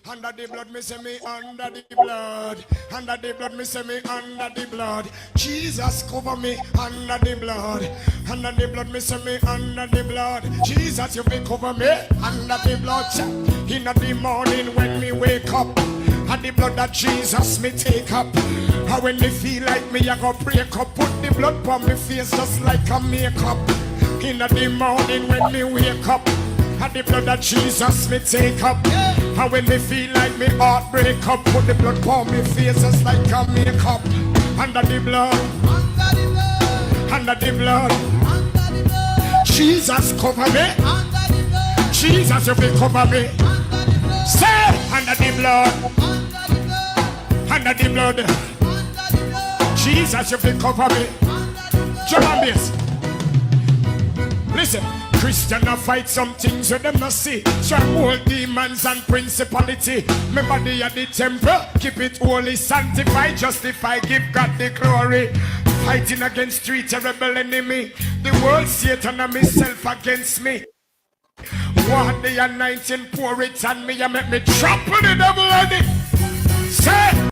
Under the blood, me say me under the blood. Under the blood, me say me under the blood. Jesus cover me under the blood. Under the blood, me say me under the blood. Jesus, you be cover me under the blood. In the morning when me wake up, and the blood that Jesus me take up. And when me feel like me, I go break up. Put the blood on me face just like a makeup. In the morning when me wake up, and the blood that Jesus me take up. And when me feel like me heart break up, put the blood on me face just like a makeup. Under the blood, under the blood, Jesus cover me. Jesus, you be cover me. Say under the blood, under the blood, Jesus, you be cover me. Drum and bass. Listen, Christian a fight some things with them not see. Stronghold demons and principality. Remember they are the temple. Keep it holy, sanctify, justify, give God the glory. Fighting against three terrible enemy. The world, Satan and myself against me. What the anointing pour it on me and make me trample the devil on it. Say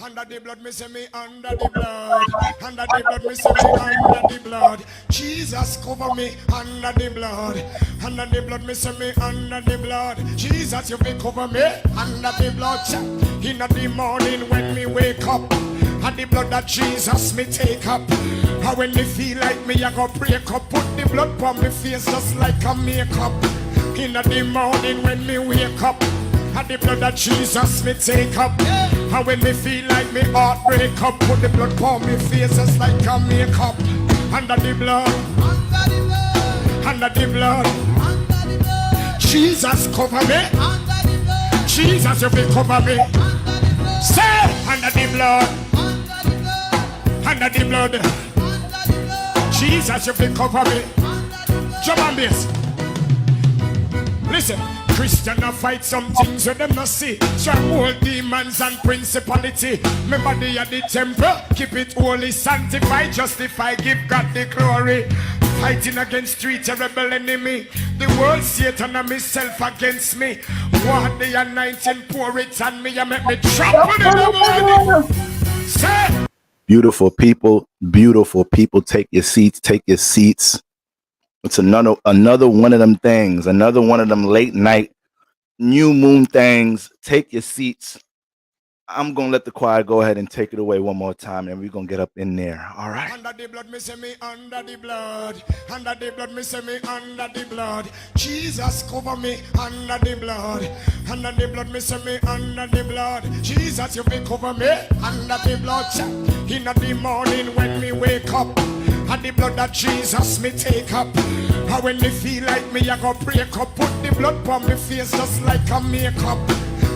under the blood, me say me under the blood. Under the blood, me say me under the blood. Jesus cover me under the blood. Under the blood, me say me under the blood. Jesus, you be cover me under the blood. In the morning when me wake up, and the blood that Jesus me take up. And when me feel like me, I go break up. Put the blood on me face just like a makeup. In the morning when me wake up, and the blood that Jesus me take up. And when me feel like me heart break up, put the blood on me face just like a makeup. Under the blood, under the blood, Jesus cover me. Jesus, you be cover me. Say under the blood, under the blood, Jesus, you be cover me. Drum and bass. Listen, Christian a fight some things with them not see. Stronghold demons and principality. Remember they are the temple. Keep it holy, sanctify, justify, give God the glory. Fighting against three terrible enemy. The world, Satan and myself against me. What the anointing pour it on me and make me trample the devil on it. Say beautiful people, take your seats, take your seats. It's another one of them things, another one of them late night new moon things. Take your seats. I'm gonna let the choir go ahead and take it away one more time, and we're gonna get up in there. All right. Under the blood, me say me under the blood. Under the blood, me say me under the blood. Jesus cover me under the blood. Under the blood, me say me under the blood. Jesus, you be cover me under the blood. In the morning when me wake up, and the blood that Jesus me take up. And when me feel like me, I go break up. Put the blood on me face just like a makeup.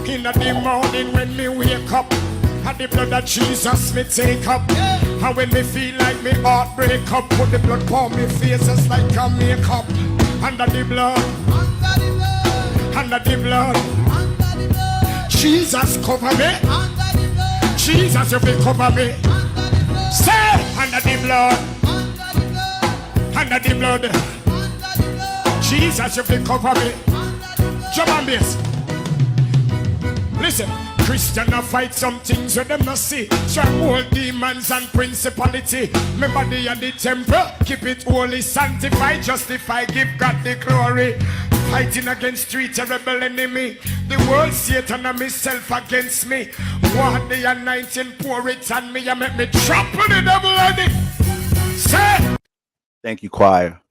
In the morning when me wake up, and the blood that Jesus me take up. And when me feel like me heart break up, put the blood on me face just like a makeup. Under the blood, under the blood, Jesus cover me. Jesus, you be cover me. Say under the blood, under the blood, Jesus, you be cover me. Drum and bass. Listen, Christian a fight some things with them not see. Stronghold demons and principality. Remember they are the temple. Keep it holy, sanctify, justify, give God the glory. Fighting against three terrible enemy. The world, Satan and myself against me. What the anointing pour it on me and make me trample the devil on it. Say thank you, choir.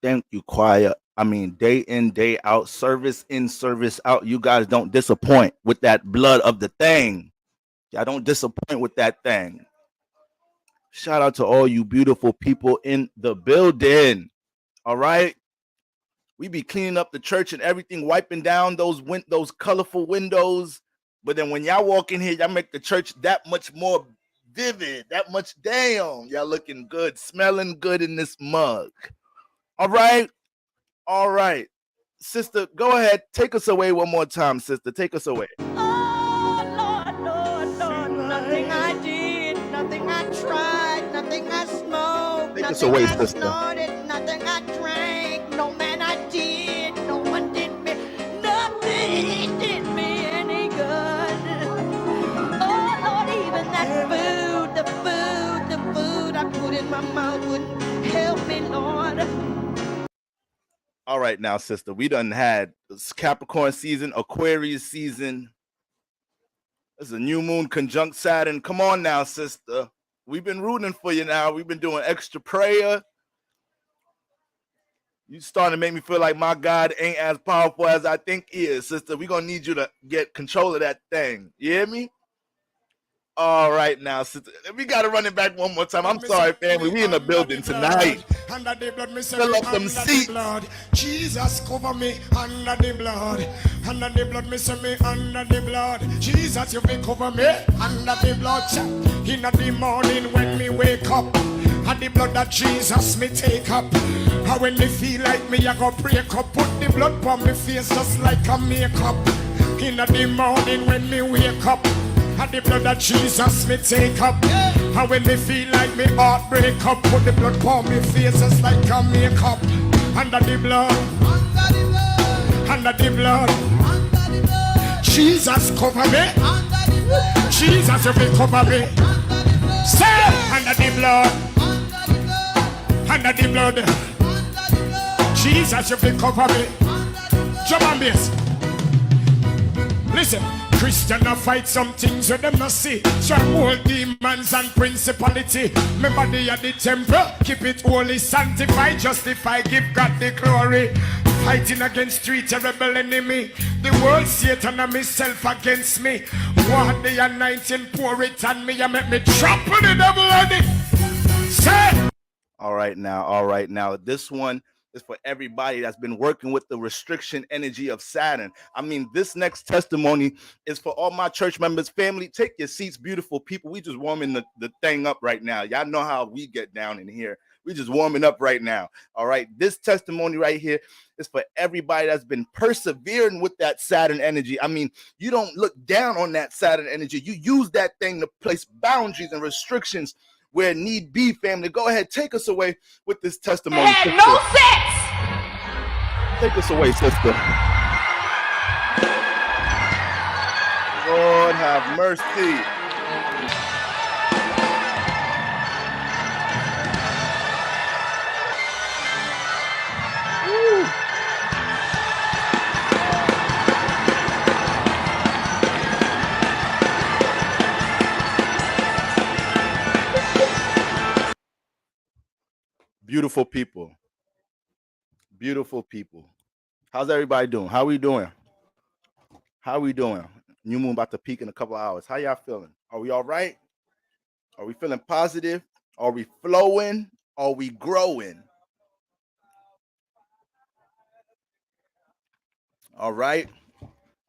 Thank you, choir. I mean, day in, day out, service in, service out. You guys don't disappoint with that blood of the thing. Y'all don't disappoint with that thing. Shout out to all you beautiful people in the building. All right. We be cleaning up the church and everything, wiping down those colorful windows. But then when y'all walk in here, y'all make the church that much more vivid, that much damn. Y'all looking good, smelling good in this mug. All right. All right. Sister, go ahead. Take us away one more time, sister. Take us away. Oh, Lord, Lord, Lord. Nothing I did, nothing I tried, nothing I smoked, Take us nothing away, I sister. snorted, nothing I drank, no man I did, no one did me, nothing did me any right now, sister. We done had Capricorn season, Aquarius season. It's a new moon conjunct Saturn. Come on now, sister. We've been rooting for you now. We've been doing extra prayer. You starting to make me feel like my God ain't as powerful as I think he is, sister. We're going to need you to get control of that thing. You hear me? All right now, sister. We got to run it back one more time. I'm sorry, family. We in the building tonight. Under the blood, me say Fill me up them under seats. the blood. Jesus cover me under the blood. Under the blood, me say me under the blood. Jesus, you may cover me under the blood. In the morning when me wake up, and the blood of Jesus me take up. And when me feel like me, I go break up. Put the blood on me face just like a makeup. In the morning when me wake up, and the blood of Jesus me take up. And when me feel like me heart break up, put the blood on me face just like a makeup. Under the blood, under the blood, Jesus cover me. Jesus, you will cover me. Say under the blood, under the blood. Jesus, you will cover me. Jump on bass. Listen. Christian a fight some things with them not see. Stronghold demons and principality. My body at the temple, keep it holy, sanctified, justify, give God the glory. Fighting against three terrible enemy. The world, Satan and myself against me. What the anointing, pour it on me and make me trample the devil on it. Say. All right now. This one is for everybody that's been working with the restriction energy of Saturn. I mean, this next testimony is for all my church members. Family, take your seats, beautiful people. We just warming the thing up right now. Y'all know how we get down in here. We just warming up right now. All right. This testimony right here is for everybody that's been persevering with that Saturn energy. I mean, you don't look down on that Saturn energy. You use that thing to place boundaries and restrictions where need be, family. Go ahead, take us away with this testimony. It had no sex. Take us away, sister. Lord have mercy. Woo. Beautiful people. Beautiful people. How's everybody doing? How we doing? How we doing? New moon about to peak in a couple of hours. How y'all feeling? Are we all right? Are we feeling positive? Are we flowing? Are we growing? All right.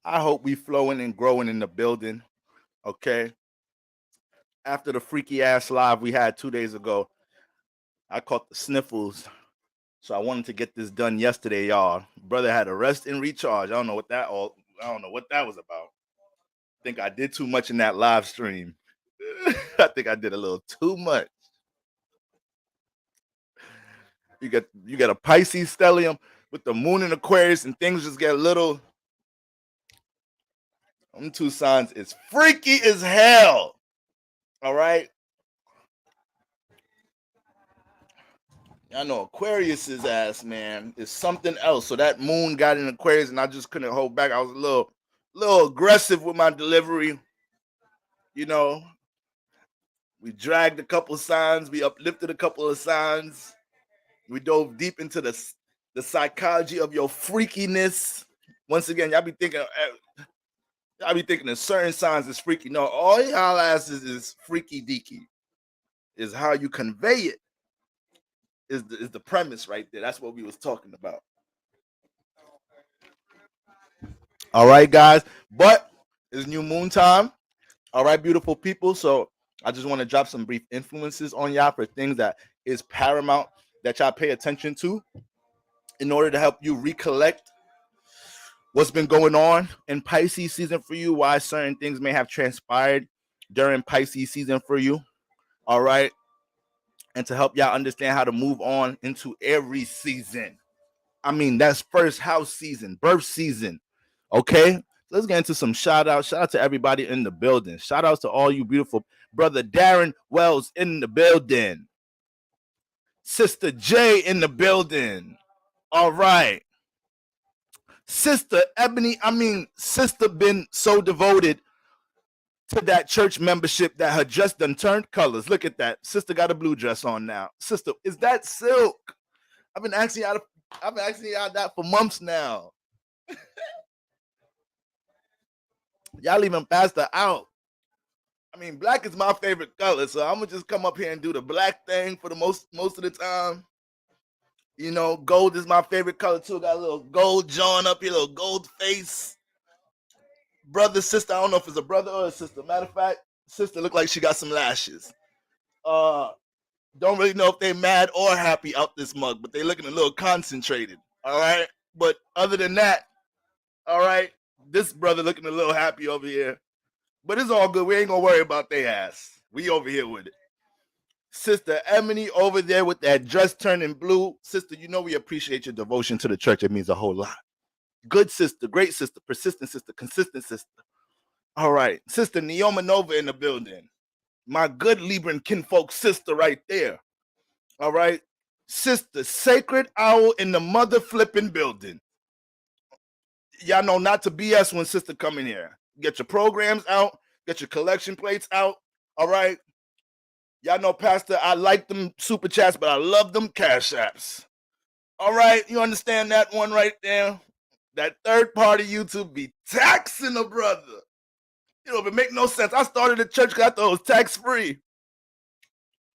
I hope we flowing and growing in the building. Okay. After the freaky ass live we had 2 days ago, I caught the sniffles. So I wanted to get this done yesterday, y'all. Brother had a rest and recharge. I don't know what that was about. I think I did too much in that live stream. I think I did a little too much. You got a Pisces stellium with the moon in Aquarius, and things just get a little. Them two signs is freaky as hell. All right. I know Aquarius's ass, man, is something else. So that moon got in Aquarius, and I just couldn't hold back. I was a little aggressive with my delivery. You know, we dragged a couple of signs, we uplifted a couple of signs, we dove deep into the psychology of your freakiness. Once again, y'all be thinking that certain signs is freaky. No, all y'all asses is freaky deaky. Is how you convey it. Is the premise right there. That's what we was talking about. All right, guys. But it's new moon time. All right, beautiful people. So I just want to drop some brief influences on y'all for things that is paramount that y'all pay attention to in order to help you recollect what's been going on in Pisces season for you, why certain things may have transpired during Pisces season for you. All right. And to help y'all understand how to move on into Aries season. I mean, that's first house season, birth season. Okay, let's get into some shout outs. Shout out to everybody in the building. Shout outs to all you beautiful. Brother Darren Wells in the building. Sister J in the building. All right. Sister Ebony, sister been so devoted to that church membership that her dress done turned colors. Look at that. Sister got a blue dress on now. Sister, is that silk? I've been asking y'all that for months now. Y'all even passed her out. Black is my favorite color, so I'm gonna just come up here and do the black thing for the most of the time. You know, gold is my favorite color too. Got a little gold John up here, little gold face. Brother, sister, I don't know if it's a brother or a sister. Matter of fact, sister look like she got some lashes. Don't really know if they mad or happy out this mug, but they looking a little concentrated. All right. But other than that, all right, this brother looking a little happy over here. But it's all good. We ain't gonna worry about their ass. We over here with it. Sister Emily over there with that dress turning blue. Sister, you know we appreciate your devotion to the church. It means a whole lot. Good sister, great sister, persistent sister, consistent sister. All right. Sister Neoma Nova in the building. My good Libran kinfolk sister right there. All right. Sister Sacred Owl in the mother flipping building. Y'all know not to BS when sister come in here. Get your programs out. Get your collection plates out. All right. Y'all know, Pastor, I like them super chats, but I love them cash apps. All right. You understand that one right there? That third party YouTube be taxing a brother. You know, it make no sense. I started a church because I thought it was tax free.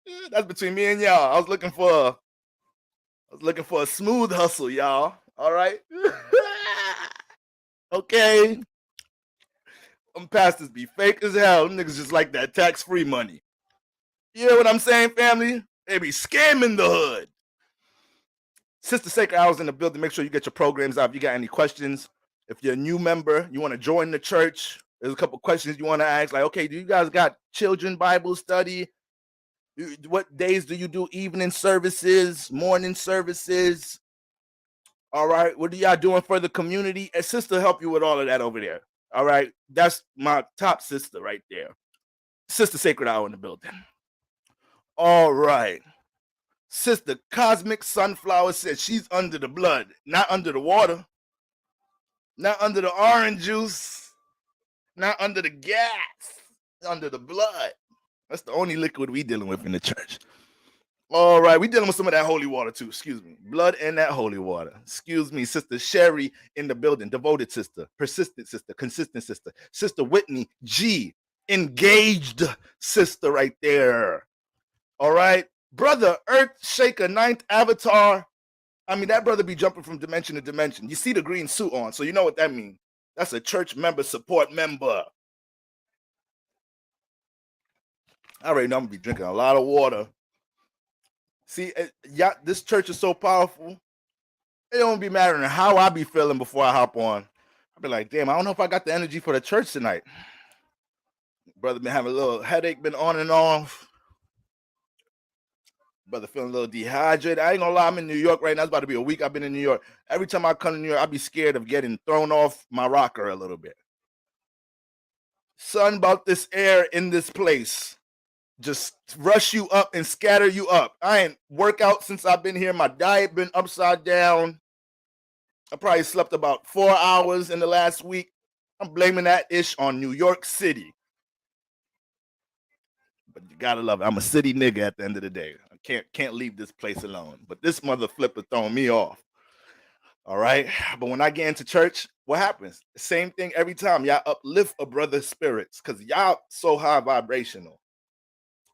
Yeah, that's between me and y'all. I was looking for a smooth hustle, y'all. All right. Okay. Them pastors be fake as hell. Them niggas just like that tax-free money. You hear what I'm saying, family? They be scamming the hood. Sister Sacred Hours in the building. Make sure you get your programs out. If you got any questions, if you're a new member, you want to join the church, there's a couple questions you want to ask. Like, okay, do you guys got children Bible study? What days do you do evening services, morning services? All right. What are y'all doing for the community? And sister help you with all of that over there. All right. That's my top sister right there. Sister Sacred Hour in the building. All right. Sister Cosmic Sunflower said she's under the blood, not under the water, not under the orange juice, not under the gas, under the blood. That's the only liquid we dealing with in the church. All right, we dealing with some of that holy water too. Excuse me. Blood and that holy water. Excuse me. Sister Sherry in the building. Devoted sister. Persistent sister. Consistent sister. Sister Whitney G. Engaged sister right there. All right. Brother Earth Shaker, 9th Avatar. That brother be jumping from dimension to dimension. You see the green suit on, so you know what that means. That's a church member, support member. I already know I'm going to be drinking a lot of water. See, this church is so powerful. It don't be mattering how I be feeling before I hop on. I'll be like, damn, I don't know if I got the energy for the church tonight. Brother been having a little headache, been on and off. Brother feeling a little dehydrated. I ain't gonna lie, I'm in New York right now. It's about to be a week I've been in New York. Every time I come to New York, I be scared of getting thrown off my rocker a little bit. Something about this air in this place just rush you up and scatter you up. I ain't work out since I've been here. My diet been upside down. I probably slept about 4 hours in the last week. I'm blaming that ish on New York City. But you gotta love it. I'm a city nigga at the end of the day. I can't leave this place alone. But this mother flipper throwing me off. All right. But when I get into church, what happens? Same thing every time. Y'all uplift a brother's spirits because y'all so high vibrational.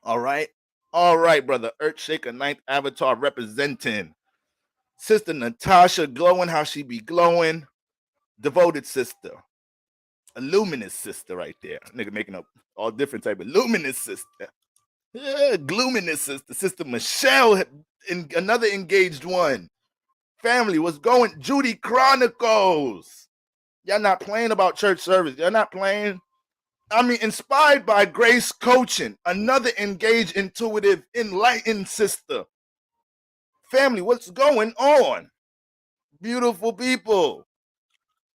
All right. All right, brother. Earthshaker, 9th Avatar representing. Sister Natasha glowing how she be glowing. Devoted sister. A luminous sister right there. Nigga making up all different type of luminous sister. Yeah, gloominous sister. Sister Michelle, another engaged one. Family, what's going? Judy Chronicles. Y'all not playing about church service. Y'all not playing. Inspired by Grace Coaching. Another engaged, intuitive, enlightened sister. Family, what's going on? Beautiful people.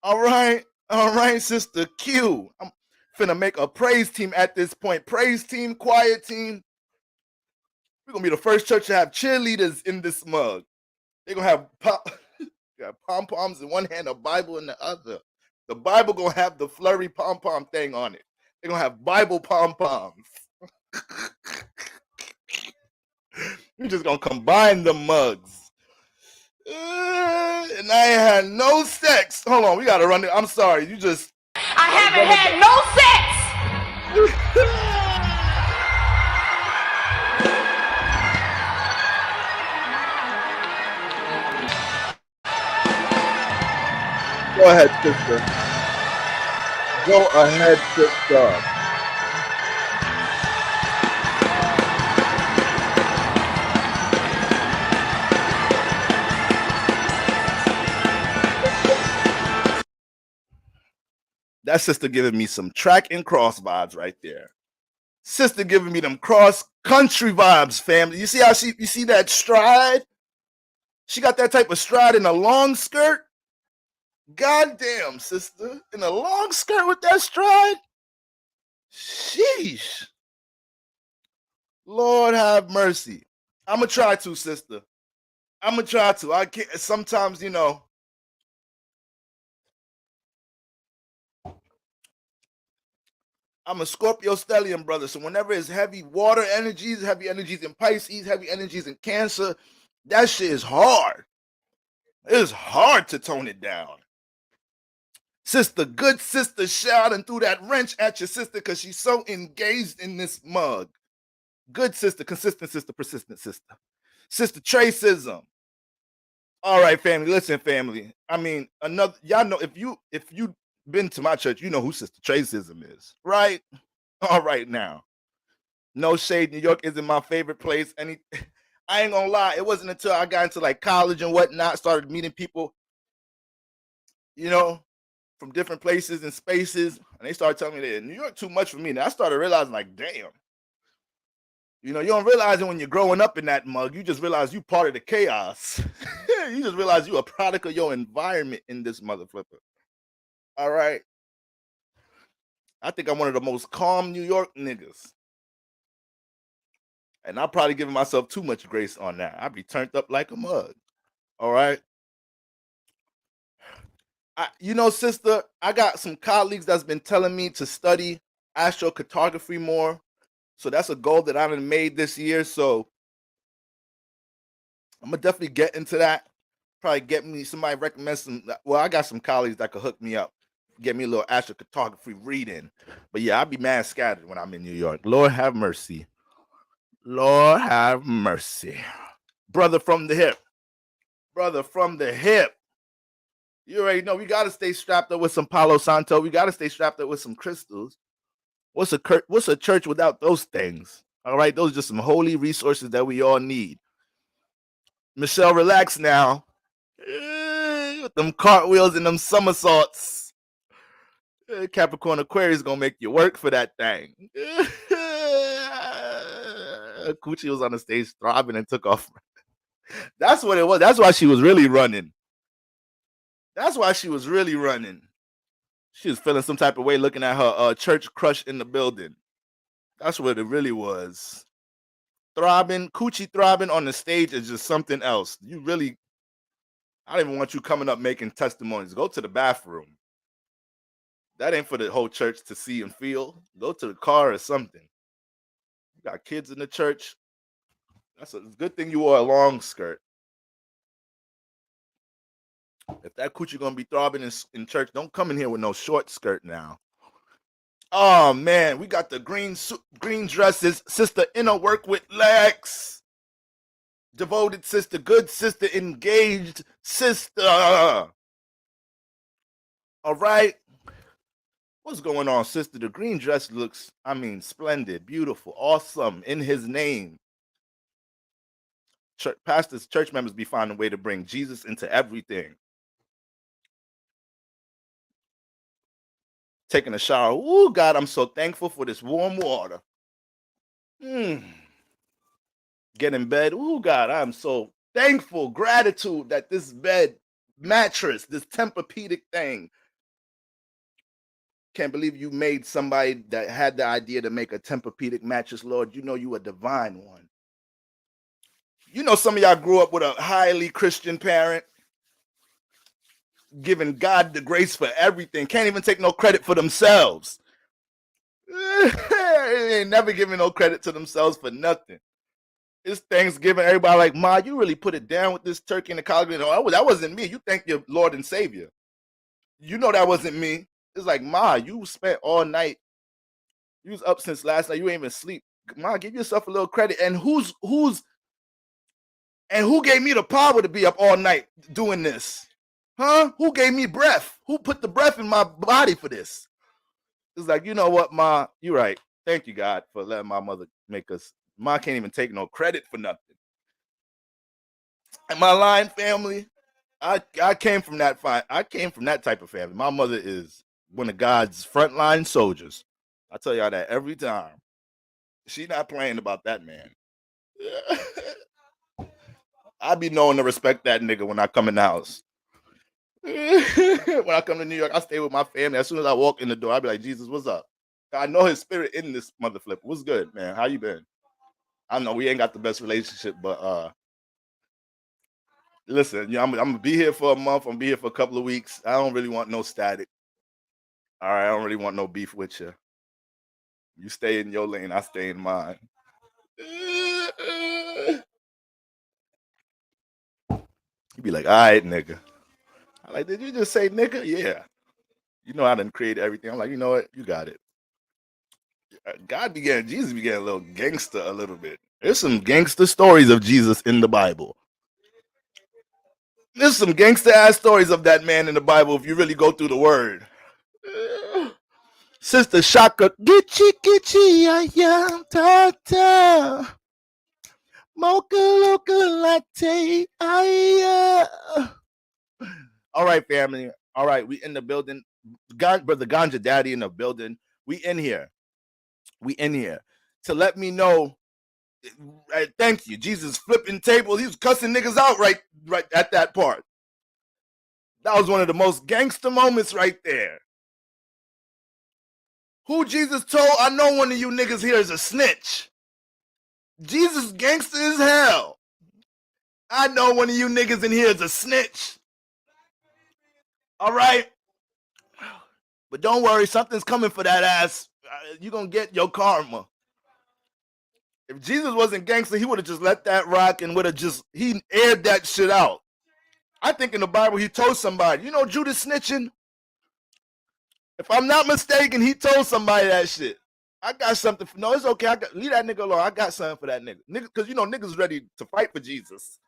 All right. All right, Sister Q. I'm finna make a praise team at this point. Praise team, quiet team. We're gonna be the first church to have cheerleaders in this mug. They're gonna have Got pom-poms in one hand, a Bible in the other. The Bible gonna have the flurry pom-pom thing on it. They're gonna have Bible pom-poms. We're just gonna combine the mugs. And I ain't had no sex. Hold on, we gotta run it. I'm sorry, you just. I haven't had no sex. Go ahead, sister. Go ahead, sister. That sister giving me some track and cross vibes right there. Sister giving me them cross country vibes, family. You see how you see that stride? She got that type of stride in a long skirt. Goddamn, sister. In a long skirt with that stride? Sheesh. Lord have mercy. I'm going to try to, sister. I'm going to try to. I can't. Sometimes, you know. I'm a Scorpio stellium, brother. So whenever it's heavy water energies, heavy energies in Pisces, heavy energies in Cancer, that shit is hard. It's hard to tone it down. Sister, good sister, shouting through that wrench at your sister because she's so engaged in this mug. Good sister, consistent sister, persistent sister. Sister Tracism. All right, family. Listen, family. I mean, y'all know if you been to my church, you know who Sister Tracism is, right? All right now. No shade, New York isn't my favorite place. I ain't gonna lie, it wasn't until I got into like college and whatnot, started meeting people, you know, from different places and spaces, and they started telling me that New York too much for me. And I started realizing, like, damn. You know, you don't realize it when you're growing up in that mug. You just realize you part of the chaos. You just realize you a product of your environment in this mother flipper. All right. I think I'm one of the most calm New York niggas. And I'm probably giving myself too much grace on that. I'd be turned up like a mug. All right. You know, sister, I got some colleagues that's been telling me to study astrocartography more. So that's a goal that I've made this year. So I'm gonna definitely get into that. Probably get me somebody recommend some. Well, I got some colleagues that could hook me up, get me a little astrocartography reading. But yeah, I'll be mad scattered when I'm in New York. Lord have mercy. Lord have mercy. Brother from the hip. Brother from the hip. You already know we gotta stay strapped up with some Palo Santo. We gotta stay strapped up with some crystals. What's a church without those things? All right, those are just some holy resources that we all need. Michelle, relax now. With them cartwheels and them somersaults. Capricorn Aquarius gonna make you work for that thing. Coochie was on the stage throbbing and took off. That's what it was. That's why she was really running. That's why she was really running. She was feeling some type of way looking at her church crush in the building. That's what it really was. Throbbing, coochie throbbing on the stage is just something else. You really, I don't even want you coming up making testimonies. Go to the bathroom. That ain't for the whole church to see and feel. Go to the car or something. You got kids in the church. That's a good thing you wore a long skirt. If that coochie gonna be throbbing in church, don't come in here with no short skirt now. Oh man, we got the green dresses. Sister Inner Work with Lex. Devoted sister, good sister, engaged sister. All right. What's going on, sister? The green dress looks, I mean, splendid, beautiful, awesome, in his name. Pastors, church members be finding a way to bring Jesus into everything. Taking a shower. Ooh, God, I'm so thankful for this warm water. Get in bed. Ooh, God, I'm so thankful. Gratitude that this bed mattress, this Tempur-Pedic thing. Can't believe you made somebody that had the idea to make a Tempur-Pedic mattress, Lord. You know you a divine one. You know some of y'all grew up with a highly Christian parent. giving God the grace for everything. Can't even take no credit for themselves. Ain't never giving no credit to themselves for nothing. It's Thanksgiving. Everybody like, Ma, you really put it down with this turkey and the collard green. Oh, that wasn't me. You thank your Lord and Savior. You know that wasn't me. It's like, Ma, you spent all night. You was up since last night. You ain't even sleep. Ma, give yourself a little credit. And who gave me the power to be up all night doing this? Huh? Who gave me breath? Who put the breath in my body for this? It's like, you know what, Ma? You're right. Thank you, God, for letting my mother make us. Ma can't even take no credit for nothing. And my line family, I came from that type of family. My mother is one of God's frontline soldiers. I tell y'all that every time. She not playing about that man. I be knowing to respect that nigga when I come in the house. When I come to New York, I stay with my family. As soon as I walk in the door, I be like, Jesus, what's up? I know his spirit in this mother flip. What's good, man? How you been? I know we ain't got the best relationship, but listen, I'm gonna be here for a month. I'm gonna be here for a couple of weeks. I don't really want no static. All right, I don't really want no beef with you. You stay in your lane, I stay in mine. You be like, all right, nigga. I'm like, did you just say nigga? Yeah. You know I done created everything. I'm like, you know what? You got it. Jesus began a little gangster a little bit. There's some gangster stories of Jesus in the Bible. There's some gangster ass stories of that man in the Bible if you really go through the word. Sister Shaka, gitchy, ya, ta, mocha loca latte, All right, family. All right, we in the building. Brother Ganja Daddy in the building. We in here to let me know. Thank you, Jesus flipping tables. He was cussing niggas out right at that part. That was one of the most gangster moments right there. Who Jesus told? I know one of you niggas here is a snitch. Jesus gangster as hell. I know one of you niggas in here is a snitch. All right. But don't worry, something's coming for that ass. You're going to get your karma. If Jesus wasn't gangster, he would have just let that rock and he aired that shit out. I think in the Bible, he told somebody, you know Judas snitching? If I'm not mistaken, he told somebody that shit. I got something. No, it's okay. Leave that nigga alone. I got something for that nigga. Because, you know, niggas ready to fight for Jesus.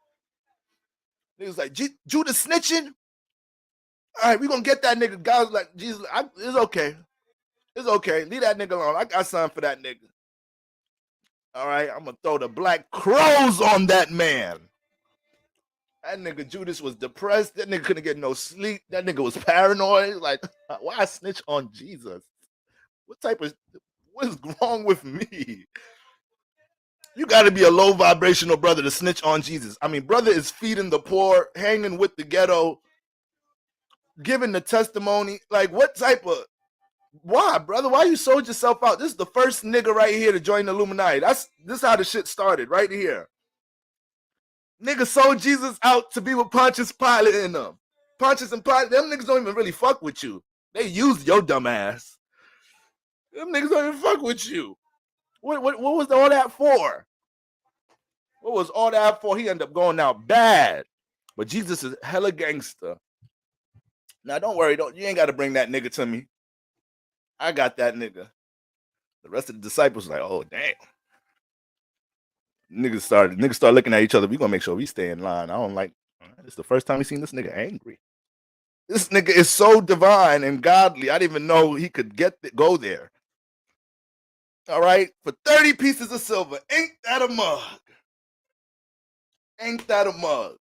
Niggas like, Judas snitching? All right, we going to get that nigga. God's like, Jesus, it's okay. It's okay. Leave that nigga alone. I got something for that nigga. All right, I'm going to throw the black crows on that man. That nigga Judas was depressed. That nigga couldn't get no sleep. That nigga was paranoid. Like, why I snitch on Jesus? What's wrong with me? You got to be a low vibrational brother to snitch on Jesus. I mean, brother is feeding the poor, hanging with the ghetto, giving the testimony. Like, why, brother? Why you sold yourself out? This is the first nigga right here to join the Illuminati. This is how the shit started, right here. Niggas sold Jesus out to be with Pontius Pilate in them. Pontius and Pilate, them niggas don't even really fuck with you. They used your dumb ass. Them niggas don't even fuck with you. What was all that for? What was all that for? He ended up going out bad. But Jesus is hella gangster. Now, don't worry. You ain't got to bring that nigga to me. I got that nigga. The rest of the disciples were like, oh, damn. Niggas started looking at each other. We gonna make sure we stay in line. I don't like. It's the first time we seen this nigga angry. This nigga is so divine and godly. I didn't even know he could go there. All right, for 30 pieces of silver. Ain't that a mug? Ain't that a mug?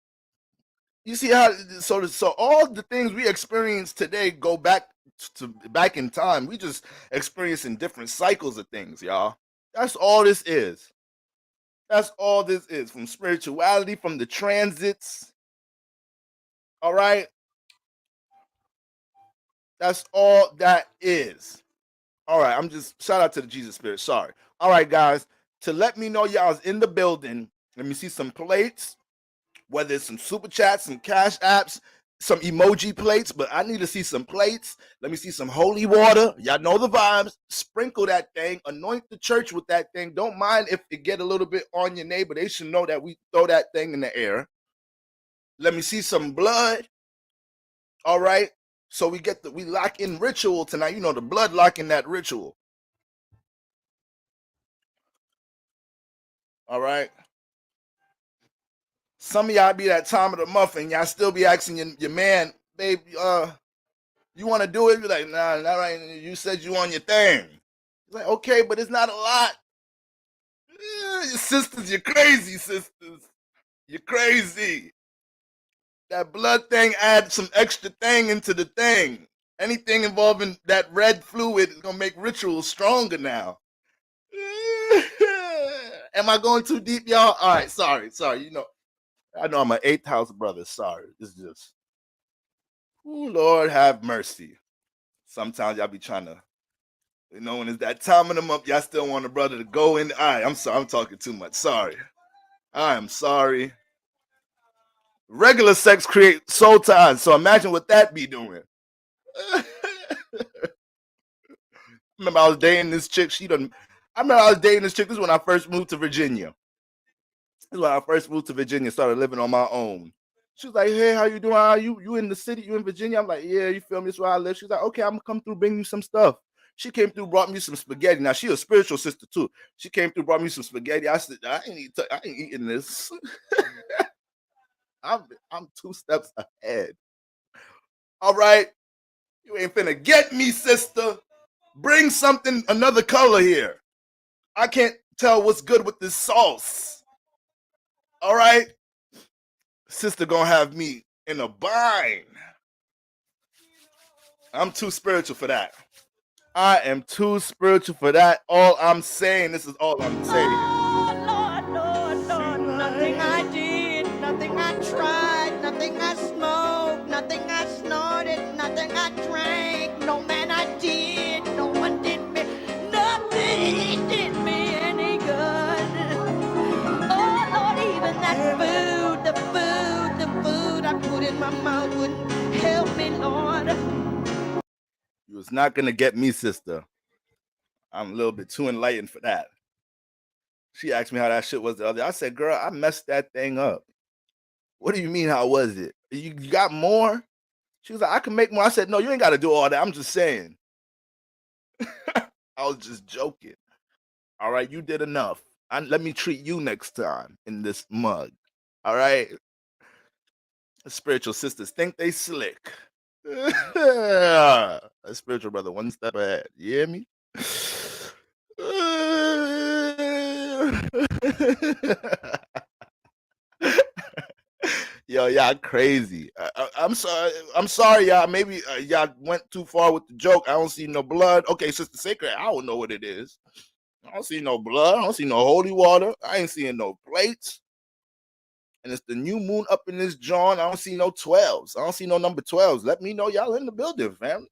You see how so all the things we experience today go back in time. We just experiencing different cycles of things, y'all. That's all this is. That's all this is, from spirituality, from the transits. All right? That's all that is. All right, shout out to the Jesus Spirit. Sorry. All right, guys, to let me know y'all's in the building, let me see some plates, whether it's some super chats, some cash apps. some emoji plates, but I need to see some plates. Let me see some holy water. Y'all know the vibes. Sprinkle that thing. Anoint the church with that thing. Don't mind if it get a little bit on your neighbor. They should know that we throw that thing in the air. Let me see some blood. All right. So we lock in ritual tonight. You know, the blood lock in that ritual. All right. Some of y'all be that time of the month and y'all still be asking your man, babe, you want to do it? You're like, nah, not right. You said you on your thing. He's like, okay, but it's not a lot. Your sisters, you're crazy, sisters. You're crazy. That blood thing adds some extra thing into the thing. Anything involving that red fluid is going to make rituals stronger now. Am I going too deep, y'all? All right, sorry. You know, I know I'm an 8th house brother. Sorry. It's just, ooh, Lord have mercy. Sometimes y'all be trying to, you know, when it's that time of the month, y'all still want a brother to go in. All right, I'm sorry. I'm talking too much. Sorry. I am sorry. Regular sex creates soul ties. So imagine what that be doing. Remember I was dating this chick. I remember I was dating this chick. This is when I first moved to Virginia. Started living on my own. She was like, hey, how you doing? How you in the city? You in Virginia? I'm like, yeah, you feel me? That's where I live. She's like, okay, I'm gonna come through, bring you some stuff. She came through, brought me some spaghetti. Now, she a spiritual sister, too. She came through, brought me some spaghetti. I said, I ain't eating this. I'm 2 steps ahead. All right. You ain't finna get me, sister. Bring something, another color here. I can't tell what's good with this sauce. All right. Sister gonna have me in a bind. I'm too spiritual for that. I am too spiritual for that. All I'm saying, this is all I'm saying. Oh, Lord, nothing I did, nothing I tried, nothing I smoked, nothing I snorted, nothing I drank, no man I did, no one did me, nothing did me any good. Oh, Lord, even that food I put in my mouth wouldn't help me, Lord. You was not gonna get me, sister. I'm a little bit too enlightened for that. She asked me how that shit was the other day. I said, girl, I messed that thing up. What do you mean, how was it? You got more? She was like, I can make more. I said, no, you ain't got to do all that. I'm just saying. I was just joking. All right, you did enough. Let me treat you next time in this mug. All right? Spiritual sisters think they slick. A spiritual brother, 1 step ahead. You hear me? Yo, y'all crazy. I'm sorry, y'all. Maybe y'all went too far with the joke. I don't see no blood. Okay, Sister Sacred, I don't know what it is. I don't see no blood. I don't see no holy water. I ain't seeing no plates. And it's the new moon up in this joint. I don't see no 12s. I don't see no number 12s. Let me know y'all in the building, fam.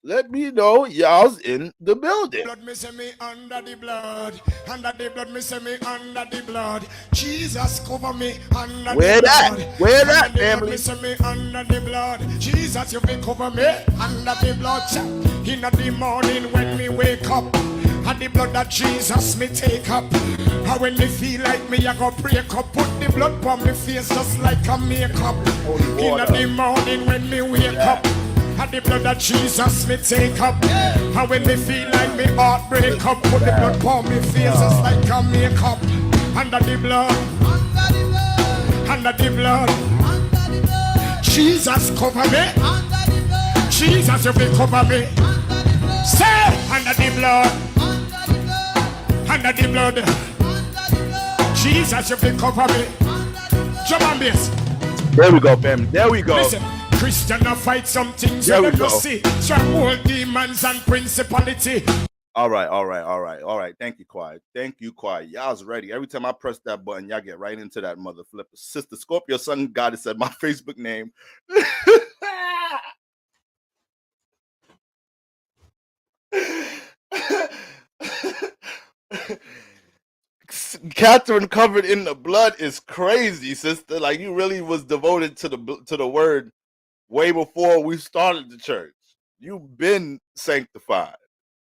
Let me know y'all's in the building. Blood, me say me under the blood. Under the blood, me say me under the blood. Jesus cover me under Where the that? blood. Where that, Under the blood, family? me say me under the blood. Jesus, you be cover me under the blood. In the morning when me wake up, and the blood that Jesus me take up. And when me feel like me, I go break up. Put the blood on me face just like a makeup. In the morning when me wake up, and the blood that Jesus me take up. And when me feel like me heart break up, put the blood on me face just like a makeup. Under the blood, under the blood, Jesus cover me. Jesus, you be cover me. Say under the blood, under the blood. Jesus, you be cover me. Jump on this. There we go, family. There we go. Listen, Christian I fight some things There you we never go. see. Stronghold demons and principality. All right. Thank you, Quiet. Y'all's ready. Every time I press that button, y'all get right into that mother flipper. Sister Scorpio Sun Goddess said my Facebook name. Catherine covered in the blood is crazy, sister. Like you really was devoted to the word way before we started the church. You've been sanctified.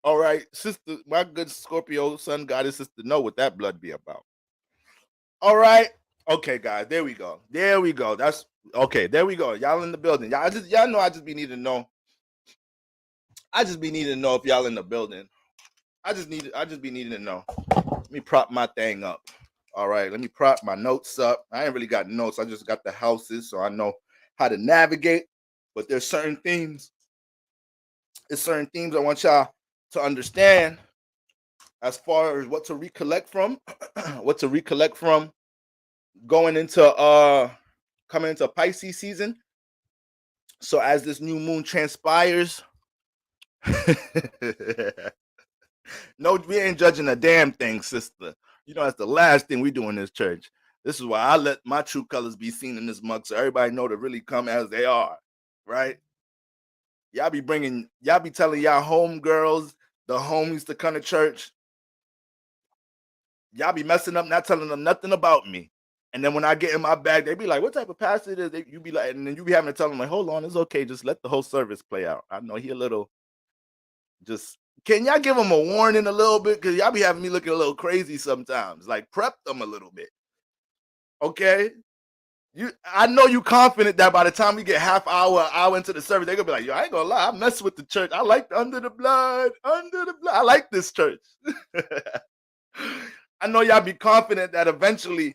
All right, sister, my good Scorpio sun goddess sister know what that blood be about. All right. Okay, guys, there we go. There we go. That's okay. There we go. Y'all in the building. Y'all know I just be needing to know. I just be needing to know if y'all in the building. I just be needing to know. Let me prop my thing up. All right, let me prop my notes up. I ain't really got notes. I just got the houses, so I know how to navigate. But there's certain themes. There's certain themes I want y'all to understand as far as what to recollect from, going into coming into Pisces season. So as this new moon transpires, no, we ain't judging a damn thing, sister. You know, that's the last thing we do in this church. This is why I let my true colors be seen in this mug so everybody know to really come as they are, right? Y'all be telling y'all homegirls, the homies to come to church. Y'all be messing up, not telling them nothing about me. And then when I get in my bag, they be like, what type of pastor is it? You be like, and then you be having to tell them, like, hold on, it's okay. Just let the whole service play out. I know he a little, just, can y'all give him a warning a little bit? Because y'all be having me looking a little crazy sometimes. Like, prep them a little bit. Okay? I know you confident that by the time we get half hour into the service, they're going to be like, yo, I ain't going to lie. I mess with the church. I like the under the blood. I like this church. I know y'all be confident that eventually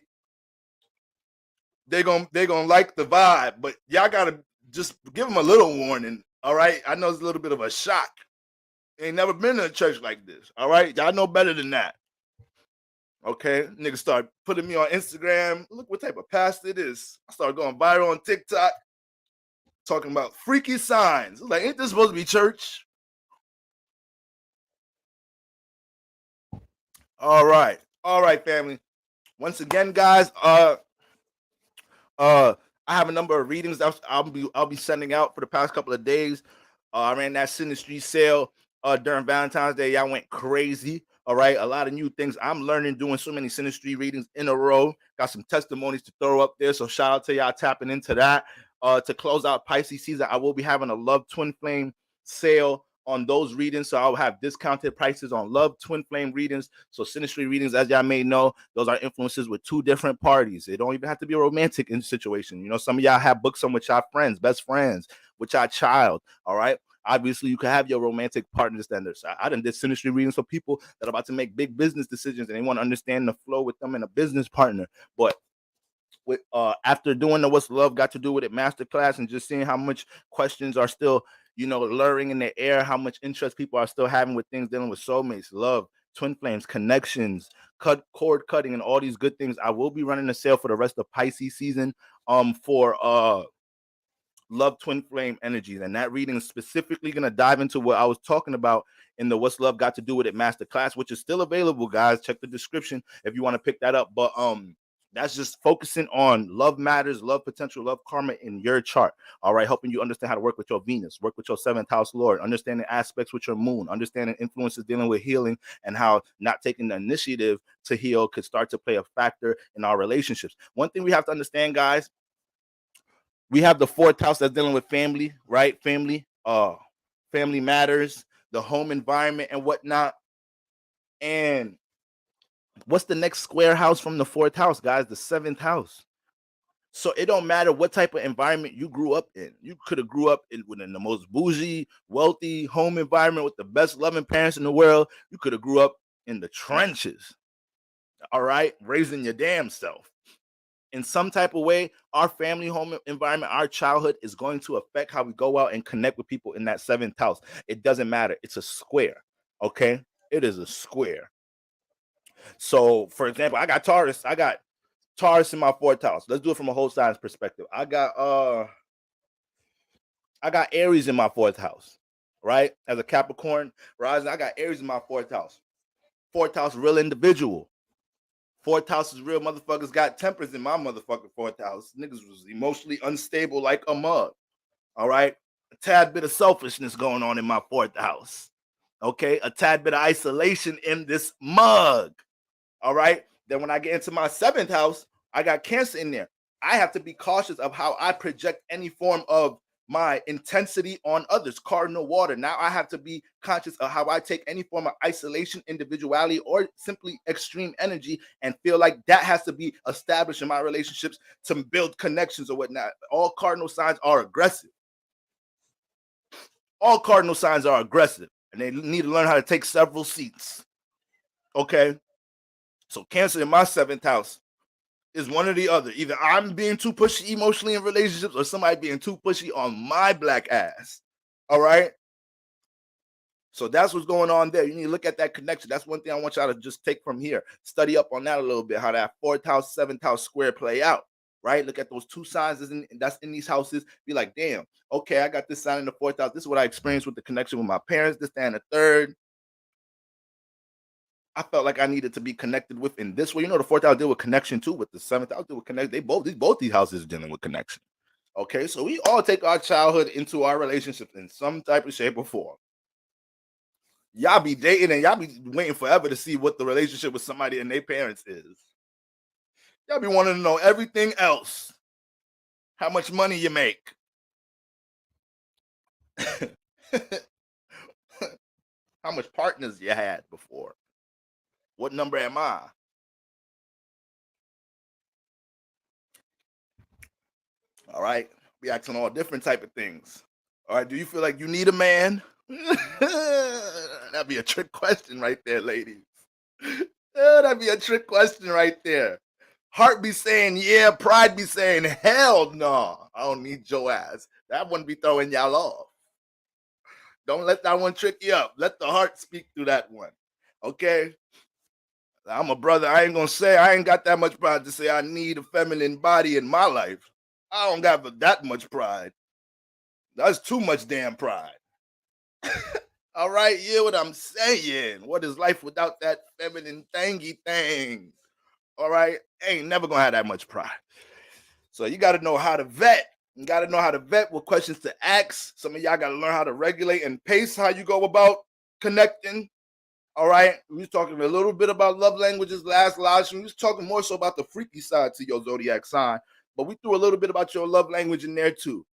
they're gonna like the vibe, but y'all gotta just give them a little warning. All right, I know it's a little bit of a shock. Ain't never been in a church like this. All right, y'all know better than that. Okay, niggas start putting me on Instagram. Look what type of pastor it is. I started going viral on TikTok, talking about freaky signs. Like, ain't this supposed to be church? All right, family. Once again, guys, I have a number of readings I'll be sending out for the past couple of days. I ran that Sinistry sale during Valentine's Day. Y'all went crazy. All right, a lot of new things I'm learning doing so many Sinistry readings in a row. Got some testimonies to throw up there, so shout out to y'all tapping into that. To close out Pisces season, I will be having a Love Twin Flame sale on those readings, so I'll have discounted prices on Love Twin Flame readings. So Sinistry readings, as y'all may know, those are influences with two different parties. It don't even have to be a romantic situation. You know, some of y'all have booked some with y'all friends, best friends, with y'all child. All right. Obviously, you can have your romantic partners. I done did Sinistry readings for people that are about to make big business decisions and they want to understand the flow with them and a business partner. But with after doing the What's Love Got to Do with It Masterclass and just seeing how much questions are still, you know, luring in the air, how much interest people are still having with things dealing with soulmates, love, twin flames, connections, cord cutting, and all these good things. I will be running a sale for the rest of Pisces season for Love Twin Flame energies, and that reading is specifically going to dive into what I was talking about in the What's Love Got to Do with It Masterclass, which is still available, guys. Check the description if you want to pick that up. But that's just focusing on love matters, love potential, love karma in your chart. All right, helping you understand how to work with your Venus, work with your 7th house Lord, understanding aspects with your moon, understanding influences dealing with healing, and how not taking the initiative to heal could start to play a factor in our relationships. One thing we have to understand, guys, we have the 4th house that's dealing with family, right? Family matters, the home environment and whatnot. And what's the next square house from the 4th house, guys? The 7th house. So it don't matter what type of environment you grew up in. You could have grew up within the most bougie, wealthy home environment with the best loving parents in the world. You could have grew up in the trenches, all right? Raising your damn self. In some type of way, our family home environment, our childhood is going to affect how we go out and connect with people in that 7th house. It doesn't matter. It's a square, okay? It is a square. So, for example, I got Taurus in my 4th house. Let's do it from a whole science perspective. I got Aries in my 4th house, right? As a Capricorn rising, I got Aries in my 4th house. 4th house, real individual. 4th house is real motherfuckers got tempers in my motherfucking 4th house. Niggas was emotionally unstable like a mug. All right. A tad bit of selfishness going on in my 4th house. Okay. A tad bit of isolation in this mug. All right. Then when I get into my 7th house, I got Cancer in there. I have to be cautious of how I project any form of my intensity on others. Cardinal water. Now I have to be conscious of how I take any form of isolation, individuality, or simply extreme energy and feel like that has to be established in my relationships to build connections or whatnot. All cardinal signs are aggressive. All cardinal signs are aggressive, and they need to learn how to take several seats. Okay? So Cancer in my 7th house is one or the other. Either I'm being too pushy emotionally in relationships or somebody being too pushy on my black ass. All right? So that's what's going on there. You need to look at that connection. That's one thing I want y'all to just take from here. Study up on that a little bit, how that 4th house, 7th house square play out, right? Look at those 2 signs that's in these houses. Be like, damn, okay, I got this sign in the 4th house. This is what I experienced with the connection with my parents, this, that, and the 3rd. I felt like I needed to be connected with in this way. You know, the 4th house deal with connection too, with the 7th house deal with connection. Both these houses are dealing with connection. Okay, so we all take our childhood into our relationships in some type of shape or form. Y'all be dating and y'all be waiting forever to see what the relationship with somebody and their parents is. Y'all be wanting to know everything else. How much money you make. How much partners you had before. What number am I? All right. Be asking all different type of things. All right. Do you feel like you need a man? That'd be a trick question right there, ladies. That'd be a trick question right there. Heart be saying, yeah. Pride be saying, hell no. I don't need your ass. That one be throwing y'all off. Don't let that one trick you up. Let the heart speak through that one. Okay? I'm a brother. I ain't going to say I ain't got that much pride to say I need a feminine body in my life. I don't got that much pride. That's too much damn pride. All right, yeah, what I'm saying. What is life without that feminine thingy thing? All right, ain't never gonna have that much pride. So you got to know how to vet. You got to know how to vet, what questions to ask. Some of y'all got to learn how to regulate and pace how you go about connecting. All right, we was talking a little bit about love languages last live stream. We was talking more so about the freaky side to your zodiac sign, but we threw a little bit about your love language in there too.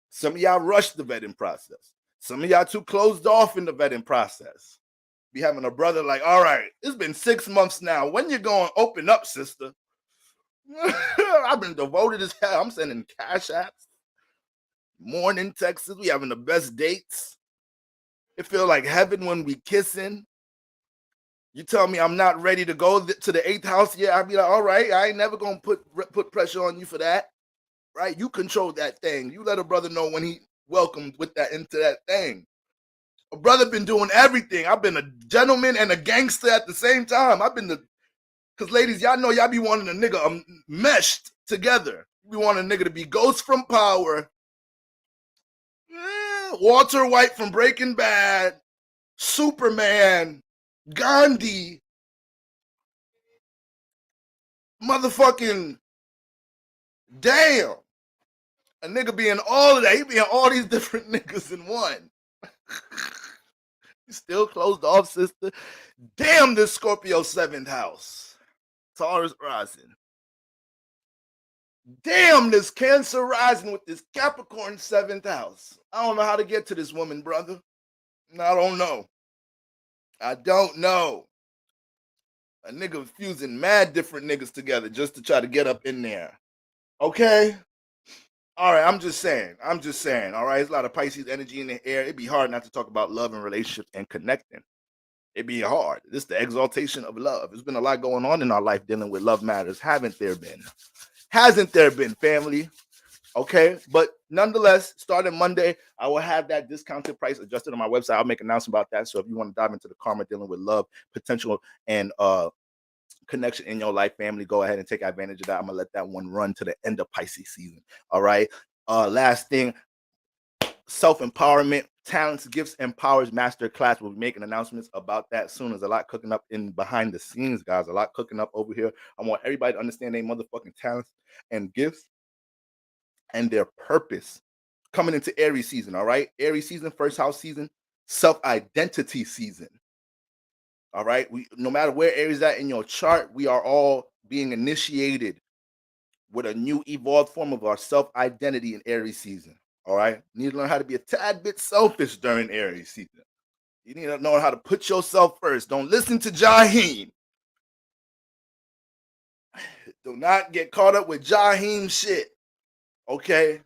Some of y'all rushed the vetting process. Some of y'all too closed off in the vetting process. Be having a brother like, all right, it's been 6 months now. When you going to open up, sister? I've been devoted as hell. I'm sending cash apps. Morning texts. We having the best dates. It feel like heaven when we kissing. You tell me I'm not ready to go to the 8th house yet. I'll be like, all right, I ain't never going to put pressure on you for that. Right? You control that thing. You let a brother know when he welcomed with that into that thing. A brother been doing everything. I've been a gentleman and a gangster at the same time. I've been because ladies, y'all know y'all be wanting a nigga meshed together. You be wanting a nigga to be Ghost from Power, Walter White from Breaking Bad, Superman, Gandhi, motherfucking damn. A nigga being all of that. He being all these different niggas in one. You still closed off, sister. Damn this Scorpio 7th house. Taurus rising. Damn this Cancer rising with this Capricorn 7th house. I don't know how to get to this woman, brother. I don't know. I don't know. A nigga fusing mad different niggas together just to try to get up in there. Okay? All right, I'm just saying, all right? There's a lot of Pisces energy in the air. It'd be hard not to talk about love and relationships and connecting. It'd be hard. This is the exaltation of love. There's been a lot going on in our life dealing with love matters. Haven't there been? Hasn't there been, family? Okay, but nonetheless, starting Monday, I will have that discounted price adjusted on my website. I'll make an announcement about that. So if you want to dive into the karma dealing with love, potential, and connection in your life, family, go ahead and take advantage of that. I'm gonna let that one run to the end of Pisces season. All right. Last thing, self-empowerment, talents, gifts, empowers masterclass. We'll be making announcements about that soon. There's a lot cooking up in behind the scenes, guys. A lot cooking up over here. I want everybody to understand their motherfucking talents and gifts and their purpose coming into Aries season. All right. Aries season, 1st house season, self-identity season. All right. No matter where Aries at in your chart, we are all being initiated with a new evolved form of our self-identity in Aries season. All right. You need to learn how to be a tad bit selfish during Aries season. You need to know how to put yourself first. Don't listen to Jaheim. Do not get caught up with Jaheim shit. Okay.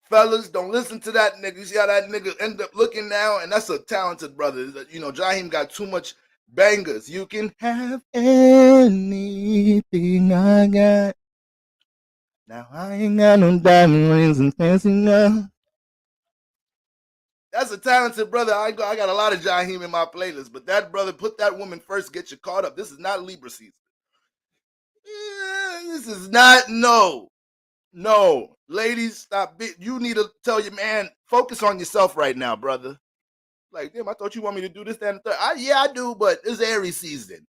Fellas, don't listen to that nigga. You see how that nigga end up looking now? And that's a talented brother. You know, Jaheim got too much bangers. You can have anything I got. Now I ain't got no diamond rings and fancy now. That's a talented brother. I got a lot of Jaheim in my playlist, but that brother, put that woman first, get you caught up. This is not Libra season. This is not, no. Ladies, stop. You need to tell your man, focus on yourself right now, brother. Like, damn, I thought you want me to do this, that, and the third. Yeah, I do, but it's Aries season.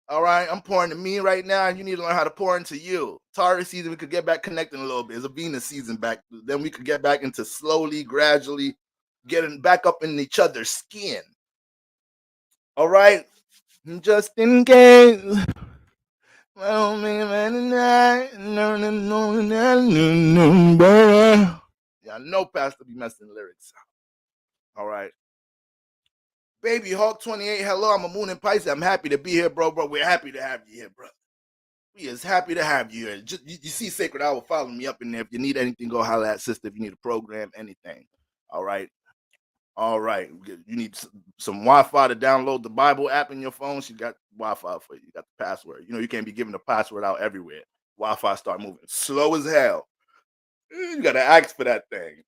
All right, I'm pouring to me right now, and you need to learn how to pour into you. Taurus season, we could get back connecting a little bit. It's a Venus season back. Then we could get back into slowly, gradually getting back up in each other's skin. All right, just in case. Well, yeah, I know Pastor be messing lyrics up. All right. Baby Hawk 28, hello, I'm a moon in Pisces. I'm happy to be here, bro. We're happy to have you here, bro. We is happy to have you here. Just, you see Sacred Owl, follow me up in there. If you need anything, go holler at sister. If you need a program, anything. All right. You need some Wi-Fi to download the Bible app in your phone. She got Wi-Fi for you. You got the password. You know, you can't be giving the password out everywhere. Wi-Fi start moving slow as hell. You got to ask for that thing.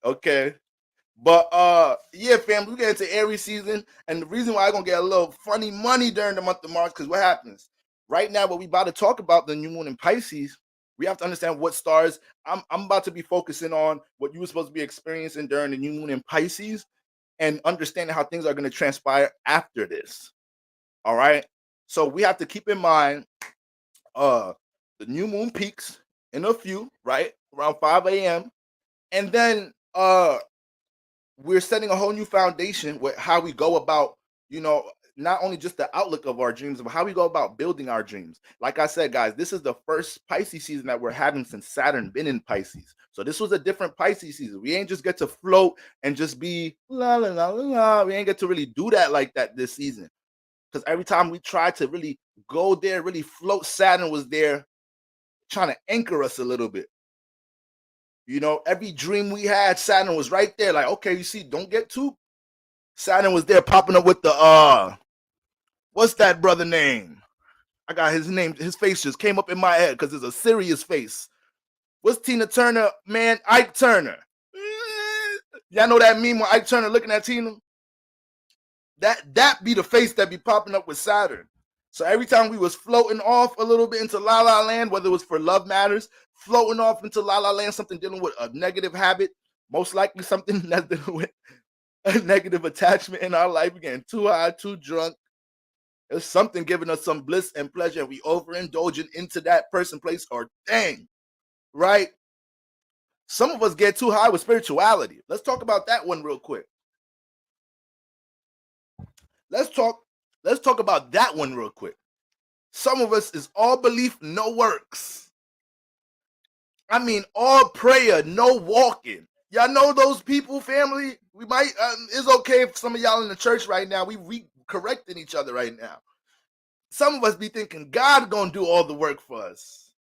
Okay. But yeah, family, we get into Aries season, and the reason why I'm gonna get a little funny money during the month of March, because what happens right now, what we about to talk about, the new moon in Pisces, we have to understand what stars. I'm about to be focusing on what you were supposed to be experiencing during the new moon in Pisces, and understanding how things are going to transpire after this. All right, so we have to keep in mind the new moon peaks in a few, right, around 5 a.m. and then we're setting a whole new foundation with how we go about, you know, not only just the outlook of our dreams, but how we go about building our dreams. Like I said, guys, this is the first Pisces season that we're having since Saturn been in Pisces. So this was a different Pisces season. We ain't just get to float and just be la la la la la. We ain't get to really do that like that this season. Because every time we tried to really go there, really float, Saturn was there trying to anchor us a little bit. You know, every dream we had, Saturn was right there. Like, okay, you see, don't get too. Saturn was there popping up with the what's that brother name? I got his name. His face just came up in my head because it's a serious face. What's Tina Turner, man? Ike Turner. Y'all know that meme with Ike Turner looking at Tina? That be the face that be popping up with Saturn. So every time we was floating off a little bit into La La Land, whether it was for love matters, floating off into La La Land, something dealing with a negative habit, most likely something that's dealing with a negative attachment in our life, we're getting too high, too drunk. There's something giving us some bliss and pleasure, and we overindulging into that person, place, or thing, right? Some of us get too high with spirituality. Let's talk about that one real quick. Let's talk about that one real quick. Some of us is all belief, no works. I mean, all prayer, no walking. Y'all know those people, family? We might, it's okay if some of y'all in the church right now, we correcting each other right now. Some of us be thinking God gonna do all the work for us.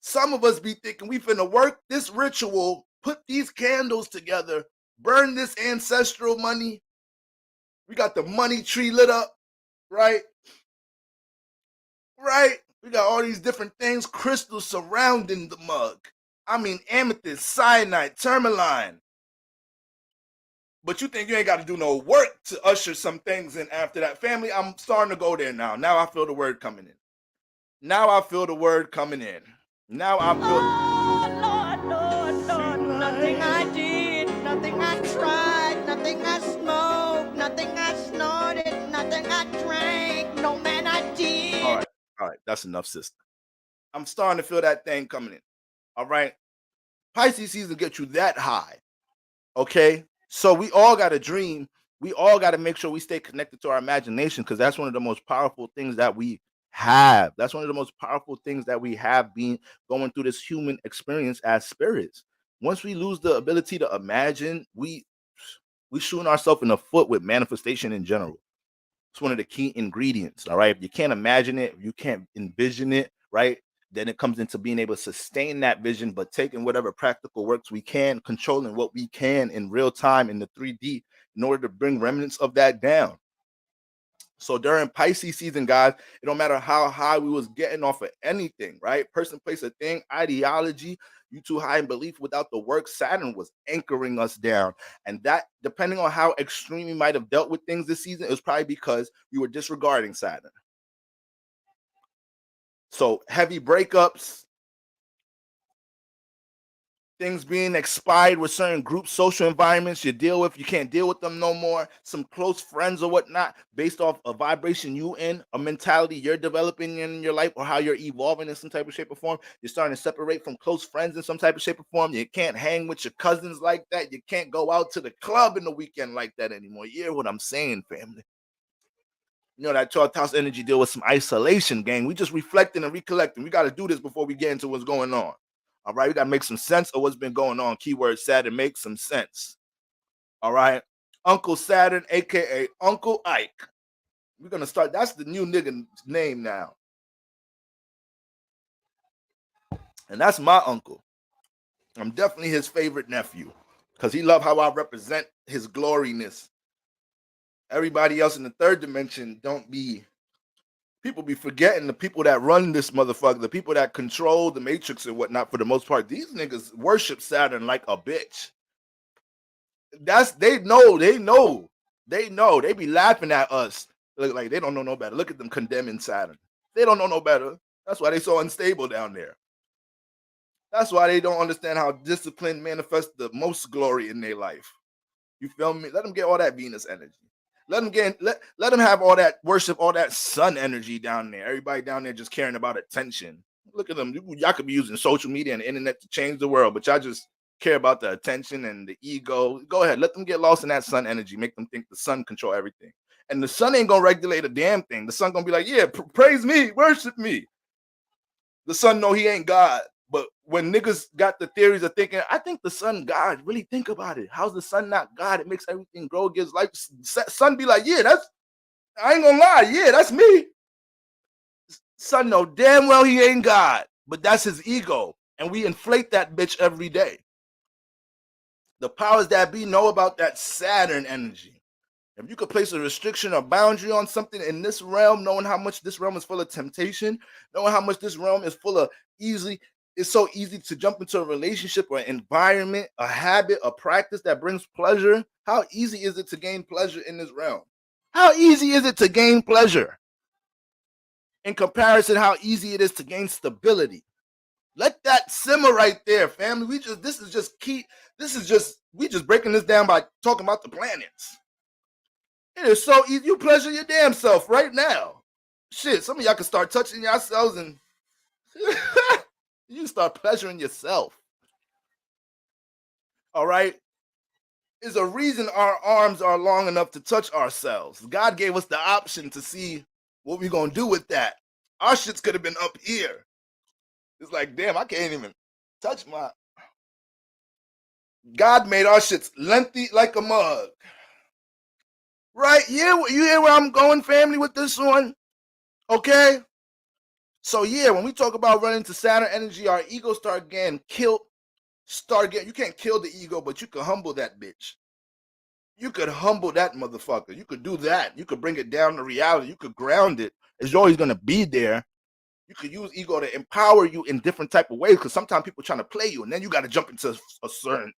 Some of us be thinking we finna work this ritual, put these candles together, burn this ancestral money. We got the money tree lit up, right? Right? We got all these different things, crystals surrounding the mug. I mean, amethyst, cyanide, tourmaline. But you think you ain't got to do no work to usher some things in after that. Family, I'm starting to go there now. Now I feel the word coming in. Now I feel the word coming in. Now I feel... Lord, nothing I did, nothing I tried, nothing I smoked, nothing I snorted, nothing I drank, no man I did. All right, that's enough, sister. I'm starting to feel that thing coming in. All right. Pisces season get you that high. Okay. So we all got a dream. We all got to make sure we stay connected to our imagination, because that's one of the most powerful things that we have. That's one of the most powerful things that we have being going through this human experience as spirits. Once we lose the ability to imagine, we shooting ourselves in the foot with manifestation in general. It's one of the key ingredients. All right. If you can't imagine it, if you can't envision it, right, then it comes into being able to sustain that vision, but taking whatever practical works we can, controlling what we can in real time in the 3D in order to bring remnants of that down. So during Pisces season, guys, it don't matter how high we was getting off of anything, right? Person, place, a thing, ideology, you too high in belief without the work, Saturn was anchoring us down. And that, depending on how extreme you might have dealt with things this season, it was probably because you were disregarding Saturn. So heavy breakups, things being expired with certain groups, social environments you deal with, you can't deal with them no more. Some close friends or whatnot, based off a vibration you in, a mentality you're developing in your life, or how you're evolving in some type of shape or form. You're starting to separate from close friends in some type of shape or form. You can't hang with your cousins like that. You can't go out to the club in the weekend like that anymore. You hear what I'm saying, family? You know, that 12th house energy deal with some isolation, gang. We just reflecting and recollecting. We got to do this before we get into what's going on. All right, we got to make some sense of what's been going on. Keyword Saturn, make some sense. All right, Uncle Saturn, aka Uncle Ike. We're gonna start. That's the new nigga name now, and that's my uncle. I'm definitely his favorite nephew because he love how I represent his gloriness. Everybody else in the third dimension don't be. People be forgetting the people that run this motherfucker, the people that control the matrix and whatnot. For the most part, these niggas worship Saturn like a bitch. They know. They be laughing at us. Look like they don't know no better. Look at them condemning Saturn. They don't know no better. That's why they so unstable down there. That's why they don't understand how discipline manifests the most glory in their life. You feel me? Let them get all that Venus energy. Let them have all that worship, all that sun energy down there. Everybody down there just caring about attention. Look at them. Y'all could be using social media and the internet to change the world, but y'all just care about the attention and the ego. Go ahead. Let them get lost in that sun energy. Make them think the sun control everything. And the sun ain't going to regulate a damn thing. The sun going to be like, yeah, praise me, worship me. The sun know he ain't God. But when niggas got the theories of thinking, I think the sun God, really think about it. How's the sun not God? It makes everything grow, gives life. Sun be like, yeah, I ain't gonna lie, yeah, that's me. Sun know damn well he ain't God, but that's his ego. And we inflate that bitch every day. The powers that be know about that Saturn energy. If you could place a restriction or boundary on something in this realm, knowing how much this realm is full of temptation, knowing how much this realm is full of it's so easy to jump into a relationship or an environment, a habit, a practice that brings pleasure. How easy is it to gain pleasure in this realm? How easy is it to gain pleasure? In comparison, how easy it is to gain stability. Let that simmer right there, family. We just breaking this down by talking about the planets. It is so easy. You pleasure your damn self right now. Shit, some of y'all can start touching yourselves and you start pleasuring yourself. All right? There's a reason our arms are long enough to touch ourselves. God gave us the option to see what we're going to do with that. Our shits could have been up here. It's like, damn, I can't even touch my... God made our shits lengthy like a mug. Right? Yeah, you hear where I'm going, family, with this one? Okay? So yeah, when we talk about running to Saturn energy, our ego start getting killed. You can't kill the ego, but you can humble that bitch. You could humble that motherfucker. You could do that. You could bring it down to reality. You could ground it. It's always going to be there. You could use ego to empower you in different type of ways, because sometimes people trying to play you, and then you got to jump into a certain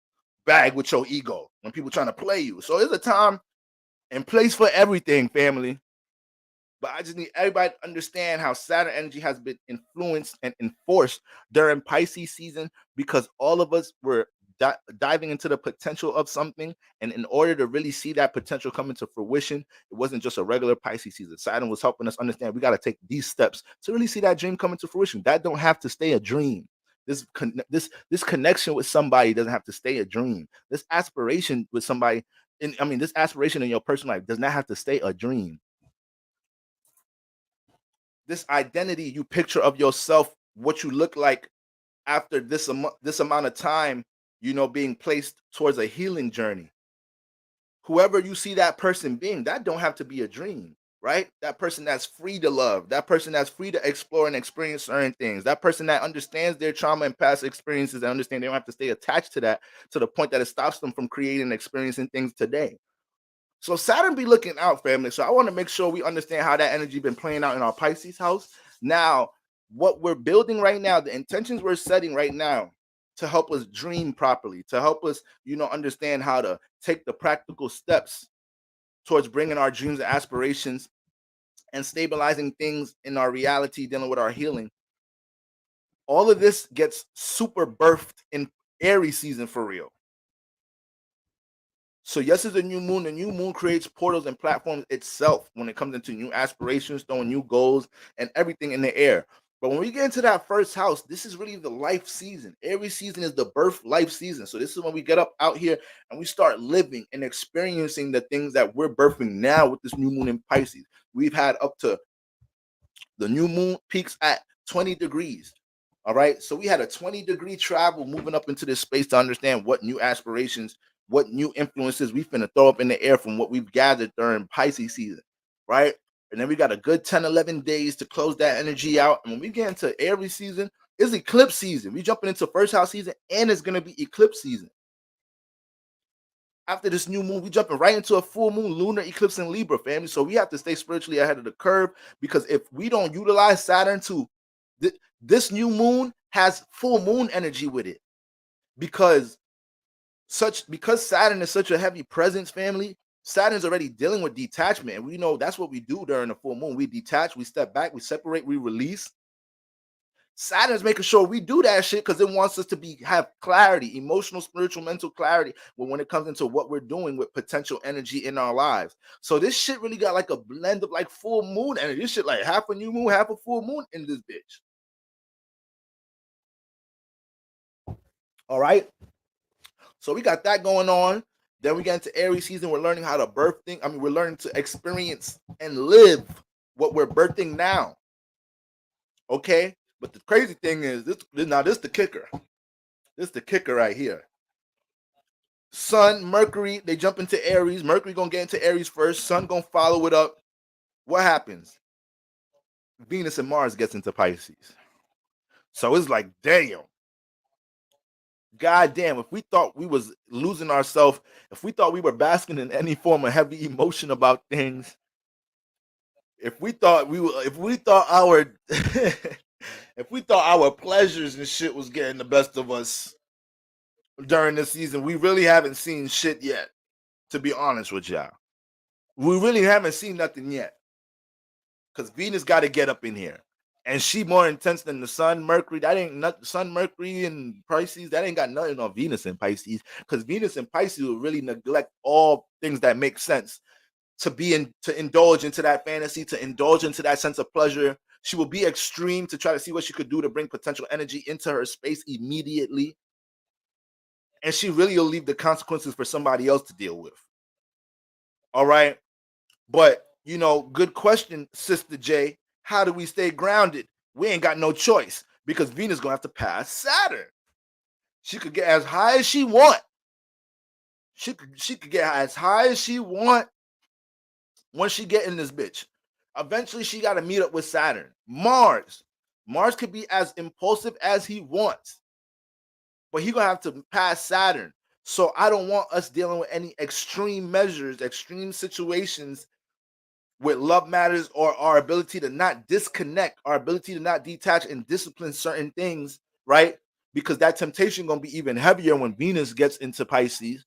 bag with your ego when people trying to play you. So there's a time and place for everything, family. But I just need everybody to understand how Saturn energy has been influenced and enforced during Pisces season, because all of us were diving into the potential of something. And in order to really see that potential come into fruition, it wasn't just a regular Pisces season. Saturn was helping us understand we got to take these steps to really see that dream come into fruition. That don't have to stay a dream. This connection with somebody doesn't have to stay a dream. This aspiration with somebody this aspiration in your personal life does not have to stay a dream. This identity you picture of yourself, what you look like after this amount of time, being placed towards a healing journey. Whoever you see that person being, that don't have to be a dream, right? That person that's free to love, that person that's free to explore and experience certain things, that person that understands their trauma and past experiences and understand they don't have to stay attached to that to the point that it stops them from creating and experiencing things today. So Saturn be looking out, family. So I want to make sure we understand how that energy been playing out in our Pisces house. Now, what we're building right now, the intentions we're setting right now to help us dream properly, to help us, understand how to take the practical steps towards bringing our dreams and aspirations and stabilizing things in our reality, dealing with our healing. All of this gets super birthed in Aries season for real. So yes, it's a new moon. The new moon creates portals and platforms itself when it comes into new aspirations, throwing new goals and everything in the air. But when we get into that first house, this is really the life season. Every season is the birth life season. So this is when we get up out here and we start living and experiencing the things that we're birthing now with this new moon in Pisces. We've had up to the new moon peaks at 20 degrees. All right. So we had a 20-degree travel moving up into this space to understand what new aspirations, what new influences we finna throw up in the air from what we've gathered during Pisces season, right? And then we got a good 10, 11 days to close that energy out. And when we get into Aries season, it's eclipse season. We jumping into first house season, and it's going to be eclipse season. After this new moon, we jumping right into a full moon lunar eclipse in Libra, family. So we have to stay spiritually ahead of the curve, because if we don't utilize Saturn to, this new moon has full moon energy with it, because Saturn is such a heavy presence, family. Saturn's already dealing with detachment, and we know that's what we do during the full moon. We detach, we step back, we separate, we release. Saturn's making sure we do that shit because it wants us to have clarity, emotional, spiritual, mental clarity when it comes into what we're doing with potential energy in our lives. So this shit really got like a blend of like full moon energy. This shit like half a new moon, half a full moon in this bitch. All right. So we got that going on. Then we get into Aries season. We're learning how to birth things. We're learning to experience and live what we're birthing now. Okay? But the crazy thing is, this the kicker. This is the kicker right here. Sun, Mercury, they jump into Aries. Mercury gonna get into Aries first. Sun gonna follow it up. What happens? Venus and Mars gets into Pisces. So it's like, damn. God damn, if we thought we was losing ourselves, if we thought we were basking in any form of heavy emotion about things, if we thought our if we thought our pleasures and shit was getting the best of us during this season, we really haven't seen shit yet, to be honest with y'all. We really haven't seen nothing yet, because Venus got to get up in here. And she more intense than the Sun, Mercury. That ain't not Sun, Mercury, and Pisces. That ain't got nothing on Venus and Pisces, because Venus and Pisces will really neglect all things that make sense to indulge into that fantasy, to indulge into that sense of pleasure. She will be extreme to try to see what she could do to bring potential energy into her space immediately. And she really will leave the consequences for somebody else to deal with. All right. But, good question, Sister J. How do we stay grounded? We ain't got no choice, because Venus gonna have to pass Saturn. She could get as high as she want. She could get as high as she want once she get in this bitch. Eventually, she got to meet up with Saturn. Mars could be as impulsive as he wants, but he gonna have to pass Saturn. So I don't want us dealing with any extreme measures, extreme situations with love matters, or our ability to not disconnect, our ability to not detach and discipline certain things, right? Because that temptation gonna be even heavier when Venus gets into Pisces.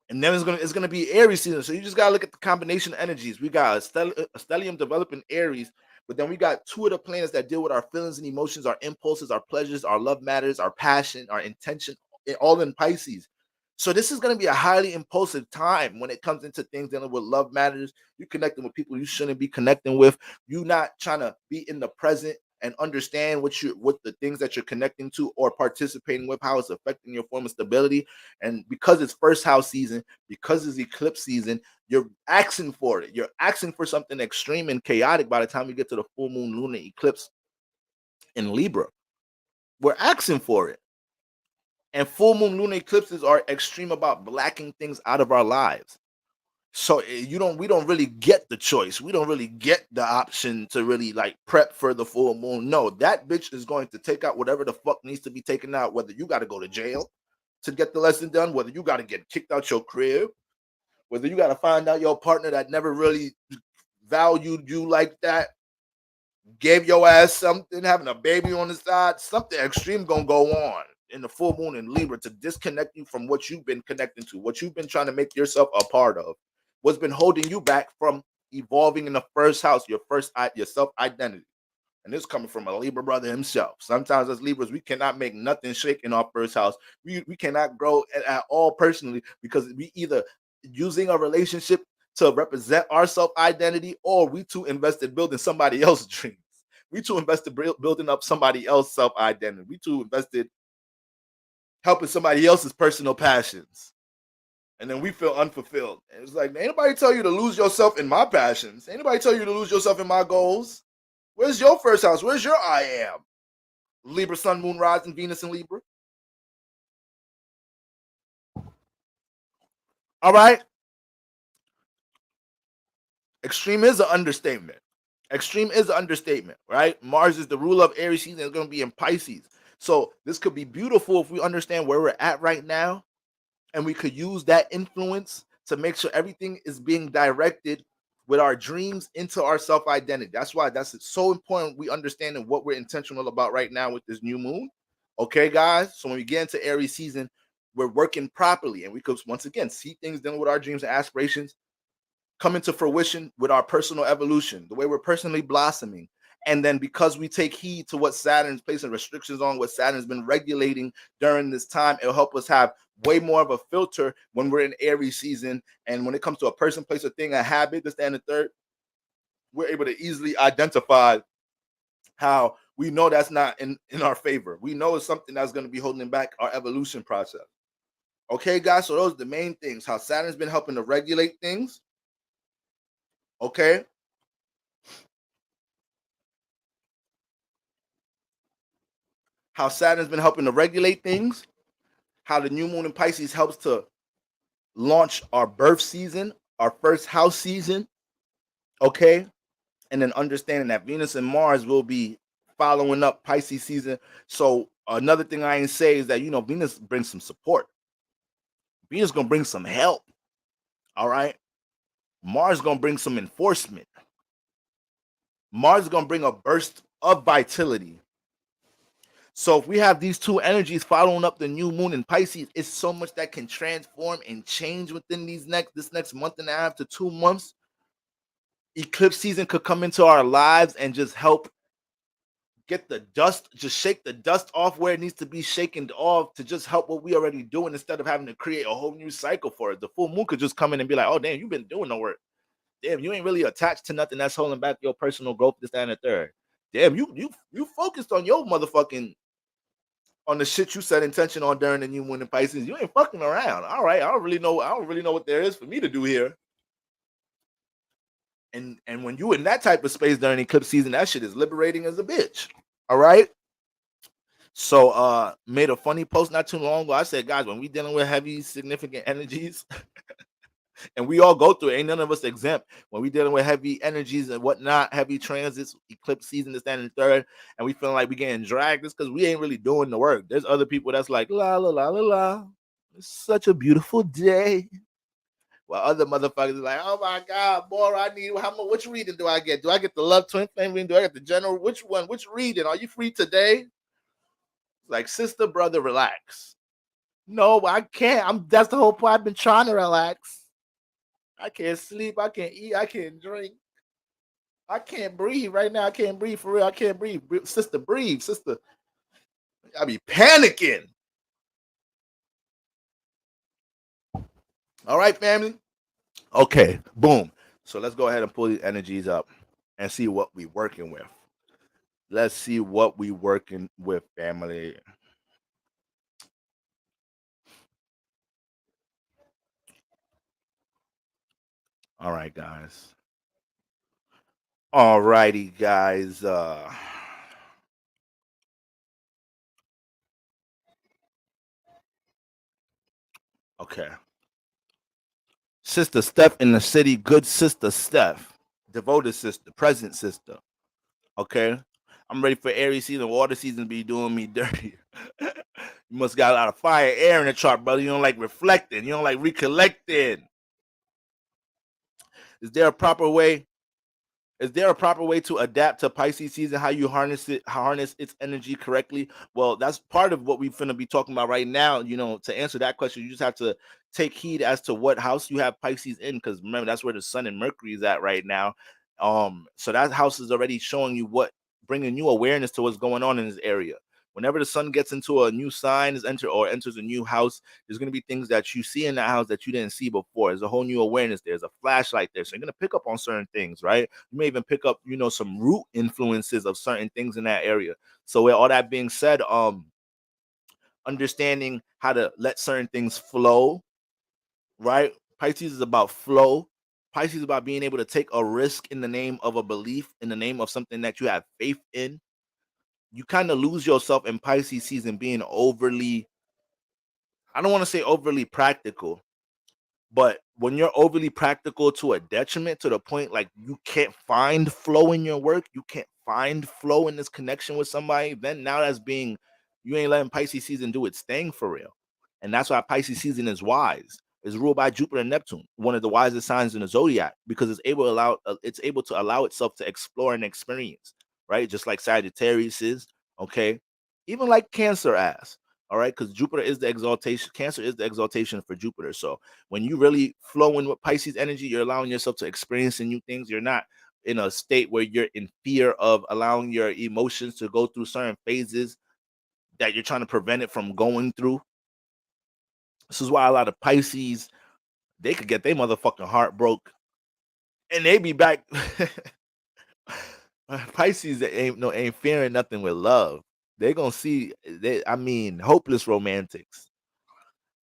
And then it's gonna be Aries season. So you just gotta look at the combination of energies. We got a stellium developing Aries, but then we got two of the planets that deal with our feelings and emotions, our impulses, our pleasures, our love matters, our passion, our intention, all in Pisces. So this is going to be a highly impulsive time when it comes into things dealing with love matters. You connecting with people you shouldn't be connecting with. You not trying to be in the present and understand what the things that you're connecting to or participating with, how it's affecting your form of stability. And because it's first house season, because it's eclipse season, you're asking for it. You're asking for something extreme and chaotic by the time you get to the full moon lunar eclipse in Libra. We're asking for it. And full moon lunar eclipses are extreme about blacking things out of our lives. So we don't really get the choice. We don't really get the option to really like prep for the full moon. No, that bitch is going to take out whatever the fuck needs to be taken out, whether you got to go to jail to get the lesson done, whether you got to get kicked out your crib, whether you got to find out your partner that never really valued you like that, gave your ass something, having a baby on the side, something extreme gonna go on in the full moon in Libra to disconnect you from what you've been connecting to, what you've been trying to make yourself a part of, what's been holding you back from evolving in the first house, your self-identity. And this coming from a Libra brother himself. Sometimes as Libras, we cannot make nothing shake in our first house. We cannot grow at all personally because we either using a relationship to represent our self-identity, or we too invested building somebody else's dreams. We too invested building up somebody else's self-identity. We too invested helping somebody else's personal passions. And then we feel unfulfilled. And it's like, anybody tell you to lose yourself in my passions? Anybody tell you to lose yourself in my goals? Where's your first house? Where's your I am? Libra, Sun, Moon, Rising, Venus, and Libra. All right. Extreme is an understatement. Extreme is an understatement, right? Mars is the ruler of Aries season. It's going to be in Pisces. So this could be beautiful if we understand where we're at right now, and we could use that influence to make sure everything is being directed with our dreams into our self-identity. That's why that's so important we understand what we're intentional about right now with this new moon. Okay, guys? So when we get into Aries season, we're working properly, and we could, once again, see things dealing with our dreams and aspirations come into fruition with our personal evolution, the way we're personally blossoming. And then because we take heed to what Saturn's placing restrictions on, what Saturn's been regulating during this time, it'll help us have way more of a filter when we're in Aries season. And when it comes to a person, place, a thing, a habit, this, that, and the third, we're able to easily identify how we know that's not in our favor. We know it's something that's going to be holding back our evolution process. Okay, guys, so those are the main things. How Saturn's been helping to regulate things. Okay. How Saturn's been helping to regulate things. How the new moon in Pisces helps to launch our birth season, our first house season. Okay. And then understanding that Venus and Mars will be following up Pisces season. So another thing I ain't say is that, Venus brings some support. Venus gonna bring some help. All right. Mars gonna bring some enforcement. Mars is gonna bring a burst of vitality. So if we have these two energies following up the new moon in Pisces, it's so much that can transform and change within this next month and a half to 2 months. Eclipse season could come into our lives and just help get the dust, just shake the dust off where it needs to be shaken off to just help what we already doing instead of having to create a whole new cycle for it. The full moon could just come in and be like, oh, damn, you've been doing the work. Damn, you ain't really attached to nothing that's holding back your personal growth, this, that, and the third. Damn, you focused on your motherfucking, on the shit you set intention on during the new moon in Pisces. You ain't fucking around. All right, I don't really know what there is for me to do here. And when you in that type of space during eclipse season, that shit is liberating as a bitch. All right. So made a funny post not too long ago. I said, guys, when we dealing with heavy, significant energies, and we all go through it, ain't none of us exempt. When we dealing with heavy energies and whatnot, heavy transits, eclipse season, this, that, and the third, and we feeling like we getting dragged, it's because we ain't really doing the work. There's other people that's like, la, la, la, la, la. It's such a beautiful day. While other motherfuckers are like, oh my God, boy, I need, which reading do I get? Do I get the love twin flame reading? Do I get the general? Which one? Which reading? Are you free today? Like, sister, brother, relax. No, I can't. That's the whole point. I've been trying to relax. I can't sleep. I can't eat. I can't drink. I can't breathe right now. I can't breathe for real. I can't breathe. Sister, breathe. Sister, I be panicking. All right, family. Okay, boom. So let's go ahead and pull these energies up and see what we're working with. Let's see what we working with, family. All right, guys. All righty, guys. Okay. Sister Steph in the city, good sister Steph, devoted sister, present sister. Okay. I'm ready for Aries season, water season be doing me dirty. You must got a lot of fire, air in the chart, brother. You don't like reflecting. You don't like recollecting. Is there a proper way? Is there a proper way to adapt to Pisces season? How you harness it, harness its energy correctly? Well, that's part of what we're gonna be talking about right now. You know, to answer that question, you just have to take heed as to what house you have Pisces in, because remember that's where the Sun and Mercury is at right now. So that house is already showing you what, bringing you awareness to what's going on in this area. Whenever the sun gets into a new sign, enters a new house, there's going to be things that you see in that house that you didn't see before. There's a whole new awareness. There's a flashlight there, so you're going to pick up on certain things, right? You may even pick up, some root influences of certain things in that area. So with all that being said, understanding how to let certain things flow, right? Pisces is about flow. Pisces is about being able to take a risk in the name of a belief, in the name of something that you have faith in. You kind of lose yourself in Pisces season being overly, I don't want to say overly practical, but when you're overly practical to a detriment, to the point like you can't find flow in your work, you can't find flow in this connection with somebody, then now that's being, you ain't letting Pisces season do its thing for real. And that's why Pisces season is wise. It's ruled by Jupiter and Neptune, one of the wisest signs in the zodiac, because it's able to allow itself to explore and experience, right? Just like Sagittarius is, okay, even like Cancer as, all right, because Jupiter is the exaltation, Cancer is the exaltation for Jupiter. So when you really flow in with Pisces energy, you're allowing yourself to experience new things. You're not in a state where you're in fear of allowing your emotions to go through certain phases that you're trying to prevent it from going through. This is why a lot of Pisces, they could get their motherfucking heart broke and they be back. Pisces that ain't fearing nothing with love. They gonna see hopeless romantics.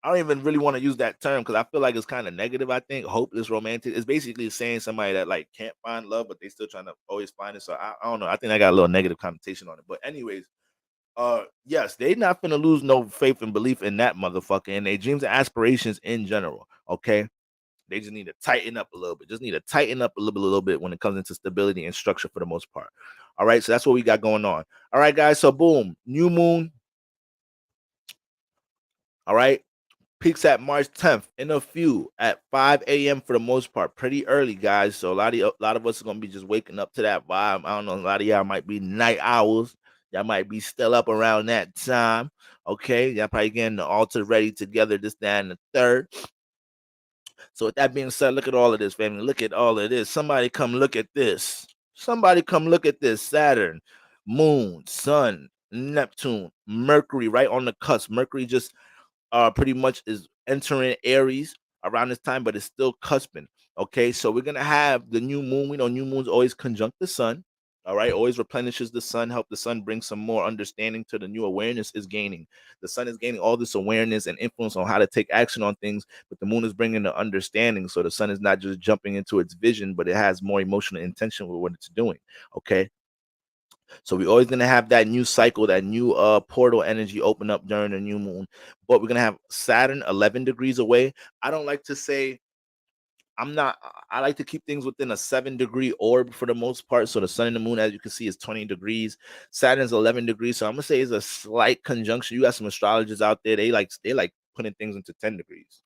I don't even really want to use that term because I feel like it's kind of negative. I think hopeless romantic is basically saying somebody that like can't find love, but they still trying to always find it. So I don't know. I think I got a little negative connotation on it. But anyways, yes, they not gonna lose no faith and belief in that motherfucker and their dreams and aspirations in general. Okay. They just need to tighten up a little bit. Just need to tighten up a little bit when it comes into stability and structure for the most part. All right. So that's what we got going on. All right, guys. So boom, new moon. All right. Peaks at March 10th in a few at 5 a.m. for the most part. Pretty early, guys. So a lot of us are gonna be just waking up to that vibe. I don't know. A lot of y'all might be night owls. Y'all might be still up around that time. Okay. Y'all probably getting the altar ready together, this, that, and the third. So with that being said, look at all of this, family. Look at all of this. Somebody come look at this. Somebody come look at this. Saturn, Moon, Sun, Neptune, Mercury, right on the cusp. Mercury just pretty much is entering Aries around this time, but it's still cusping. Okay, so we're gonna have the new moon. We know new moons always conjunct the sun. All right, always replenishes the sun, help the sun bring some more understanding to the new awareness is gaining. The sun is gaining all this awareness and influence on how to take action on things, but the moon is bringing the understanding. So the sun is not just jumping into its vision, but it has more emotional intention with what it's doing. Okay, so we're always gonna have that new cycle, that new portal energy open up during the new moon. But we're gonna have Saturn 11 degrees away. I don't like to say I like to keep things within a 7-degree orb for the most part. So the sun and the moon, as you can see, is 20 degrees. Saturn's 11 degrees. So I'm gonna say it's a slight conjunction. You got some astrologers out there, they like putting things into 10 degrees.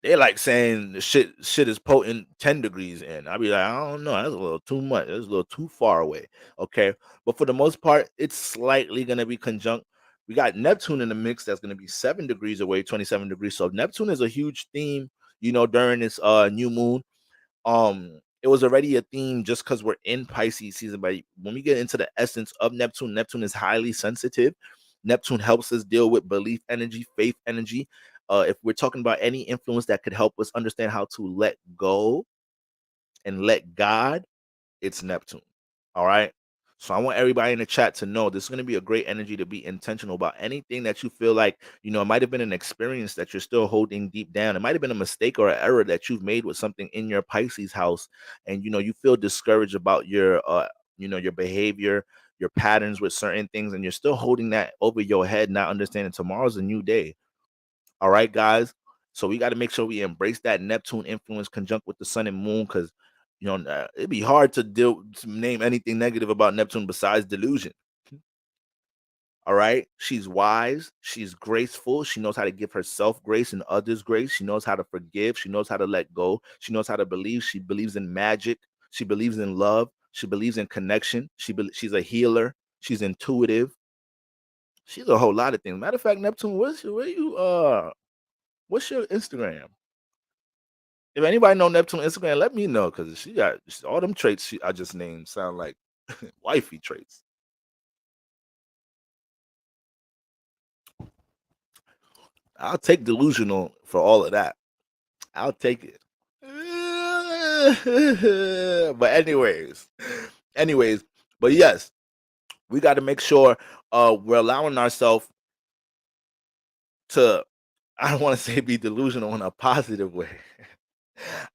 They like saying the shit is potent 10 degrees in. I'd be like, I don't know, that's a little too much. That's a little too far away. Okay. But for the most part, it's slightly gonna be conjunct. We got Neptune in the mix that's gonna be 7 degrees away, 27 degrees. So Neptune is a huge theme, during this new moon. It was already a theme just because we're in Pisces season, but when we get into the essence of Neptune, Neptune is highly sensitive. Neptune helps us deal with belief energy, faith energy. If we're talking about any influence that could help us understand how to let go and let God, it's Neptune. All right. So I want everybody in the chat to know this is going to be a great energy to be intentional about anything that you feel like, you know, it might have been an experience that you're still holding deep down. It might have been a mistake or an error that you've made with something in your Pisces house. And, you know, you feel discouraged about your, you know, your behavior, your patterns with certain things, and you're still holding that over your head, not understanding tomorrow's a new day. All right, guys. So we got to make sure we embrace that Neptune influence conjunct with the sun and moon, because you know it'd be hard to name anything negative about Neptune besides delusion. All right. She's wise. She's graceful. She knows how to give herself grace and others grace. She knows how to forgive. She knows how to let go. She knows how to believe. She believes in magic. She believes in love. She believes in connection. She's a healer. She's intuitive. She's a whole lot of things. Matter of fact, Neptune, what's your Instagram? If anybody know Neptune Instagram, let me know, because she got all them traits I just named sound like wifey traits. I'll take delusional for all of that. I'll take it. But anyways, but yes, we got to make sure we're allowing ourselves to, I don't want to say be delusional in a positive way.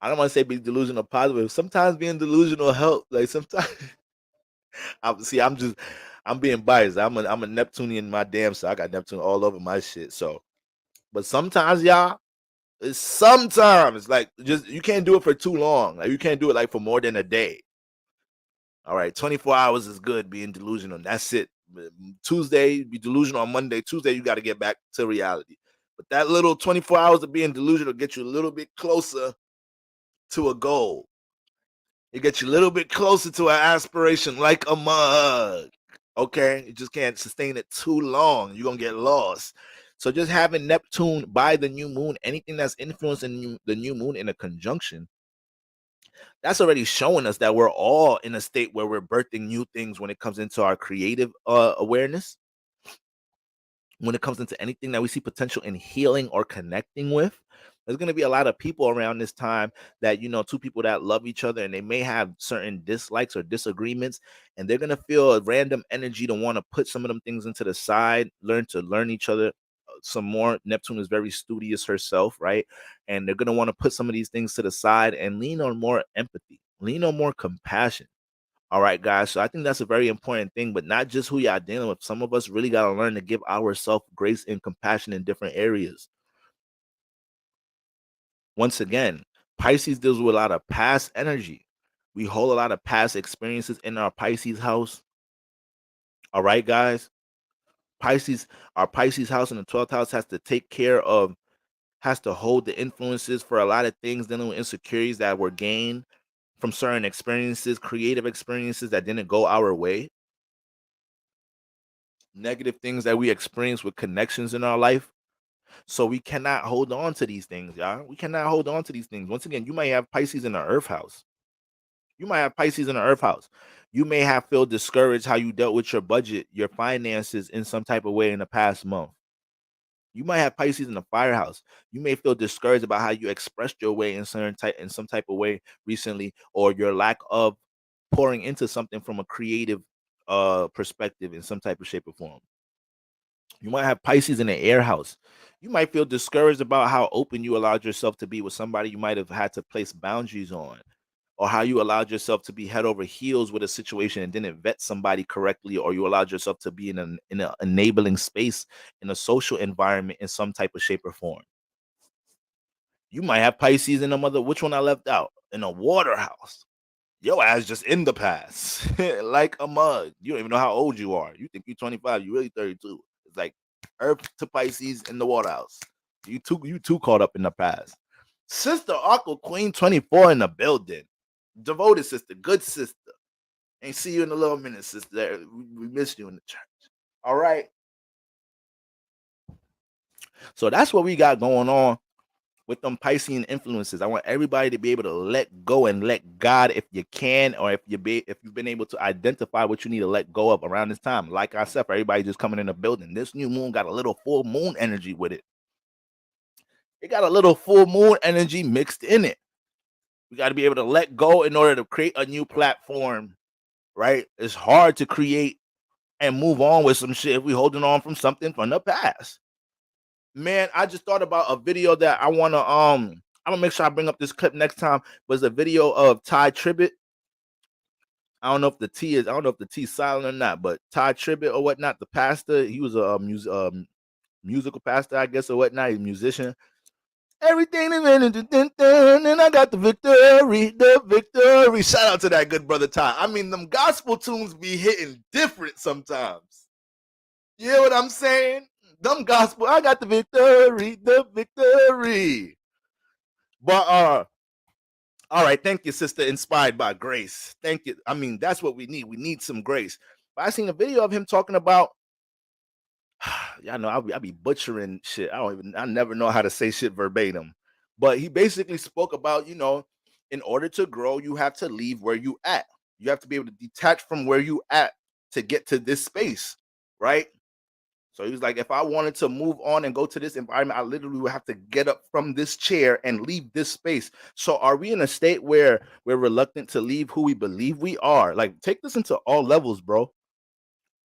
I don't want to say be delusional positive. Sometimes being delusional help. Like sometimes, I'm being biased. I'm a Neptunian my damn self. I got Neptune all over my shit. So, but sometimes, y'all, sometimes like just you can't do it for too long. Like you can't do it like for more than a day. All right, 24 hours is good being delusional. That's it. Tuesday, be delusional on Monday. Tuesday, you got to get back to reality. But that little 24 hours of being delusional get you a little bit closer to a goal. It gets you a little bit closer to an aspiration, like a mug. Okay, you just can't sustain it too long. You're gonna get lost. So just having Neptune by the new moon, anything that's influencing the new moon in a conjunction, that's already showing us that we're all in a state where we're birthing new things when it comes into our creative awareness, when it comes into anything that we see potential in healing or connecting with. There's going to be a lot of people around this time that, you know, two people that love each other and they may have certain dislikes or disagreements, and they're going to feel a random energy to want to put some of them things into the side, learn each other some more. Neptune is very studious herself, right? And they're going to want to put some of these things to the side and lean on more empathy, lean on more compassion. All right, guys. So I think that's a very important thing, but not just who y'all dealing with. Some of us really got to learn to give ourselves grace and compassion in different areas. Once again, Pisces deals with a lot of past energy. We hold a lot of past experiences in our Pisces house. All right, guys. Our Pisces house in the 12th house has to hold the influences for a lot of things dealing with insecurities that were gained from certain experiences, creative experiences that didn't go our way, negative things that we experience with connections in our life. So we cannot hold on to these things, y'all. We cannot hold on to these things. Once again, you might have Pisces in the Earth house. You might have Pisces in the Earth house. You may have feel discouraged how you dealt with your budget, your finances in some type of way in the past month. You might have Pisces in the fire house. You may feel discouraged about how you expressed your way in some type of way recently, or your lack of pouring into something from a creative perspective in some type of shape or form. You might have Pisces in the air house. You might feel discouraged about how open you allowed yourself to be with somebody you might have had to place boundaries on, or how you allowed yourself to be head over heels with a situation and didn't vet somebody correctly, or you allowed yourself to be in an enabling space in a social environment in some type of shape or form. You might have Pisces in which one I left out? In a water house. Your ass just in the past, like a mug. You don't even know how old you are. You think you're 25, you really 32. It's like Earth to Pisces in the water house. You too caught up in the past. Sister Aqua Queen 24 in the building. Devoted sister, good sister. Ain't see you in a little minute, sister. We missed you in the church. All right. So that's what we got going on with them Piscean influences. I want everybody to be able to let go and let God if you can, or if you've been able to identify what you need to let go of around this time. Like I said, for everybody just coming in the building, this new moon got a little full moon energy with it. It got a little full moon energy mixed in it. We got to be able to let go in order to create a new platform, right? It's hard to create and move on with some shit if we holding on from something from the past. Man, I just thought about a video that I want to I'm gonna make sure I bring up this clip next time. Was a video of Ty Tribbett. I don't know if the T is, I don't know if the T is silent or not, but Ty Tribbett or whatnot, the pastor, he was a musical pastor, I guess, or whatnot. He's a musician. Everything is in, and I got the victory, the victory. Shout out to that good brother Ty. I mean, them gospel tunes be hitting different sometimes. You hear what I'm saying? Them gospel, I got the victory, the victory. But all right, thank you, sister. Inspired by grace. Thank you. I mean, that's what we need. We need some grace. But I seen a video of him talking about, y'all know I be butchering shit. I never know how to say shit verbatim. But he basically spoke about, in order to grow, you have to leave where you at. You have to be able to detach from where you at to get to this space, right? So he was like, if I wanted to move on and go to this environment, I literally would have to get up from this chair and leave this space. So are we in a state where we're reluctant to leave who we believe we are? Like, take this into all levels, bro.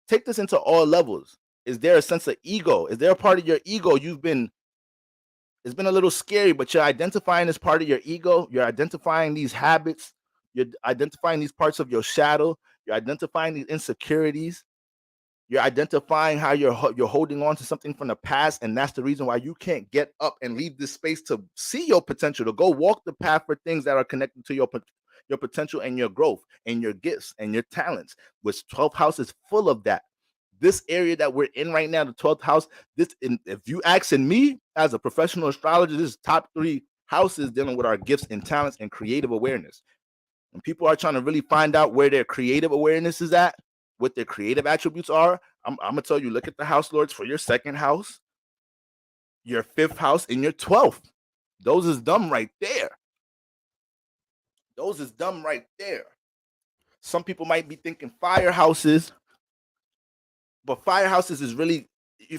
Take this into all levels. Is there a sense of ego? Is there a part of your ego it's been a little scary, but you're identifying as part of your ego. You're identifying these habits. You're identifying these parts of your shadow. You're identifying these insecurities. You're identifying how you're holding on to something from the past, and that's the reason why you can't get up and leave this space to see your potential, to go walk the path for things that are connected to your potential and your growth and your gifts and your talents. Which 12th house is full of that. This area that we're in right now, the 12th house, if you asking me as a professional astrologer, this is top 3 houses dealing with our gifts and talents and creative awareness. When people are trying to really find out where their creative awareness is at, what their creative attributes are, I'm gonna tell you, look at the house lords for your 2nd house, your 5th house, and your 12th. Those is dumb right there. Those is dumb right there. Some people might be thinking fire houses, but fire houses is really,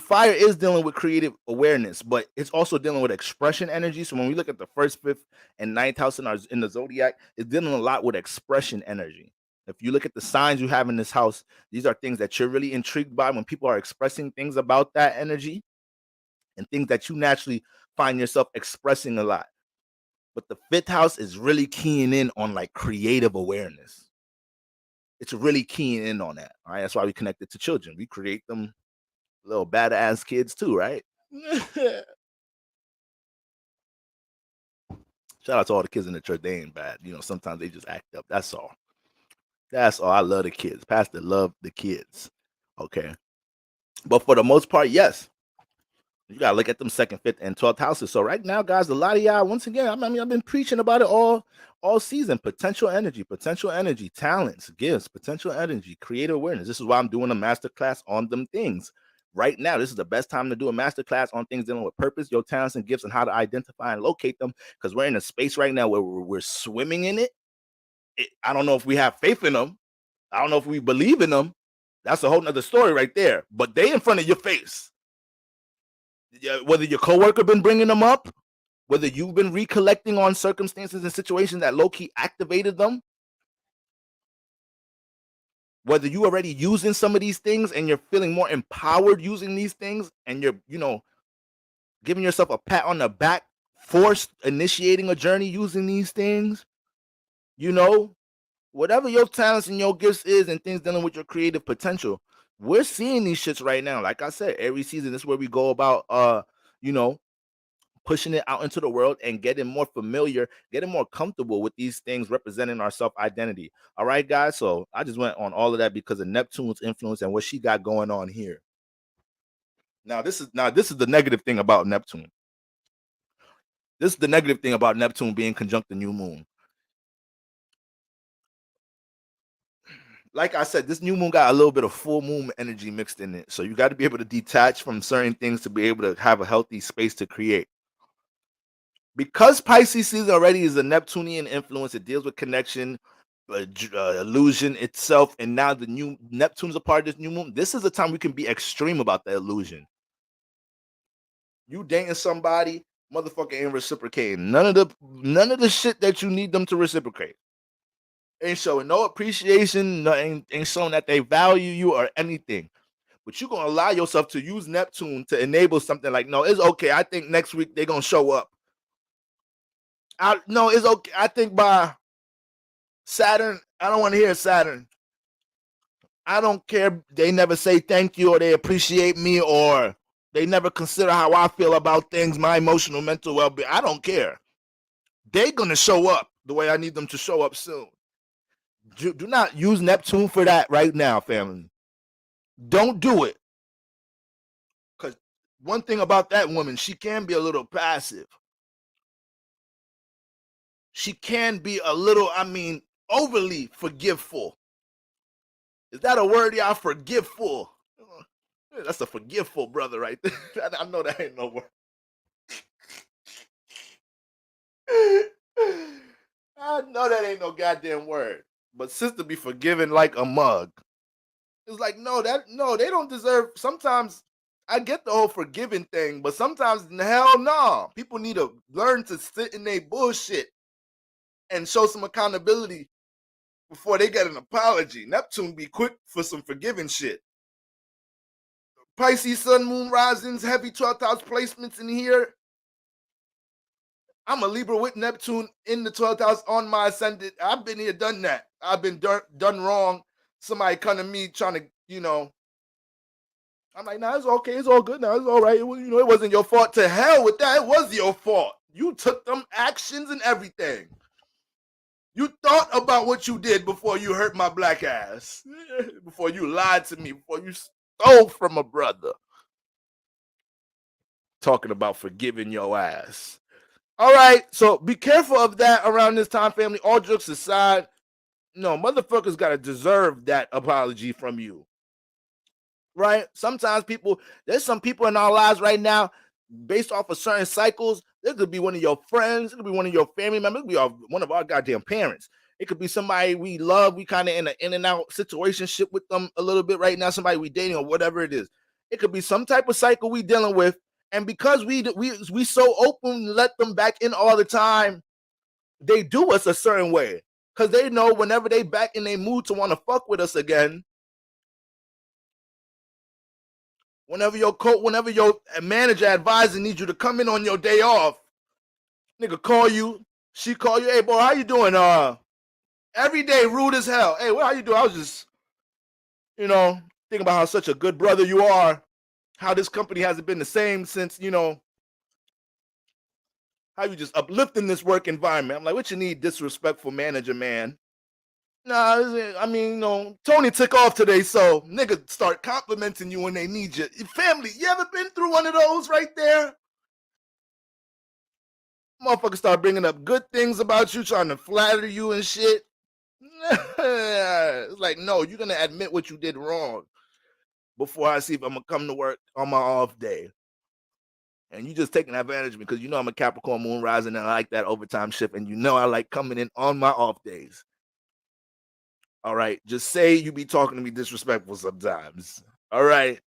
fire is dealing with creative awareness, but it's also dealing with expression energy. So when we look at the 1st, 5th, and 9th house in the zodiac, it's dealing a lot with expression energy. If you look at the signs you have in this house, these are things that you're really intrigued by when people are expressing things about that energy and things that you naturally find yourself expressing a lot. But the 5th house is really keying in on like creative awareness. It's really keying in on that. All right. That's why we connect it to children. We create them little badass kids too, right? Shout out to all the kids in the church. They ain't bad. Sometimes they just act up. That's all. That's all. I love the kids. Pastor love the kids. Okay. But for the most part, yes. You gotta look at them 2nd, 5th, and 12th houses. So right now, guys, a lot of y'all, once again, I mean, I've been preaching about it all season. Potential energy, talents, gifts, potential energy, creative awareness. This is why I'm doing a masterclass on them things. Right now, this is the best time to do a masterclass on things dealing with purpose, your talents and gifts, and how to identify and locate them. Because we're in a space right now where we're swimming in it. I don't know if we have faith in them. I don't know if we believe in them. That's a whole nother story right there. But they in front of your face. Whether your coworker been bringing them up, whether you've been recollecting on circumstances and situations that low-key activated them, whether you already using some of these things and you're feeling more empowered using these things, and you're, giving yourself a pat on the back for initiating a journey using these things, whatever your talents and your gifts is and things dealing with your creative potential, we're seeing these shits right now. Like I said, every season, this is where we go about, pushing it out into the world and getting more familiar, getting more comfortable with these things representing our self-identity. All right, guys. So I just went on all of that because of Neptune's influence and what she got going on here. Now, this is the negative thing about Neptune. This is the negative thing about Neptune being conjunct the new moon. Like I said, this new moon got a little bit of full moon energy mixed in it. So you got to be able to detach from certain things to be able to have a healthy space to create. Because Pisces season already is a Neptunian influence, it deals with connection, illusion itself, and now the new Neptune's a part of this new moon. This is the time we can be extreme about the illusion. You dating somebody, motherfucker ain't reciprocating. None of the shit that you need them to reciprocate. Ain't showing no appreciation, ain't showing that they value you or anything. But you're gonna allow yourself to use Neptune to enable something like, no, it's okay. I think next week they're gonna show up. No, it's okay. I think by Saturn, I don't want to hear Saturn. I don't care. They never say thank you or they appreciate me or they never consider how I feel about things, my emotional, mental well-being. I don't care. They're gonna show up the way I need them to show up soon. Do not use Neptune for that right now, family. Don't do it. Because one thing about that woman, she can be a little passive. She can be a little, overly forgiveful. Is that a word, y'all? Forgiveful. That's a forgiveful brother right there. I know that ain't no word. I know that ain't no goddamn word. But sister be forgiving like a mug. It's like, no, they don't deserve. Sometimes I get the whole forgiving thing, but sometimes, hell no. People need to learn to sit in their bullshit and show some accountability before they get an apology. Neptune be quick for some forgiving shit. Pisces, Sun, Moon, Risings, heavy 12th house placements in here. I'm a Libra with Neptune in the 12th house on my ascendant. I've been here, done that. I've been done wrong. Somebody come to me trying to, I'm like, nah, it's okay. It's all good now. It's all right. It wasn't your fault. To hell with that. It was your fault. You took them actions and everything. You thought about what you did before you hurt my black ass. Before you lied to me. Before you stole from a brother. Talking about forgiving your ass. All right. So be careful of that around this time, family. All jokes aside, no, motherfuckers got to deserve that apology from you. Right? Sometimes there's some people in our lives right now, based off of certain cycles. This could be one of your friends. It could be one of your family members. It could be one of our goddamn parents. It could be somebody we love. We kind of in an in and out situationship with them a little bit right now. Somebody we dating or whatever it is. It could be some type of cycle we dealing with. And because we so open, let them back in all the time, they do us a certain way. Because they know whenever they back in their mood to want to fuck with us again, whenever your manager advisor needs you to come in on your day off, nigga call you, she call you, hey boy, how you doing? Every day rude as hell. Hey, how you doing? I was just, thinking about how such a good brother you are, how this company hasn't been the same since, how you just uplifting this work environment. I'm like, what you need, disrespectful manager, man? Nah, Tony took off today, so niggas start complimenting you when they need you. Family, you ever been through one of those right there? Motherfuckers start bringing up good things about you, trying to flatter you and shit. It's like, no, you're going to admit what you did wrong before I see if I'm going to come to work on my off day. And you just taking advantage of me because I'm a Capricorn moon rising and I like that overtime shift. And I like coming in on my off days. All right. Just say you be talking to me disrespectful sometimes. All right.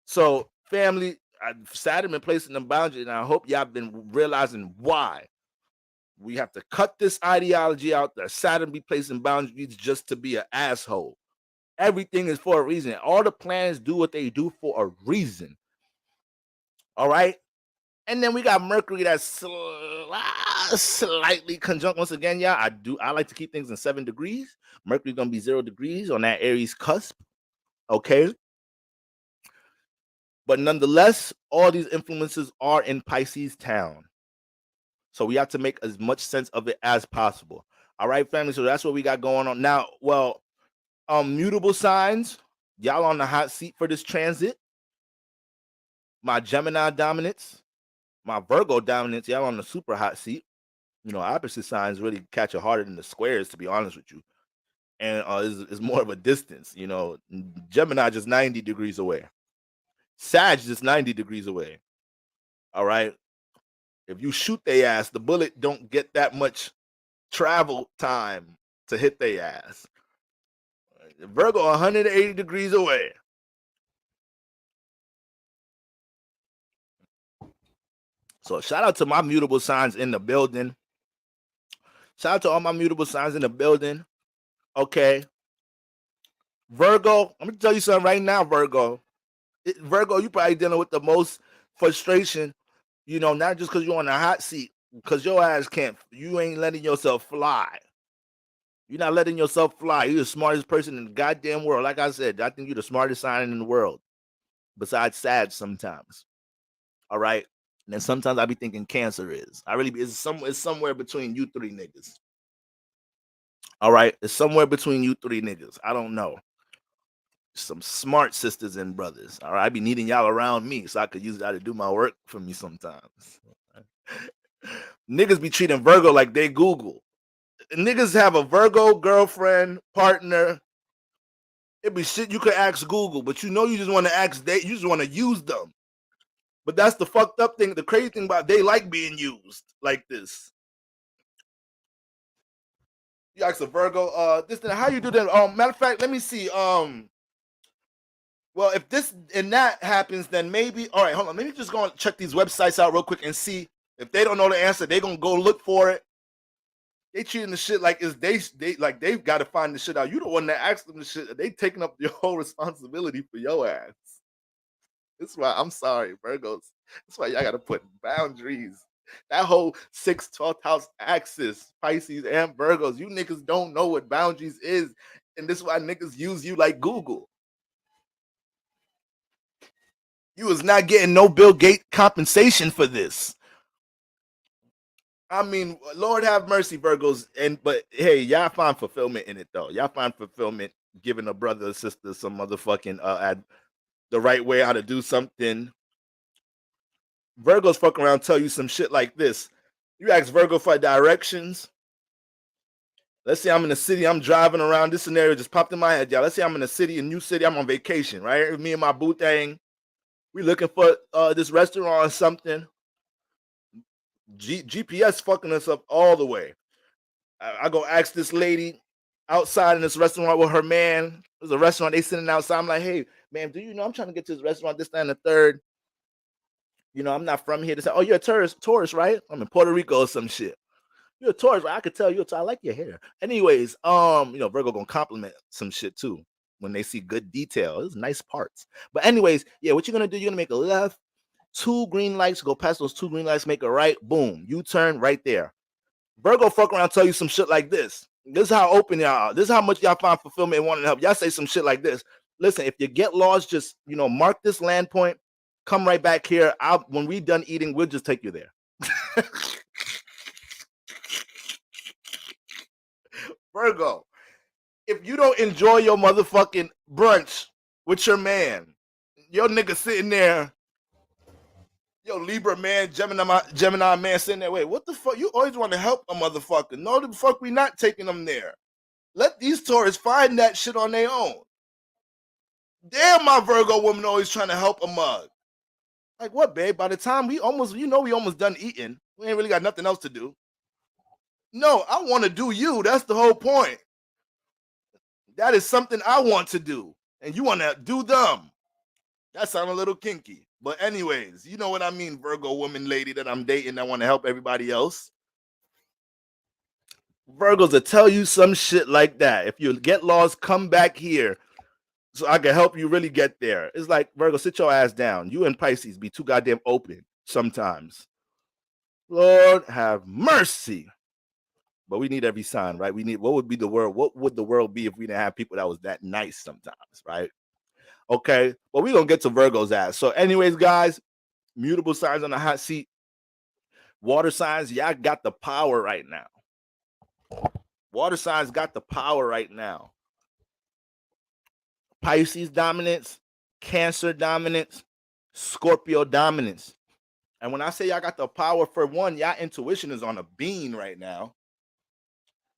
So, family, Saturn been placing them boundaries, and I hope y'all been realizing why we have to cut this ideology out that Saturn be placing boundaries just to be an asshole. Everything is for a reason. All the planets do what they do for a reason. All right. And then we got Mercury that's slightly conjunct once again, y'all. I like to keep things in 7 degrees. Mercury's gonna be 0 degrees on that Aries cusp. Okay. But nonetheless, all these influences are in Pisces town. So we have to make as much sense of it as possible. All right, family. So that's what we got going on now. Well, mutable signs, y'all on the hot seat for this transit. My Gemini dominance, my Virgo dominance, y'all on the super hot seat. Opposite signs really catch you harder than the squares, to be honest with you. And it's more of a distance. Gemini just 90 degrees away. Sag just 90 degrees away. All right. If you shoot their ass, the bullet don't get that much travel time to hit their ass. Virgo 180 degrees away. So shout out to my mutable signs in the building. Shout out to all my mutable signs in the building. Okay. Virgo, let me tell you something right now, Virgo. Virgo, you probably dealing with the most frustration, you know, not just because you're on the hot seat, because your ass you ain't letting yourself fly. You're not letting yourself fly. You're the smartest person in the goddamn world. Like I said, I think you're the smartest sign in the world, besides Sag sometimes. All right. And then sometimes I be thinking Cancer is. It's somewhere between you three niggas. All right. It's somewhere between you three niggas. I don't know. Some smart sisters and brothers. All right. I be needing y'all around me so I could use y'all to do my work for me sometimes. Niggas be treating Virgo like they Google. Niggas have a Virgo girlfriend, partner. It be shit you could ask Google, but you know you just want to you just want to use them. But that's the fucked up thing. The crazy thing about they like being used like this. You ask a Virgo, this thing, how you do that? Matter of fact, let me see. Well, if this and that happens, then maybe. All right, hold on. Let me just go and check these websites out real quick and see if they don't know the answer. They gonna go look for it. They treating the shit like they've got to find the shit out. You the one that asked them the shit. They taking up your whole responsibility for your ass. That's why I'm sorry, Virgos. That's why y'all got to put boundaries. That whole 6th, 12th house axis, Pisces and Virgos, you niggas don't know what boundaries is. And this is why niggas use you like Google. You was not getting no Bill Gates compensation for this. I mean, Lord have mercy, Virgos. But hey, y'all find fulfillment in it though. Y'all find fulfillment giving a brother or sister some motherfucking the right way how to do something. Virgos fuck around, tell you some shit like this. You ask Virgo for directions. Let's say I'm in a city, I'm driving around. This scenario just popped in my head, y'all. Let's say I'm in a new city, I'm on vacation, right? Me and my boo thing. We looking for this restaurant or something. GPS fucking us up all the way. I go ask this lady outside in this restaurant with her man. There's a restaurant, they sitting outside. I'm like, hey, man, do you know I'm trying to get to this restaurant, this, that, and the third. You know, I'm not from here. To say, oh, you're a tourist, right? I'm in Puerto Rico or some shit. You're a tourist, right? I could tell I like your hair. Anyways, you know, Virgo gonna compliment some shit too when they see good detail. It's nice parts. But anyways, yeah, what you're gonna do, you're gonna make a left, 2 green lights, go past those 2 green lights, make a right, boom, U-turn right there. Virgo fuck around, tell you some shit like this. This is how open y'all are. This is how much y'all find fulfillment and wanting to help. Y'all say some shit like this. Listen, if you get lost, just, you know, mark this land point, come right back here. When we done eating, we'll just take you there. Virgo, if you don't enjoy your motherfucking brunch with your man, your nigga sitting there, yo, Libra man, Gemini man sitting there, wait, what the fuck? You always want to help a motherfucker. No, the fuck, we not taking them there. Let these Taurus find that shit on their own. Damn, my Virgo woman always trying to help a mug. Like what, babe? By the time we almost done eating. We ain't really got nothing else to do. No, I want to do you. That's the whole point. That is something I want to do. And you want to do them. That sounds a little kinky. But anyways, you know what I mean, Virgo woman lady that I'm dating that want to help everybody else. Virgos will tell you some shit like that. If you get lost, come back here so I can help you really get there. It's like, Virgo, sit your ass down. You and Pisces be too goddamn open sometimes. Lord have mercy. But we need every sign, right? What would the world be if we didn't have people that was that nice sometimes, right? Okay, well, we're gonna get to Virgo's ass. So, anyways, guys, mutable signs on the hot seat. Water signs, y'all got the power right now. Water signs got the power right now. Pisces dominance, Cancer dominance, Scorpio dominance. And when I say y'all got the power, for one, y'all intuition is on a beam right now.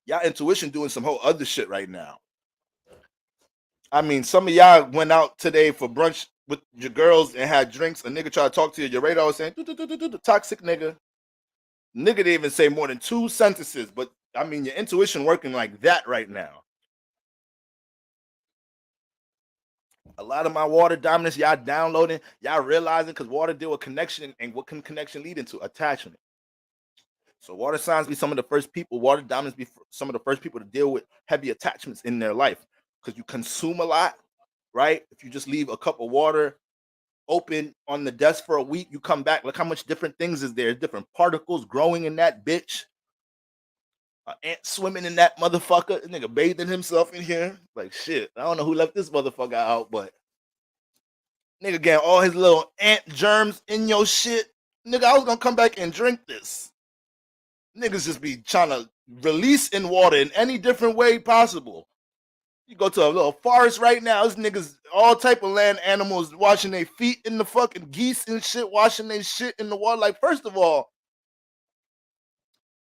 Y'all intuition doing some whole other shit right now. I mean, some of y'all went out today for brunch with your girls and had drinks. A nigga tried to talk to you. Your radar was saying, toxic nigga. Nigga didn't even say more than 2 sentences. But, I mean, your intuition working like that right now. A lot of my water dominance, y'all downloading, y'all realizing, because water deal with connection. And what can connection lead into? Attachment. So water signs be some of the first people, water dominants be some of the first people to deal with heavy attachments in their life because you consume a lot, right? If you just leave a cup of water open on the desk for a week, you come back, look how much different things is there. Different particles growing in that bitch. An ant swimming in that motherfucker. This nigga bathing himself in here. Like shit. I don't know who left this motherfucker out, but nigga getting all his little ant germs in your shit. Nigga, I was gonna come back and drink this. Niggas just be trying to release in water in any different way possible. You go to a little forest right now, this niggas, all type of land animals washing their feet in the fucking geese and shit, washing their shit in the water. Like, first of all,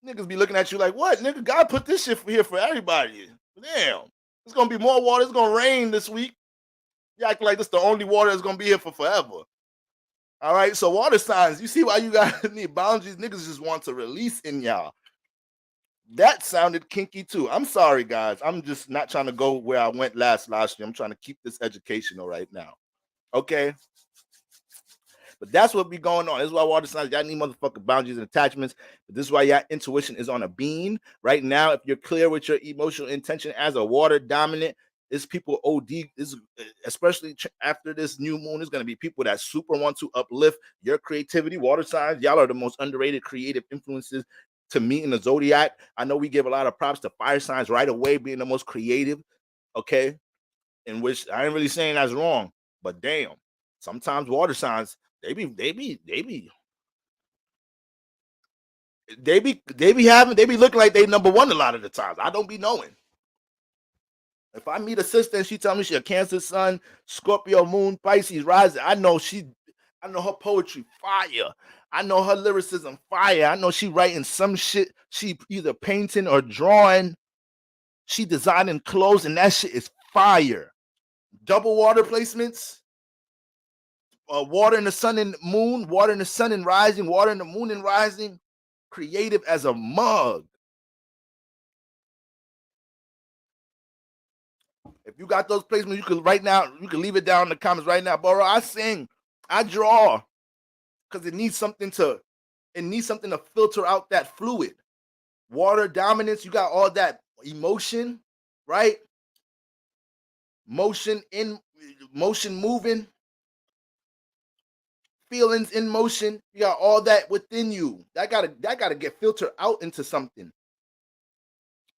niggas be looking at you like, what? Nigga, God put this shit here for everybody. Damn. It's gonna be more water. It's gonna rain this week. You act like this the only water that's gonna be here for forever. All right, so water signs, you see why you guys need boundaries? Niggas just want to release in y'all. That sounded kinky too. I'm sorry, guys. I'm just not trying to go where I went last year. I'm trying to keep this educational right now. Okay? But that's what be going on. This is why water signs, y'all need motherfucking boundaries and attachments. But this is why your intuition is on a beam. Right now, if you're clear with your emotional intention as a water dominant, it's people OD, especially after this new moon, is going to be people that super want to uplift your creativity. Water signs, y'all are the most underrated creative influences to me in the zodiac. I know we give a lot of props to fire signs right away being the most creative, okay? In which I ain't really saying that's wrong, but damn, sometimes water signs, they be looking like they number one a lot of the times. I don't be knowing. If I meet a sister and she tell me she a Cancer sun, Scorpio moon, Pisces rising, I know her poetry fire. I know her lyricism fire. I know she writing some shit. She either painting or drawing. She designing clothes and that shit is fire. Double water placements. Water in the sun and moon, water in the sun and rising, water in the moon and rising. Creative as a mug. If you got those placements, you can right now, you can leave it down in the comments right now. Bro, I sing, I draw, because it needs something to filter out that fluid. Water dominance, you got all that emotion, right? Motion moving, feelings in motion. You got all that within you. That gotta get filtered out into something.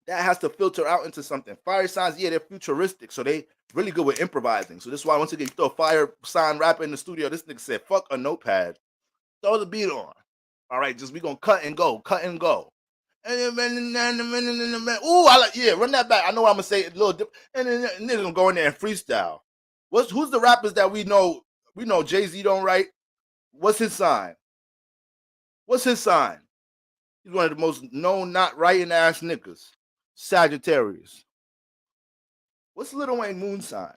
That has to filter out into something. Fire signs, yeah, they're futuristic, so they really good with improvising. So this is why once again you throw a fire sign rapper in the studio, this nigga said, fuck a notepad. Throw the beat on. All right, just we gonna cut and go. Ooh, run that back. I know I'm gonna say it a little different. And then niggas gonna go in there and freestyle. Who's the rappers that we know? We know Jay-Z don't write. What's his sign? He's one of the most known not writing ass niggas. Sagittarius. What's Lil Wayne moon sign?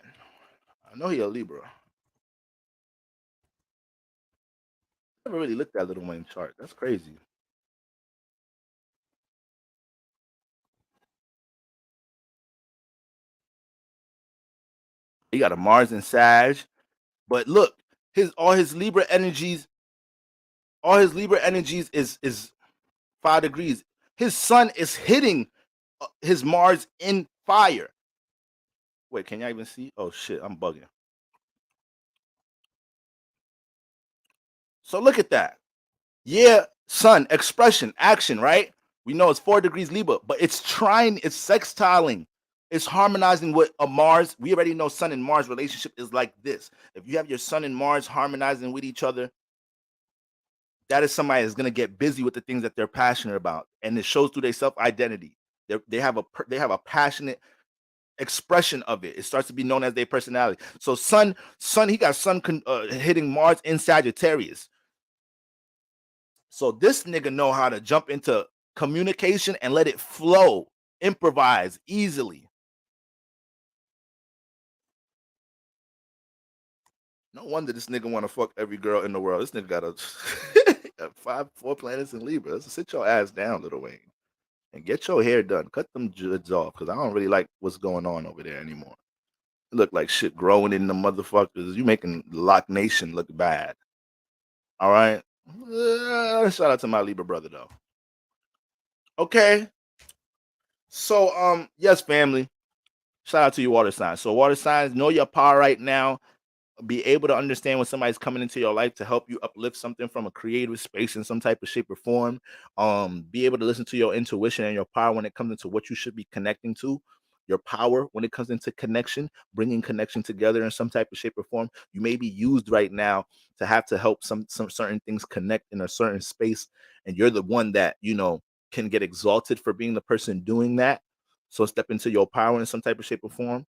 I know he a Libra. I never really looked at Lil Wayne chart. That's crazy. He got a Mars and Sag. But look, all his Libra energies is 5 degrees. His sun is hitting his Mars in fire. Wait, can y'all even see? Oh shit, I'm bugging. So look at that. Yeah, sun, expression, action, right? We know it's 4 degrees Libra, but it's sextiling. It's harmonizing with a Mars. We already know sun and Mars relationship is like this. If you have your sun and Mars harmonizing with each other, that is somebody that's going to get busy with the things that they're passionate about. And it shows through their self-identity. They have a passionate expression of it. It starts to be known as their personality. So sun, he got sun hitting Mars in Sagittarius. So this nigga know how to jump into communication and let it flow, improvise easily. No wonder this nigga want to fuck every girl in the world. This nigga got 4 planets in Libra. Let's sit your ass down, Lil Wayne, and get your hair done. Cut them dreads off, because I don't really like what's going on over there anymore. It look like shit growing in the motherfuckers. You making Lock Nation look bad. All right. Shout out to my Libra brother, though. Okay. So yes, family. Shout out to you, water signs. So water signs, know your power right now. Be able to understand when somebody's coming into your life to help you uplift something from a creative space in some type of shape or form. Be able to listen to your intuition and your power when it comes into what you should be connecting to. Your power when it comes into connection, bringing connection together in some type of shape or form. You may be used right now to have to help some certain things connect in a certain space, and you're the one that can get exalted for being the person doing that. So step into your power in some type of shape or form,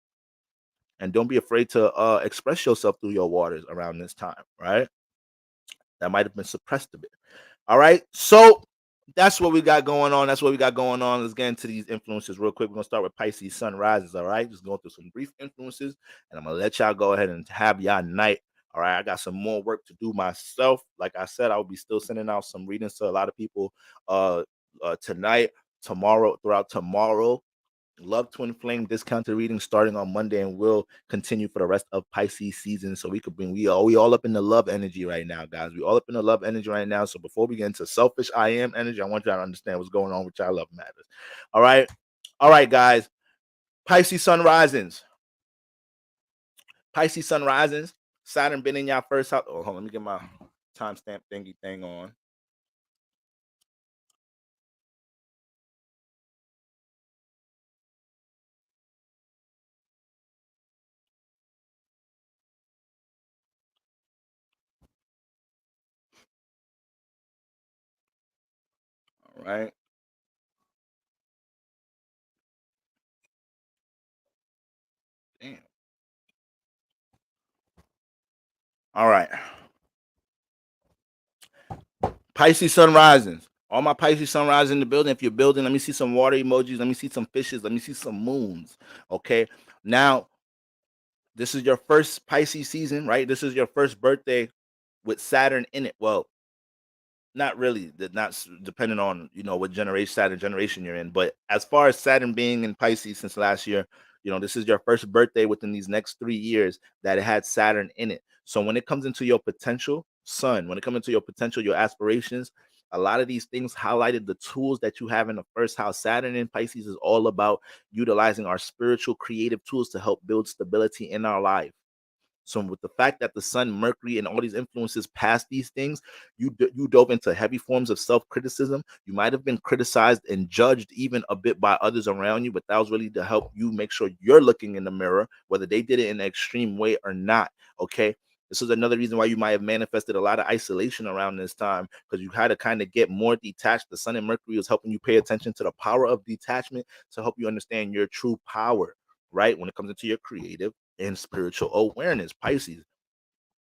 and don't be afraid to express yourself through your waters around this time, right? That might have been suppressed a bit. All right, so that's what we got going on. That's what we got going on. Let's get into these influences real quick. We're gonna start with Pisces sun rises. All right, just going through some brief influences, and I'm gonna let y'all go ahead and have y'all night. All right, I got some more work to do myself. Like I said, I'll be still sending out some readings to a lot of people tonight, tomorrow, throughout tomorrow. Love Twin Flame discounted reading starting on Monday and will continue for the rest of Pisces season. So we could bring we all up in the love energy right now, guys. We all up in the love energy right now. So before we get into selfish I am energy, I want y'all to understand what's going on with y'all love matters. All right. All right, guys. Pisces sun risings. Pisces sun risings. Saturn been in y'all first house. Oh, hold on, let me get my timestamp thingy thing on. All right. Damn. All right. Pisces sun risings. All my Pisces sun rising in the building. If you're building, let me see some water emojis. Let me see some fishes. Let me see some moons. Okay. Now, this is your first Pisces season, right? This is your first birthday with Saturn in it. Well, not really. Not depending on what Saturn generation you're in. But as far as Saturn being in Pisces since last year, this is your first birthday within these next 3 years that it had Saturn in it. So when it comes into your potential, Sun, when it comes into your potential, your aspirations, a lot of these things highlighted the tools that you have in the first house. Saturn in Pisces is all about utilizing our spiritual, creative tools to help build stability in our life. So with the fact that the sun, Mercury, and all these influences past these things, you dove into heavy forms of self-criticism. You might have been criticized and judged even a bit by others around you, but that was really to help you make sure you're looking in the mirror, whether they did it in an extreme way or not. Okay. This is another reason why you might have manifested a lot of isolation around this time, because you had to kind of get more detached. The sun and Mercury was helping you pay attention to the power of detachment to help you understand your true power, right? When it comes into your creative and spiritual awareness. Pisces.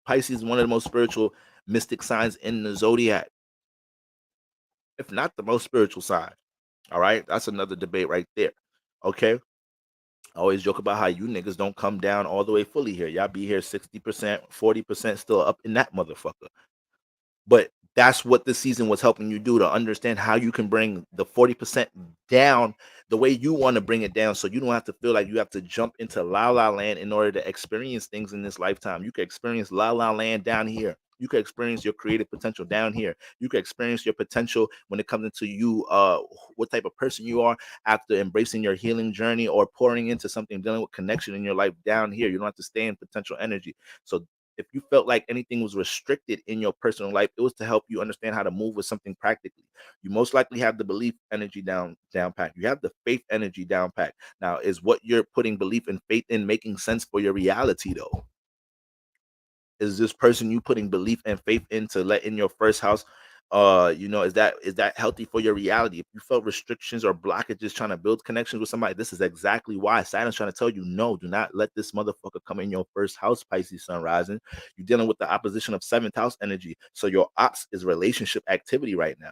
Pisces is one of the most spiritual mystic signs in the zodiac, if not the most spiritual sign. All right. That's another debate right there. Okay. I always joke about how you niggas don't come down all the way fully here. Y'all be here 60%, 40% still up in that motherfucker. But that's what this season was helping you do, to understand how you can bring the 40% down the way you want to bring it down, so you don't have to feel like you have to jump into la la land in order to experience things in this lifetime. You can experience la la land down here. You can experience your creative potential down here. You can experience your potential when it comes into you, what type of person you are after embracing your healing journey or pouring into something, dealing with connection in your life down here. You don't have to stay in potential energy. So if you felt like anything was restricted in your personal life, it was to help you understand how to move with something practically. You most likely have the belief energy down pat. You have the faith energy down pat. Now, is what you're putting belief and faith in making sense for your reality though? Is this person you putting belief and faith in to let in your first house? Is that healthy for your reality? If you felt restrictions or blockages trying to build connections with somebody, this is exactly why Saturn's trying to tell you, no, do not let this motherfucker come in your first house, Pisces sun rising. You're dealing with the opposition of seventh house energy. So your ops is relationship activity right now.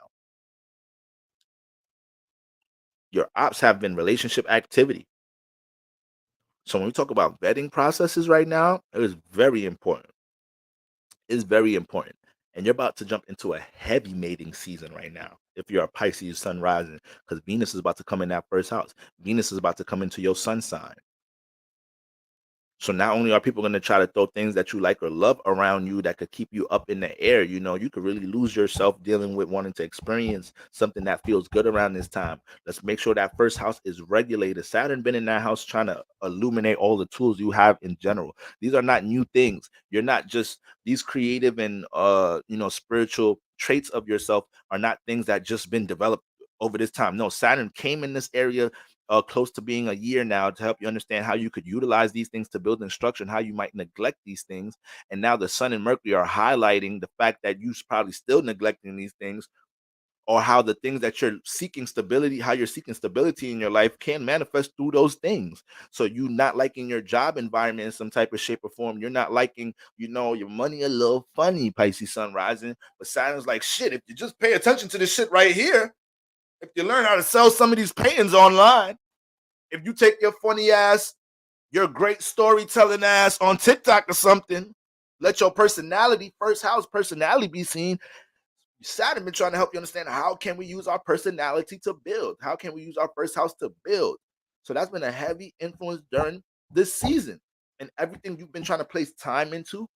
Your ops have been relationship activity. So when we talk about vetting processes right now, it is very important. Is very important. And you're about to jump into a heavy mating season right now. If you're a Pisces sun rising, because Venus is about to come in that first house. Venus is about to come into your sun sign. So not only are people going to try to throw things that you like or love around you that could keep you up in the air, you know, you could really lose yourself dealing with wanting to experience something that feels good around this time. Let's make sure that first house is regulated. Saturn been in that house trying to illuminate all the tools you have in general. These are not new things. You're not just these creative and spiritual traits of yourself are not things that just been developed over this time. No, Saturn came in this area close to being a year now to help you understand how you could utilize these things to build and structure and how you might neglect these things. And now the Sun and Mercury are highlighting the fact that you're probably still neglecting these things, or how the things that you're seeking stability, how you're seeking stability in your life can manifest through those things. So you not liking your job environment in some type of shape or form. You're not liking, your money a little funny, Pisces Sun rising. But Saturn's like, shit, if you just pay attention to this shit right here, if you learn how to sell some of these paintings online, if you take your funny ass, your great storytelling ass on TikTok or something, let your personality, first house personality be seen. Saturn been trying to help you understand how can we use our personality to build? How can we use our first house to build? So that's been a heavy influence during this season. And everything you've been trying to place time into,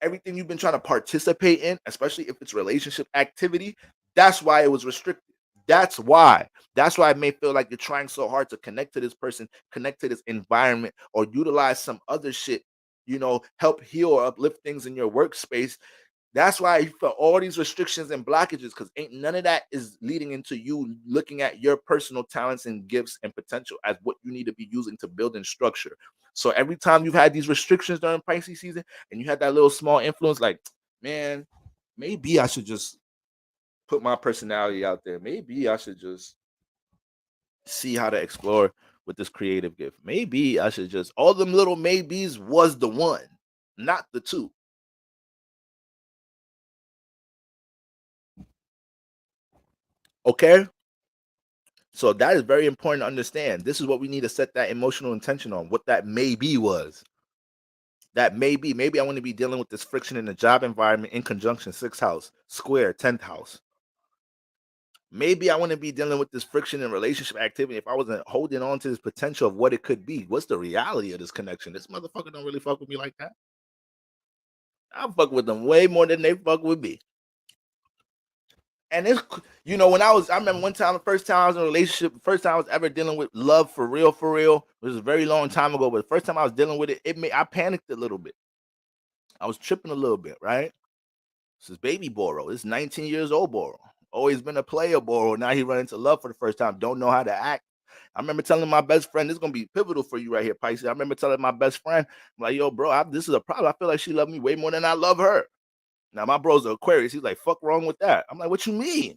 everything you've been trying to participate in, especially if it's relationship activity, that's why it was restricted. That's why. That's why it may feel like you're trying so hard to connect to this person, connect to this environment, or utilize some other shit, help heal or uplift things in your workspace. That's why you feel all these restrictions and blockages, because ain't none of that is leading into you looking at your personal talents and gifts and potential as what you need to be using to build and structure. So every time you've had these restrictions during Pisces season and you had that little small influence, like, man, maybe I should just put my personality out there. Maybe I should just see how to explore with this creative gift. Maybe I should just, all them little maybes was the one, not the two. Okay? So that is very important to understand. This is what we need to set that emotional intention on, what that maybe was. That maybe I want to be dealing with this friction in the job environment in conjunction, 6th house, square, 10th house. Maybe I want to be dealing with this friction in relationship activity if I wasn't holding on to this potential of what it could be. What's the reality of this connection? This motherfucker don't really fuck with me like that. I fuck with them way more than they fuck with me. And it's, when I remember one time, the first time I was in a relationship, the first time I was ever dealing with love for real, it was a very long time ago, but the first time I was dealing with it, I panicked a little bit. I was tripping a little bit, right? This is baby Boro. This is 19 years old Boro. Always been a player Boro. Now he run into love for the first time. Don't know how to act. I remember telling my best friend, this is going to be pivotal for you right here, Pisces. I remember telling my best friend, I'm like, yo, bro, this is a problem. I feel like she loved me way more than I love her. Now, my bro's an Aquarius. He's like, fuck wrong with that? I'm like, what you mean?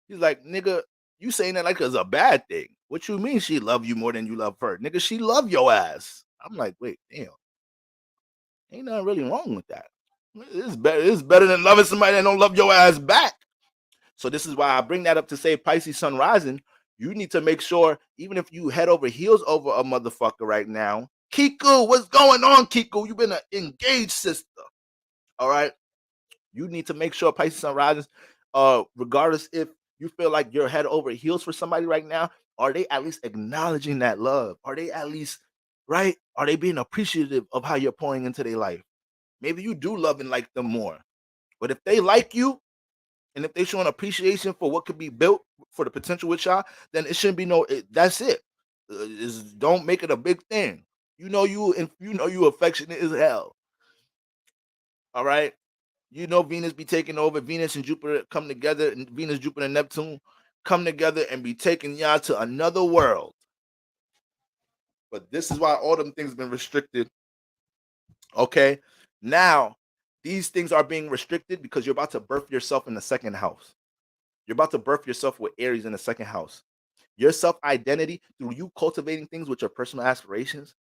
He's like, nigga, you saying that like it's a bad thing. What you mean she love you more than you love her? Nigga, she love your ass. I'm like, wait, damn. Ain't nothing really wrong with that. It's better than loving somebody that don't love your ass back. So this is why I bring that up to say Pisces Sun rising. You need to make sure, even if you head over heels over a motherfucker right now, Kiku, what's going on, Kiku? You've been an engaged sister. All right. You need to make sure Pisces Sun rises, regardless if you feel like you're head over heels for somebody right now, are they at least acknowledging that love? Are they at least, right? Are they being appreciative of how you're pouring into their life? Maybe you do love and like them more. But if they like you, and if they show an appreciation for what could be built for the potential with y'all, then it shouldn't be that's it. Don't make it a big thing. You affectionate as hell. All right. Venus be taking over. Venus and Jupiter come together, and Venus, Jupiter, and Neptune come together and be taking y'all to another world. But this is why all them things have been restricted. Okay. Now, these things are being restricted because you're about to birth yourself in the 2nd house. You're about to birth yourself with Aries in the 2nd house. Your self-identity, through you cultivating things with your personal aspirations,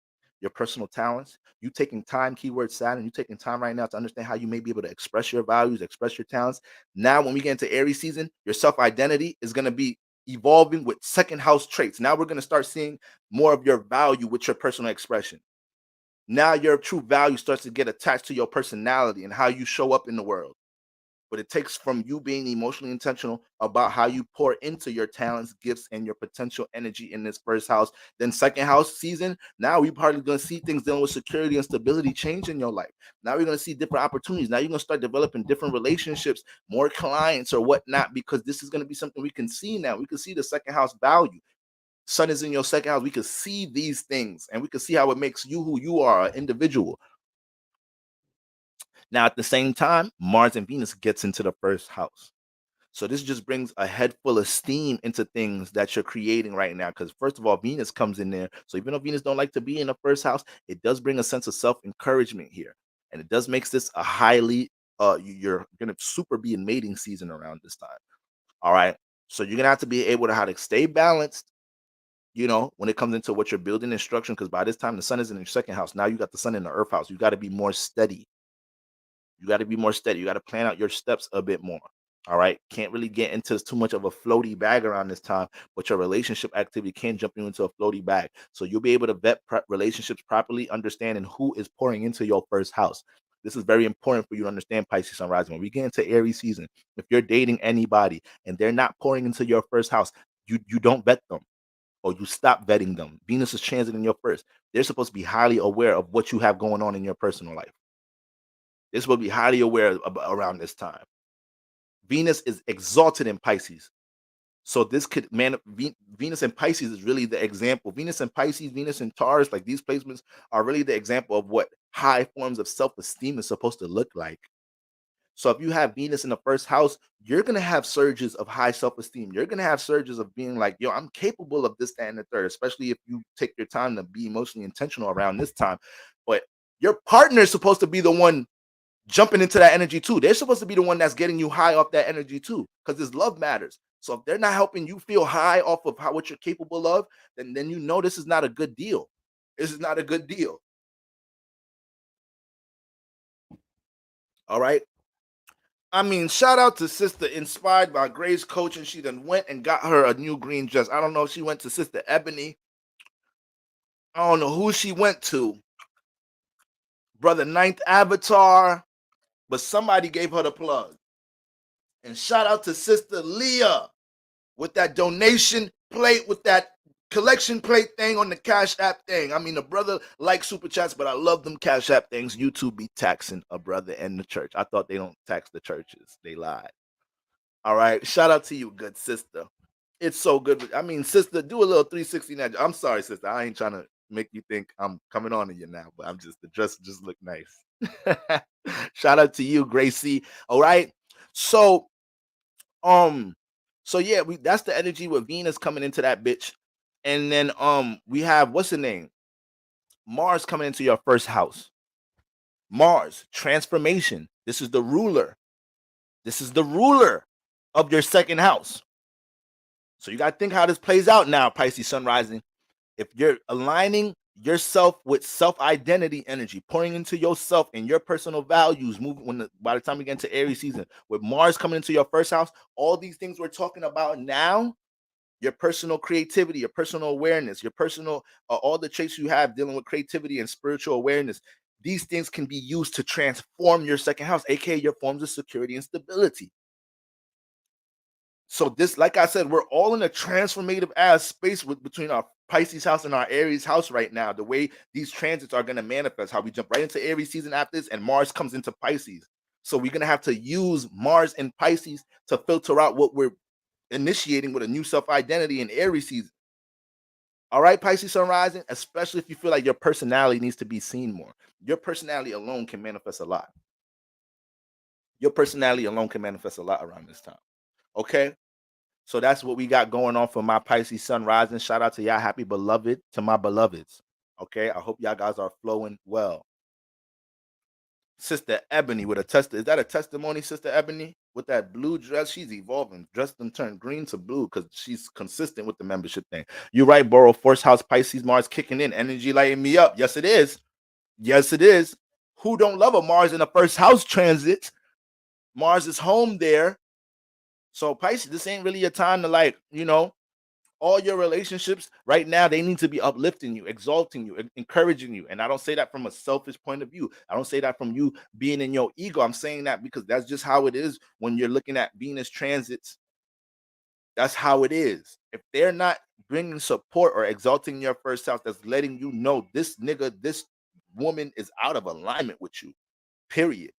your personal talents, you taking time, keyword Saturn, you taking time right now to understand how you may be able to express your values, express your talents. Now, when we get into Aries season, your self-identity is going to be evolving with 2nd house traits. Now we're going to start seeing more of your value with your personal expression. Now your true value starts to get attached to your personality and how you show up in the world. but it takes from you being emotionally intentional about how you pour into your talents, gifts, and your potential energy in this first house. Then second house season, now we're probably going to see things dealing with security and stability change in your life. Now we're going to see different opportunities. Now you're going to start developing different relationships, more clients or whatnot, because this is going to be something we can see now. We can see the second house value. Sun is in your second house. We can see these things, and we can see how it makes you who you are, an individual. Now, at the same time, Mars and Venus gets into the first house. So this just brings a head full of steam into things that you're creating right now. Because first of all, Venus comes in there. So even though Venus don't like to be in the first house, it does bring a sense of self-encouragement here. And it does makes this a highly, you're going to super be in mating season around this time. All right. So you're going to have to be able to how to stay balanced, when it comes into what you're building instruction. Because by this time, the sun is in your second house. Now you got the sun in the earth house. You got to be more steady. You got to be more steady. You got to plan out your steps a bit more. All right. Can't really get into too much of a floaty bag around this time, but your relationship activity can jump you into a floaty bag. So you'll be able to vet relationships properly, understanding who is pouring into your first house. This is very important for you to understand, Pisces sun rising. When we get into Aries season, if you're dating anybody and they're not pouring into your first house, you don't vet them, or you stop vetting them. Venus is transiting your first. They're supposed to be highly aware of what you have going on in your personal life. They're supposed to be highly aware around this time. Venus is exalted in Pisces. So this could, Venus and Pisces is really the example. Venus and Pisces, Venus and Taurus, like these placements are really the example of what high forms of self-esteem is supposed to look like. So if you have Venus in the first house, you're going to have surges of high self-esteem. You're going to have surges of being like, yo, I'm capable of this, that, and the third, especially if you take your time to be emotionally intentional around this time. But your partner is supposed to be the one jumping into that energy too. They're supposed to be the one that's getting you high off that energy too, because this love matters. So if they're not helping you feel high off of what you're capable of, then this is not a good deal. This is not a good deal. All right. I mean, shout out to Sister Inspired by Grace Coach, and she then went and got her a new green dress. I don't know if she went to Sister Ebony. I don't know who she went to. Brother Ninth Avatar. But somebody gave her the plug. And shout out to Sister Leah with that donation plate, with that collection plate thing on the Cash App thing. I mean, the brother likes super chats, but I love them Cash App things. YouTube be taxing a brother and the church. I thought they don't tax the churches. They lied. All right. Shout out to you, good sister. It's so good. I mean, sister, do a little 360 now. I'm sorry, sister. I ain't trying to make you think I'm coming on to you now, but I'm just, the dress just look nice. Shout out to you, Gracie. All right. So yeah, that's the energy with Venus coming into that bitch. And then we have, what's the name? Mars coming into your first house. Mars, transformation. This is the ruler. This is the ruler of your second house. So you got to think how this plays out now, Pisces sun rising. If you're aligning yourself with self-identity energy, pouring into yourself and your personal values, moving by the time we get into Aries season, with Mars coming into your first house, all these things we're talking about now, your personal creativity, your personal awareness, your personal, all the traits you have dealing with creativity and spiritual awareness, these things can be used to transform your second house, aka your forms of security and stability. So this, like I said, we're all in a transformative ass space between our Pisces house and our Aries house right now. The way these transits are going to manifest, how we jump right into Aries season after this, and Mars comes into Pisces. So we're going to have to use Mars and Pisces to filter out what we're initiating with a new self-identity in Aries season. All right, Pisces sun rising, especially if you feel like your personality needs to be seen more. Your personality alone can manifest a lot. Your personality alone can manifest a lot around this time. Okay? So that's what we got going on for my Pisces sun rising. Shout out to y'all, happy beloved, to my beloveds. Okay? I hope y'all guys are flowing well. Sister Ebony with a is that a testimony, Sister Ebony? With that blue dress, she's evolving. Dressed and turned green to blue because she's consistent with the membership thing. You're right, Borough. Force House Pisces Mars kicking in. Energy lighting me up. Yes, it is. Yes, it is. Who don't love a Mars in the first house transit? Mars is home there. So Pisces, this ain't really a time to All your relationships right now, they need to be uplifting you, exalting you, encouraging you. And I don't say that from a selfish point of view. I don't say that from you being in your ego. I'm saying that because that's just how it is when you're looking at Venus transits. That's how it is. If they're not bringing support or exalting your first house, that's letting you know this nigga, this woman is out of alignment with you. Period.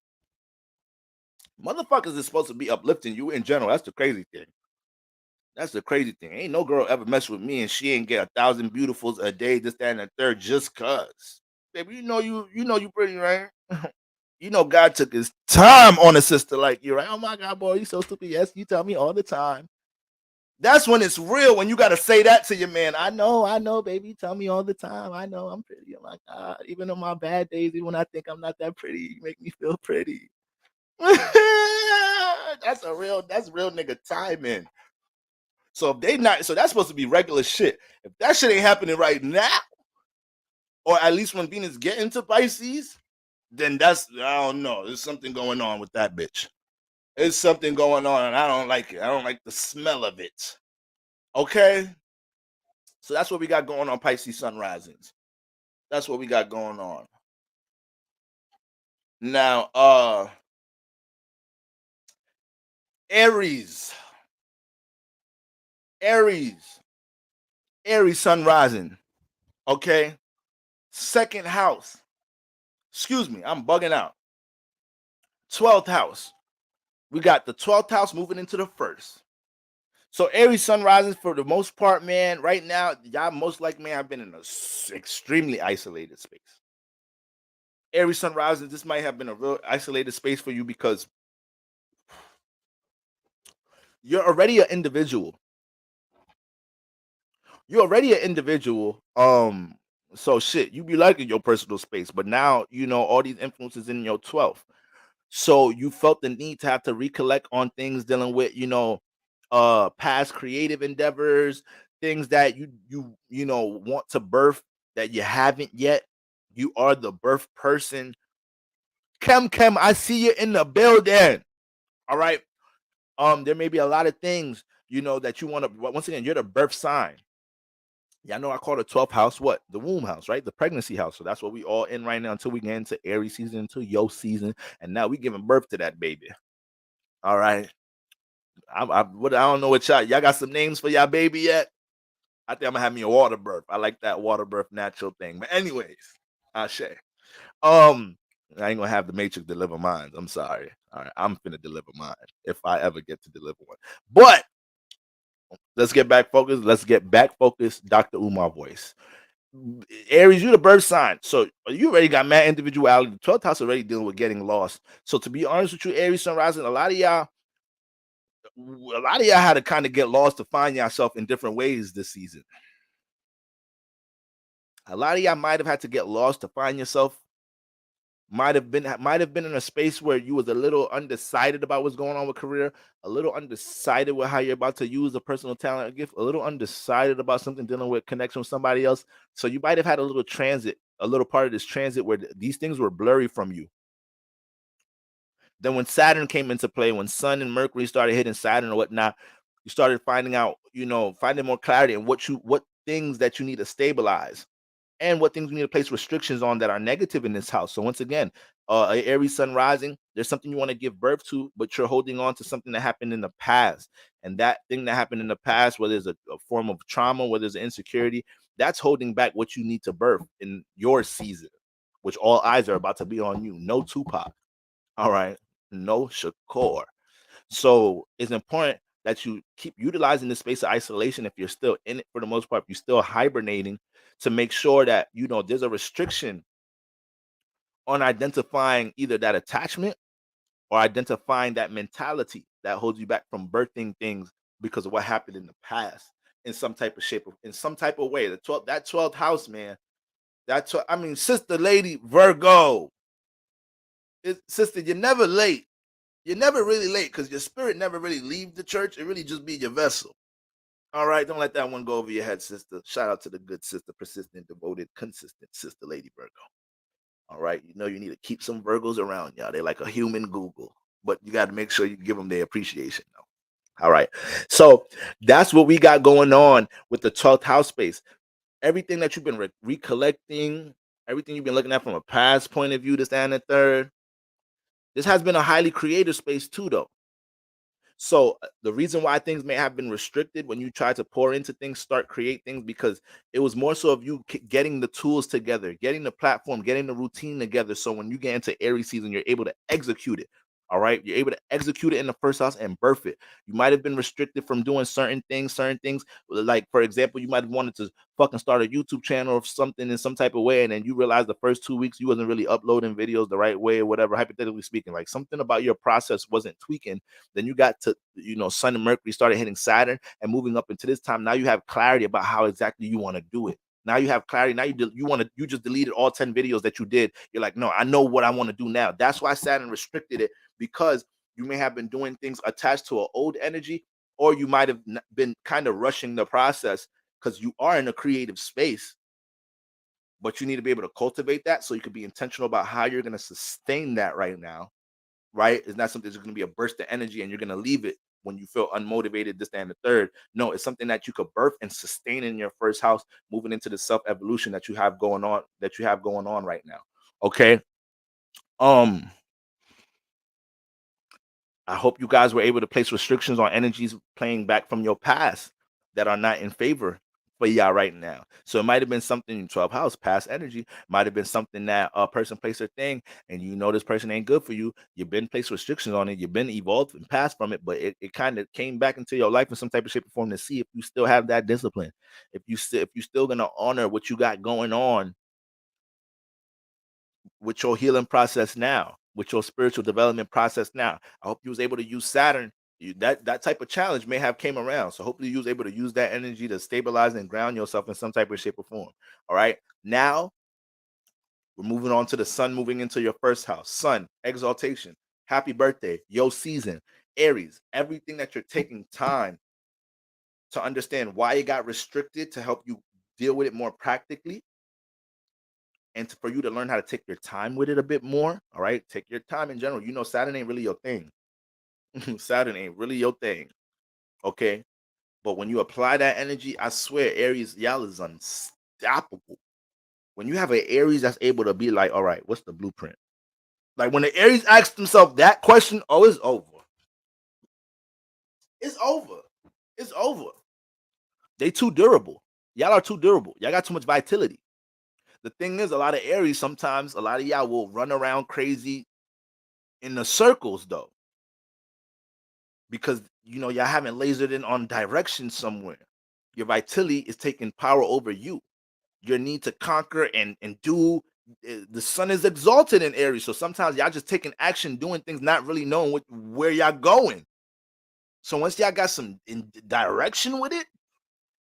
Motherfuckers is supposed to be uplifting you in general. That's the crazy thing. That's the crazy thing. Ain't no girl ever mess with me and she ain't get 1,000 beautifuls a day, this, that, and the third, just cause. Baby, you know you pretty, right? You know God took his time on a sister like you, right? Oh my God, boy, you so stupid. Yes, you tell me all the time. That's when it's real, when you gotta say that to your man. I know, baby. You tell me all the time. I know I'm pretty. Oh my God. Even on my bad days, even when I think I'm not that pretty, you make me feel pretty. That's real nigga timing. So if they not, so that's supposed to be regular shit. If that shit ain't happening right now, or at least when Venus get into Pisces, then that's, I don't know. There's something going on with that bitch. There's something going on, and I don't like it. I don't like the smell of it. Okay? So that's what we got going on, Pisces sun risings. That's what we got going on. Now, Aries sun rising. Okay? Second house. Excuse me, I'm bugging out. 12th house. We got the 12th house moving into the first. So Aries sun rising, for the most part, man, right now, y'all most likely may have been in an extremely isolated space. Aries sun rising, this might have been a real isolated space for you because you're already an individual. You're already an individual. So shit, you be liking your personal space, but now you know all these influences in your 12th. So you felt the need to have to recollect on things dealing with, past creative endeavors, things that you know want to birth that you haven't yet. You are the birth person. Kem, I see you in the building. All right. There may be a lot of things, that you want to, once again, you're the birth sign. Yeah, I know I call the 12th house what? The womb house, right? The pregnancy house. So that's what we all in right now until we get into Aries season, into your season. And now we giving birth to that baby. All right. I don't know what y'all got some names for y'all baby yet? I think I'm gonna have me a water birth. I like that water birth natural thing. But anyways, Ashe. I ain't gonna have the Matrix deliver mine. I'm sorry. All right, I'm finna deliver mine if I ever get to deliver one. But let's get back focused. Dr. Umar voice. Aries, you the birth sign. So you already got mad individuality. The 12th house already dealing with getting lost. So to be honest with you, Aries sun rising, a lot of y'all had to kind of get lost to find yourself in different ways this season. A lot of y'all might have had to get lost to find yourself. Might have been in a space where you was a little undecided about what's going on with career, a little undecided with how you're about to use a personal talent or gift, a little undecided about something dealing with connection with somebody else. So you might have had a little part of this transit where these things were blurry from you. Then when Saturn came into play, when Sun and Mercury started hitting Saturn or whatnot, you started finding out, finding more clarity in what things that you need to stabilize and what things we need to place restrictions on that are negative in this house. So once again, Aries sun rising, there's something you want to give birth to, but you're holding on to something that happened in the past. And that thing that happened in the past, whether it's a form of trauma, whether it's an insecurity, that's holding back what you need to birth in your season, which all eyes are about to be on you. No Tupac. All right. No Shakur. So it's important that you keep utilizing the space of isolation if you're still in it for the most part, if you're still hibernating, to make sure that there's a restriction on identifying either that attachment or identifying that mentality that holds you back from birthing things because of what happened in the past in some type of shape, in some type of way. That 12th house, man. Sister lady Virgo. Sister, you're never late. You're never really late because your spirit never really leaves the church. It really just be your vessel. All right, don't let that one go over your head, sister. Shout out to the good sister, persistent, devoted, consistent sister, Lady Virgo. All right, you need to keep some Virgos around y'all. They're like a human Google, but you got to make sure you give them their appreciation, though. All right. So that's what we got going on with the 12th house space. Everything that you've been recollecting, everything you've been looking at from a past point of view, this and the third. This has been a highly creative space too, though. So the reason why things may have been restricted when you try to pour into things, create things, because it was more so of you getting the tools together, getting the platform, getting the routine together. So when you get into Aries season, you're able to execute it. All right. You're able to execute it in the first house and birth it. You might have been restricted from doing certain things. Like, for example, you might have wanted to fucking start a YouTube channel or something in some type of way. And then you realize the first 2 weeks you wasn't really uploading videos the right way or whatever, hypothetically speaking, like something about your process wasn't tweaking. Then you got to, Sun and Mercury started hitting Saturn and moving up into this time. Now you have clarity about how exactly you want to do it. Now you have clarity. Now you just deleted all 10 videos that you did. You're like, no, I know what I want to do now. That's why Saturn restricted it, because you may have been doing things attached to an old energy, or you might have been kind of rushing the process because you are in a creative space, but you need to be able to cultivate that so you can be intentional about how you're going to sustain that right now, right? It's not something that's going to be a burst of energy and you're going to leave it when you feel unmotivated, this, that, and the third. No, it's something that you could birth and sustain in your first house, moving into the self-evolution that you have going on right now. Okay. I hope you guys were able to place restrictions on energies playing back from your past that are not in favor for y'all right now. So it might have been something in 12th house, past energy, might have been something that a person placed their thing and this person ain't good for you. You've been placed restrictions on it. You've been evolved and passed from it, but it kind of came back into your life in some type of shape or form to see if you still have that discipline. If you still going to honor what you got going on with your healing process now, with your spiritual development process now. I hope you was able to use Saturn. That type of challenge may have came around. So hopefully you was able to use that energy to stabilize and ground yourself in some type of shape or form. All right. Now we're moving on to the sun moving into your first house. Sun, exaltation, happy birthday, your season, Aries, everything that you're taking time to understand why it got restricted to help you deal with it more practically. And for you to learn how to take your time with it a bit more. All right. Take your time in general. Saturn ain't really your thing. Saturn ain't really your thing. Okay. But when you apply that energy, I swear, Aries, y'all is unstoppable. When you have an Aries that's able to be like, all right, what's the blueprint? Like when the Aries asks himself that question, oh, it's over. It's over. It's over. They too durable. Y'all are too durable. Y'all got too much vitality. The thing is, a lot of Aries, sometimes a lot of y'all will run around crazy in the circles, though, because y'all haven't lasered in on direction somewhere. Your vitality is taking power over you. Your need to conquer and do. The sun is exalted in Aries, so sometimes y'all just taking action, doing things, not really knowing where y'all going. So once y'all got some direction with it,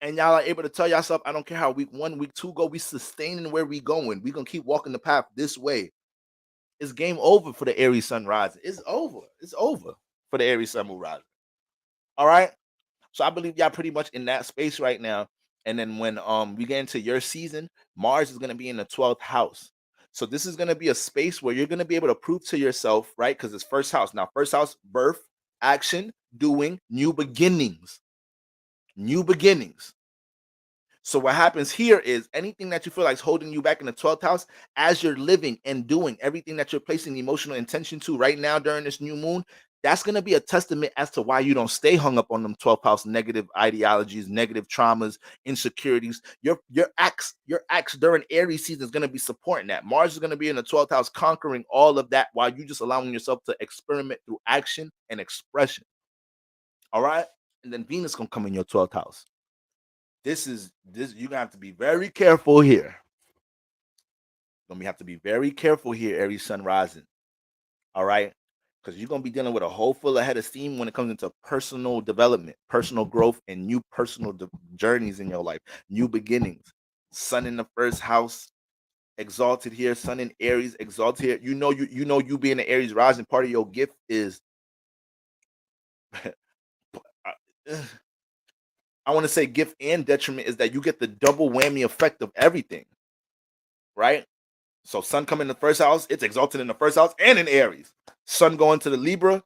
and y'all are able to tell yourself, I don't care how week 1, week 2 go, we sustaining where we going. We gonna keep walking the path this way. It's game over for the Aries sun rising. It's over. It's over for the Aries sun moon rising. All right. So I believe y'all pretty much in that space right now. And then when we get into your season, Mars is gonna be in the 12th house. So this is gonna be a space where you're gonna be able to prove to yourself, right? Because it's first house. Now, first house, birth, action, doing, new beginnings. New beginnings. So what happens here is anything that you feel like is holding you back in the 12th house, as you're living and doing everything that you're placing emotional intention to right now during this new moon, that's going to be a testament as to why you don't stay hung up on them 12th house negative ideologies, negative traumas, insecurities. Your acts during Aries season is going to be supporting that. Mars is going to be in the 12th house conquering all of that while you just allowing yourself to experiment through action and expression. All right? And then Venus going to come in your 12th house. This you're gonna have to be very careful here. Gonna have to be very careful here, Aries sun rising. All right, because you're gonna be dealing with a whole full of head of steam when it comes into personal development, personal growth, and new personal journeys in your life, new beginnings. Sun in the first house, exalted here. Sun in Aries, exalted here. You being an Aries rising, part of your gift is. I want to say gift and detriment is that you get the double whammy effect of everything, right? So sun coming in the first house, it's exalted in the first house and in Aries. Sun going to the Libra,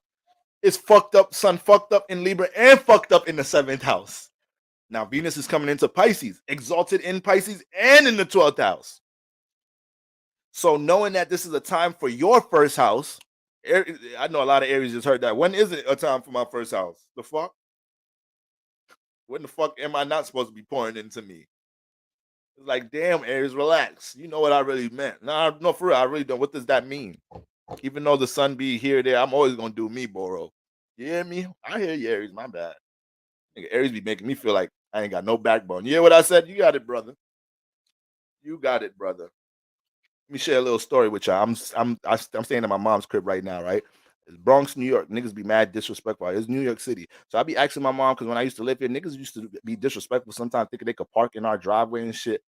It's fucked up, sun fucked up in Libra and fucked up in the 7th house. Now Venus is coming into Pisces, exalted in Pisces and in the 12th house. So knowing that this is a time for your first house, I know a lot of Aries just heard that. When is it a time for my first house? The fuck? When the fuck am I not supposed to be pouring into me? It's like, damn, Aries, relax. You know what I really meant. No, for real, I really don't. What does that mean? Even though the sun be here, there, I'm always gonna do me, Boro. You hear me? I hear you, Aries. My bad. Nigga, Aries be making me feel like I ain't got no backbone. You hear what I said? You got it, brother. You got it, brother. Let me share a little story with y'all. I'm staying at my mom's crib right now, right? It's Bronx, New York. Niggas be mad disrespectful. It's New York City. So I be asking my mom, because when I used to live here, niggas used to be disrespectful sometimes, thinking they could park in our driveway and shit.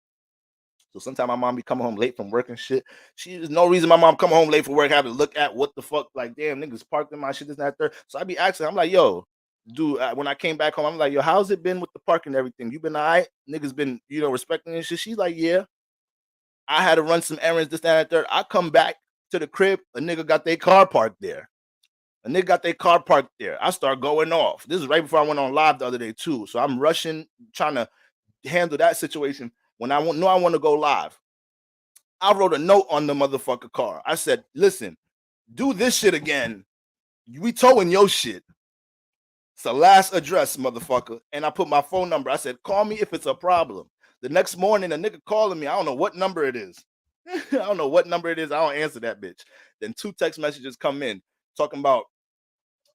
So sometimes my mom be coming home late from work and shit. There's no reason my mom coming home late for work, having to look at what the fuck, like, damn, niggas parked in my shit, this and that, third. So I be asking, I'm like, yo, dude, when I came back home, I'm like, yo, how's it been with the parking and everything? You been all right? Niggas been, respecting and shit. She's like, yeah. I had to run some errands, this, that, and third. I come back to the crib, a nigga got their car parked there. I start going off. This is right before I went on live the other day too. So I'm rushing, trying to handle that situation. When I know I want to go live, I wrote a note on the motherfucker car. I said, listen, do this shit again. We towing your shit. It's the last address, motherfucker. And I put my phone number. I said, call me if it's a problem. The next morning, a nigga calling me. I don't know what number it is. I don't answer that bitch. Then 2 text messages come in talking about,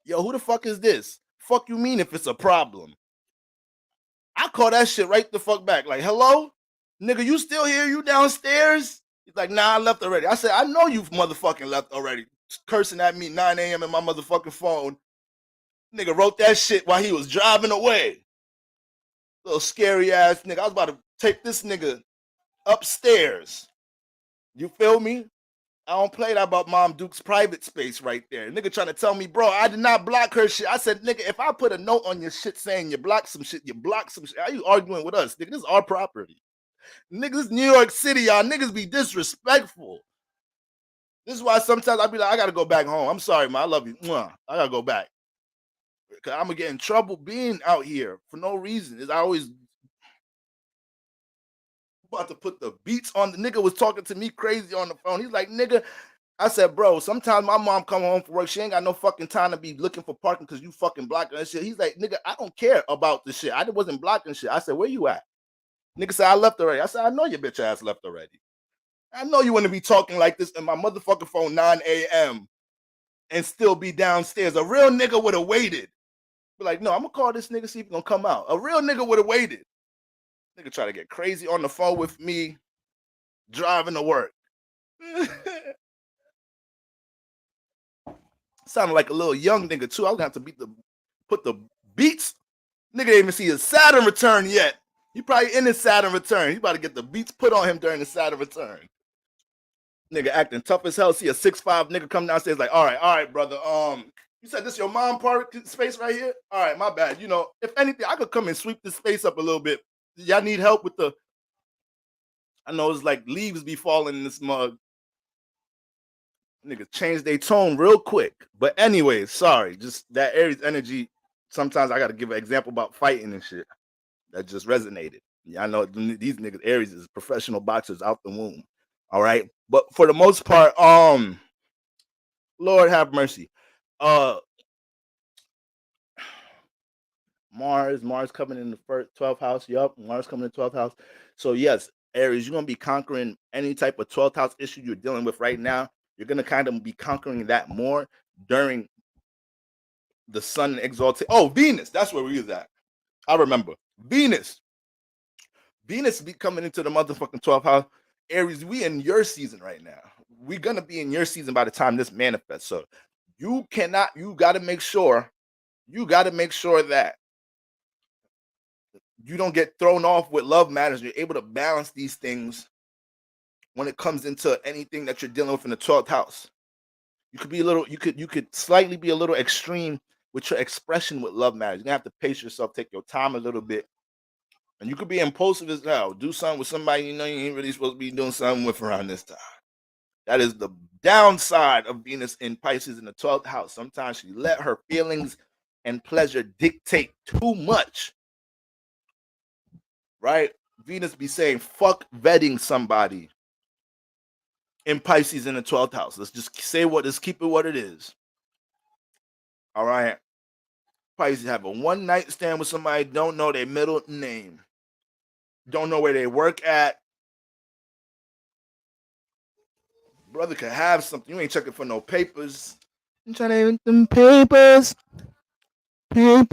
yo, who the fuck is this? Fuck you mean if it's a problem? I call that shit right the fuck back. Like, hello? Nigga, you still here? You downstairs? He's like, nah, I left already. I said, I know you motherfucking left already. Cursing at me 9 a.m. in my motherfucking phone. Nigga wrote that shit while he was driving away. Little scary ass nigga. I was about to take this nigga upstairs. You feel me? I don't play that about Mom Duke's private space right there. Nigga trying to tell me, bro, I did not block her shit. I said, nigga, if I put a note on your shit saying you blocked some shit, How you arguing with us? Nigga, this is our property. Nigga, this is New York City, y'all. Niggas be disrespectful. This is why sometimes I be like, I gotta go back home. I'm sorry, man. I love you. I gotta go back. Cause I'm gonna get in trouble being out here for no reason. I always about to put the beats on. The nigga was talking to me crazy on the phone. He's like, nigga, I said, bro, sometimes my mom come home from work. She ain't got no fucking time to be looking for parking because you fucking blocking that shit. He's like, nigga, I don't care about the shit. I wasn't blocking shit. I said, where you at? Nigga said, I left already. I said, I know your bitch ass left already. I know you want to be talking like this in my motherfucking phone 9 a.m. and still be downstairs. A real nigga would have waited. Be like, no, I'm gonna call this nigga, see if he gonna come out. A real nigga would have waited. Nigga try to get crazy on the phone with me, driving to work. Sounded like a little young nigga too. I was gonna have to put the beats. Nigga didn't even see his Saturn return yet. He probably in his Saturn return. He about to get the beats put on him during the Saturn return. Nigga acting tough as hell. See a 6'5" nigga come downstairs like, all right, brother. You said this your mom park space right here? All right, my bad. If anything, I could come and sweep this space up a little bit. Y'all need help with I know it's like leaves be falling in this mug. Niggas change their tone real quick. But anyway, sorry. Just that Aries energy. Sometimes I got to give an example about fighting and shit. That just resonated. Yeah, I know these niggas, Aries is professional boxers out the womb. All right. But for the most part, Lord have mercy. Mars coming in the 12th house. Yup, Mars coming in the 12th house. So yes, Aries, you're gonna be conquering any type of 12th house issue you're dealing with right now. You're gonna kind of be conquering that more during the sun exaltation. Oh, Venus, that's where we was at. I remember. Venus be coming into the motherfucking 12th house. Aries, we in your season right now. We're gonna be in your season by the time this manifests. So you gotta make sure that you don't get thrown off with love matters. You're able to balance these things when it comes into anything that you're dealing with in the 12th house. You could slightly be a little extreme with your expression with love matters. You're gonna have to pace yourself, take your time a little bit. And you could be impulsive as hell. Do something with somebody you know you ain't really supposed to be doing something with around this time. That is the downside of Venus in Pisces in the 12th house. Sometimes she let her feelings and pleasure dictate too much. Right? Venus be saying, fuck vetting somebody in Pisces in the 12th house. Let's just let's keep it what it is. All right. Pisces have a one night stand with somebody, don't know their middle name, don't know where they work at. Brother could have something. You ain't checking for no papers. I'm trying to get them papers. Shout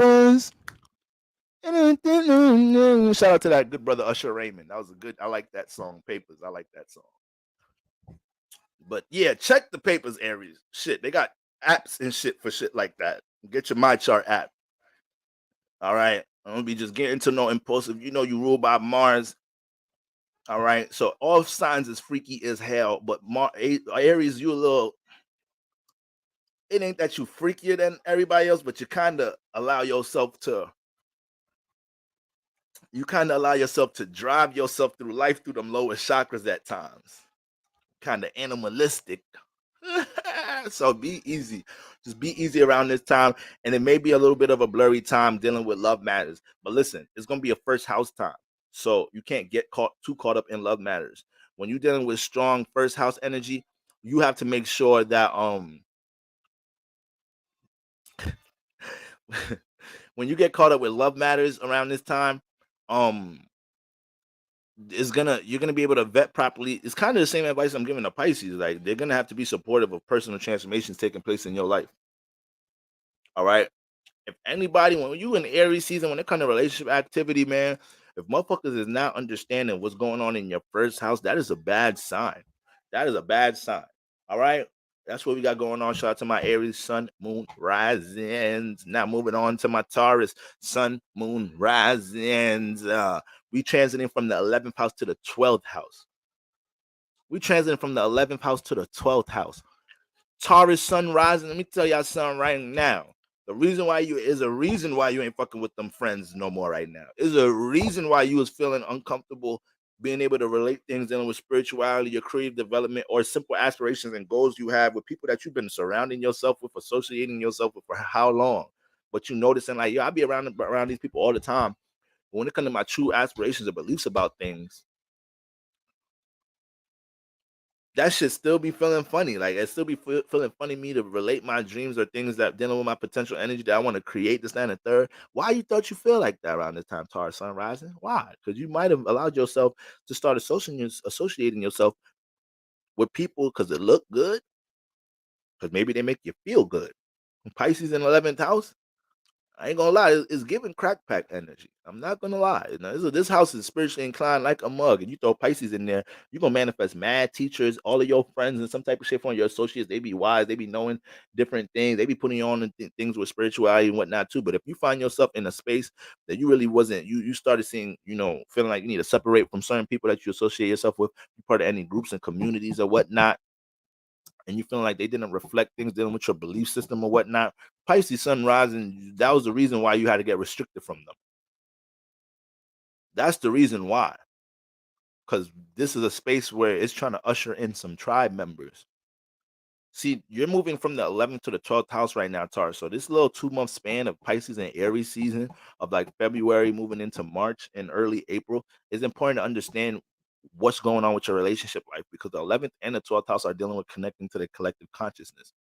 out to that good brother Usher Raymond. That was a good. I like that song, Papers. I like that song. But yeah, check the papers, Aries. Shit, they got apps and shit for shit like that. Get your My Chart app. All right, I don't be just getting to no impulsive. You know you rule by Mars. All right, so all signs is freaky as hell, but Aries, you a little. It ain't that you freakier than everybody else, but you kind of allow yourself to. You kind of allow yourself to drive yourself through life through them lower chakras at times. Kind of animalistic. So be easy. Just be easy around this time. And it may be a little bit of a blurry time dealing with love matters. But listen, it's going to be a first house time. So you can't get too caught up in love matters. When you're dealing with strong first house energy, you have to make sure that when you get caught up with love matters around this time, you're gonna be able to vet properly. It's kind of the same advice I'm giving to Pisces. Like, they're gonna have to be supportive of personal transformations taking place in your life. All right. If anybody, when you in Aries season, when it comes to relationship activity, man, if motherfuckers is not understanding what's going on in your first house, that is a bad sign. That is a bad sign. All right. That's what we got going on. Shout out to my Aries sun, moon, risings. Now moving on to my Taurus sun, moon, risings. We transiting from the 11th house to the 12th house. We transiting from the 11th house to the 12th house. Taurus sun rising. Let me tell y'all something right now. The reason why you ain't fucking with them friends no more right now. Is a reason why you was feeling uncomfortable being able to relate things dealing with spirituality, your creative development, or simple aspirations and goals you have with people that you've been surrounding yourself with, associating yourself with for how long. But you noticing like, yo, I be around these people all the time. But when it comes to my true aspirations or beliefs about things, that should still be feeling funny. Like, it still be feeling funny to me to relate my dreams or things that dealing with my potential energy that I want to create this, that, and the third. Why you thought you feel like that around this time, Taurus sun rising? Why? Because you might have allowed yourself to start associating yourself with people because it look good, because maybe they make you feel good. Pisces in 11th house, I ain't gonna lie, it's giving crack pack energy. I'm not gonna lie. You know, this house is spiritually inclined like a mug, and you throw Pisces in there, you're gonna manifest mad teachers, all of your friends in some type of shape on your associates. They be wise, they be knowing different things, they be putting you on things with spirituality and whatnot too. But if you find yourself in a space that you really wasn't, you started seeing, feeling like you need to separate from certain people that you associate yourself with, you part of any groups and communities or whatnot, and you feeling like they didn't reflect things dealing with your belief system or whatnot, Pisces sun rising, that was the reason why you had to get restricted from them. That's the reason why. Because this is a space where it's trying to usher in some tribe members. See, you're moving from the 11th to the 12th house right now, Taurus. So this little 2-month span of Pisces and Aries season of like February moving into March and early April is important to understand what's going on with your relationship life, because the 11th and the 12th house are dealing with connecting to the collective consciousness.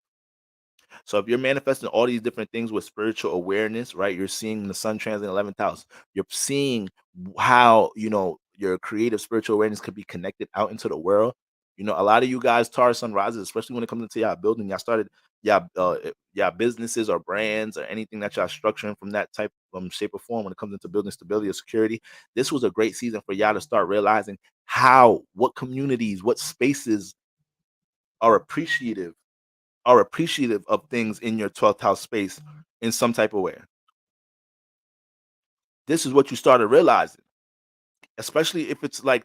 So if you're manifesting all these different things with spiritual awareness, right? You're seeing the sun transit in 11th house. You're seeing how, your creative spiritual awareness could be connected out into the world. A lot of you guys, Taurus sun rises, especially when it comes into y'all building, y'all started y'all businesses or brands or anything that y'all structuring from that type of shape or form when it comes into building stability or security. This was a great season for y'all to start realizing what communities, what spaces are appreciative of things in your 12th house space in some type of way. This is what you started realizing, especially if it's like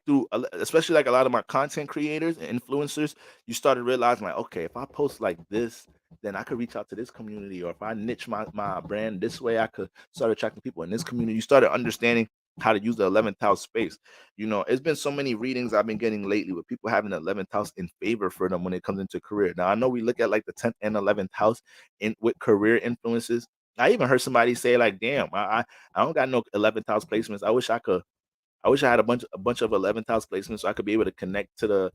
especially like a lot of my content creators and influencers. You started realizing like, okay, if I post like this, then I could reach out to this community, or if I niche my brand this way, I could start attracting people in this community. You started understanding how to use the 11th house space. You know, it's been so many readings I've been getting lately with people having the 11th house in favor for them when it comes into career. Now, I know we look at like the 10th and 11th house in with career influences. I even heard somebody say like, damn, I don't got no 11th house placements. I wish I had a bunch of 11th house placements so I could be able to connect to the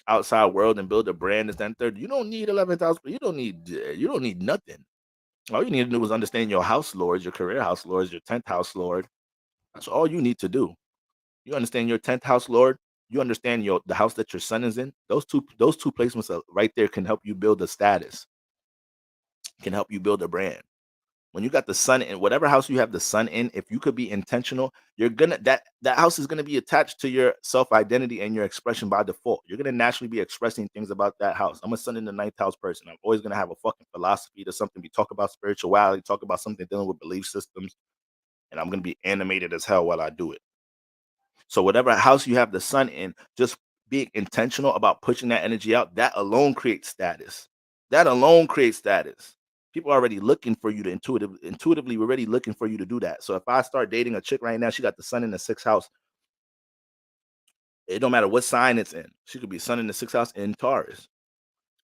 outside world and build a brand. This, that, and third. You don't need 11th house, but you don't need nothing. All you need to do is understand your house lords, your career house lords, your 10th house lord. That's all you need to do. You understand your 10th house lord. You understand the house that your sun is in. Those two placements right there can help you build a status, can help you build a brand. When you got the sun in whatever house you have the sun in, if you could be intentional, you're gonna that house is gonna be attached to your self-identity and your expression by default. You're gonna naturally be expressing things about that house. I'm a sun in the ninth house person. I'm always gonna have a fucking philosophy to something. We talk about spirituality, talk about something dealing with belief systems, and I'm gonna be animated as hell while I do it. So whatever house you have the sun in, just being intentional about pushing that energy out, that alone creates status. That alone creates status. People are already looking for you to intuitively, we're already looking for you to do that. So if I start dating a chick right now, she got the sun in the sixth house. It don't matter what sign it's in. She could be sun in the sixth house in Taurus.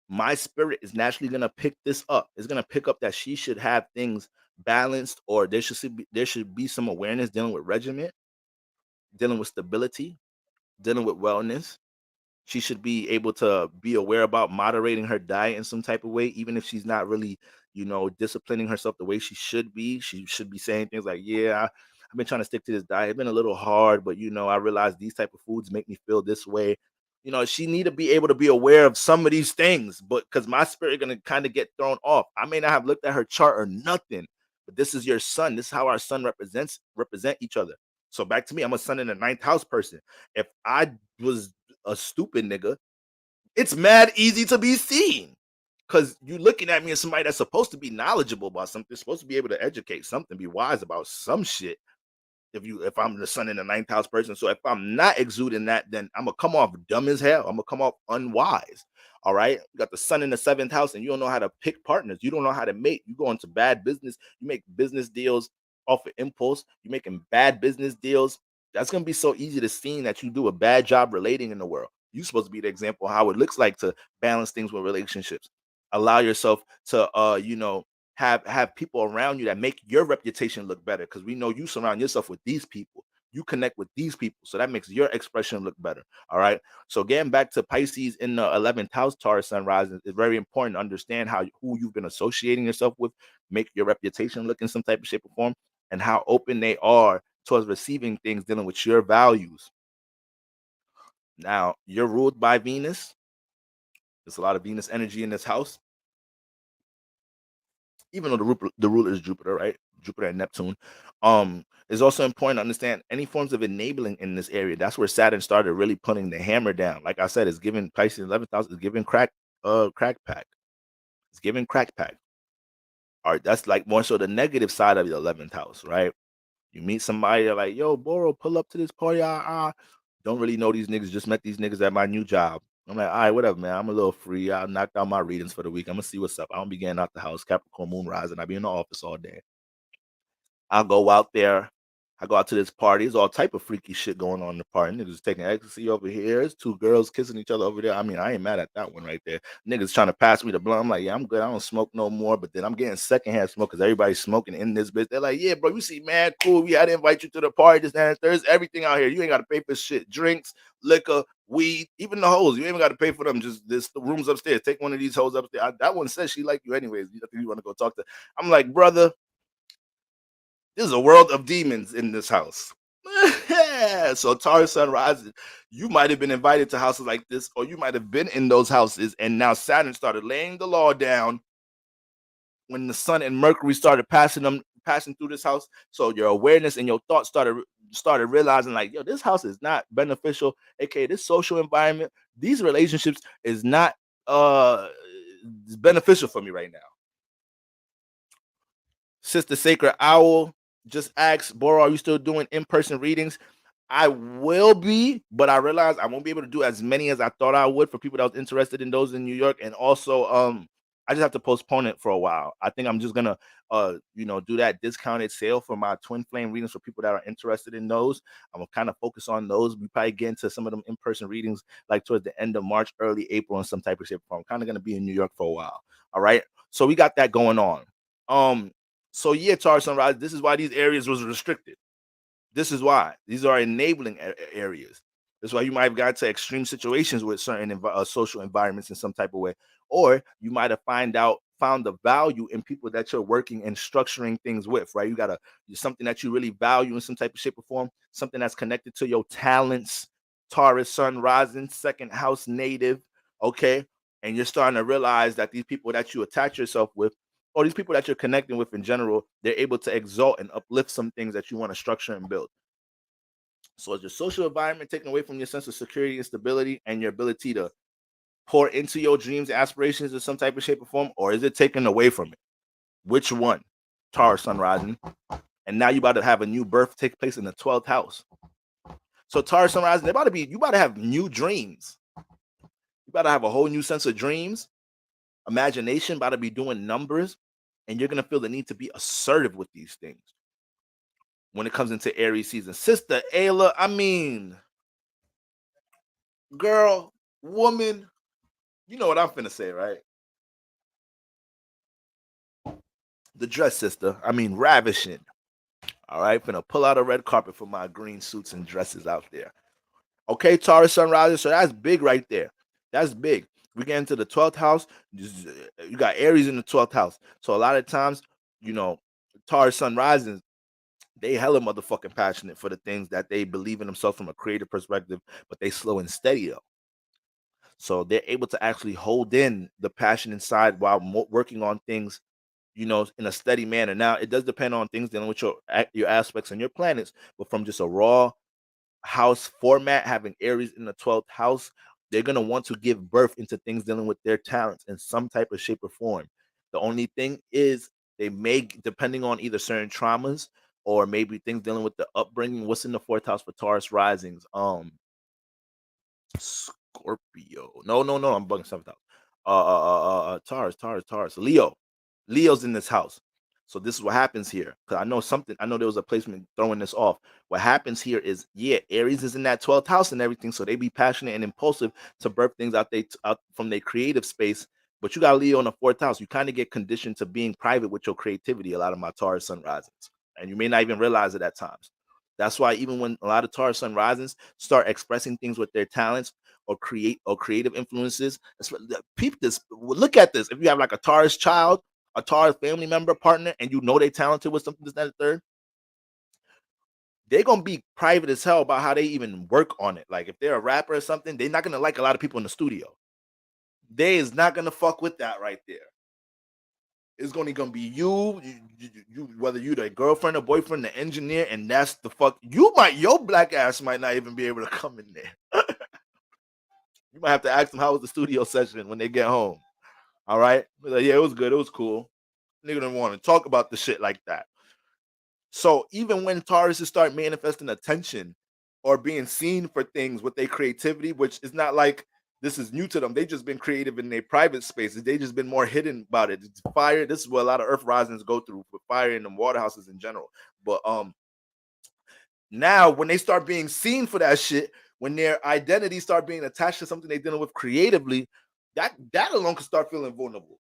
My spirit is naturally gonna pick this up. It's gonna pick up that she should have things balanced, or there should be some awareness dealing with regiment, dealing with stability, dealing with wellness. She should be able to be aware about moderating her diet in some type of way, even if she's not really, disciplining herself the way she should be. She should be saying things like, yeah, I've been trying to stick to this diet. It's been a little hard, but I realize these type of foods make me feel this way. She need to be able to be aware of some of these things, but because my spirit gonna kind of get thrown off. I may not have looked at her chart or nothing, but this is your sun. This is how our sun represent each other. So back to me, I'm a sun in the ninth house person. If I was a stupid nigga, it's mad easy to be seen. Cause you looking at me as somebody that's supposed to be knowledgeable about something, supposed to be able to educate something, be wise about some shit. If I'm the sun in the ninth house person. So if I'm not exuding that, then I'm gonna come off dumb as hell. I'm gonna come off unwise. All right. You got the sun in the seventh house and you don't know how to pick partners. You don't know how to mate. You go into bad business. You make business deals off of impulse. You're making bad business deals. That's gonna be so easy to see that you do a bad job relating in the world. You're supposed to be the example of how it looks like to balance things with relationships. Allow yourself to have people around you that make your reputation look better, because we know you surround yourself with these people. You connect with these people, so that makes your expression look better. All right. So getting back to Pisces in the 11th house, Taurus sun rising, is very important to understand who you've been associating yourself with, make your reputation look in some type of shape or form, and how open they are towards receiving things dealing with your values. Now, you're ruled by Venus. There's a lot of Venus energy in this house, even though the ruler is Jupiter, right? Jupiter and Neptune. It's also important to understand any forms of enabling in this area. That's where Saturn started really putting the hammer down. Like I said, it's giving Pisces 11th house, it's giving crack pack. It's giving crack pack. All right, that's like more so the negative side of the 11th house, right? You meet somebody, they're like, yo, Boro, pull up to this party. Don't really know these niggas, just met these niggas at my new job. I'm like, all right, whatever, man. I'm a little free. I knocked out my readings for the week. I'm gonna see what's up. I don't be getting out the house. Capricorn moon rising. I be in the office all day. I'll go out there. I go out to this party. There's all type of freaky shit going on in the party. Niggas taking ecstasy over here. There's two girls kissing each other over there. I mean, I ain't mad at that one right there. Niggas trying to pass me the blunt. I'm like, yeah, I'm good. I don't smoke no more. But then I'm getting secondhand smoke because everybody's smoking in this bitch. They're like, yeah, bro, you see, man, cool. We had to invite you to the party. This, that, and there's everything out here. You ain't got to pay for shit. Drinks, liquor, weed, even the hoes. You ain't even got to pay for them. Just this the rooms upstairs. Take one of these hoes upstairs. That one says she like you anyways. You want to go talk to. I'm like, brother, there's a world of demons in this house. So Taurus sun rising, you might have been invited to houses like this, or you might have been in those houses, and now Saturn started laying the law down when the sun and Mercury started passing through this house. So your awareness and your thoughts started realizing like, yo, this house is not beneficial. Okay, this social environment, these relationships is not beneficial for me right now. Sister Sacred Owl just asked, Boro, are you still doing in-person readings? I will be, but I realized I won't be able to do as many as I thought I would for people that was interested in those in New York. And also, I just have to postpone it for a while. I think I'm just gonna do that discounted sale for my twin flame readings for people that are interested in those. I'm gonna kind of focus on those. We probably get into some of them in-person readings like towards the end of March, early April in some type of shape. I'm kind of gonna be in New York for a while. All right. So we got that going on. So yeah, Taurus Sunrise, this is why these areas was restricted. This is why. These are enabling areas. That's why you might have got to extreme situations with certain social environments in some type of way, or you might have found the value in people that you're working and structuring things with. Right? You got something that you really value in some type of shape or form, something that's connected to your talents. Taurus Sun rising, second house native. Okay, and you're starting to realize that these people that you attach yourself with, or these people that you're connecting with in general, they're able to exalt and uplift some things that you want to structure and build. So is your social environment taken away from your sense of security and stability and your ability to pour into your dreams and aspirations in some type of shape or form, or is it taken away from it? Which one? Taurus Sun rising. And now you about to have a new birth take place in the 12th house. So Taurus Sun rising, you about to have new dreams. You about to have a whole new sense of dreams, imagination, about to be doing numbers, and you're going to feel the need to be assertive with these things when it comes into Aries season. Sister Ayla, I mean, girl, woman, you know what I'm finna say, right? The dress, sister, I mean, ravishing. All right, finna pull out a red carpet for my green suits and dresses out there. Okay, Taurus Sunrise, so that's big right there. That's big. We get into the 12th house. You got Aries in the 12th house. So a lot of times, Taurus Sun rising, they hella motherfucking passionate for the things that they believe in themselves from a creative perspective, but they slow and steady though. So they're able to actually hold in the passion inside while working on things, in a steady manner. Now, it does depend on things dealing with your aspects and your planets, but from just a raw house format, having Aries in the 12th house, they're going to want to give birth into things dealing with their talents in some type of shape or form. The only thing is they may, depending on either certain traumas or maybe things dealing with the upbringing. What's in the 4th house for Taurus risings? Scorpio. No, I'm bugging 7th house. Taurus. Leo's in this house. So this is what happens here. Because I know there was a placement throwing this off. What happens here is, Aries is in that 12th house and everything. So they be passionate and impulsive to birth things out from their creative space. But you got Leo in the 4th house. You kind of get conditioned to being private with your creativity. A lot of my Taurus sun risings. And you may not even realize it at times. That's why even when a lot of Taurus sun risings start expressing things with their talents or creative influences, people look at this. If you have like a Taurus child, a Taurus family member, partner, and they're talented with something, this, that, and the third, they're gonna be private as hell about how they even work on it. Like if they're a rapper or something, they're not gonna like a lot of people in the studio. They is not gonna fuck with that right there. It's gonna be you, whether you the girlfriend or boyfriend, the engineer, and that's the fuck. Your black ass might not even be able to come in there. You might have to ask them how was the studio session when they get home. All right, like, yeah, it was good, it was cool. Nigga don't want to talk about the shit like that. So even when Tauruses start manifesting attention or being seen for things with their creativity, which is not like this is new to them. They just been creative in their private spaces. They just been more hidden about it. It's fire. This is what a lot of earth risings go through with fire in the water houses in general. But now when they start being seen for that shit, when their identity start being attached to something they're dealing with creatively, that alone can start feeling vulnerable.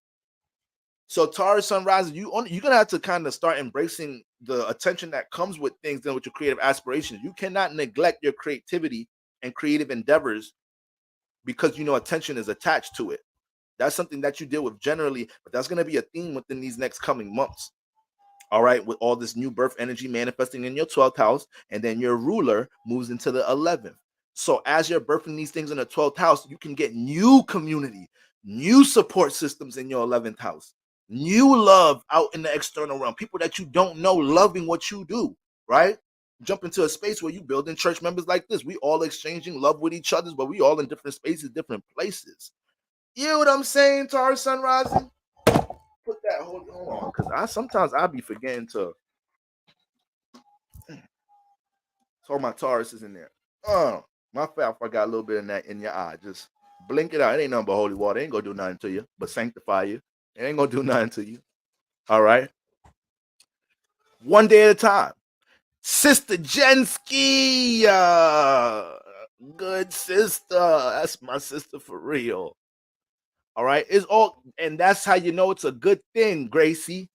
So Taurus sun rising, you're gonna have to kind of start embracing the attention that comes with things dealing with your creative aspirations. You cannot neglect your creativity and creative endeavors because attention is attached to it. That's something that you deal with generally, but that's going to be a theme within these next coming months. All right, with all this new birth energy manifesting in your 12th house, and then your ruler moves into the 11th. So as you're birthing these things in the 12th house, you can get new community, new support systems in your 11th house, new love out in the external realm, people that you don't know loving what you do, right? Jump into a space where you building church members like this. We all exchanging love with each other, but we all in different spaces, different places. You know what I'm saying, Taurus sun rising? Put that hold on, because sometimes I be forgetting to. So my Taurus is in there. My fault. I got a little bit of that in your eye. Just blink it out. It ain't nothing but holy water. It ain't gonna do nothing to you, but sanctify you. It ain't gonna do nothing to you. All right. One day at a time. Sister Jensky, good sister. That's my sister for real. All right. It's all, and that's how you know it's a good thing, Gracie.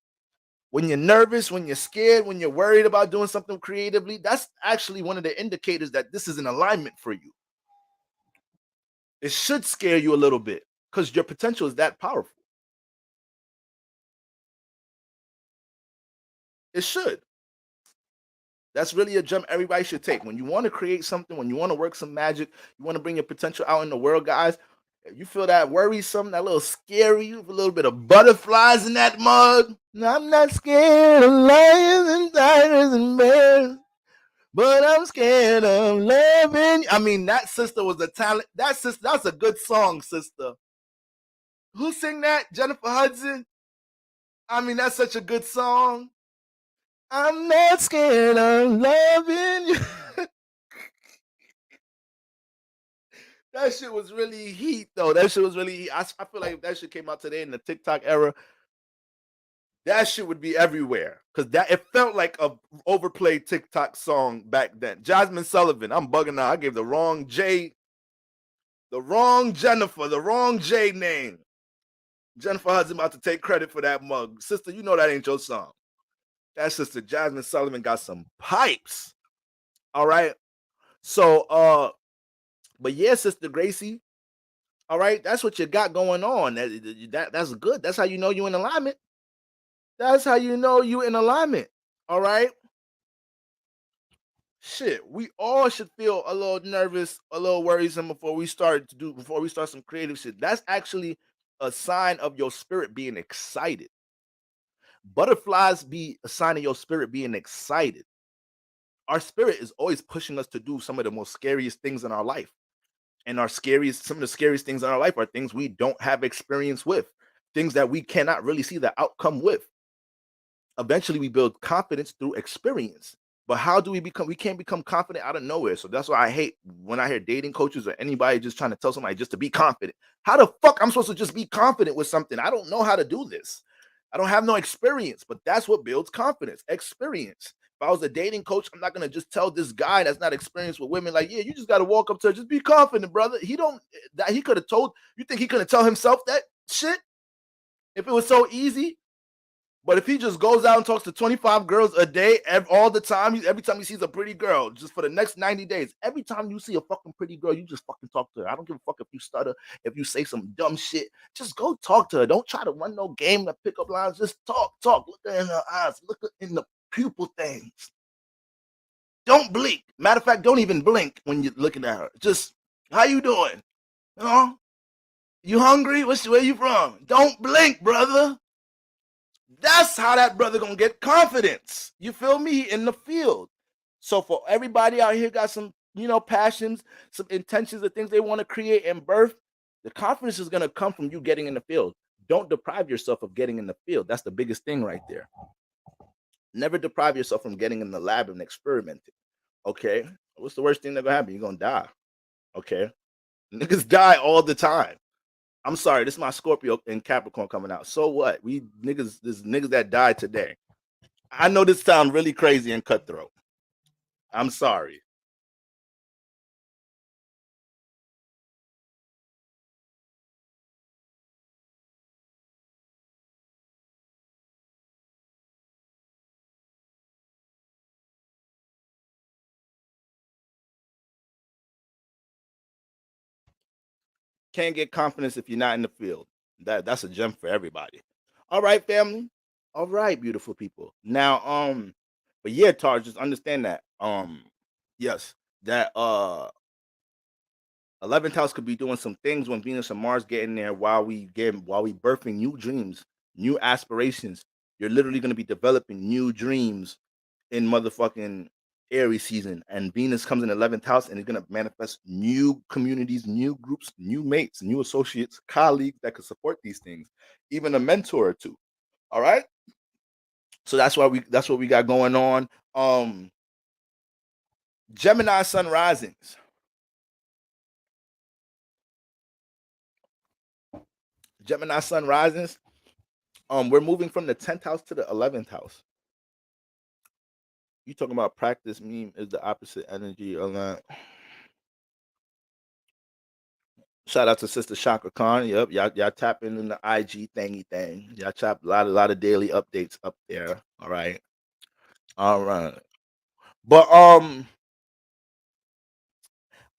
When you're nervous, when you're scared, when you're worried about doing something creatively, that's actually one of the indicators that this is an alignment for you. It should scare you a little bit because your potential is that powerful. It should. That's really a jump everybody should take. When you want to create something, when you want to work some magic, you want to bring your potential out in the world, guys. If you feel that worrisome, that little scary, you have a little bit of butterflies in that mug. No, I'm not scared of lions and tigers and bears, but I'm scared of loving. I mean, that sister was a talent. That sister, that's a good song, sister. Who sang that? Jennifer Hudson. I mean, that's such a good song. I'm not scared of loving you. That shit was really heat, though. That shit was really heat. I feel like if that shit came out today in the TikTok era, that shit would be everywhere. Because that it felt like a overplayed TikTok song back then. Jasmine Sullivan, I'm bugging out. I gave the wrong J, the wrong Jennifer, the wrong J name. Jennifer Hudson about to take credit for that mug. Sister, you know that ain't your song. That sister Jasmine Sullivan got some pipes. All right. So but yeah, Sister Gracie. All right, that's what you got going on. That's good. That's how you know you in alignment. That's how you know you in alignment. All right. Shit, we all should feel a little nervous, a little worrisome before we start some creative shit. That's actually a sign of your spirit being excited. Butterflies be a sign of your spirit being excited. Our spirit is always pushing us to do some of the most scariest things in our life. And some of the scariest things in our life are things we don't have experience with, things that we cannot really see the outcome with. Eventually, we build confidence through experience. But how do we can't become confident out of nowhere. So that's why I hate when I hear dating coaches or anybody just trying to tell somebody just to be confident. How the fuck I'm supposed to just be confident with something? I don't know how to do this. I don't have no experience, but that's what builds confidence, experience. If I was a dating coach, I'm not gonna just tell this guy that's not experienced with women, like, yeah, you just gotta walk up to her, just be confident, brother. He could have told, you think he couldn't tell himself that shit if it was so easy? But if he just goes out and talks to 25 girls a day, all the time, every time he sees a pretty girl, just for the next 90 days, every time you see a fucking pretty girl, you just fucking talk to her. I don't give a fuck if you stutter, if you say some dumb shit. Just go talk to her. Don't try to run no game to pick up lines. Just talk. Look her in her eyes. Look her in the pupil things. Don't blink. Matter of fact, don't even blink when you're looking at her. Just, how you doing? You know? You hungry? Where you from? Don't blink, brother. That's how that brother gonna get confidence. You feel me? In the field. So for everybody out here got some, passions, some intentions of things they want to create and birth, the confidence is gonna come from you getting in the field. Don't deprive yourself of getting in the field. That's the biggest thing right there. Never deprive yourself from getting in the lab and experimenting. Okay? What's the worst thing that's gonna happen? You're gonna die. Okay? Niggas die all the time. I'm sorry, this is my Scorpio and Capricorn coming out. So what? There's niggas that died today. I know this sounds really crazy and cutthroat. I'm sorry. Can't get confidence if you're not in the field. That's a gem for everybody. All right, family. All right, beautiful people. Now, but yeah, Tar, just understand that. Yes, that 11th house could be doing some things when Venus and Mars get in there while we birthing new dreams, new aspirations. You're literally gonna be developing new dreams in motherfucking Aries season, and Venus comes in 11th house and it's gonna manifest new communities, new groups, new mates, new associates, colleagues that could support these things, even a mentor or two. All right. So that's what we got going on. Gemini sun risings. Gemini sun risings. We're moving from the 10th house to the 11th house. You talking about practice meme is the opposite energy of that. Shout out to Sister Shaka Khan. Yep, y'all tapping in the IG thingy thing. Y'all tap a lot of daily updates up there. All right. But oh,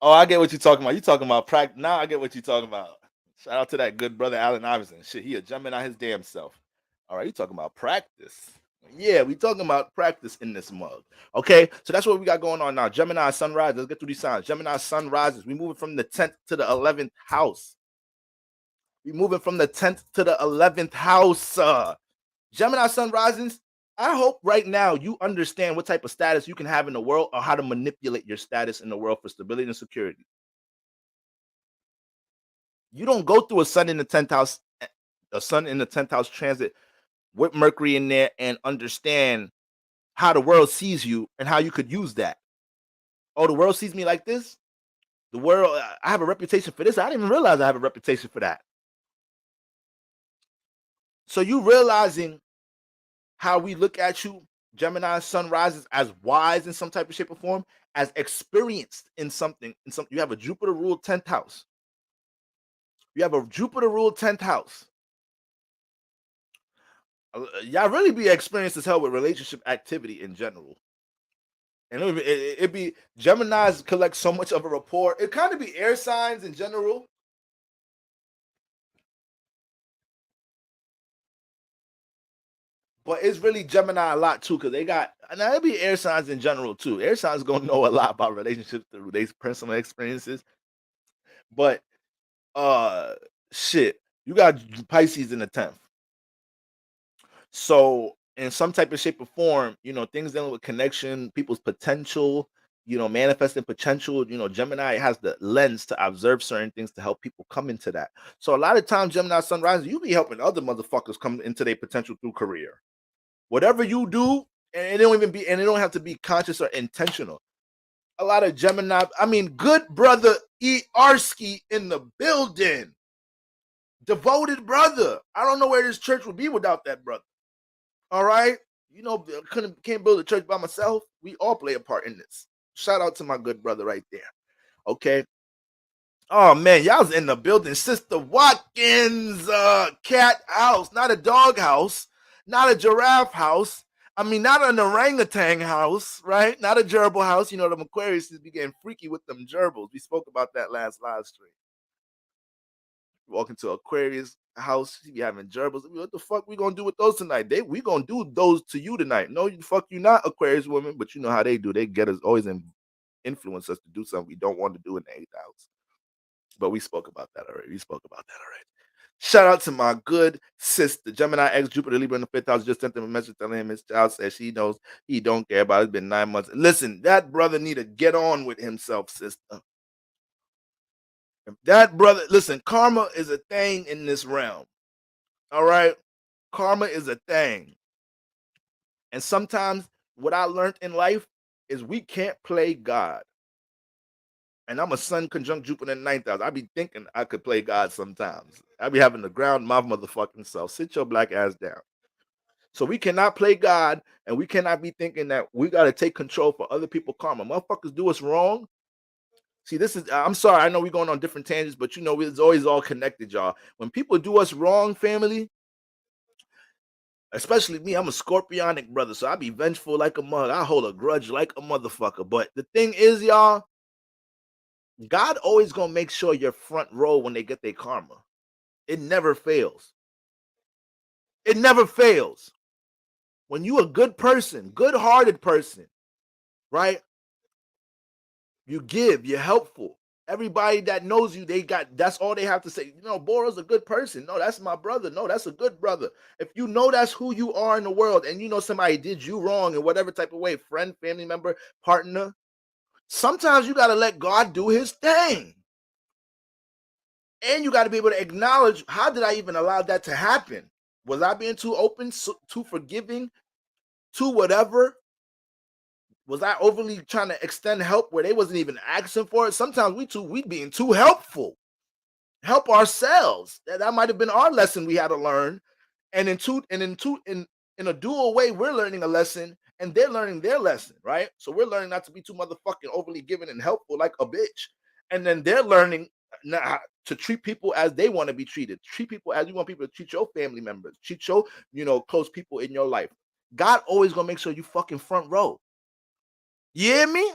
I get what you're talking about. You talking about practice. Now I get what you're talking about. Shout out to that good brother Allen Iverson. Shit, he a Gemini his damn self. All right, you talking about practice. Yeah, we talking about practice in this mug. Okay, so that's what we got going on now. Gemini sunrise. Let's get through these signs. Gemini sunrises. We moving from the 10th to the 11th house. We moving from the 10th to the 11th house. Gemini sunrises. I hope right now you understand what type of status you can have in the world or how to manipulate your status in the world for stability and security. You don't go through a sun in the 10th house, transit with Mercury in there and understand how the world sees you and how you could use that. Oh, the world sees me like this? The world, I have a reputation for this. I didn't even realize I have a reputation for that. So you realizing how we look at you, Gemini sunrises, as wise in some type of shape or form, as experienced in something. You have a Jupiter ruled 10th house. You have a Jupiter ruled 10th house. Y'all really be experienced as hell with relationship activity in general. And it be Geminis collect so much of a rapport. It kind of be air signs in general. But it's really Gemini a lot too, because they got, and it'll be air signs in general too. Air signs gonna know a lot about relationships through their personal experiences. But shit, you got Pisces in the 10th. So in some type of shape or form, things dealing with connection, people's potential, manifesting potential, Gemini has the lens to observe certain things to help people come into that. So a lot of times, Gemini sunrise, you be helping other motherfuckers come into their potential through career. Whatever you do, and it don't have to be conscious or intentional. A lot of Gemini, good brother E. Arsky in the building. Devoted brother. I don't know where this church would be without that brother. All right? Can't build a church by myself. We all play a part in this. Shout out to my good brother right there. Okay. Oh man, y'all was in the building. Sister Watkins, cat house, not a dog house, not a giraffe house. Not an orangutan house, right? Not a gerbil house. Them Aquarius be getting freaky with them gerbils. We spoke about that last live stream. Walk into Aquarius house, you be having gerbils. What the fuck we gonna do with those tonight? We gonna do those to you tonight. No, you fuck you not, Aquarius women, but you know how they do. They get us always influence us to do something we don't want to do in the 8th house. But we spoke about that already. Shout out to my good sister, Gemini X Jupiter Libra in the 5th house. Just sent him a message telling him his child says she knows he don't care about it. It's been 9 months. Listen, that brother need to get on with himself, sister. That brother, listen, karma is a thing in this realm. All right? Karma is a thing. And sometimes what I learned in life is we can't play God. And I'm a sun conjunct Jupiter in the 9th house. I be thinking I could play God sometimes. I be having to ground my motherfucking self. Sit your black ass down. So we cannot play God, and we cannot be thinking that we got to take control for other people's karma. Motherfuckers do us wrong. See, I'm sorry, I know we're going on different tangents, but it's always all connected, y'all. When people do us wrong, family, especially me, I'm a scorpionic brother, so I be vengeful like a mug. I hold a grudge like a motherfucker. But the thing is, y'all, God always gonna make sure you're front row when they get their karma. It never fails. It never fails. When you a good person, good-hearted person, right? You give, you're helpful. Everybody that knows you, that's all they have to say. Bora's a good person. No, that's my brother. No, that's a good brother. If you know that's who you are in the world, and somebody did you wrong in whatever type of way, friend, family member, partner, sometimes you got to let God do his thing. And you got to be able to acknowledge, how did I even allow that to happen? Was I being too open, too forgiving, too whatever? Was I overly trying to extend help where they wasn't even asking for it? Sometimes we being too helpful. Help ourselves. That might have been our lesson we had to learn. And in a dual way, we're learning a lesson and they're learning their lesson, right? So we're learning not to be too motherfucking overly giving and helpful like a bitch. And then they're learning not to treat people as they want to be treated. Treat people as you want people to treat your family members, treat your, close people in your life. God always gonna make sure you fucking front row. You hear me?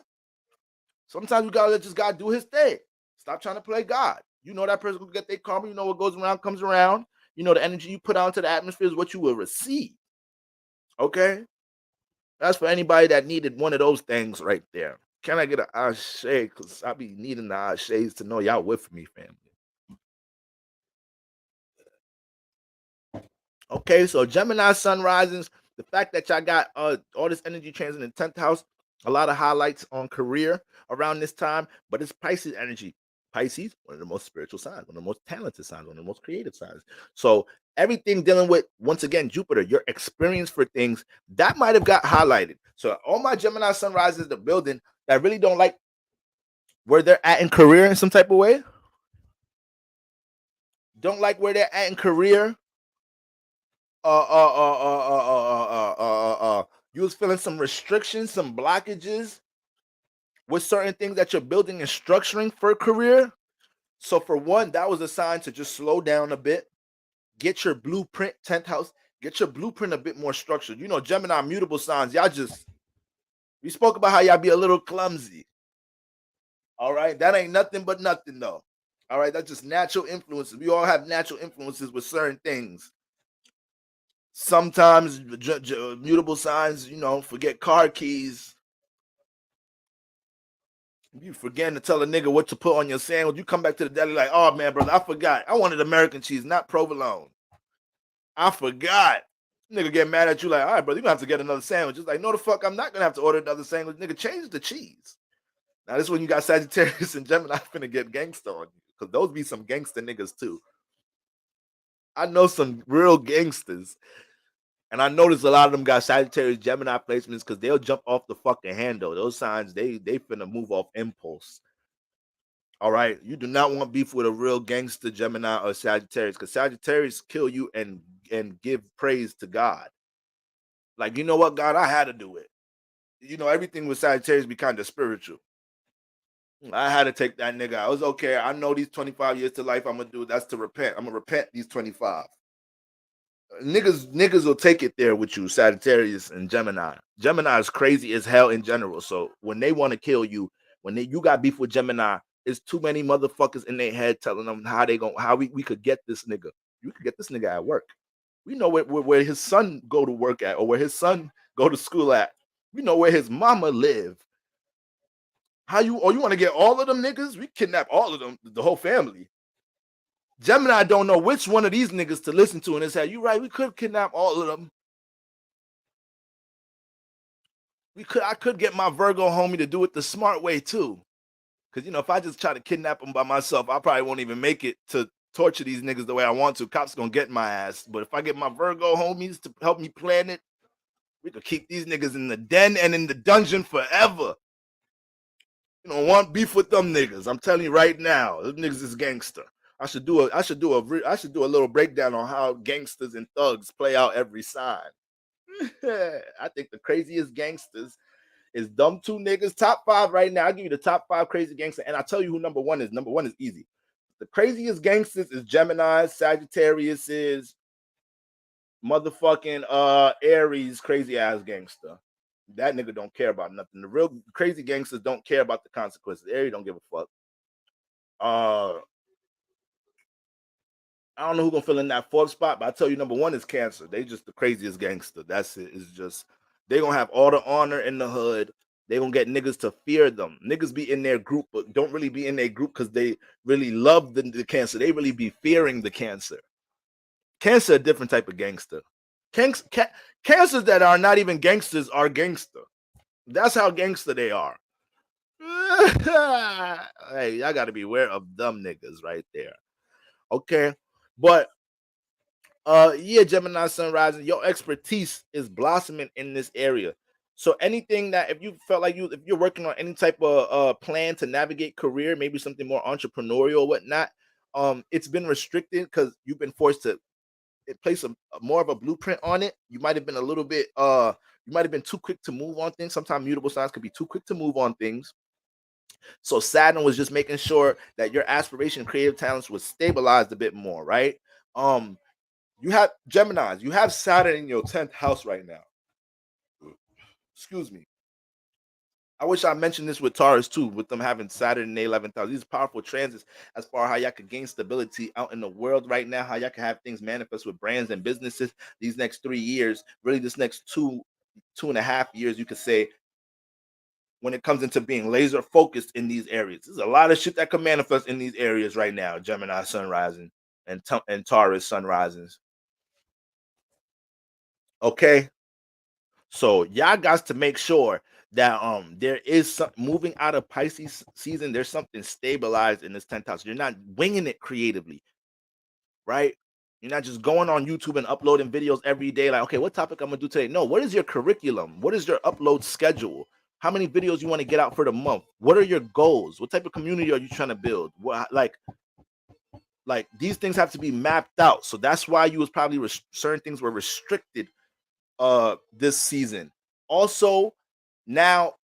Sometimes you gotta let this guy do his thing. Stop trying to play God. You know that person will get their karma. You know what goes around comes around. You know the energy you put out into the atmosphere is what you will receive. Okay? That's for anybody that needed one of those things right there. Can I get an ashe? Because I be needing the ashes to know y'all with me, family. Okay, so Gemini sun risings, the fact that y'all got all this energy transit in the 10th house, a lot of highlights on career around this time, but it's Pisces energy. Pisces, one of the most spiritual signs, one of the most talented signs, one of the most creative signs. So everything dealing with, once again, Jupiter, your experience for things, that might have got highlighted. So all my Gemini sun risings, the building that really don't like where they're at in career in some type of way, don't like where they're at in career, you was feeling some restrictions, some blockages with certain things that you're building and structuring for a career. So for one, that was a sign to just slow down a bit, get your blueprint, 10th house, get your blueprint a bit more structured. You know, Gemini mutable signs, we spoke about how y'all be a little clumsy. All right, that ain't nothing but nothing though. All right, that's just natural influences. We all have natural influences with certain things. Sometimes mutable signs, forget car keys. You forgetting to tell a nigga what to put on your sandwich. You come back to the deli like, oh man, brother, I forgot. I wanted American cheese, not provolone. I forgot. Nigga get mad at you like, all right, brother, you're gonna have to get another sandwich. It's like, no, the fuck, I'm not gonna have to order another sandwich. Nigga, change the cheese. Now, this is when you got Sagittarius and Gemini finna get gangster on you. Because those be some gangster niggas too. I know some real gangsters. And I noticed a lot of them got Sagittarius, Gemini placements because they'll jump off the fucking handle. Those signs, they finna move off impulse. All right. You do not want beef with a real gangster Gemini or Sagittarius because Sagittarius kill you and give praise to God. Like, you know what, God, I had to do it. Everything with Sagittarius be kind of spiritual. I had to take that nigga. I was okay. I know these 25 years to life I'm gonna do. That's to repent. I'm gonna repent these 25. Niggas will take it there with you, Sagittarius and Gemini. Gemini is crazy as hell in general. So when they want to kill you, you got beef with Gemini, it's too many motherfuckers in their head telling them how we could get this nigga. You could get this nigga at work. We know where his son go to work at or where his son go to school at. We know where his mama live. You want to get all of them niggas? We kidnap all of them, the whole family. Gemini don't know which one of these niggas to listen to in his head. You right, we could kidnap all of them. I could get my Virgo homie to do it the smart way too. Because, if I just try to kidnap them by myself, I probably won't even make it to torture these niggas the way I want to. Cops gonna get my ass. But if I get my Virgo homies to help me plan it, we could keep these niggas in the den and in the dungeon forever. You don't want beef with them niggas. I'm telling you right now, those niggas is gangster. I should do a little breakdown on how gangsters and thugs play out every sign. I think the craziest gangsters is dumb two niggas. Top 5 right now. I'll give you the top 5 crazy gangsters, and I'll tell you who number 1 is. Number 1 is easy. The craziest gangsters is Gemini, Sagittarius is motherfucking Aries, crazy ass gangster. That nigga don't care about nothing. The real crazy gangsters don't care about the consequences. Aries don't give a fuck. I don't know who's gonna fill in that 4th spot, but I tell you, number 1 is Cancer. They just the craziest gangster. That's it. It's just they gonna have all the honor in the hood. They gonna get niggas to fear them. Niggas be in their group, but don't really be in their group because they really love the Cancer. They really be fearing the Cancer. Cancer, a different type of gangster. Cancers that are not even gangsters are gangster. That's how gangster they are. Hey, y'all gotta be aware of dumb niggas right there. Okay. But yeah, Gemini sun rising, your expertise is blossoming in this area. So anything that if you felt like if you're working on any type of plan to navigate career, maybe something more entrepreneurial or whatnot, it's been restricted because you've been forced to place more of a blueprint on it. You might have been a little bit you might have been too quick to move on things. Sometimes mutable signs could be too quick to move on things. So Saturn was just making sure that your aspiration, creative talents was stabilized a bit more, right? You have Geminis, you have Saturn in your 10th house right now. Excuse me. I wish I mentioned this with Taurus too, with them having Saturn in the 11th house. These powerful transits as far as how y'all could gain stability out in the world right now, how y'all can have things manifest with brands and businesses these next 3 years, really this next 2.5 years, you could say, when it comes into being laser focused in these areas. There's a lot of shit that can manifest in these areas right now. Gemini sun rising and Taurus sun risings. Okay. So y'all got to make sure that there is some moving out of Pisces season. There's something stabilized in this 10th house. You're not winging it creatively, right? You're not just going on YouTube and uploading videos every day. Like, okay, what topic I'm gonna do today? No, what is your curriculum? What is your upload schedule? How many videos you want to get out for the month? What are your goals? What type of community are you trying to build? What, like these things have to be mapped out. So that's why you was probably certain things were restricted this season. Also, now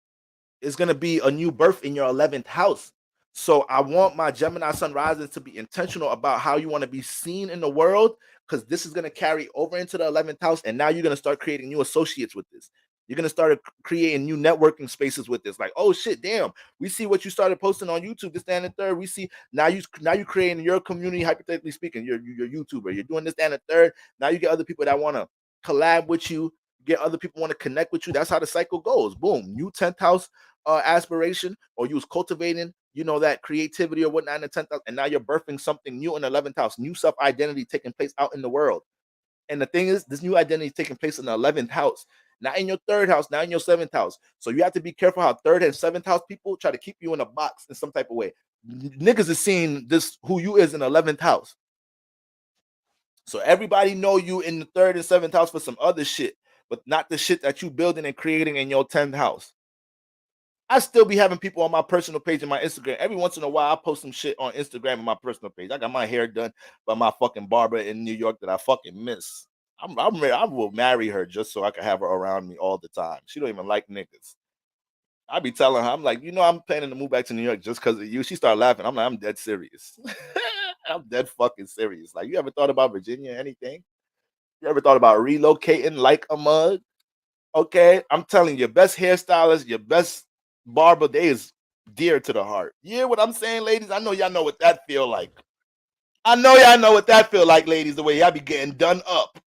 it's gonna be a new birth in your 11th house. So I want my Gemini sun rising to be intentional about how you want to be seen in the world, because this is going to carry over into the 11th house. And now you're going to start creating new associates with this. You're going to start creating new networking spaces with this. Like, oh shit, damn, we see what you started posting on YouTube, this, that, and the third. We see now you creating your community, hypothetically speaking, you're YouTuber, you're doing this, that, and the third. Now you get other people that want to collab with you, get other people want to connect with you. That's how the cycle goes. Boom, new 10th house aspiration, or you was cultivating, that creativity or whatnot in the 10th house, and now you're birthing something new in the 11th house, new self-identity taking place out in the world. And the thing is, this new identity is taking place in the 11th house, not in your 3rd house, not in your 7th house. So you have to be careful how 3rd and 7th house people try to keep you in a box in some type of way. Niggas is seeing this, who you is in the 11th house. So everybody know you in the 3rd and 7th house for some other shit, but not the shit that you building and creating in your 10th house. I still be having people on my personal page and my Instagram. Every once in a while, I post some shit on Instagram and my personal page. I got my hair done by my fucking barber in New York that I fucking miss. I will marry her just so I can have her around me all the time. She don't even like niggas. I be telling her, I'm like, I'm planning to move back to New York just because of you. She started laughing. I'm like, I'm dead serious. I'm dead fucking serious. Like, you ever thought about Virginia or anything? You ever thought about relocating like a mug? Okay, I'm telling you, your best hairstylist, your best barber, they is dear to the heart. You hear what I'm saying, ladies? I know y'all know what that feel like. I know y'all know what that feel like, ladies, the way y'all be getting done up.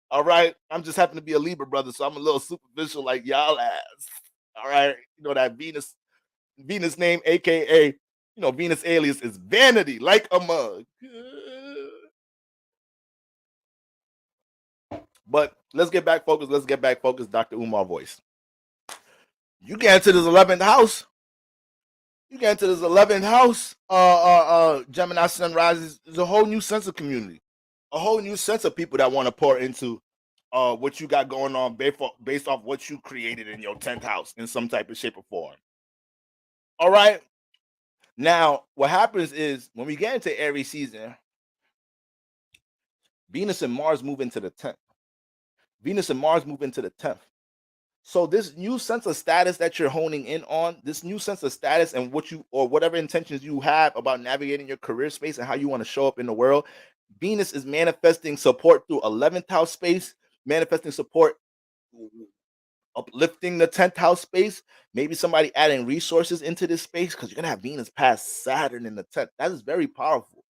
All right? I'm just happen to be a Libra brother, so I'm a little superficial like y'all ass. All right? That Venus name, aka, Venus alias is vanity, like a mug. But let's get back focused. Dr. Umar voice. You get into this 11th house. Gemini sun rises. There's a whole new sense of community, a whole new sense of people that want to pour into what you got going on based off what you created in your 10th house in some type of shape or form. All right. Now, what happens is when we get into Aries season, Venus and Mars move into the 10th. So this new sense of status that you're honing in on, this new sense of status and whatever intentions you have about navigating your career space and how you want to show up in the world, Venus is manifesting support through 11th house space, manifesting support, uplifting the 10th house space, maybe somebody adding resources into this space, because you're going to have Venus past Saturn in the 10th. That is very powerful.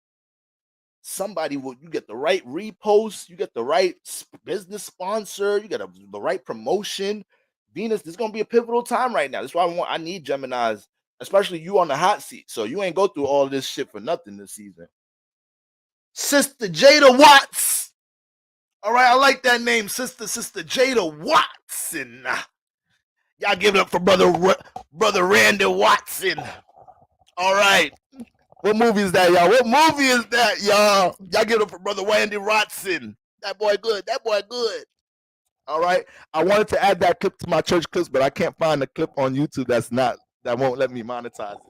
You get the right repost, you get the right business sponsor, you get the right promotion. Venus, this is going to be a pivotal time right now. That's why I need Geminis, especially you on the hot seat. So you ain't go through all this shit for nothing this season. Sister Jada Watts. All right, I like that name, Sister Jada Watson. Y'all give it up for brother Randy Watson. All right. What movie is that, y'all? Y'all give it up for brother Randy Watson. That boy good. All right. I wanted to add that clip to my church clips, but I can't find the clip on YouTube that won't let me monetize it.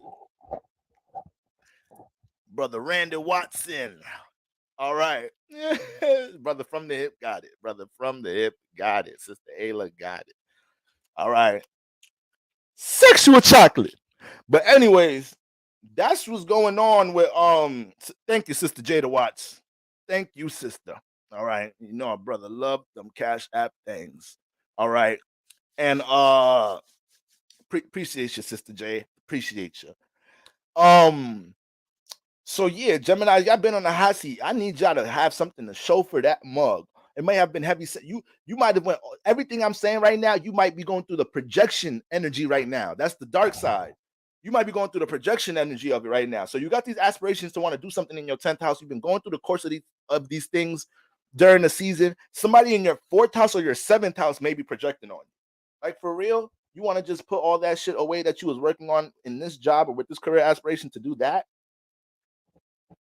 Brother Randy Watson. All right. Brother from the hip got it. Brother from the hip got it. Sister Ayla got it. All right. Sexual chocolate. But anyways, that's what's going on with thank you, Sister Jada Watts. Thank you, sister. All right. You know our brother love them Cash App things. All right. And appreciate you, Sister J. Appreciate you. So yeah, Gemini, y'all been on the hot seat. I need y'all to have something to show for that mug. It may have been heavy. You might have went everything I'm saying right now. You might be going through the projection energy right now. That's the dark side. You might be going through the projection energy of it right now. So you got these aspirations to want to do something in your 10th house. You've been going through the course of these things during the season. Somebody in your 4th house or your 7th house may be projecting on you. Like for real, you want to just put all that shit away that you was working on in this job or with this career aspiration to do that?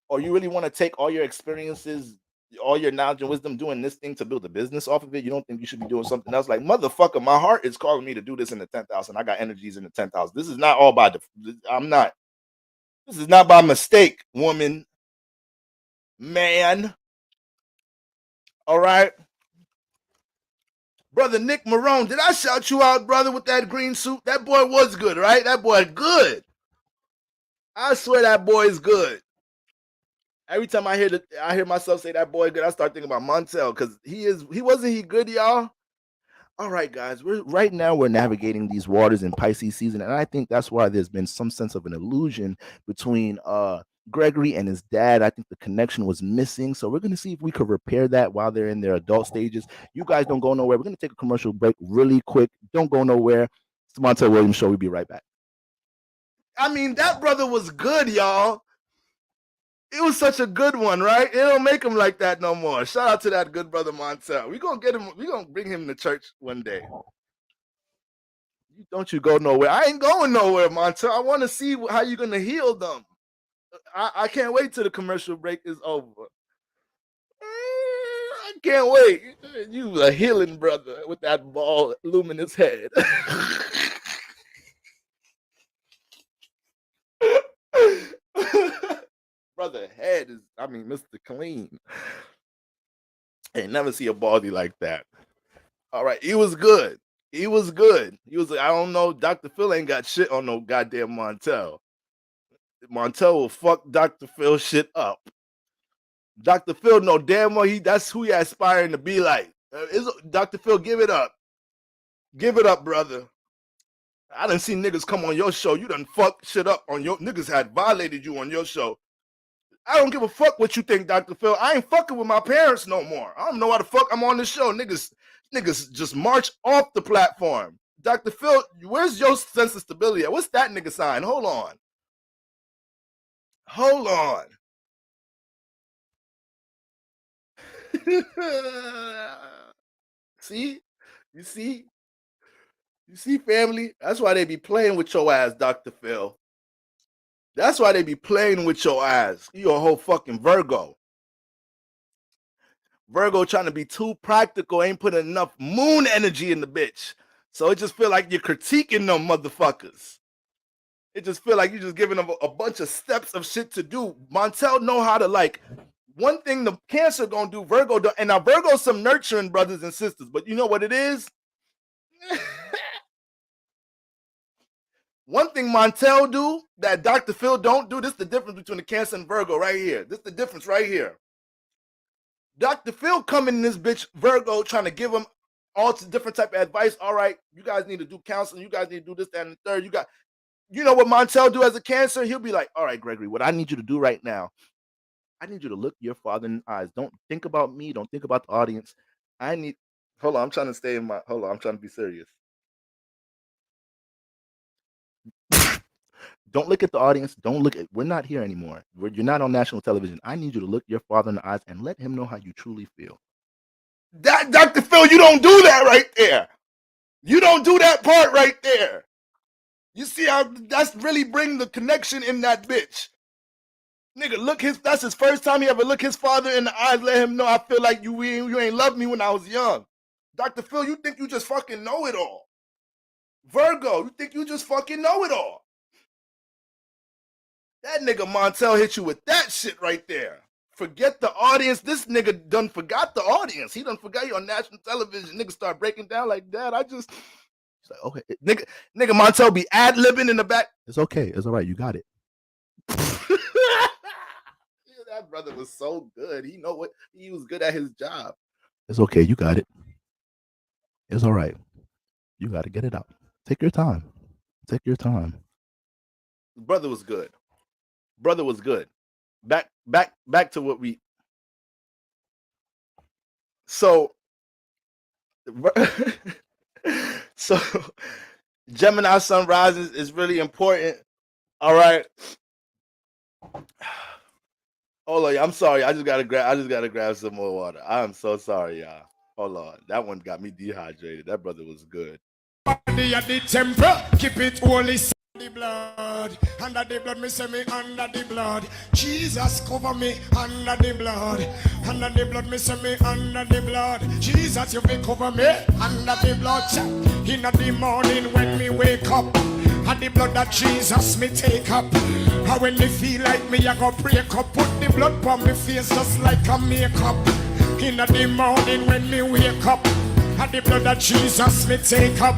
Or you really want to take all your experiences, all your knowledge and wisdom doing this thing to build a business off of it? You don't think you should be doing something else? Like, motherfucker, my heart is calling me to do this in the 10th house, and I got energies in the 10th house. This is not all by this is not by mistake, woman, man. All right. Brother Nick Marone, did I shout you out, brother, with that green suit? That boy was good, right? That boy good. I swear that boy is good. Every time I hear myself say that boy good, I start thinking about Montel because he wasn't good, y'all. All right, guys, we're navigating these waters in Pisces season, and I think that's why there's been some sense of an illusion between Gregory and his dad. I think the connection was missing, so we're gonna see if we could repair that while they're in their adult stages. You guys don't go nowhere. We're gonna take a commercial break really quick. Don't go nowhere. It's the Montel Williams Show. We'll be right back. I mean, that brother was good, y'all. It was such a good one, right? It don't make him like that no more. Shout out to that good brother Montel. We're gonna get him, we're gonna bring him to church one day. Don't you go nowhere. I ain't going nowhere, Montel. I want to see how you're gonna heal them. I can't wait till the commercial break is over. I can't wait. You a healing brother with that bald, luminous head. Brother head is, I mean, Mr. Clean. Ain't never see a baldy like that. All right, he was good. He was good. He was, I don't know, Dr. Phil ain't got shit on no goddamn Montel. Montel will fuck Dr. Phil shit up. Dr. Phil know damn well that's who he aspiring to be like. Dr. Phil, give it up. Give it up, brother. I done seen niggas come on your show. You done fuck shit up on your, niggas had violated you on your show. I don't give a fuck what you think, Dr. Phil. I ain't fucking with my parents no more. I don't know why the fuck I'm on this show. Niggas just march off the platform. Dr. Phil, where's your sense of stability at? What's that nigga sign? Hold on. Hold on. See? You see, family? That's why they be playing with your ass, Dr. Phil. That's why they be playing with your ass. You a whole fucking Virgo. Virgo trying to be too practical, ain't putting enough moon energy in the bitch. So it just feel like you're critiquing them motherfuckers. It just feel like you're just giving them a bunch of steps of shit to do. Montel know how to, like, one thing the Cancer gonna do, Virgo do, and now Virgo's some nurturing brothers and sisters, but you know what it is? One thing Montel do that Dr. Phil don't do, this is the difference between the Cancer and Virgo right here. This is the difference right here. Dr. Phil coming in this bitch, Virgo, trying to give him all different type of advice. All right, you guys need to do counseling. You guys need to do this, that, and the third. You know what Montel do as a Cancer? He'll be like, all right, Gregory, what I need you to do right now, I need you to look your father in the eyes. Don't think about me. Don't think about the audience. Hold on, I'm trying to be serious. Don't look at the audience. We're not here anymore. You're not on national television. I need you to look your father in the eyes and let him know how you truly feel. That, Dr. Phil, you don't do that right there. You don't do that part right there. You see how that's really bring the connection in that bitch. Nigga, that's his first time he ever look his father in the eyes, let him know I feel like you ain't loved me when I was young. Dr. Phil, you think you just fucking know it all. Virgo, you think you just fucking know it all. That nigga Montel hit you with that shit right there. Forget the audience. This nigga done forgot the audience. He done forgot you on national television. Nigga start breaking down like that. He's like, okay, nigga Montel be ad-libbing in the back. It's okay. It's all right. You got it. That brother was so good. He was good at his job. It's okay. You got it. It's all right. You got to get it out. Take your time. Take your time. Brother was good. Brother was good. Back to what we. So Gemini sun rises is really important. All right. Hold on, I'm sorry. I just gotta grab some more water. I'm so sorry, y'all. Hold on. That one got me dehydrated. That brother was good. Body at the temple, keep it holy. The blood, under the blood, me say me under the blood. Jesus cover me under the blood. Under the blood, me say me under the blood. Jesus, you be cover me under the blood. In the morning when me wake up, and the blood that Jesus me take up. And when me feel like me, I go break up, put the blood on me face just like a makeup. In the morning when me wake up, and the blood that Jesus me take up.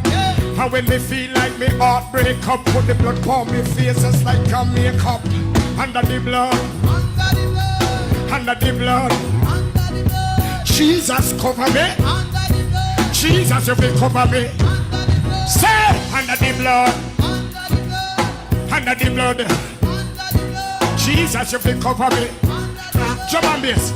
And when me feel like me heart break up, put the blood on me face just like a makeup. Under the blood, under the blood, Jesus cover me. Jesus, you will cover me. Say under the blood, under the blood. Jesus, you will cover me. Jump on this.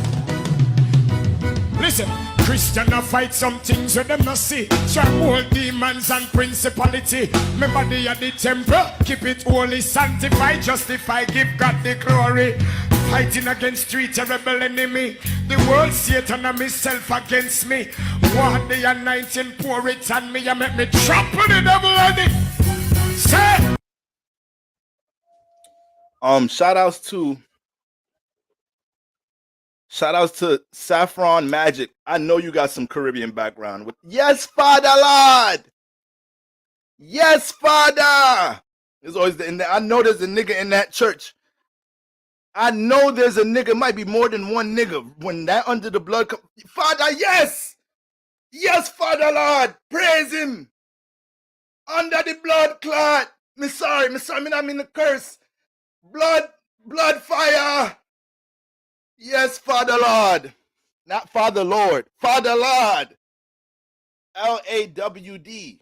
Listen. Christian a fight some things with them not see. Stronghold demons and principality. My body at the temple, keep it holy, sanctify, justify, give God the glory. Fighting against three terrible enemy. The world, Satan and myself against me. One day anointing, pour it on me and make me trample the devil on it. Say. Shout outs to Saffron Magic. I know you got some Caribbean background. Yes, Father Lord. Yes, Father. There's always I know there's a nigga in that church. I know there's a nigga. Might be more than one nigga. When that under the blood comes, Father, yes. Yes, Father Lord. Praise him. Under the blood clot. Me sorry, me not mean the curse. Blood fire. Yes, Father Lord. Not Father Lord. Father Lord. LAWD.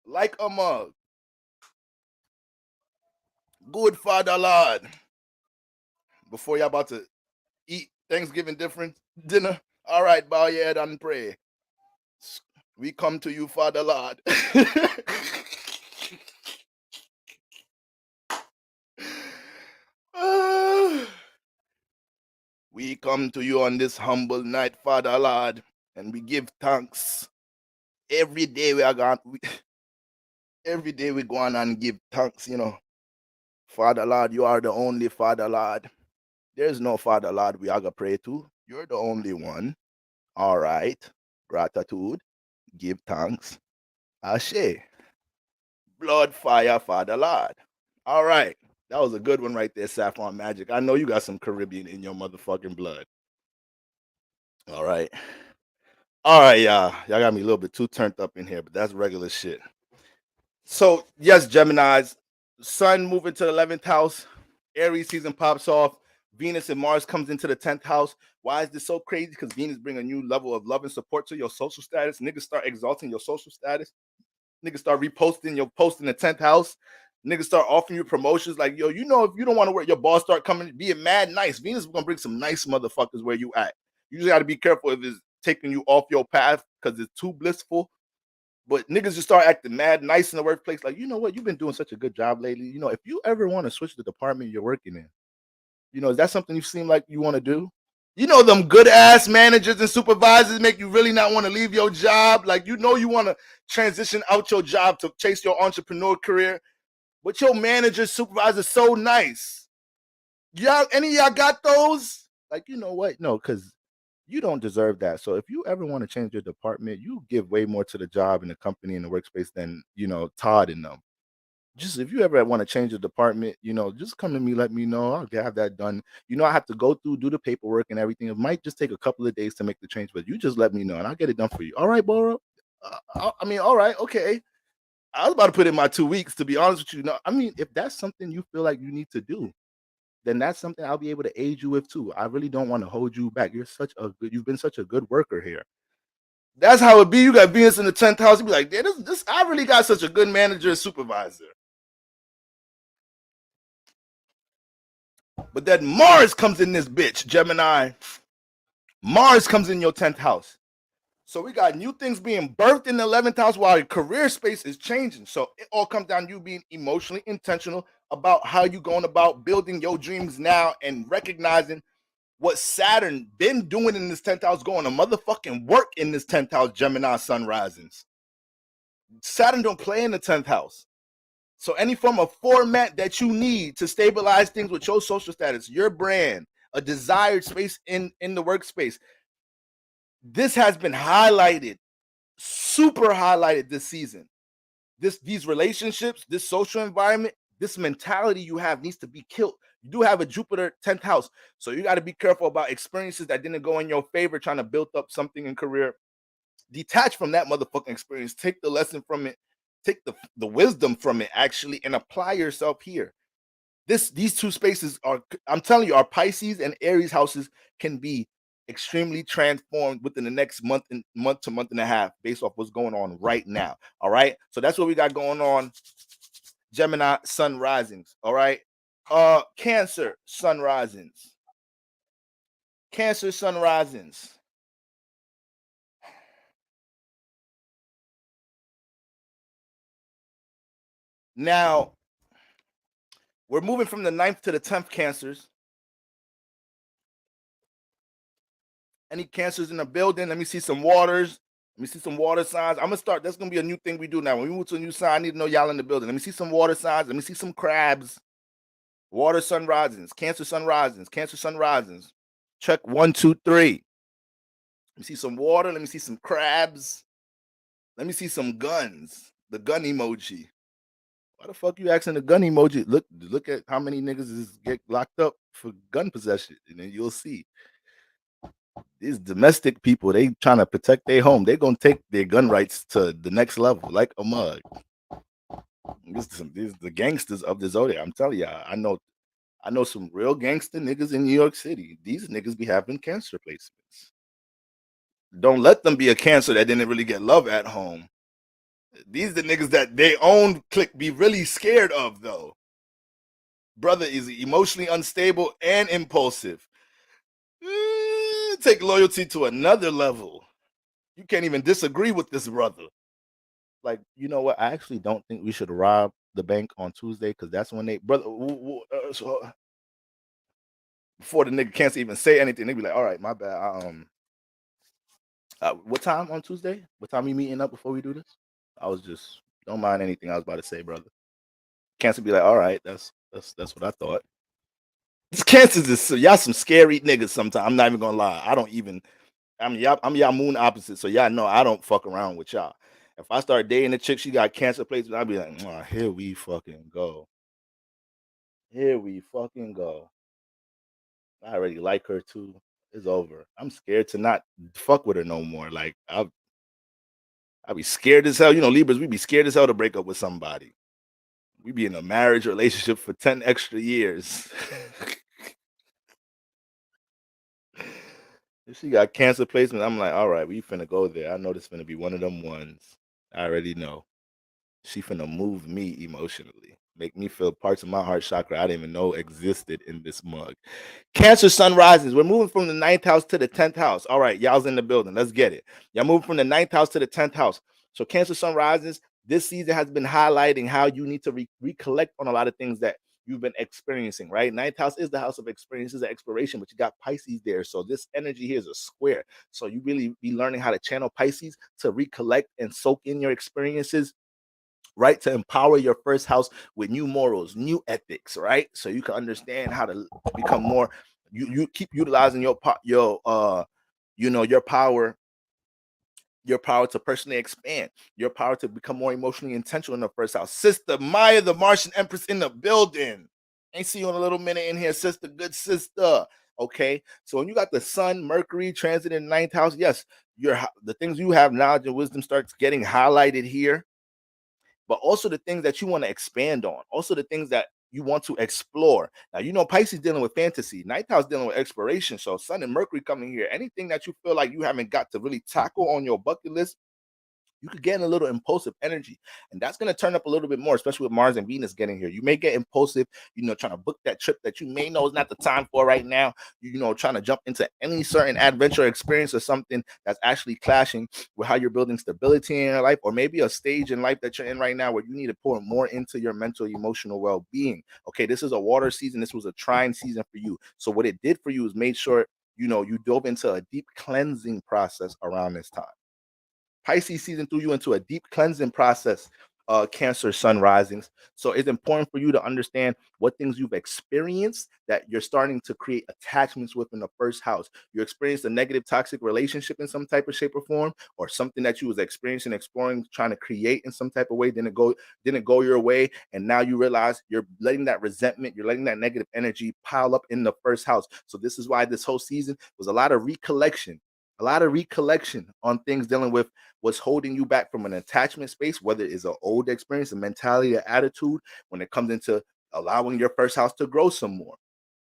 Like a mug. Good Father Lord. Before y'all about to eat Thanksgiving dinner, all right, bow your head and pray. We come to you, Father Lord. We come to you on this humble night, Father Lord, and we give thanks. Every day we go on and give thanks, you know. Father Lord, you are the only Father Lord. There's no Father Lord we are going to pray to. You're the only one. All right. Gratitude. Give thanks. Ashe. Blood fire, Father Lord. All right. That was a good one right there, Saffron Magic. I know you got some Caribbean in your motherfucking blood. All right. All right, y'all. Y'all got me a little bit too turned up in here, but that's regular shit. So, yes, Geminis. Sun moving to the 11th house. Aries season pops off. Venus and Mars comes into the 10th house. Why is this so crazy? Because Venus bring a new level of love and support to your social status. Niggas start exalting your social status. Niggas start reposting your post in the 10th house. Niggas start offering you promotions like, yo, you know, if you don't want to work, your boss start coming, being mad nice. Venus is going to bring some nice motherfuckers where you at. You just got to be careful if it's taking you off your path because it's too blissful. But niggas just start acting mad nice in the workplace. Like, you know what? You've been doing such a good job lately. You know, if you ever want to switch the department you're working in, you know, is that something you seem like you want to do? You know, them good ass managers and supervisors make you really not want to leave your job. Like, you know, you want to transition out your job to chase your entrepreneur career. But your manager, supervisor, so nice. Y'all, any of y'all got those? Like, you know what? No, because you don't deserve that. So if you ever want to change your department, you give way more to the job and the company and the workspace than, you know, Todd and them. just if you ever want to change the department, just come to me, let me know. I'll have that done. I have to go through, do the paperwork and everything. It might just take a couple of days to make the change, but you just let me know and I'll get it done for you. All right, Boro? All right, okay. I was about to put in my 2 weeks, to be honest with you. No, if that's something you feel like you need to do, then that's something I'll be able to aid you with too. I really don't want to hold you back. You've been such a good worker here. That's how it be. You got Venus in the 10th house. You be like, I really got such a good manager and supervisor. But then Mars comes in this bitch, Gemini. Mars comes in your 10th house. So we got new things being birthed in the 11th house while your career space is changing. So it all comes down to you being emotionally intentional about how you going about building your dreams now and recognizing what Saturn been doing in this 10th house, going to motherfucking work in this 10th house, Gemini sun risings. Saturn don't play in the 10th house. So any form of format that you need to stabilize things with your social status, your brand, a desired space in the workspace, this has been highlighted, super highlighted this season. These relationships, this social environment, this mentality you have needs to be killed. You do have a Jupiter 10th house, so you got to be careful about experiences that didn't go in your favor, trying to build up something in career. Detach from that motherfucking experience. Take the lesson from it. Take the wisdom from it, actually, and apply yourself here. These two spaces are, I'm telling you, our Pisces and Aries houses can be extremely transformed within the next month to month and a half based off what's going on right now. All right. So that's what we got going on. Gemini sun risings. All right. Cancer sun risings. Cancer sun risings. Now, we're moving from the 9th to the 10th, Cancers. Any Cancers in the building? Let me see some waters. Let me see some water signs. I'm going to start. That's going to be a new thing we do now. When we move to a new sign, I need to know y'all in the building. Let me see some water signs. Let me see some crabs. Water sun risings. Cancer sun risings. Cancer sun risings. Check 1, 2, 3. Let me see some water. Let me see some crabs. Let me see some guns. The gun emoji. Why the fuck you asking the gun emoji? Look at how many niggas get locked up for gun possession, and then you'll see. These domestic people, they trying to protect their home. They're gonna take their gun rights to the next level, like a mug. These the gangsters of the zodiac. I'm telling y'all, I know some real gangster niggas in New York City. These niggas be having Cancer placements. Don't let them be a Cancer that didn't really get love at home. These the niggas that they own clique be really scared of, though. Brother is emotionally unstable and impulsive. Take loyalty to another level. You can't even disagree with this brother. Like, you know what? I actually don't think we should rob the bank on Tuesday, because that's when they, brother, before the nigga can't even say anything, they be like, all right, my bad. What time on Tuesday? What time you meeting up before we do this? I was just, don't mind anything I was about to say, brother. Cancer be like, all right, that's what I thought. This Cancer is y'all some scary niggas sometimes. I'm not even gonna lie. I'm y'all moon opposite, so y'all know I don't fuck around with y'all. If I start dating a chick, she got Cancer placement, I'll be like, oh, here we fucking go. Here we fucking go. I already like her too. It's over. I'm scared to not fuck with her no more. Like, I'll be scared as hell. You know, Libras, we be scared as hell to break up with somebody. We be in a marriage relationship for 10 extra years. If she got Cancer placement, I'm like, all right, we finna go there. I know this finna be one of them ones. I already know. She finna move me emotionally. Make me feel parts of my heart chakra I didn't even know existed in this mug. Cancer sun rises. We're moving from the 9th house to the 10th house. All right, y'all's in the building. Let's get it. Y'all moving from the 9th house to the 10th house. So Cancer sun rises. This season has been highlighting how you need to recollect on a lot of things that you've been experiencing, right? 9th house is the house of experiences and exploration, but you got Pisces there. So this energy here is a square. So you really be learning how to channel Pisces to recollect and soak in your experiences, right? To empower your first house with new morals, new ethics, right? So you can understand how to become more, you keep utilizing your power your power to personally expand, your power to become more emotionally intentional in the first house. Sister Maya, the Martian Empress in the building. Ain't see you in a little minute in here, sister, good sister. Okay, so when you got the Sun, Mercury transit in the 9th house, yes, the things you have knowledge and wisdom starts getting highlighted here, but also the things that you want to expand on, also the things that you want to explore. Now, you know, Pisces dealing with fantasy, 9th house dealing with exploration. So Sun and Mercury coming here, anything that you feel like you haven't got to really tackle on your bucket list, you could get in a little impulsive energy, and that's going to turn up a little bit more, especially with Mars and Venus getting here. You may get impulsive, you know, trying to book that trip that you may know is not the time for right now, you know, trying to jump into any certain adventure experience or something that's actually clashing with how you're building stability in your life, or maybe a stage in life that you're in right now where you need to pour more into your mental emotional well-being. Okay, this is a water season, this was a trying season for you, so what it did for you is made sure, you know, you dove into a deep cleansing process around this time. Pisces season threw you into a deep cleansing process, Cancer sun risings. So it's important for you to understand what things you've experienced that you're starting to create attachments with in the first house. You experienced a negative toxic relationship in some type of shape or form, or something that you was experiencing, exploring, trying to create in some type of way, didn't go your way, and now you realize you're letting that resentment, you're letting that negative energy pile up in the first house. So this is why this whole season was a lot of recollection on things dealing with what's holding you back from an attachment space, whether it's an old experience, a mentality, an attitude, when it comes into allowing your first house to grow some more.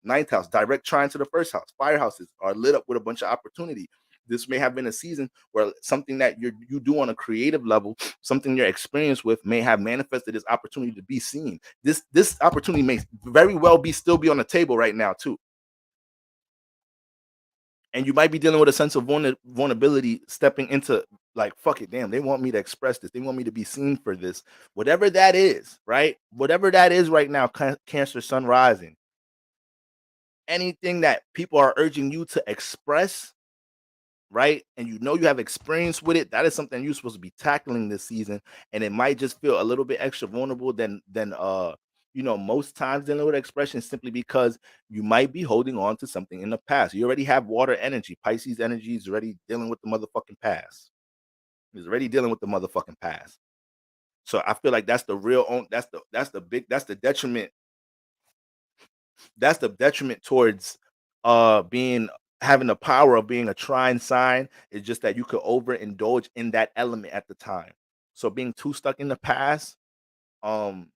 9th house, direct trine to the first house. Fire houses are lit up with a bunch of opportunity. This may have been a season where something that you do on a creative level, something you're experienced with, may have manifested this opportunity to be seen. This opportunity may very well still be on the table right now too. And you might be dealing with a sense of vulnerability, stepping into like, fuck it, damn, they want me to express this. They want me to be seen for this. Whatever that is, right? Whatever that is right now, Cancer sun rising. Anything that people are urging you to express, right? And you know you have experience with it, that is something you're supposed to be tackling this season. And it might just feel a little bit extra vulnerable than you know, most times dealing with expression, simply because you might be holding on to something in the past. You already have water energy. Pisces energy is already dealing with the motherfucking past. It's already dealing with the motherfucking past. So I feel like that's the real that's the detriment. That's the detriment towards being having the power of being a trine sign, is just that you could overindulge in that element at the time. So being too stuck in the past, um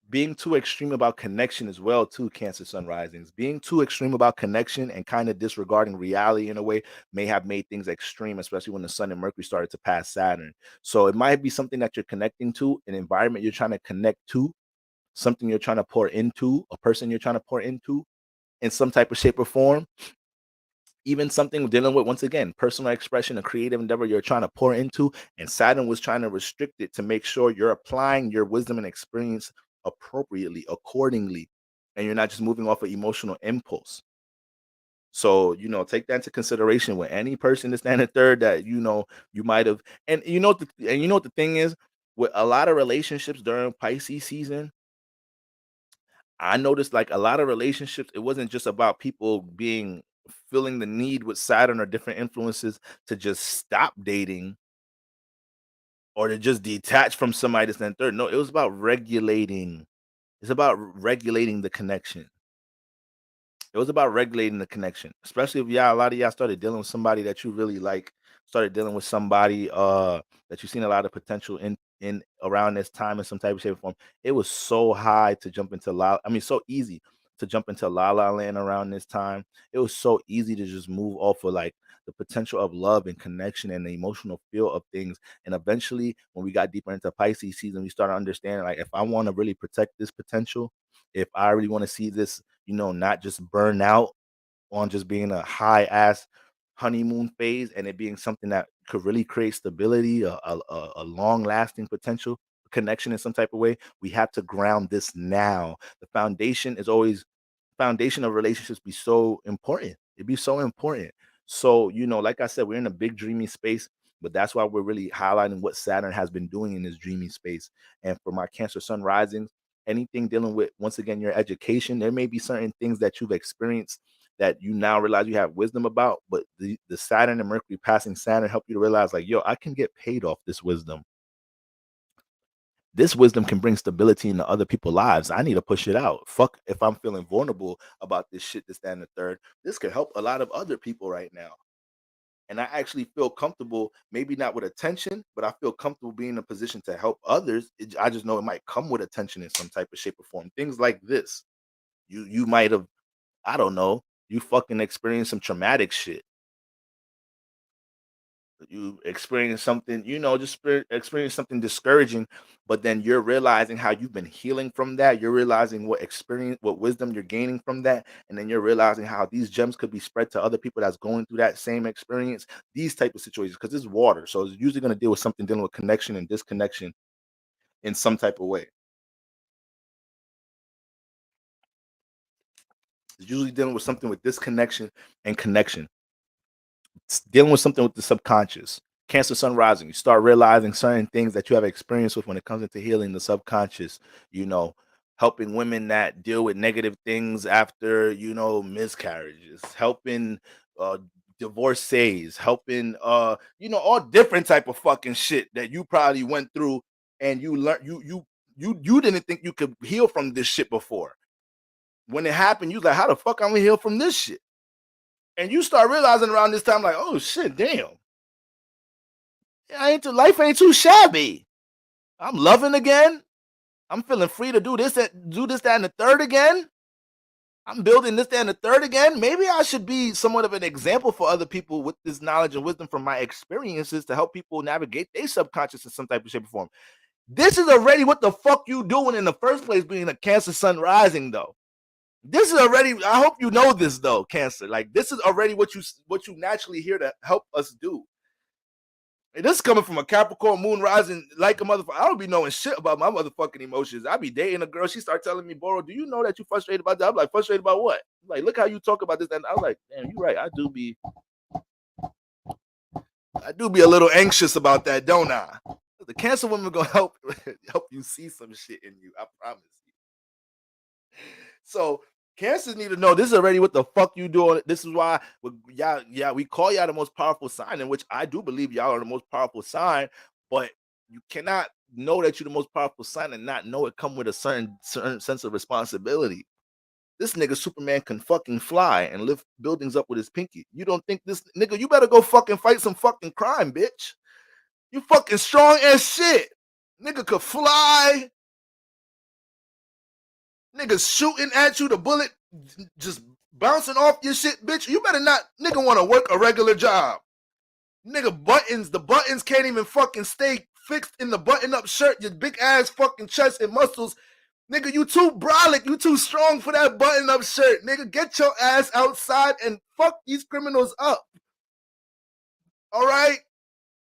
being too extreme about connection as well too, Cancer sun risings, being too extreme about connection and kind of disregarding reality in a way may have made things extreme, especially when the Sun and Mercury started to pass Saturn. So it might be something that you're connecting to, an environment you're trying to connect to, something you're trying to pour into, a person you're trying to pour into in some type of shape or form, even something dealing with, once again, personal expression, a creative endeavor you're trying to pour into, and Saturn was trying to restrict it to make sure you're applying your wisdom and experience appropriately, accordingly, and you're not just moving off of emotional impulse. So, you know, take that into consideration with any person that's standing third that, you know, you might have. And you know what the thing is, with a lot of relationships during Pisces season, I noticed like a lot of relationships, it wasn't just about people feeling the need with Saturn or different influences to just stop dating or to just detach from somebody that's in third. No, it was about regulating. It's about regulating the connection. It was about regulating the connection, especially if a lot of y'all started dealing with somebody that you really like, started dealing with somebody that you've seen a lot of potential in around this time in some type of shape or form. It was so high to jump into so easy to jump into La La Land around this time. It was so easy to just move off of like the potential of love and connection and the emotional feel of things. And eventually, when we got deeper into Pisces season, we started understanding like, if I want to really protect this potential, if I really want to see this, you know, not just burn out on just being a high ass honeymoon phase, and it being something that could really create stability, a long lasting potential connection in some type of way, we have to ground this now. The foundation of relationships be so important. It'd be so important. So, you know, like I said, we're in a big dreamy space, but that's why we're really highlighting what Saturn has been doing in this dreamy space. And for my Cancer sun risings, anything dealing with, once again, your education. There may be certain things that you've experienced that you now realize you have wisdom about, but the Saturn and Mercury passing Saturn help you to realize, like, yo, I can get paid off this wisdom. This wisdom can bring stability into other people's lives. I need to push it out. Fuck if I'm feeling vulnerable about this shit, this, that, and the third. This could help a lot of other people right now. And I actually feel comfortable, maybe not with attention, but I feel comfortable being in a position to help others. I just know it might come with attention in some type of shape or form. Things like this. You might have, I don't know, you fucking experienced some traumatic shit. You experience something, just experience something discouraging, but then you're realizing how you've been healing from that. You're realizing what experience, what wisdom you're gaining from that, and then you're realizing how these gems could be spread to other people that's going through that same experience. These type of situations, because it's water, so it's usually going to deal with something dealing with connection and disconnection in some type of way. It's usually dealing with something with disconnection and connection. It's dealing with something with the subconscious. Cancer Sun rising, you start realizing certain things that you have experience with when it comes into healing the subconscious, helping women that deal with negative things after, miscarriages, helping divorcees, helping all different type of fucking shit that you probably went through, and you learned you didn't think you could heal from this shit before. When it happened, you was like, how the fuck I'm gonna heal from this shit? And you start realizing around this time, like, oh shit, damn. Life ain't too shabby. I'm loving again. I'm feeling free to do this, that, and the third again. I'm building this, that, and the third again. Maybe I should be somewhat of an example for other people with this knowledge and wisdom from my experiences to help people navigate their subconscious in some type of shape or form. This is already what the fuck you doing in the first place, being a Cancer Sun rising, though. This is already, I hope you know this, though, Cancer. Like, this is already what you naturally here to help us do. And this is coming from a Capricorn moon rising like a motherfucker. I don't be knowing shit about my motherfucking emotions. I be dating a girl. She start telling me, Boro, do you know that you frustrated about that? I'm like, frustrated about what? I'm like, look how you talk about this. And I was like, damn, you're right. I do be a little anxious about that, don't I? The Cancer woman gonna help you see some shit in you. I promise you. So Cancers need to know this is already what the fuck you doing. This is why we call y'all the most powerful sign, in which I do believe y'all are the most powerful sign, but you cannot know that you're the most powerful sign and not know it come with a certain sense of responsibility. This nigga Superman can fucking fly and lift buildings up with his pinky. You don't think this nigga, you better go fucking fight some fucking crime, bitch. You fucking strong as shit. Nigga could fly. Niggas shooting at you, the bullet just bouncing off your shit, bitch. You better not, nigga, want to work a regular job. Nigga, the buttons can't even fucking stay fixed in the button-up shirt. Your big ass fucking chest and muscles. Nigga, you too brolic. You too strong for that button-up shirt. Nigga, get your ass outside and fuck these criminals up. All right?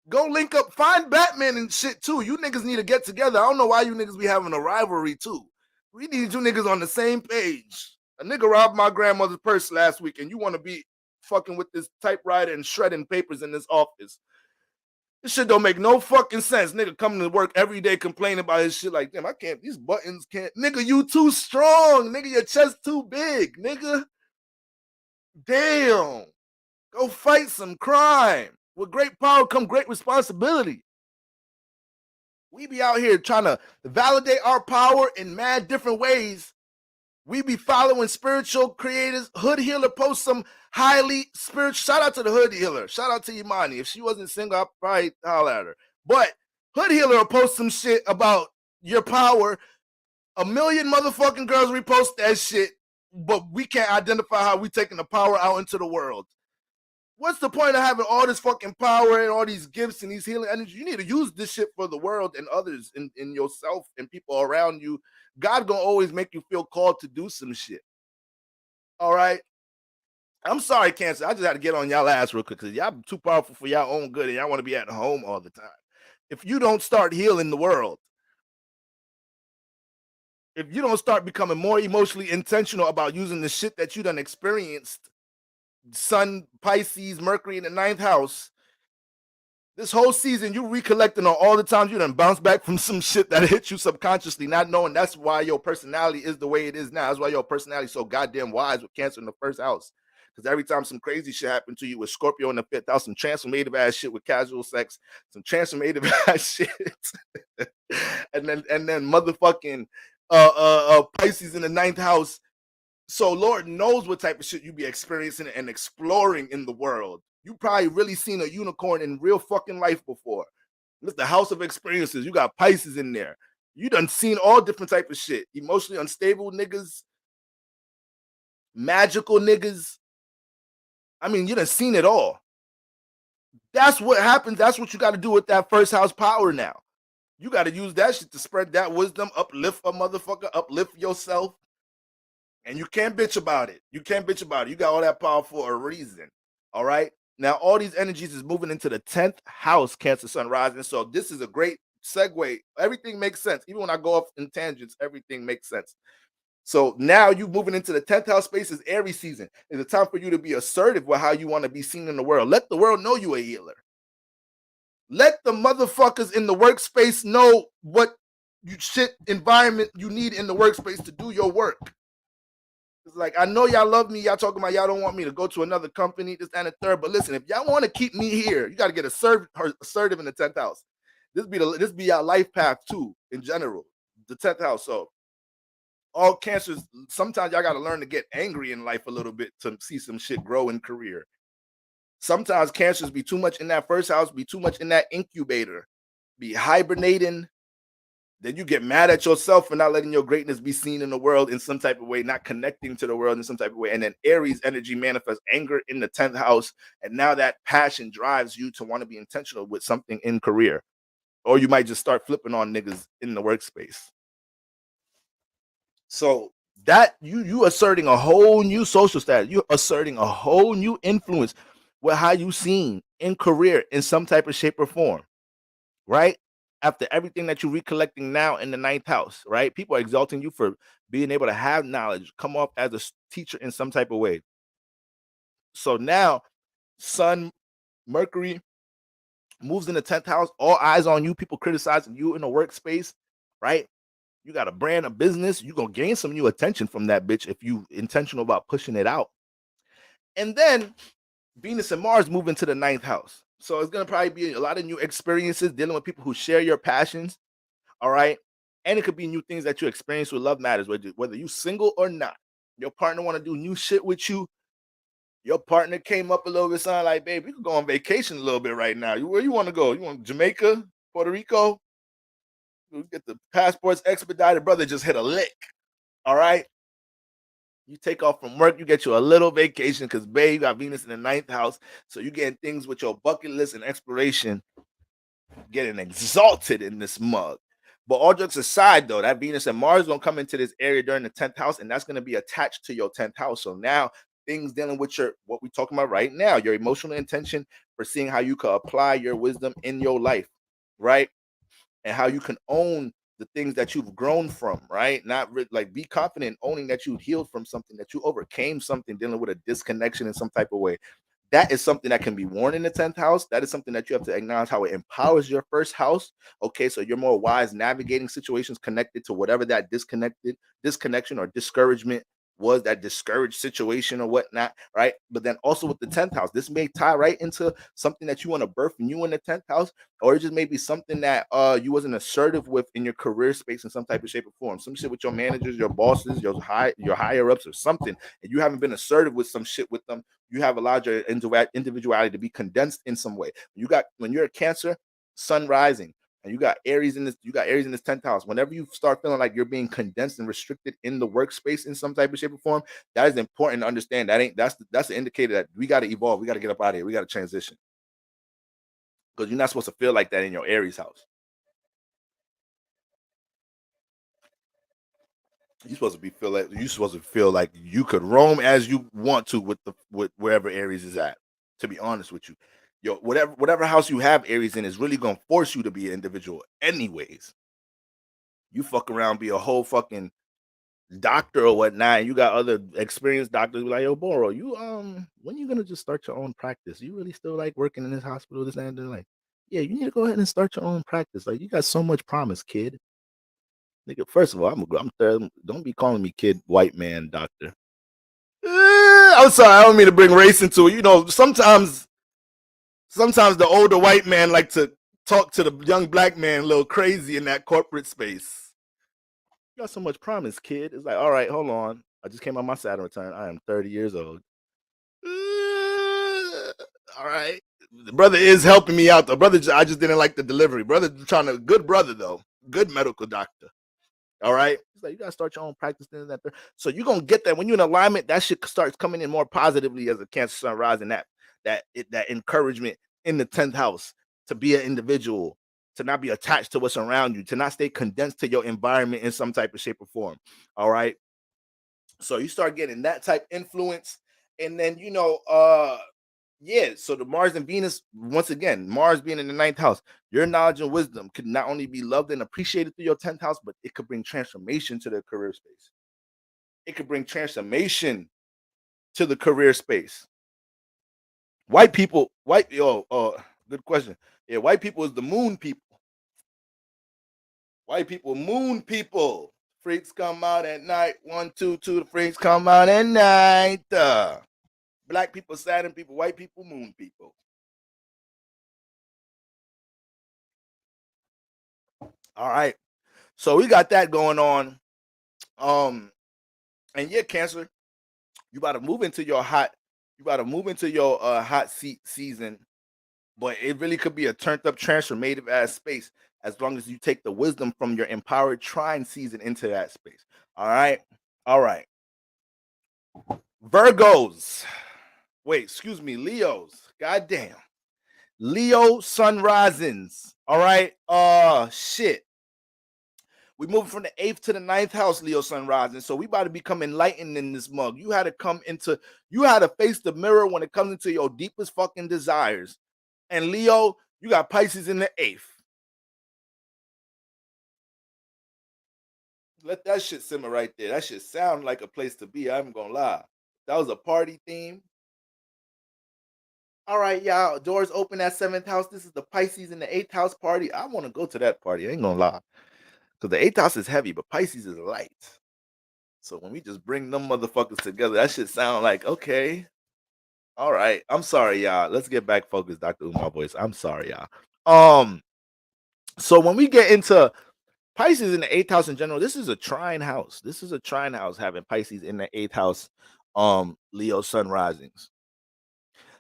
Go link up. Find Batman and shit, too. You niggas need to get together. I don't know why you niggas be having a rivalry, too. We need you niggas on the same page. A nigga robbed my grandmother's purse last week, and you want to be fucking with this typewriter and shredding papers in this office. This shit don't make no fucking sense. Nigga coming to work every day complaining about his shit like, damn, I can't, these buttons can't. Nigga, you too strong. Nigga, your chest too big. Nigga, damn. Go fight some crime. With great power come great responsibility. We be out here trying to validate our power in mad different ways. We be following spiritual creators. Hood Healer posts some highly spiritual. Shout out to the Hood Healer. Shout out to Imani. If she wasn't single, I'd probably holler at her. But Hood Healer will post some shit about your power. 1 million motherfucking girls repost that shit, but we can't identify how we taking the power out into the world. What's the point of having all this fucking power and all these gifts and these healing energy? You need to use this shit for the world and others in yourself and people around you. God gonna always make you feel called to do some shit. All right? I'm sorry, Cancer. I just had to get on y'all ass real quick because y'all too powerful for y'all own good and y'all want to be at home all the time. If you don't start healing the world, if you don't start becoming more emotionally intentional about using the shit that you done experienced, Sun, Pisces, Mercury in the 9th house, This whole season, you recollecting on all the times you done bounce back from some shit that hit you subconsciously, not knowing that's why your personality is the way it is now. That's why your personality is so goddamn wise with Cancer in the first house. Because every time some crazy shit happened to you with Scorpio in the fifth house, some transformative ass shit with casual sex, some transformative ass shit, and then motherfucking Pisces in the ninth house. So Lord knows what type of shit you be experiencing and exploring in the world. You probably really seen a unicorn in real fucking life before. It's the house of experiences. You got Pisces in there. You done seen all different type of shit. Emotionally unstable niggas, magical niggas. I mean, you done seen it all. That's what happens. That's what you got to do with that first house power now. You got to use that shit to spread that wisdom, uplift a motherfucker, uplift yourself. And you can't bitch about it. You can't bitch about it. You got all that power for a reason. All right. Now, all these energies is moving into the 10th house, Cancer Sun rising. So this is a great segue. Everything makes sense. Even when I go off in tangents, everything makes sense. So now you moving into the 10th house space is Aries season. It's a time for you to be assertive with how you want to be seen in the world. Let the world know you a healer. Let the motherfuckers in the workspace know what you shit environment you need in the workspace to do your work. It's like, I know y'all love me. Y'all talking about y'all don't want me to go to another company, this and the third. But listen, if y'all want to keep me here, you got to get assertive in the 10th house. This be your life path too, in general. The 10th house. So all Cancers, sometimes y'all got to learn to get angry in life a little bit to see some shit grow in career. Sometimes Cancers be too much in that first house, be too much in that incubator, be hibernating. Then you get mad at yourself for not letting your greatness be seen in the world in some type of way, not connecting to the world in some type of way. And then Aries energy manifests anger in the 10th house. And now that passion drives you to want to be intentional with something in career. Or you might just start flipping on niggas in the workspace. So that you asserting a whole new social status. You're asserting a whole new influence with how you seen in career in some type of shape or form. Right? After everything that you're recollecting now in the 9th house, right? People are exalting you for being able to have knowledge, come off as a teacher in some type of way. So now, Sun, Mercury moves in the 10th house, all eyes on you, people criticizing you in the workspace, right? You got a brand, a business, you're going to gain some new attention from that bitch if you intentional about pushing it out. And then Venus and Mars move into the 9th house. So it's going to probably be a lot of new experiences dealing with people who share your passions. All right. And it could be new things that you experience with love matters, whether you single or not. Your partner want to do new shit with you. Your partner came up a little bit, sounding like, babe, we could go on vacation a little bit right now. Where you want to go? You want Jamaica, Puerto Rico? You get the passports expedited. Brother just hit a lick. All right. You take off from work, you get you a little vacation because, babe, you got Venus in the 9th house. So you getting things with your bucket list and exploration, getting exalted in this mug. But all jokes aside, though, that Venus and Mars gonna come into this area during the 10th house, and that's gonna be attached to your 10th house. So now things dealing with what we're talking about right now, your emotional intention for seeing how you can apply your wisdom in your life, right? And how you can own the things that you've grown from, right? Not like be confident owning that you healed from something, that you overcame something, dealing with a disconnection in some type of way. That is something that can be worn in the 10th house. That is something that you have to acknowledge how it empowers your first house. Okay, so you're more wise navigating situations connected to whatever that disconnection or discouragement was, that discouraged situation or whatnot, right? But then also with the 10th house, this may tie right into something that you want to birth new in the 10th house, or it just may be something that you wasn't assertive with in your career space in some type of shape or form. Some shit with your managers, your bosses, your higher ups or something, and you haven't been assertive with some shit with them. You have allowed your individuality to be condensed in some way. When you're a Cancer, Sun rising, and you got Aries in this 10th house. Whenever you start feeling like you're being condensed and restricted in the workspace in some type of shape or form, that is important to understand. That's the indicator that we got to evolve. We got to get up out of here. We got to transition, because you're not supposed to feel like that in your Aries house. You're supposed to feel like you could roam as you want to with wherever Aries is at. To be honest with you, whatever house you have Aries in is really gonna force you to be an individual, anyways. You fuck around, be a whole fucking doctor or whatnot, and you got other experienced doctors be like, yo, Boro, you when you gonna just start your own practice? You really still like working in this hospital, this and that? Like, Yeah, you need to go ahead and start your own practice. Like, you got so much promise, kid. Nigga, first of all, I'm third. Don't be calling me kid, white man, doctor. I'm sorry, I don't mean to bring race into it. You know, sometimes the older white man like to talk to the young black man a little crazy in that corporate space. You got so much promise, kid. It's like, all right, hold on. I just came on my Saturn return. I am 30 years old. All right. The brother is helping me out. The brother, I just didn't like the delivery. Brother trying to, good brother though. Good medical doctor. All right. He's like, you gotta start your own practice. So you're gonna get that when you're in alignment, that shit starts coming in more positively as a Cancer sun rising. That encouragement in the 10th house to be an individual, to not be attached to what's around you, to not stay condensed to your environment in some type of shape or form. All right. So you start getting that type influence, and then yeah, so the Mars and Venus, once again, Mars being in the 9th house, your knowledge and wisdom could not only be loved and appreciated through your 10th house, but it could bring transformation to the career space. It could bring transformation to the career space. White people, good question. Yeah, white people is the moon people. White people, moon people. Freaks come out at night. 1, 2, 2. The freaks come out at night. Black people, Saturn people, white people, moon people. All right. So we got that going on. And yeah, Cancer, you about to move into your hot seat season, but it really could be a turned up transformative ass space as long as you take the wisdom from your empowered trine season into that space. All right. Virgos. Wait, excuse me, Leos. Goddamn. Leo sun risings. All right. Shit. We moving from the 8th to the 9th house, Leo sun rising. So we about to become enlightened in this mug. You had to face the mirror when it comes into your deepest fucking desires. And Leo, you got Pisces in the 8th. Let that shit simmer right there. That shit sound like a place to be. I'm gonna lie. That was a party theme. All right, y'all. Doors open at 7th house. This is the Pisces in the 8th house party. I want to go to that party. I ain't gonna lie. Because the 8th house is heavy, but Pisces is light. So when we just bring them motherfuckers together, that shit sound like, okay. All right. I'm sorry, y'all. Let's get back focused, Dr. Umar voice. I'm sorry, y'all. So when we get into Pisces in the 8th house in general, this is a trine house. This is a trine house having Pisces in the 8th house, Leo sun risings.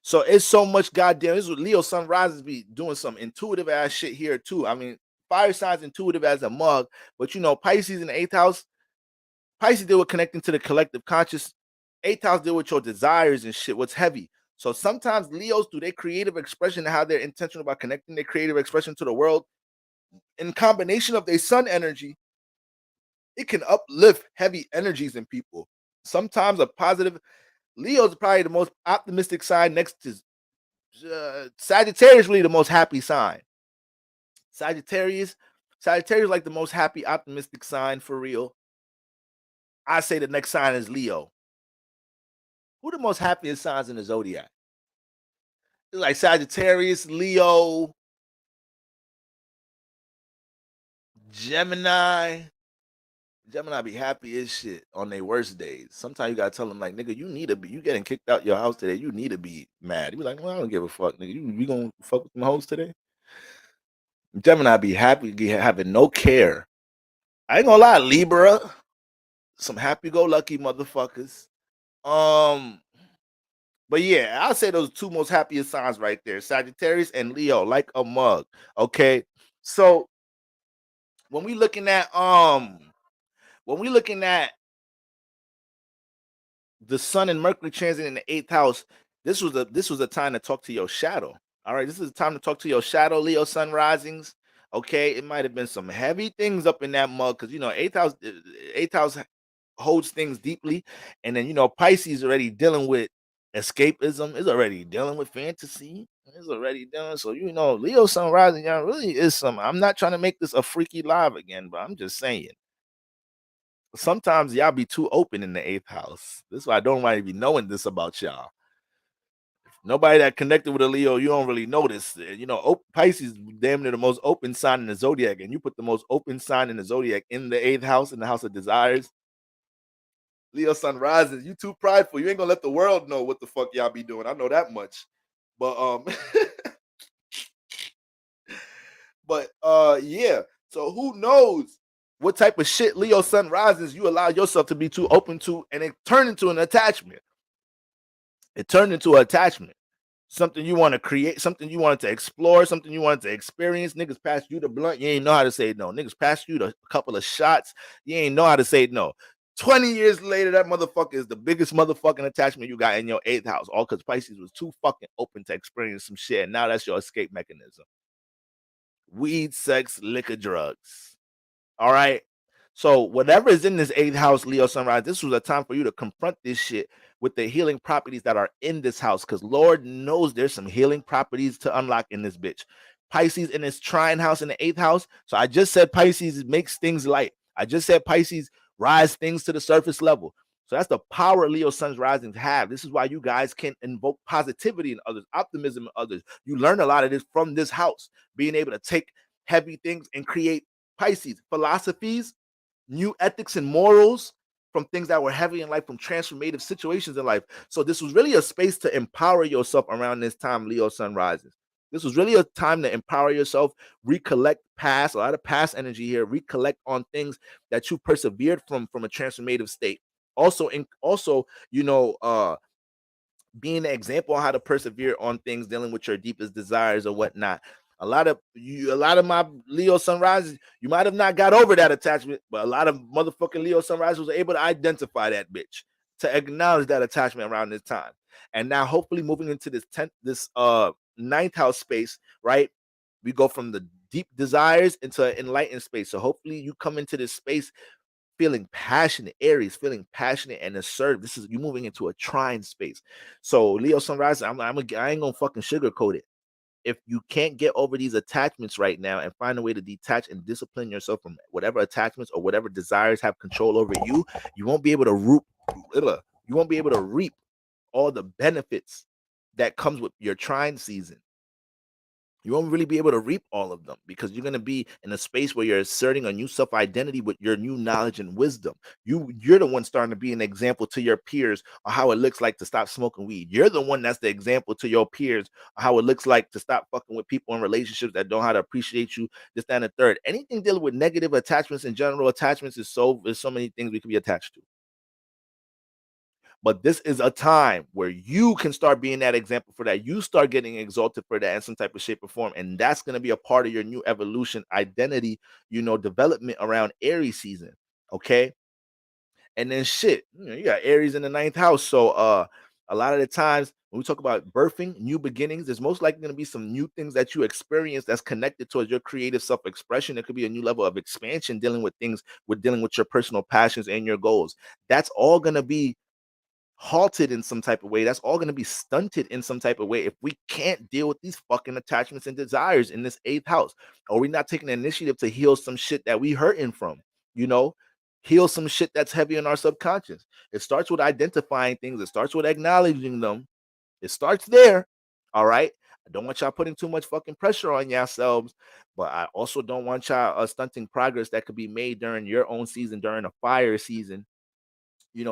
So it's so much goddamn. This is what Leo sun rises be doing some intuitive ass shit here too. I mean, fire signs intuitive as a mug, but Pisces in the 8th house, Pisces deal with connecting to the collective conscious. 8th house deal with your desires and shit, what's heavy. So sometimes Leos do their creative expression and how they're intentional about connecting their creative expression to the world. In combination of their sun energy, it can uplift heavy energies in people. Sometimes a positive. Leo's probably the most optimistic sign next to Sagittarius, really the most happy sign. Sagittarius like the most happy, optimistic sign for real. I say the next sign is Leo. Who the most happiest signs in the zodiac? It's like Sagittarius, Leo, Gemini. Gemini be happy as shit on their worst days. Sometimes you gotta tell them, like, nigga, you getting kicked out your house today. You need to be mad. You be like, well, I don't give a fuck, nigga. You gonna fuck with some hoes today? Gemini be happy, having no care. I ain't gonna lie, Libra, some happy-go-lucky motherfuckers. But yeah, I'll say those two most happiest signs right there, Sagittarius and Leo, like a mug. Okay, so when we looking at the Sun and Mercury transit in the 8th house, this was a time to talk to your shadow. All right, this is a time to talk to your shadow, Leo sun risings. Okay, it might have been some heavy things up in that mug because 8th house holds things deeply, and then Pisces already dealing with escapism, is already dealing with fantasy, is already dealing. So Leo sun rising, y'all, really is some. I'm not trying to make this a freaky live again, but I'm just saying. Sometimes y'all be too open in the 8th house. This is why I don't want to be knowing this about y'all. Nobody that connected with a Leo, you don't really notice. You know, Pisces damn near the most open sign in the zodiac, and you put the most open sign in the zodiac in the 8th house, in the house of desires. Leo sun rises. You too prideful. You ain't gonna let the world know what the fuck y'all be doing. I know that much. But yeah. So who knows what type of shit Leo sun rises you allow yourself to be too open to, and it turned into an attachment. It turned into an attachment. Something you want to create, something you wanted to explore, something you wanted to experience. Niggas passed you the blunt, you ain't know how to say no. Niggas passed you the couple of shots, you ain't know how to say no. 20 years later, that motherfucker is the biggest motherfucking attachment you got in your 8th house. All because Pisces was too fucking open to experience some shit. And now that's your escape mechanism. Weed, sex, liquor, drugs. All right. So whatever is in this 8th house, Leo sunrise, this was a time for you to confront this shit with the healing properties that are in this house, because Lord knows there's some healing properties to unlock in this bitch. Pisces in its trine house in the 8th house. So I just said Pisces makes things light. I just said Pisces rise things to the surface level. So that's the power Leo sun's risings have. This is why you guys can invoke positivity in others, optimism in others. You learn a lot of this from this house, being able to take heavy things and create Pisces philosophies, new ethics and morals from things that were heavy in life, from transformative situations in life. So this was really a space to empower yourself around this time, Leo sun rises. This was really a time to empower yourself, recollect past, a lot of past energy here, recollect on things that you persevered from a transformative state. Also, being an example on how to persevere on things dealing with your deepest desires or whatnot. A lot of my Leo sunrises, you might have not got over that attachment, but a lot of motherfucking Leo sunrises was able to identify that bitch, to acknowledge that attachment around this time. And now hopefully moving into this 9th house space, right? We go from the deep desires into enlightened space. So hopefully you come into this space feeling passionate, Aries, feeling passionate and assertive. This is you moving into a trine space. So Leo sunrise, I ain't gonna fucking sugarcoat it. If you can't get over these attachments right now and find a way to detach and discipline yourself from whatever attachments or whatever desires have control over you, you won't be able to reap all the benefits that comes with your trine season. You won't really be able to reap all of them because you're going to be in a space where you're asserting a new self-identity with your new knowledge and wisdom. You're the one starting to be an example to your peers on how it looks like to stop smoking weed. You're the one that's the example to your peers on how it looks like to stop fucking with people in relationships that don't know how to appreciate you, this, that, and the third. Anything dealing with negative attachments and general attachments is so many things we can be attached to. But this is a time where you can start being that example for that. You start getting exalted for that in some type of shape or form. And that's going to be a part of your new evolution, identity, development around Aries season. Okay. And then you got Aries in the 9th house. So a lot of the times when we talk about birthing, new beginnings, there's most likely going to be some new things that you experience that's connected towards your creative self-expression. It could be a new level of expansion, dealing with your personal passions and your goals. That's all going to be halted in some type of way. That's all going to be stunted in some type of way if we can't deal with these fucking attachments and desires in this 8th house. Or we're not taking the initiative to heal some shit that we hurting from, heal some shit that's heavy in our subconscious. It starts with identifying things. It starts with acknowledging them. It starts there. All right. I don't want y'all putting too much fucking pressure on yourselves, but I also don't want y'all stunting progress that could be made during your own season, during a fire season,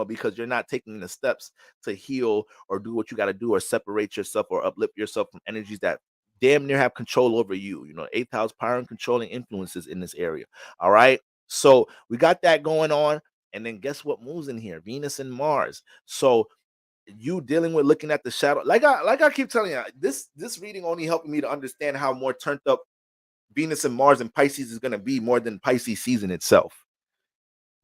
because you're not taking the steps to heal or do what you got to do or separate yourself or uplift yourself from energies that damn near have control over you. 8th house power and controlling influences in this area. All right. So we got that going on. And then guess what moves in here? Venus and Mars. So you dealing with looking at the shadow. Like I keep telling you, this reading only helping me to understand how more turned up Venus and Mars and Pisces is going to be more than Pisces season itself.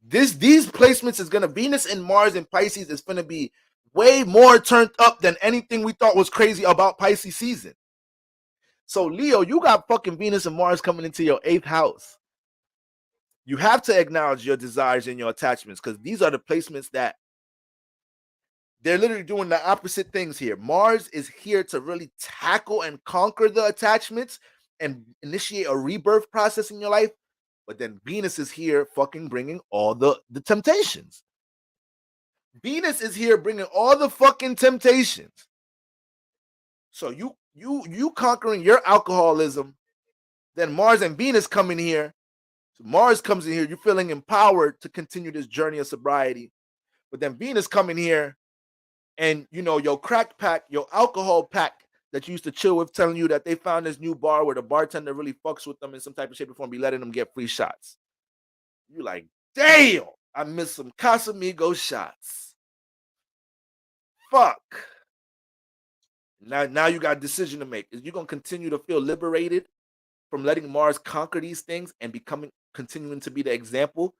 These placements is gonna Venus and Mars and Pisces is gonna be way more turned up than anything we thought was crazy about Pisces season. So Leo, you got fucking Venus and Mars coming into your 8th house. You have to acknowledge your desires and your attachments because these are the placements that they're literally doing the opposite things here. Mars is here to really tackle and conquer the attachments and initiate a rebirth process in your life. But then Venus is here fucking bringing all the temptations. Venus is here bringing all the fucking temptations. So you conquering your alcoholism, then Mars and Venus come in here. So Mars comes in here, you're feeling empowered to continue this journey of sobriety. But then Venus come in here, and your crack pack, your alcohol pack that you used to chill with, telling you that they found this new bar where the bartender really fucks with them in some type of shape or form, be letting them get free shots. You like, damn, I missed some Casamigo shots. Fuck. Now you got a decision to make. Is you gonna continue to feel liberated from letting Mars conquer these things and continuing to be the example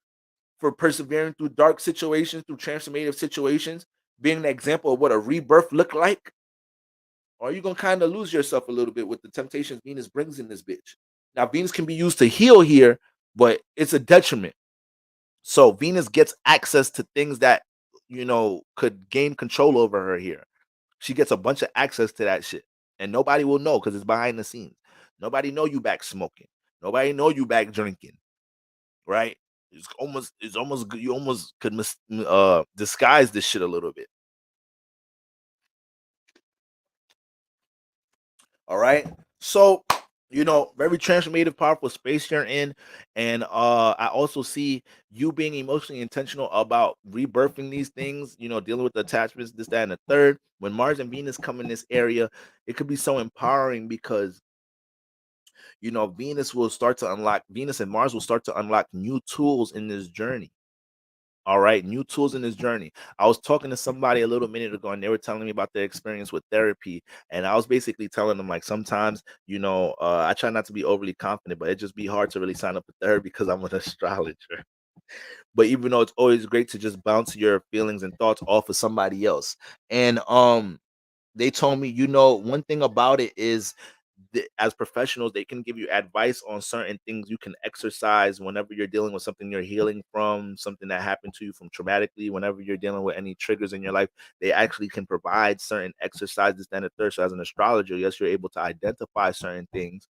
for persevering through dark situations, through transformative situations, being the example of what a rebirth look like? Or are you gonna kind of lose yourself a little bit with the temptations Venus brings in this bitch? Now, Venus can be used to heal here, but it's a detriment. So Venus gets access to things that could gain control over her here. She gets a bunch of access to that shit, and nobody will know because it's behind the scenes. Nobody know you back smoking. Nobody know you back drinking, right? You almost could disguise this shit a little bit. All right, so very transformative, powerful space you're in, and I also see you being emotionally intentional about rebirthing these things. Dealing with the attachments, this, that, and the third. When Mars and Venus come in this area, it could be so empowering because Venus and Mars will start to unlock new tools in this journey. All right, new tools in this journey. I was talking to somebody a little minute ago, and they were telling me about their experience with therapy, and I was basically telling them, like, sometimes I try not to be overly confident, but it just be hard to really sign up for therapy because I'm an astrologer. But even though it's always great to just bounce your feelings and thoughts off of somebody else, and they told me, one thing about it is, as professionals, they can give you advice on certain things you can exercise whenever you're dealing with something you're healing from, something that happened to you from traumatically. Whenever you're dealing with any triggers in your life, they actually can provide certain exercises, then a third. So as an astrologer, yes, you're able to identify certain things,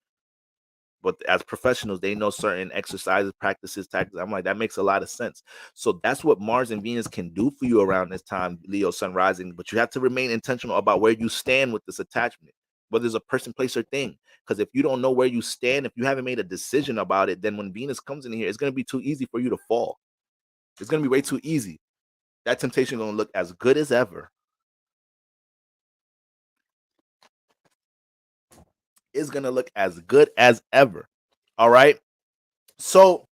but as professionals, they know certain exercises, practices, tactics. I'm like, that makes a lot of sense. So that's what Mars and Venus can do for you around this time, Leo sun rising. But you have to remain intentional about where you stand with this attachment, whether it's a person, place, or thing. Because if you don't know where you stand, if you haven't made a decision about it, then when Venus comes in here, it's going to be too easy for you to fall. It's going to be way too easy. That temptation is going to look as good as ever. It's going to look as good as ever. All right. So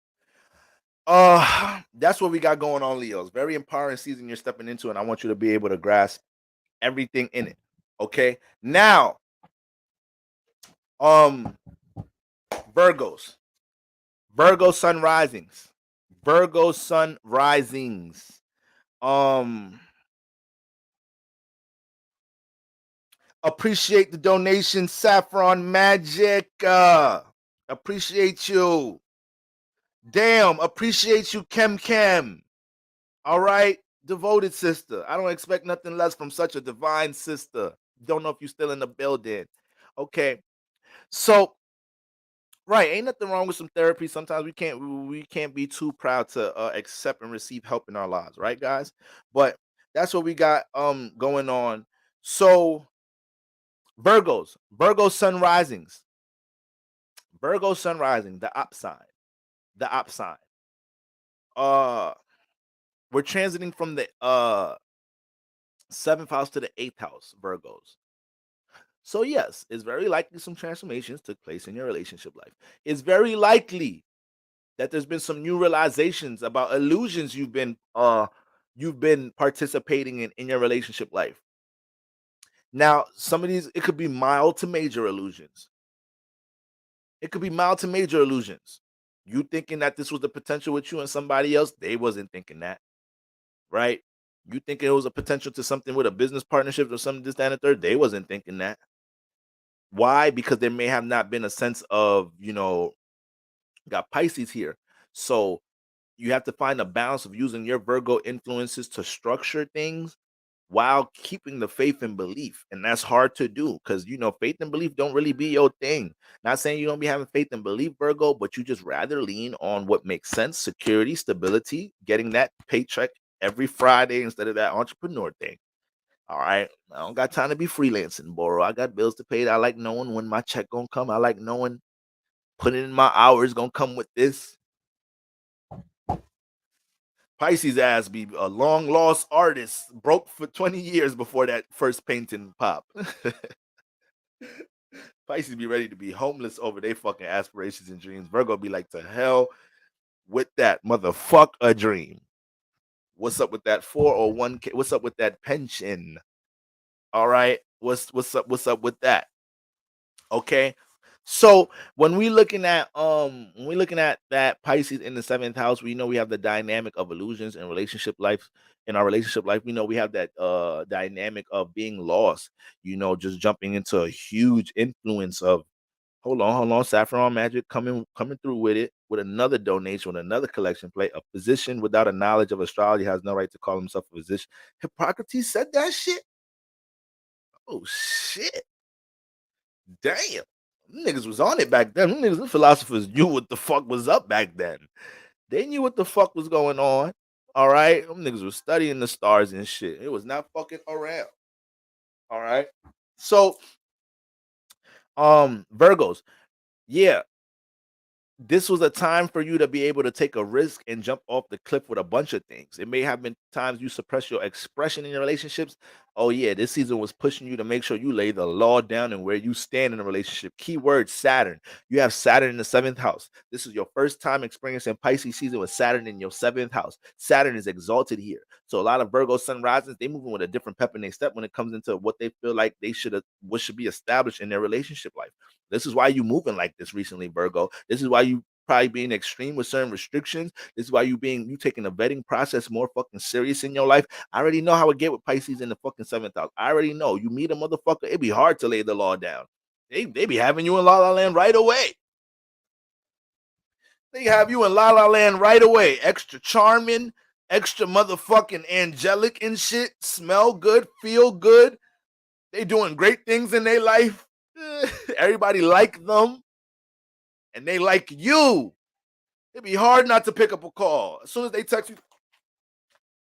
that's what we got going on, Leos. Very empowering season you're stepping into, and I want you to be able to grasp everything in it. Okay. Now, Virgos. Virgo sun risings. Virgo sun risings. Appreciate the donation, Saffron Magic. Appreciate you. Damn, appreciate you, Kem. All right, devoted sister. I don't expect nothing less from such a divine sister. Don't know if you're still in the building. Okay, so right, ain't nothing wrong with some therapy. Sometimes we can't be too proud to accept and receive help in our lives, right, guys? But that's what we got going on. So Virgo sun risings. Virgo sun rising, the op sign. We're transiting from the 7th house to the 8th house, Virgos. So yes, it's very likely some transformations took place in your relationship life. It's very likely that there's been some new realizations about illusions you've been participating in your relationship life. Now, some of these, it could be mild to major illusions. It could be mild to major illusions. You thinking that this was the potential with you and somebody else, they wasn't thinking that, right? You think it was a potential to something with a business partnership or something, this, that, and the third, they wasn't thinking that. Why? Because there may have not been a sense of, got Pisces here. So you have to find a balance of using your Virgo influences to structure things while keeping the faith and belief. And that's hard to do because, faith and belief don't really be your thing. Not saying you don't be having faith and belief, Virgo, but you just rather lean on what makes sense, security, stability, getting that paycheck every Friday instead of that entrepreneur thing. All right. I don't got time to be freelancing, bro. I got bills to pay. I like knowing when my check gonna come. I like knowing putting in my hours gonna come with this. Pisces ass be a long lost artist, broke for 20 years before that first painting pop. Pisces be ready to be homeless over their fucking aspirations and dreams. Virgo be like, to hell with that motherfuck a dream. What's up with that 401k? What's up with that pension? All right. What's up? What's up with that? Okay. So when we looking at that Pisces in the 7th house, we know we have the dynamic of illusions in relationship life. In our relationship life, we know we have that dynamic of being lost, just jumping into a huge influence of hold on, Saffron Magic coming through with it with another donation, with another collection plate. A physician without a knowledge of astrology has no right to call himself a physician. Hippocrates said that shit. Oh shit. Damn. Them niggas was on it back then. Them philosophers knew what the fuck was up back then. They knew what the fuck was going on. All right. Them niggas was studying the stars and shit. It was not fucking around. All right. So, Virgos, yeah, this was a time for you to be able to take a risk and jump off the cliff with a bunch of things. It may have been times you suppress your expression in your relationships. Oh yeah, this season was pushing you to make sure you lay the law down and where you stand in a relationship. Keyword Saturn. You have Saturn in the 7th house. This is your first time experiencing Pisces season with Saturn in your 7th house. Saturn is exalted here. So a lot of Virgo sun risings, they moving with a different pep in their step when it comes into what they feel like what should be established in their relationship life. This is why you moving like this recently, Virgo. This is why you probably being extreme with certain restrictions. This is why you taking the vetting process more fucking serious in your life. I already know how it get with Pisces in the fucking 7th house. I already know. You meet a motherfucker, it'd be hard to lay the law down. They be having you in La La Land right away. They have you in La La Land right away. Extra charming, extra motherfucking angelic and shit. Smell good, feel good. They doing great things in their life. Everybody like them. And they like you. It'd be hard not to pick up a call. As soon as they text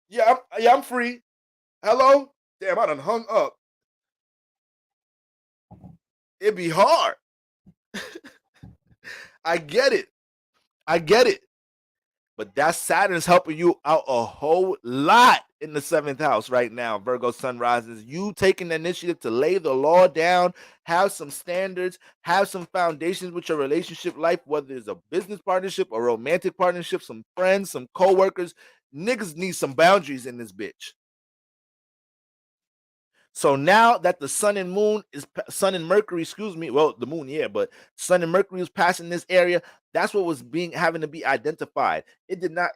you, I'm free. Hello? Damn, I done hung up. It'd be hard. I get it. But that Saturn's helping you out a whole lot in the 7th house right now, Virgo sun rises. You taking the initiative to lay the law down, have some standards, have some foundations with your relationship life, whether it's a business partnership, a romantic partnership, some friends, some co-workers. Niggas need some boundaries in this bitch. So now that the sun and Mercury, well, the moon, yeah, but sun and Mercury was passing this area, that's what was having to be identified. It did not,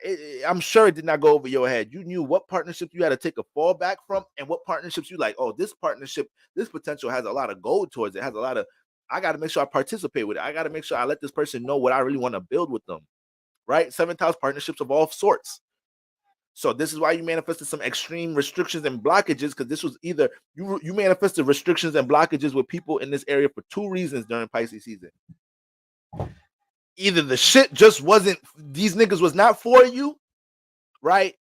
I'm sure it did not go over your head. You knew what partnerships you had to take a fall back from and what partnerships you like, oh, this partnership, this potential has a lot of gold towards it, has a lot of, I got to make sure I participate with it. I got to make sure I let this person know what I really want to build with them, right? 7th house partnerships of all sorts. So this is why you manifested some extreme restrictions and blockages, because this was either you manifested restrictions and blockages with people in this area for 2 reasons during Pisces season. Either the shit just wasn't, these niggas was not for you, right?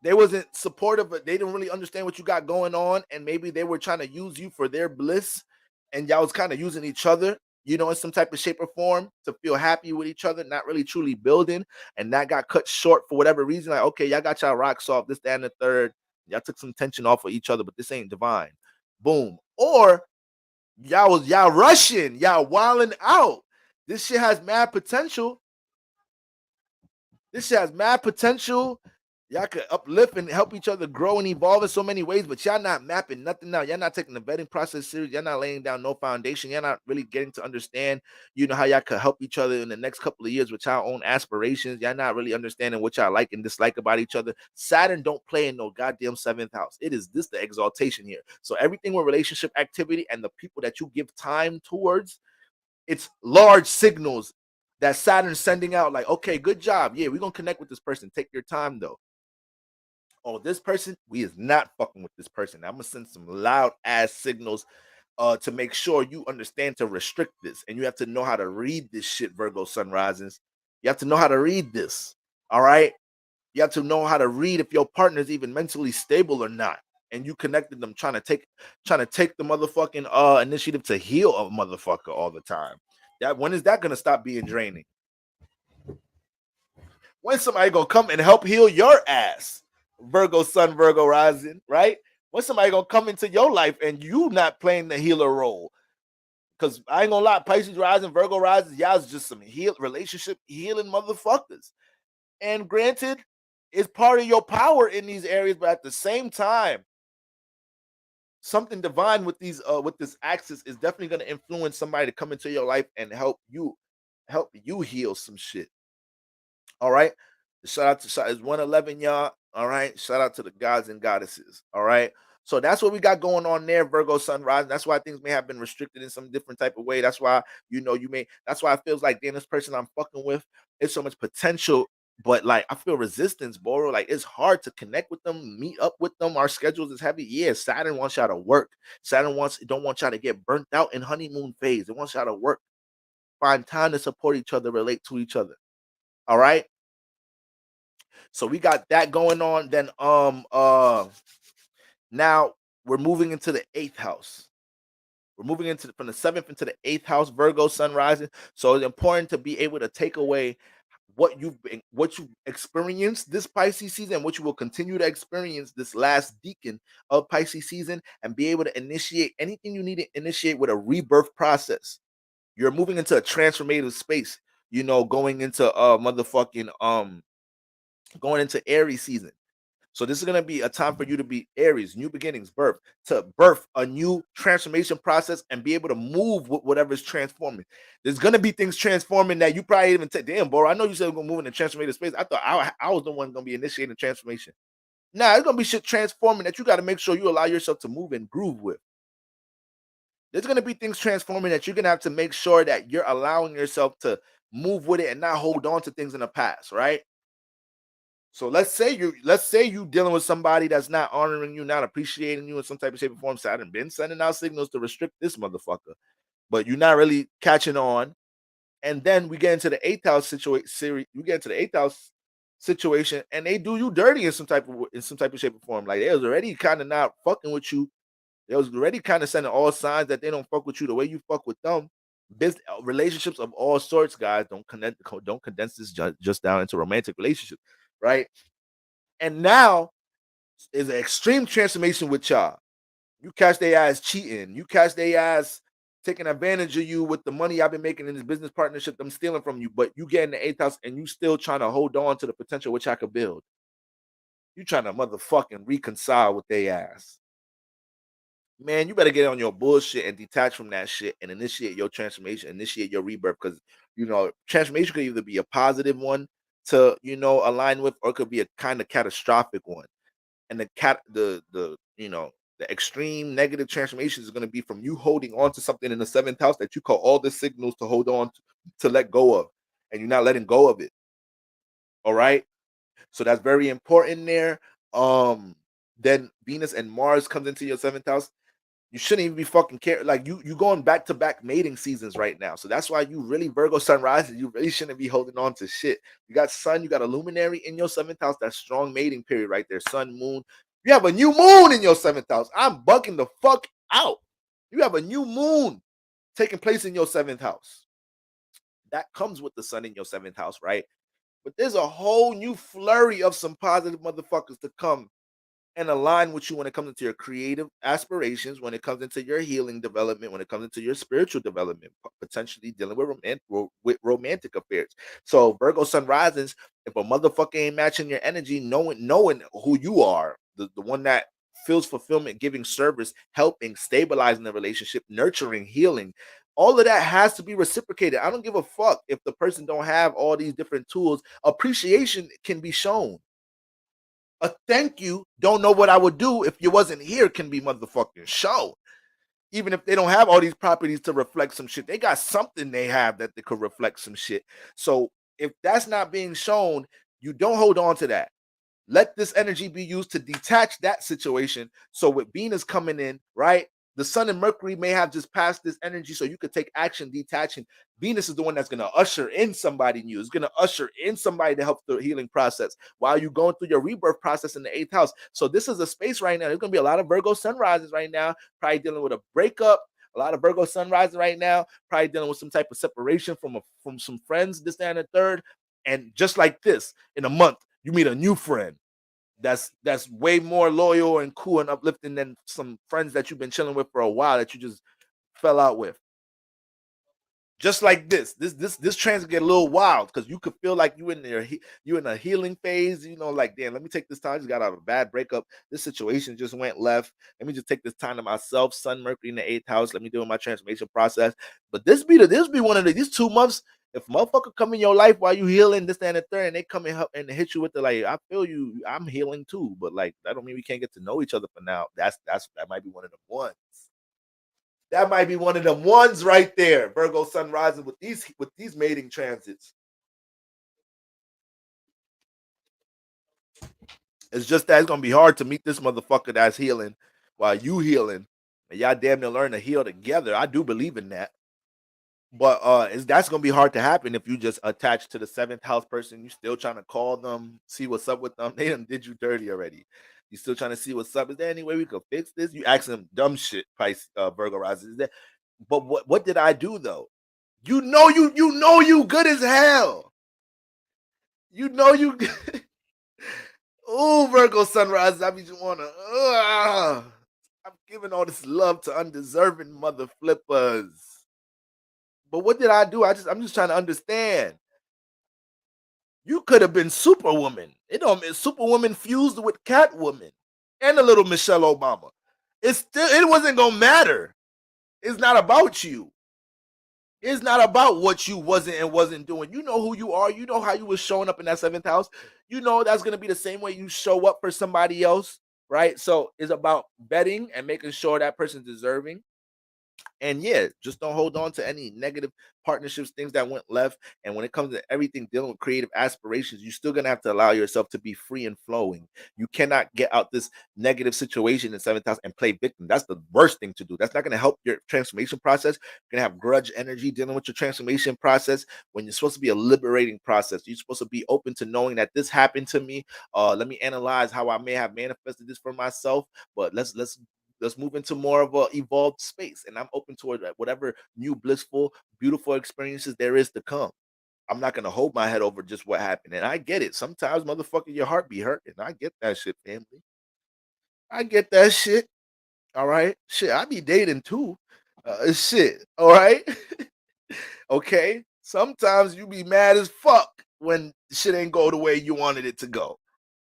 They wasn't supportive, but they didn't really understand what you got going on, and maybe they were trying to use you for their bliss, and y'all was kind of using each other, in some type of shape or form to feel happy with each other, not really truly building, and that got cut short for whatever reason. Like, okay, y'all got y'all rocks off, this, that, and the third. Y'all took some tension off of each other, but this ain't divine. Boom. Or y'all rushing, y'all wilding out. This shit has mad potential. Y'all could uplift and help each other grow and evolve in so many ways, but y'all not mapping nothing out. Y'all not taking the vetting process serious. Y'all not laying down no foundation. Y'all not really getting to understand, how y'all could help each other in the next couple of years with y'all own aspirations. Y'all not really understanding what y'all like and dislike about each other. Saturn don't play in no goddamn 7th house. It is this the exaltation here. So everything with relationship activity and the people that you give time towards, it's large signals that Saturn's sending out like, okay, good job. Yeah, we're going to connect with this person. Take your time though. Oh, this person, we is not fucking with this person. I'm gonna send some loud ass signals to make sure you understand to restrict this. And you have to know how to read this shit, Virgo sun risings. You have to know how to read this. All right. You have to know how to read if your partner is even mentally stable or not. and you connected them trying to take the motherfucking initiative to heal a motherfucker all the time. When is that gonna stop being draining? When somebody gonna come and help heal your ass? Virgo sun, Virgo rising, right? When somebody gonna come into your life and you not playing the healer role? Because I ain't gonna lie, Pisces rising, Virgo rising, y'all's just some relationship healing motherfuckers. And granted, it's part of your power in these areas, but at the same time, something divine with this axis is definitely gonna influence somebody to come into your life and help you heal some shit. All right. Shout out to it's 111, y'all. All right. Shout out to the gods and goddesses. All right. So that's what we got going on there, Virgo sunrise. That's why things may have been restricted in some different type of way. That's why, that's why it feels like, damn, this person I'm fucking with, it's so much potential, but like I feel resistance, bro. Like it's hard to connect with them, meet up with them. Our schedules is heavy. Yeah, Saturn wants y'all to work. Saturn don't want y'all to get burnt out in honeymoon phase. It wants y'all to work, find time to support each other, relate to each other. All right. So we got that going on. Then now we're moving into the 8th house. We're moving into from the 7th into the 8th house, Virgo sun rising. So it's important to be able to take away what you've experienced this Pisces season, what you will continue to experience this last decan of Pisces season, and be able to initiate anything you need to initiate with a rebirth process. You're moving into a transformative space, going into going into Aries season. So this is going to be a time for you to be Aries, new beginnings, to birth a new transformation process and be able to move with whatever is transforming. There's going to be things transforming that you probably even take. Damn, bro, I know you said we're going to move in the transformative space. I thought I was the one going to be initiating transformation. Nah, it's going to be shit transforming that you got to make sure you allow yourself to move and groove with. There's going to be things transforming that you're going to have to make sure that you're allowing yourself to move with it and not hold on to things in the past, right? So let's say you dealing with somebody that's not honoring you, not appreciating you in some type of shape or form. Saturn been sending out signals to restrict this motherfucker, but you're not really catching on. And then we get into the 8th house situation. We get into the 8th house situation, and they do you dirty in some type of shape or form. Like they was already kind of not fucking with you. They was already kind of sending all signs that they don't fuck with you the way you fuck with them. Business relationships of all sorts, guys. Don't condense this just down into romantic relationships, right? And now is an extreme transformation with y'all. You catch their ass cheating. You catch their ass taking advantage of you with the money I've been making in this business partnership. I'm stealing from you, but you get in the 8th house and you still trying to hold on to the potential which I could build. You trying to motherfucking reconcile with their ass. Man, you better get on your bullshit and detach from that shit and initiate your transformation, initiate your rebirth. Because transformation could either be a positive one to align with, or it could be a kind of catastrophic one. And the extreme negative transformation is going to be from you holding on to something in the 7th house that you call all the signals to hold on to let go of, and you're not letting go of it. All right, so that's very important there. Then Venus and Mars comes into your 7th house. You shouldn't even be fucking care. Like you going back to back mating seasons right now. So that's why you really Virgo sun rising. You really shouldn't be holding on to shit. You got sun, you got a luminary in your 7th house. That's strong mating period right there. Sun, moon. You have a new moon in your 7th house. I'm bugging the fuck out. You have a new moon taking place in your 7th house. That comes with the sun in your 7th house, right? But there's a whole new flurry of some positive motherfuckers to come and align with you when it comes into your creative aspirations, when it comes into your healing development, when it comes into your spiritual development, potentially dealing with romantic affairs. So Virgo sun risings, if a motherfucker ain't matching your energy, knowing who you are, the one that feels fulfillment, giving service, helping, stabilizing the relationship, nurturing, healing, all of that has to be reciprocated. I don't give a fuck if the person don't have all these different tools. Appreciation can be shown. A thank you, don't know what I would do if you wasn't here, can be motherfucking shown. Even if they don't have all these properties to reflect some shit, they got something they have that they could reflect some shit. So if that's not being shown, you don't hold on to that. Let this energy be used to detach that situation. So with Venus coming in, right? The sun and Mercury may have just passed this energy, so you could take action detaching. Venus is the one that's going to usher in somebody new. It's going to usher in somebody to help the healing process while you're going through your rebirth process in the 8th house. So this is a space right now. There's going to be a lot of Virgo sunrises right now, probably dealing with a breakup. A lot of Virgo sunrises right now, probably dealing with some type of separation from some friends, this, that, and the third. And just like this, in a month, you meet a new friend that's way more loyal and cool and uplifting than some friends that you've been chilling with for a while that you just fell out with. Just like this transit get a little wild because you could feel like you in a healing phase, like, damn, let me take this time. I just got out of a bad breakup. This situation just went left. Let me just take this time to myself. Sun, Mercury in the 8th house. Let me do my transformation process. But this be one of these 2 months. If motherfucker come in your life while you healing, this, that, and the third, and they come and help and hit you with the, like, I feel you, I'm healing too, but like that don't mean we can't get to know each other for now. That might be one of the ones. That might be one of them ones right there. Virgo sun rising with these mating transits. It's just that it's gonna be hard to meet this motherfucker that's healing while you healing. And y'all damn near learn to heal together. I do believe in that. But that's gonna be hard to happen if you just attach to the 7th house person. You still trying to call them, see what's up with them. They done did you dirty already. You still trying to see what's up. Is there any way we could fix this? You asking them dumb shit, Virgo rising. Is that? But what did I do though? You know you good as hell. You know you. Oh, Virgo sunrise. I mean, you wanna. I'm giving all this love to undeserving mother flippers. But what did I do? I'm just trying to understand. You could have been Superwoman. Superwoman fused with Catwoman and a little Michelle Obama. It wasn't gonna matter. It's not about you. It's not about what you wasn't doing. You know who you are. You know how you was showing up in that 7th house. You know that's gonna be the same way you show up for somebody else, right? So it's about betting and making sure that person's deserving. And yeah, just don't hold on to any negative partnerships, things that went left. And when it comes to everything dealing with creative aspirations, you're still gonna have to allow yourself to be free and flowing. You cannot get out this negative situation in 7th house and play victim. That's the worst thing to do. That's not gonna help your transformation process. You're gonna have grudge energy dealing with your transformation process when you're supposed to be a liberating process. You're supposed to be open to knowing that this happened to me. Let me analyze how I may have manifested this for myself. But let's move into more of a evolved space, and I'm open toward whatever new blissful, beautiful experiences there is to come. I'm not gonna hold my head over just what happened, and I get it. Sometimes, motherfucker, your heart be hurt, and I get that shit, family. I get that shit. All right, shit. I be dating too. Shit. All right. Okay. Sometimes you be mad as fuck when shit ain't go the way you wanted it to go.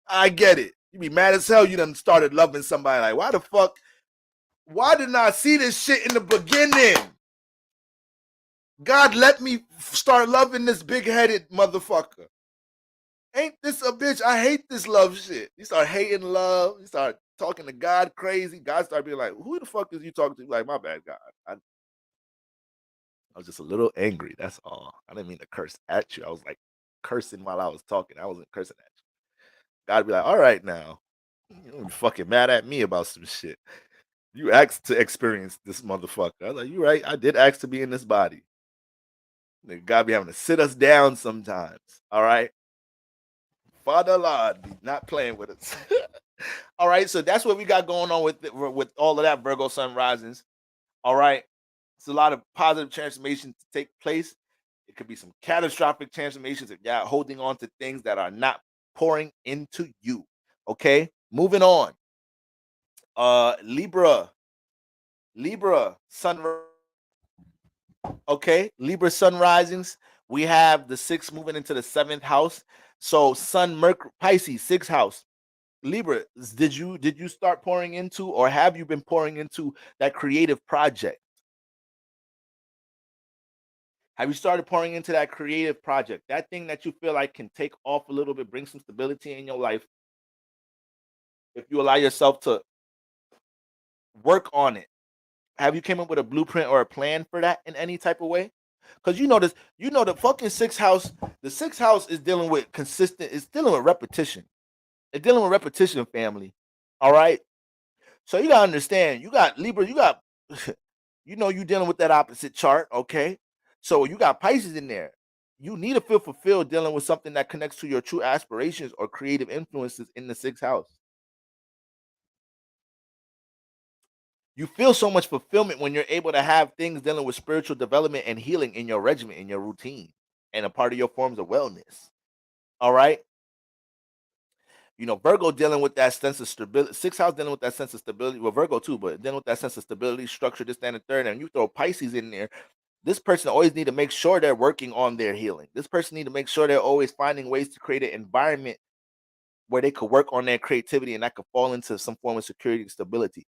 I get it. You be mad as hell. You done started loving somebody. Like, why the fuck? Why didn't I see this shit in the beginning? God, let me start loving this big-headed motherfucker. Ain't this a bitch? I hate this love shit. You start hating love. You start talking to God crazy. God start being like, who the fuck is you talking to? Like, my bad, God. I was just a little angry. That's all. I didn't mean to curse at you. I was like cursing while I was talking. I wasn't cursing at you. God be like, all right now. You don't be fucking mad at me about some shit. You asked to experience this motherfucker. I was like, you right. I did ask to be in this body. God be having to sit us down sometimes. All right. Father Lord be not playing with us. All right. So that's what we got going on with all of that Virgo sun risings. All right. It's a lot of positive transformation to take place. It could be some catastrophic transformations if you're holding on to things that are not pouring into you. Okay. Moving on. Libra sun. Okay, Libra sun risings. We have the 6th moving into the 7th house. So Sun, Mercury, Pisces, 6th house. Libra, did you start pouring into, or have you been pouring into that creative project? Have you started pouring into that creative project? That thing that you feel like can take off a little bit, bring some stability in your life. If you allow yourself to work on it. Have you came up with a blueprint or a plan for that in any type of way? Because the fucking 6th house, the 6th house is dealing with it's dealing with repetition. It's dealing with repetition, family. All right. So you gotta understand, you got Libra, you got you know, you dealing with that opposite chart, okay? So you got Pisces in there. You need to feel fulfilled dealing with something that connects to your true aspirations or creative influences in the sixth house. You feel so much fulfillment when you're able to have things dealing with spiritual development and healing in your regimen, in your routine, and a part of your forms of wellness. All right. You know, Virgo dealing with that sense of stability, sixth house dealing with that sense of stability. Well, Virgo too, but dealing with that sense of stability, structure, this, that, and the third. And you throw Pisces in there. This person always need to make sure they're working on their healing. This person need to make sure they're always finding ways to create an environment where they could work on their creativity and that could fall into some form of security and stability.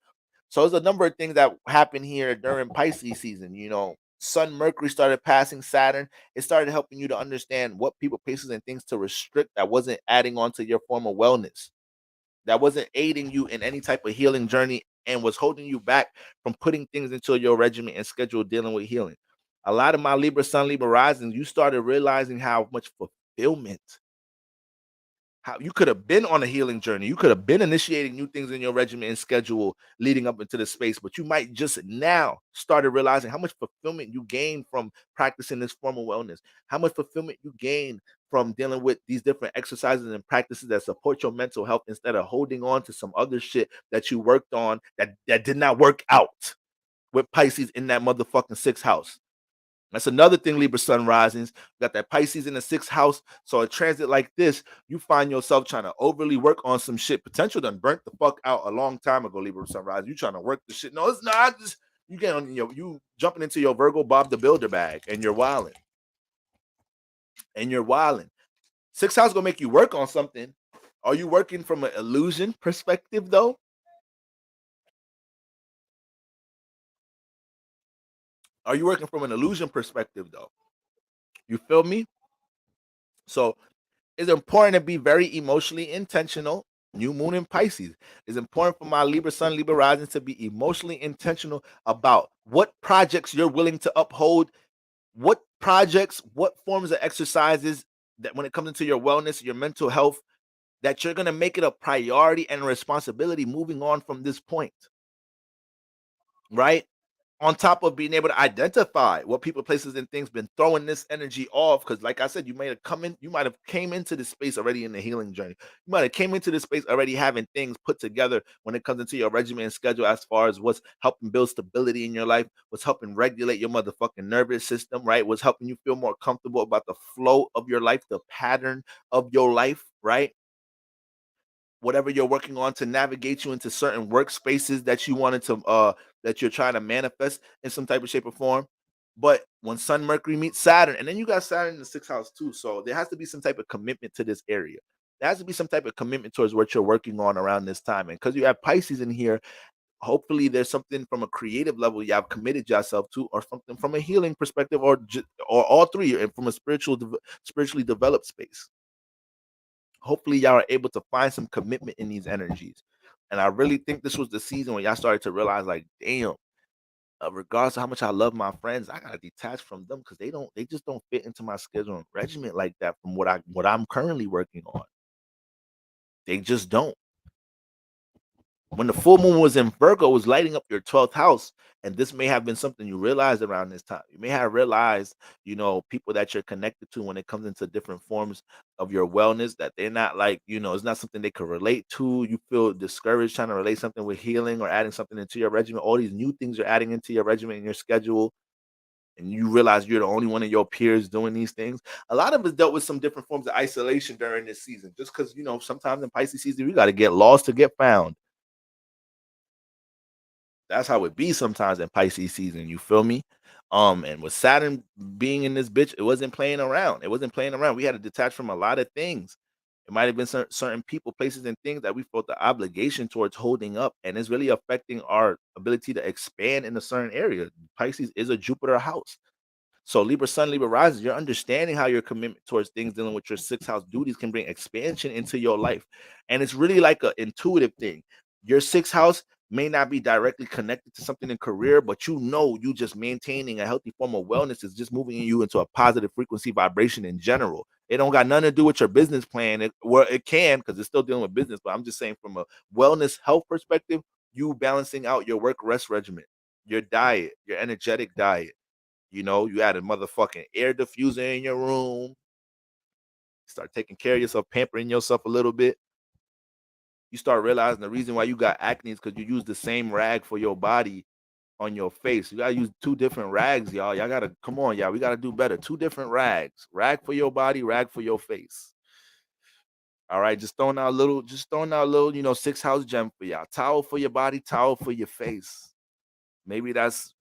So there's a number of things that happen here during Pisces season. You know, Sun, Mercury started passing Saturn. It started helping you to understand what people, places, and things to restrict that wasn't adding on to your form of wellness, that wasn't aiding you in any type of healing journey and was holding you back from putting things into your regimen and schedule dealing with healing. A lot of my Libra, Sun, Libra rising, you started realizing how much fulfillment, how you could have been on a healing journey. You could have been initiating new things in your regimen and schedule leading up into the space, but you might just now started realizing how much fulfillment you gain from practicing this form of wellness, how much fulfillment you gain from dealing with these different exercises and practices that support your mental health instead of holding on to some other shit that you worked on that did not work out with Pisces in that motherfucking sixth house. That's another thing, Libra sun risings. Got that Pisces in the sixth house. So a transit like this, you find yourself trying to overly work on some shit. Potential done burnt the fuck out a long time ago, Libra sun rising. You trying to work the shit. No, it's not. Just you get on your you jumping into your Virgo Bob the Builder bag and you're wilding. And you're wilding. Sixth house gonna make you work on something. Are you working from an illusion perspective though? Are you working from an illusion perspective though? You feel me? So it's important to be very emotionally intentional. New moon in Pisces. It's important for my Libra Sun, Libra rising to be emotionally intentional about what projects you're willing to uphold, what projects, what forms of exercises that when it comes into your wellness, your mental health, that you're going to make it a priority and a responsibility moving on from this point, right? On top of being able to identify what people, places, and things been throwing this energy off. Because, like I said, you might have came into this space already in the healing journey. You might have came into this space already having things put together when it comes into your regimen and schedule, as far as what's helping build stability in your life, what's helping regulate your motherfucking nervous system, right? What's helping you feel more comfortable about the flow of your life, the pattern of your life, right? Whatever you're working on to navigate you into certain workspaces that you wanted to that you're trying to manifest in some type of shape or form. But when Sun Mercury meets Saturn, and then you got Saturn in the sixth house too, so there has to be some type of commitment to this area. There has to be some type of commitment towards what you're working on around this time. And because you have Pisces in here, hopefully there's something from a creative level you have committed yourself to, or something from a healing perspective, or all three, and from a spiritually developed space. Hopefully y'all are able to find some commitment in these energies. And I really think this was the season when y'all started to realize, like, damn, regardless of how much I love my friends, I gotta detach from them because they just don't fit into my schedule and regiment like that from what I'm currently working on. They just don't. When the full moon was in Virgo, it was lighting up your 12th house. And this may have been something you realized around this time. You may have realized, people that you're connected to when it comes into different forms of your wellness, that they're not like, it's not something they could relate to. You feel discouraged trying to relate something with healing or adding something into your regimen. All these new things you're adding into your regimen and your schedule. And you realize you're the only one of your peers doing these things. A lot of us dealt with some different forms of isolation during this season, just because, sometimes in Pisces season, we got to get lost to get found. That's how it be sometimes in Pisces season. You feel me? And with Saturn being in this bitch, it wasn't playing around. It wasn't playing around. We had to detach from a lot of things. It might have been certain people, places, and things that we felt the obligation towards holding up, and it's really affecting our ability to expand in a certain area. Pisces is a Jupiter house. So Libra Sun, Libra rises, you're understanding how your commitment towards things dealing with your sixth house duties can bring expansion into your life. And it's really like an intuitive thing. Your sixth house may not be directly connected to something in career, but you just maintaining a healthy form of wellness is just moving you into a positive frequency vibration in general. It don't got nothing to do with your business plan. It can, because it's still dealing with business, but I'm just saying from a wellness health perspective, you balancing out your work rest regimen. your diet, your energetic diet. You know, you add a motherfucking air diffuser in your room. Start taking care of yourself, pampering yourself a little bit. You start realizing the reason why you got acne is because you use the same rag for your body on your face. You gotta use 2 different rags, y'all. Y'all gotta come on, y'all. We gotta do better. 2 different rags. Rag for your body, rag for your face. All right, just throwing out a little, 6 house gem for y'all. Towel for your body, towel for your face. Maybe that's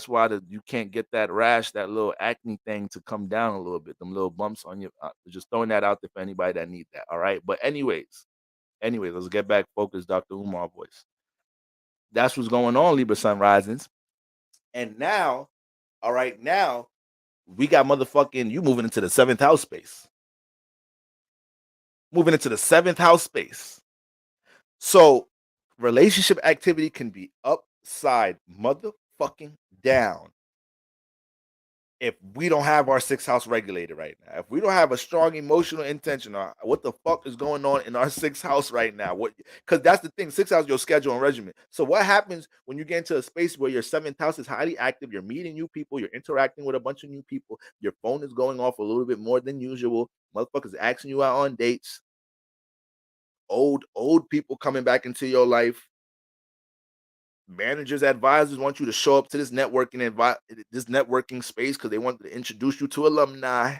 why you can't get that rash, that little acne thing to come down a little bit. Them little bumps on your. Just throwing that out there for anybody that need that. All right, but anyways, let's get back focused, Dr. Umar voice. That's what's going on, Libra Sun Risings. And now, all right, now we got motherfucking you moving into the 7th house space. Moving into the 7th house space. So relationship activity can be upside motherfucking down if we don't have our 6th house regulated right now. If we don't have a strong emotional intention on what the fuck is going on in our 6th house right now, because that's the thing, 6th house, your schedule and regimen. So what happens when you get into a space where your 7th house is highly active, you're meeting new people, you're interacting with a bunch of new people, your phone is going off a little bit more than usual, motherfuckers asking you out on dates, old people coming back into your life, managers, advisors want you to show up to this networking space because they want to introduce you to alumni.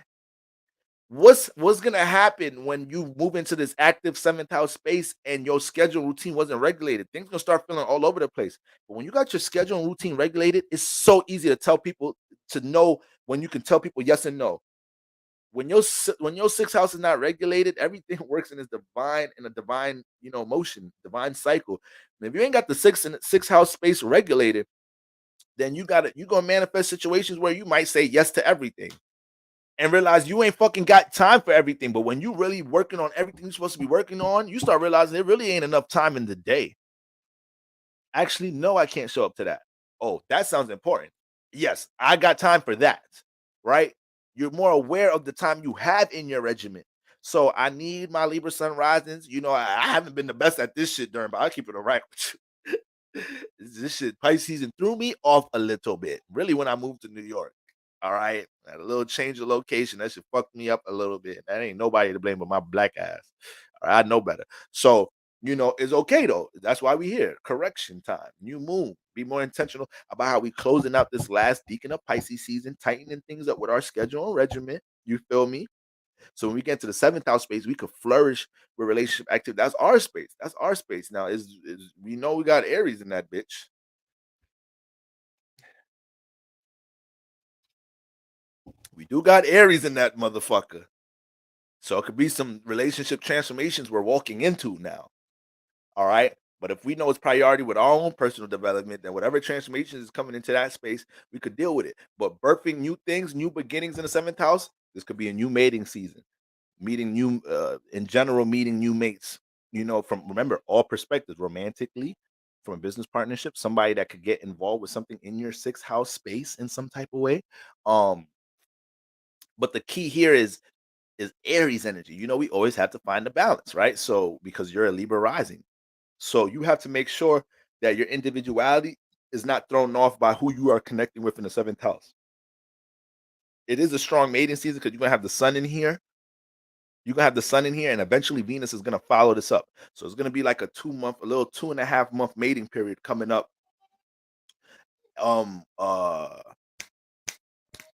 What's gonna happen when you move into this active 7th house space and your schedule routine wasn't regulated? Things gonna start feeling all over the place. But when you got your schedule and routine regulated, it's so easy to tell people to know when you can tell people yes and no. When your 6th house is not regulated, everything works in a divine motion, divine cycle. And if you ain't got the 6th house space regulated, then you're gonna manifest situations where you might say yes to everything and realize you ain't fucking got time for everything. But when you really working on everything you're supposed to be working on, you start realizing there really ain't enough time in the day. Actually, no, I can't show up to that. Oh, that sounds important. Yes, I got time for that, right? You're more aware of the time you have in your regiment. So I need my Libra Sun Risings. I haven't been the best at this shit during, but I'll keep it right with you. This shit, Pisces season threw me off a little bit. Really, when I moved to New York. All right. Had a little change of location. That shit fucked me up a little bit. That ain't nobody to blame but my black ass. All right, I know better. So, it's okay though. That's why we here. Correction time. New moon. Be more intentional about how we closing out this last deacon of Pisces season, tightening things up with our schedule and regimen. You feel me? So when we get to the 7th house space, we could flourish with relationship activity. That's our space. That's our space. Now, is we know we got Aries in that bitch. We do got Aries in that motherfucker. So it could be some relationship transformations we're walking into now. All right. But if we know it's priority with our own personal development, then whatever transformation is coming into that space, we could deal with it. But birthing new things, new beginnings in the 7th house, this could be a new mating season. Meeting new, meeting new mates, from, remember, all perspectives, romantically, from a business partnership, somebody that could get involved with something in your 6th house space in some type of way. But the key here is Aries energy. We always have to find the balance, right? So because you're a Libra rising, so you have to make sure that your individuality is not thrown off by who you are connecting with in the 7th house. It is a strong mating season because you're gonna have the sun in here. You're gonna have the sun in here, and eventually Venus is gonna follow this up. So it's gonna be like a 2.5 month mating period coming up.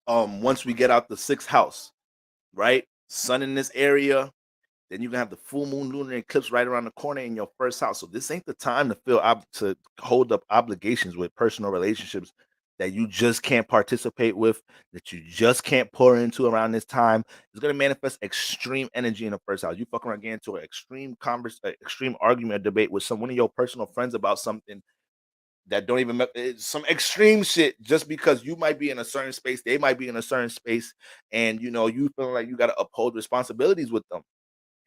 Once we get out the 6th house, right? Sun in this area, then you're gonna have the full moon lunar eclipse right around the corner in your 1st house. So this ain't the time to hold up obligations with personal relationships that you just can't participate with, that you just can't pour into around this time. It's gonna manifest extreme energy in the 1st house. You fucking around getting into an extreme argument or debate with one of your personal friends about something that don't even some extreme shit, just because you might be in a certain space, they might be in a certain space, and you feeling like you got to uphold responsibilities with them,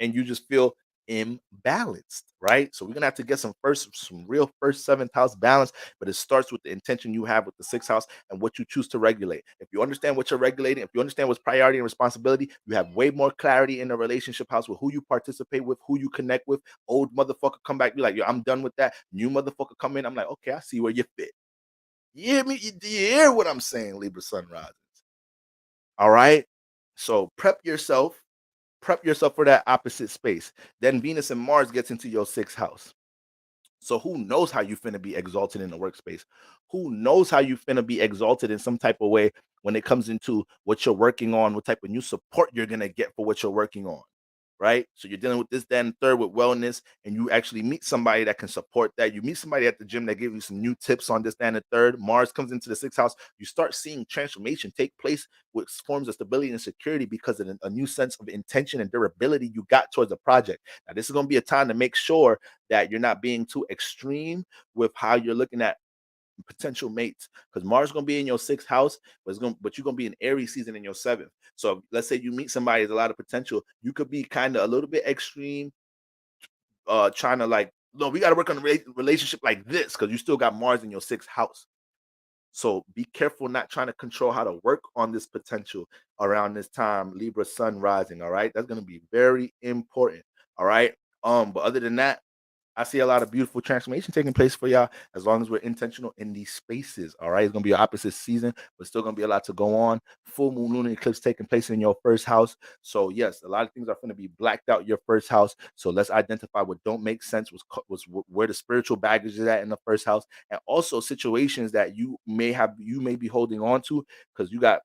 and you just feel imbalanced, right? So we're gonna have to get some real 7th house balance, but it starts with the intention you have with the 6th house and what you choose to regulate. If you understand what you're regulating, if you understand what's priority and responsibility, you have way more clarity in the relationship house with who you participate with, who you connect with. Old motherfucker come back, be like, yo, I'm done with that. New motherfucker come in, I'm like, okay, I see where you fit. You hear me? You hear what I'm saying, Libra sun risings? All right. So prep yourself. Prep yourself for that opposite space. Then Venus and Mars gets into your sixth house. So who knows how you finna be exalted in the workspace? Who knows how you finna be exalted in some type of way when it comes into what you're working on, what type of new support you're gonna get for what you're working on, right? So you're dealing with this, that, and third with wellness, and you actually meet somebody that can support that. You meet somebody at the gym that gives you some new tips on this, that, and the third. Mars comes into the sixth house. You start seeing transformation take place with forms of stability and security because of a new sense of intention and durability you got towards the project. Now, this is going to be a time to make sure that you're not being too extreme with how you're looking at potential mates, because Mars is gonna be in your sixth house, but you're gonna be in Aries season in your seventh. So let's say you meet somebody with a lot of potential, you could be kind of a little bit extreme, trying to like, no, we got to work on the relationship like this because you still got Mars in your sixth house. So be careful not trying to control how to work on this potential around this time, Libra sun rising. All right, that's gonna be very important. All right. But other than that, I see a lot of beautiful transformation taking place for y'all as long as we're intentional in these spaces. All right. It's going to be an opposite season, but still going to be a lot to go on. Full moon lunar eclipse taking place in your first house. So, yes, a lot of things are going to be blacked out your first house. So, let's identify what don't make sense, where the spiritual baggage is at in the first house, and also situations that you may be holding on to because you got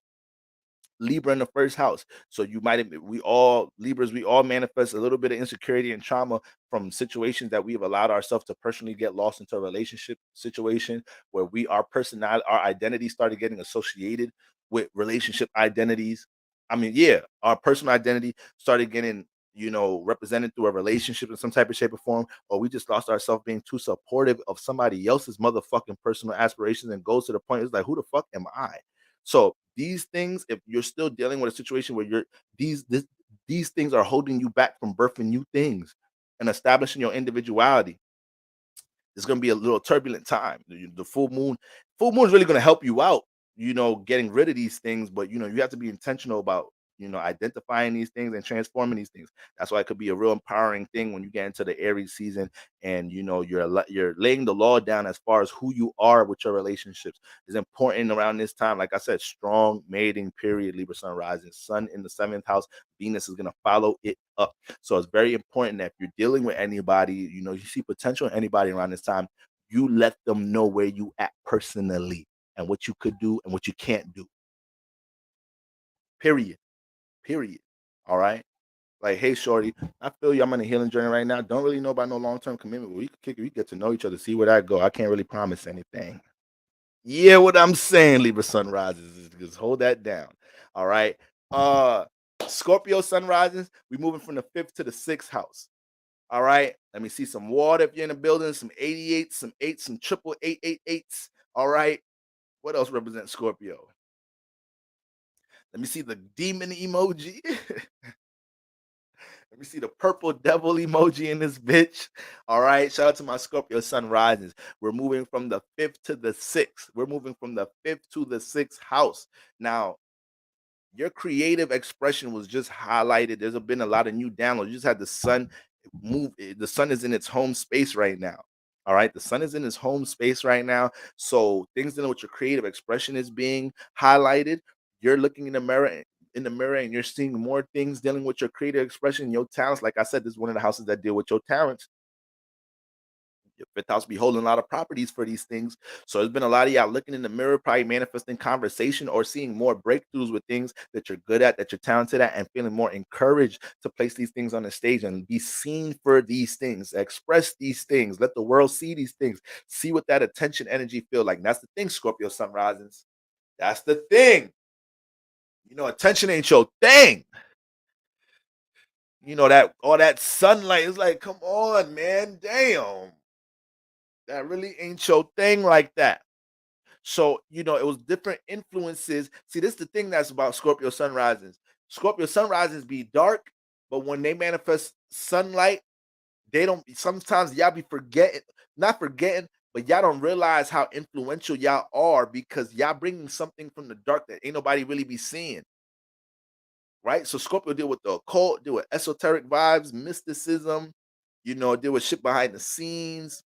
Libra in the first house. So you might have, we all Libras, we all manifest a little bit of insecurity and trauma from situations that we've allowed ourselves to personally get lost into a relationship situation where our identity started getting associated with relationship identities. I mean, yeah, our personal identity started getting, represented through a relationship in some type of shape or form, or we just lost ourselves being too supportive of somebody else's motherfucking personal aspirations and goals to the point it's like, who the fuck am I? So these things, if you're still dealing with a situation where these things are holding you back from birthing new things and establishing your individuality, it's going to be a little turbulent time. The full moon is really going to help you out, getting rid of these things. But you have to be intentional about identifying these things and transforming these things. That's why it could be a real empowering thing when you get into the Aries season, and you're laying the law down as far as who you are with your relationships. Is important around this time. Like I said, strong mating period. Libra sun rising, sun in the seventh house. Venus is going to follow it up. So it's very important that if you're dealing with anybody, you see potential in anybody around this time, you let them know where you at personally and what you could do and what you can't do. Period. Period. All right. Like, hey, shorty, I feel you. I'm on a healing journey right now. Don't really know about no long-term commitment. We could kick it. We get to know each other, see where that go. I can't really promise anything. Yeah, what I'm saying, Libra sunrises, is just hold that down. All right. Uh Scorpio sunrises, we moving from the fifth to the sixth house. All right. Let me see some water if you're in the building, some 88, some 8, some triple 888s. All right. What else represents Scorpio? Let me see the demon emoji. Let me see the purple devil emoji in this bitch. All right. Shout out to my Scorpio sun rises. We're moving from the fifth to the sixth. We're moving from the fifth to the sixth house. Now, your creative expression was just highlighted. There's been a lot of new downloads. You just had the sun move. The sun is in its home space right now. All right. The sun is in its home space right now. So things dealing with your creative expression is being highlighted. You're looking in the mirror and you're seeing more things dealing with your creative expression, your talents. Like I said, this is one of the houses that deal with your talents. Your fifth house be holding a lot of properties for these things. So there's been a lot of y'all looking in the mirror, probably manifesting conversation or seeing more breakthroughs with things that you're good at, that you're talented at, and feeling more encouraged to place these things on the stage and be seen for these things, express these things, let the world see these things, see what that attention energy feel like. And that's the thing, Scorpio sun risings. That's the thing. Attention ain't your thing. That all that sunlight is like, come on, man, damn. That really ain't your thing like that. So, it was different influences. See, this is the thing that's about Scorpio sunrises. Scorpio sunrises be dark, but when they manifest sunlight, they don't, sometimes y'all be not forgetting, but y'all don't realize how influential y'all are because y'all bringing something from the dark that ain't nobody really be seeing. Right? So Scorpio deal with the occult, deal with esoteric vibes, mysticism, deal with shit behind the scenes.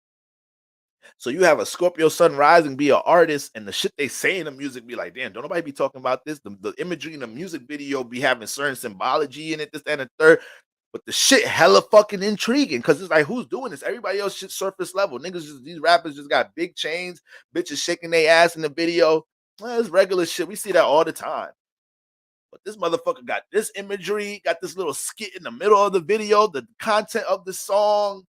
So you have a Scorpio sun rising, be an artist, and the shit they say in the music be like, damn, don't nobody be talking about this. The imagery in the music video be having certain symbology in it, this, that, and the third. But the shit hella fucking intriguing because it's like, who's doing this? Everybody else shit surface level. Niggas just, these rappers just got big chains, bitches shaking their ass in the video. Well, it's regular shit. We see that all the time. But this motherfucker got this imagery, got this little skit in the middle of the video, the content of the song.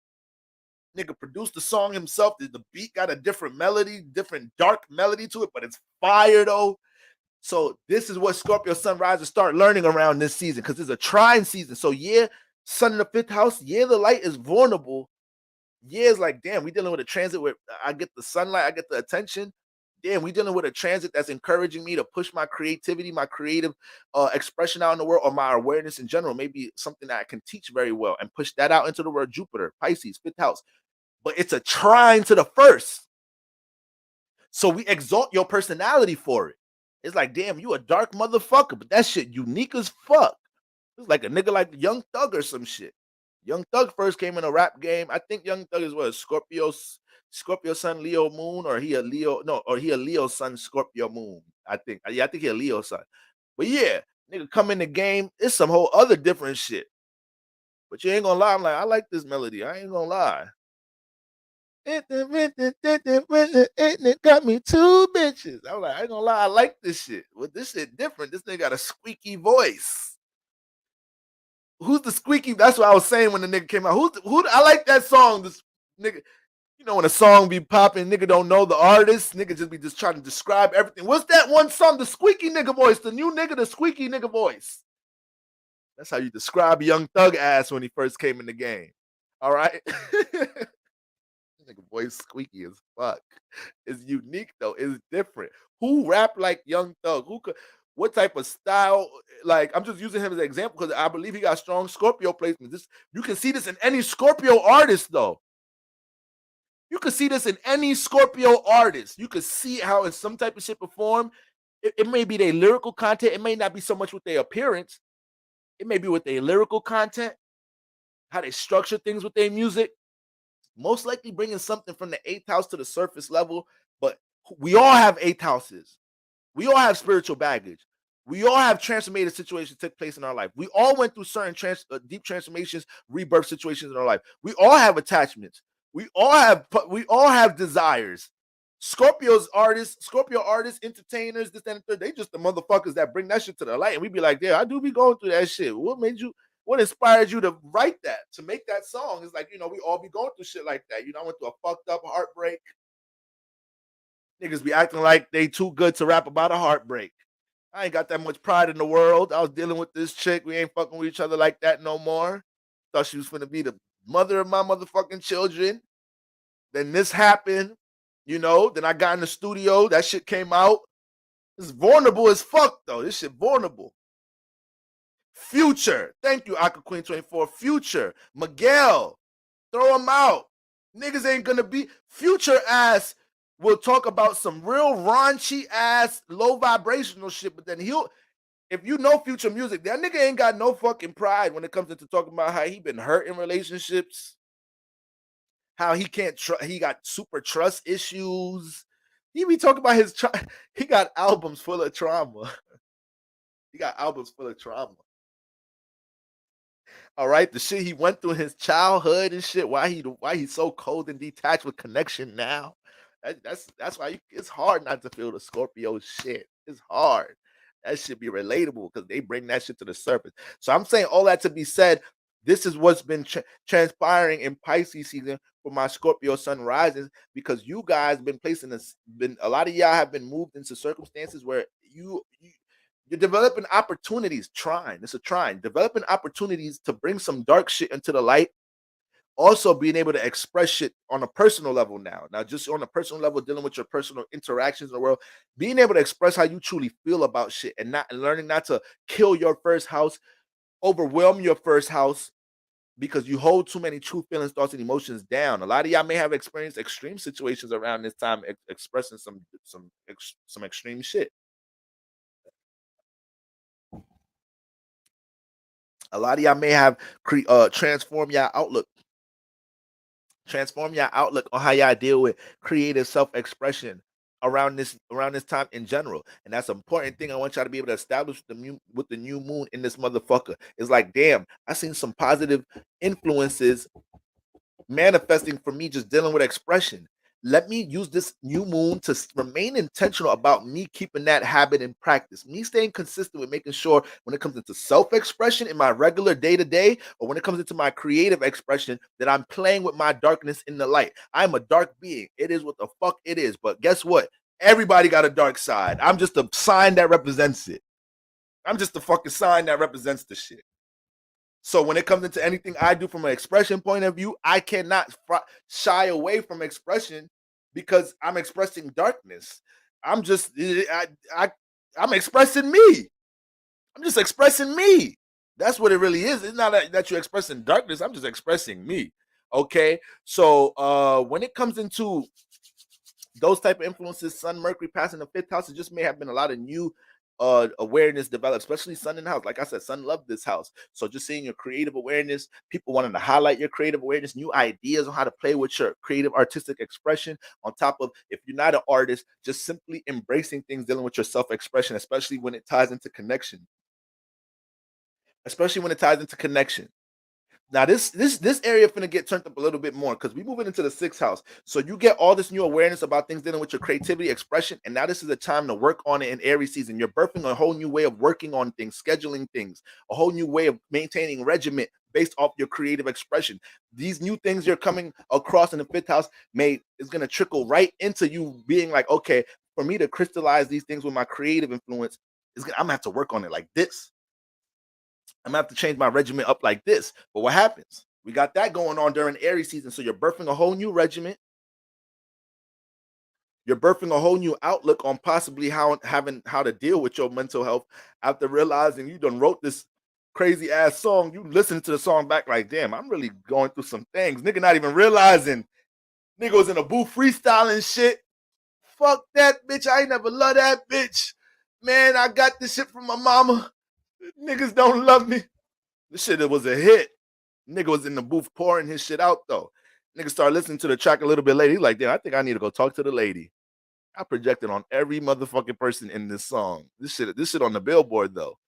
Nigga produced the song himself. The beat got a different melody, different dark melody to it, but it's fire though. So this is what Scorpio sun risers start learning around this season because it's a trine season. So yeah, sun in the 5th house, yeah, the light is vulnerable. Yeah, it's like, damn, we dealing with a transit where I get the sunlight, I get the attention. Damn, we dealing with a transit that's encouraging me to push my creativity, my creative expression out in the world, or my awareness in general. Maybe something that I can teach very well and push that out into the world. Jupiter, Pisces, 5th house. But it's a trine to the 1st. So we exalt your personality for it. It's like, damn, you a dark motherfucker, but that shit unique as fuck. It's like a nigga like Young Thug or some shit. Young Thug first came in a rap game. I think Young Thug is what, Scorpio sun, Leo moon, or he a Leo sun, Scorpio moon. I think he a Leo sun. But yeah, nigga come in the game, it's some whole other different shit. But you ain't gonna lie, I'm like, I like this melody. I ain't gonna lie. It got me 2 bitches. I'm like, I ain't gonna lie, I like this shit. Well, this shit different. This nigga got a squeaky voice. Who's the squeaky? That's what I was saying when the nigga came out. Who I like that song. This nigga, you know, when a song be popping, nigga don't know the artist. Nigga just be just trying to describe everything. What's that one song? The squeaky nigga voice. The new nigga, the squeaky nigga voice. That's how you describe Young Thug ass when he first came in the game. All right. Nigga voice squeaky as fuck. It's unique though. It's different. Who rap like Young Thug? Who could? What type of style? Like, I'm just using him as an example because I believe he got strong Scorpio placement. This you can see this in any Scorpio artist though. You can see this in any Scorpio artist. You can see how in some type of shit perform. It may be their lyrical content. It may not be so much with their appearance. It may be with their lyrical content, how they structure things with their music. Most likely bringing something from the 8th house to the surface level, but we all have 8th houses. We all have spiritual baggage. We all have transformative situations take place in our life. We all went through certain deep transformations, rebirth situations in our life. We all have attachments. We all have desires. Scorpio artists, entertainers, this and third, they just the motherfuckers that bring that shit to the light. And we be like, yeah, I do be going through that shit. What inspired you to write that, to make that song? It's like, you know, we all be going through shit like that. You know, I went through a fucked up heartbreak. Niggas be acting like they too good to rap about a heartbreak. I ain't got that much pride in the world. I was dealing with this chick. We ain't fucking with each other like that no more. Thought she was gonna be the mother of my motherfucking children. Then this happened, you know. Then I got in the studio. That shit came out. It's vulnerable as fuck, though. This shit vulnerable. Future. Thank you, Aqua Queen 24. Future. Miguel. Throw him out. Niggas ain't gonna be. Future ass will talk about some real raunchy ass, low vibrational shit, but then if you know Future music, that nigga ain't got no fucking pride when it comes into talking about how he been hurt in relationships, how he can't he got super trust issues. He be talking about he got albums full of trauma. He got albums full of trauma. All right, the shit he went through in his childhood and shit. Why he's so cold and detached with connection now. That's why it's hard not to feel the Scorpio shit. It's hard. That should be relatable because they bring that shit to the surface. So I'm saying all that to be said. This is what's been transpiring in Pisces season for my Scorpio sun rising, because you guys been placing this. A lot of y'all have been moved into circumstances where you're developing opportunities. It's a trine. Developing opportunities to bring some dark shit into the light. Also being able to express shit on a personal level now. Now, just on a personal level, dealing with your personal interactions in the world, being able to express how you truly feel about shit and learning not to kill your first house, overwhelm your first house because you hold too many true feelings, thoughts, and emotions down. A lot of y'all may have experienced extreme situations around this time, expressing some extreme shit. A lot of y'all may have transformed your outlook Transform your outlook on how y'all deal with creative self-expression around this time in general. And that's an important thing I want y'all to be able to establish with the new moon in this motherfucker. It's like, damn, I seen some positive influences manifesting for me just dealing with expression. Let me use this new moon to remain intentional about me keeping that habit in practice, me staying consistent with making sure when it comes into self-expression in my regular day-to-day, or when it comes into my creative expression, that I'm playing with my darkness in the light. I'm a dark being. It is what the fuck it is. But guess what? Everybody got a dark side. I'm just a sign that represents it. I'm just the fucking sign that represents the shit. So when it comes into anything I do from an expression point of view, I cannot shy away from expression because I'm expressing darkness. I'm just I'm expressing me. I'm just expressing me. That's what it really is. It's not that you're expressing darkness. I'm just expressing me. Okay. So when it comes into those type of influences, Sun, Mercury passing the 5th house, it just may have been a lot of new awareness developed, especially Sun in the house. Like I said, Sun loved this house. So just seeing your creative awareness, people wanting to highlight your creative awareness, new ideas on how to play with your creative artistic expression, on top of, if you're not an artist, just simply embracing things dealing with your self-expression, especially when it ties into connection. Now this area finna get turned up a little bit more because we moving into the 6th house. So you get all this new awareness about things dealing with your creativity, expression, and now this is the time to work on it in Aries season. You're birthing a whole new way of working on things, scheduling things, a whole new way of maintaining regiment based off your creative expression. These new things you're coming across in the 5th house is gonna trickle right into you being like, okay, for me to crystallize these things with my creative influence, I'm gonna have to work on it like this. I'm gonna have to change my regimen up like this. But what happens? We got that going on during Aries season. So you're birthing a whole new regiment. You're birthing a whole new outlook on possibly how to deal with your mental health after realizing you done wrote this crazy ass song. You listen to the song back like, damn, I'm really going through some things. Nigga not even realizing. Nigga was in a booth freestyling shit. Fuck that bitch. I ain't never love that bitch. Man, I got this shit from my mama. Niggas don't love me. This shit, it was a hit. Nigga was in the booth pouring his shit out though. Nigga started listening to the track a little bit later. He's like, damn, I think I need to go talk to the lady. I projected on every motherfucking person in this song. This shit on the billboard though.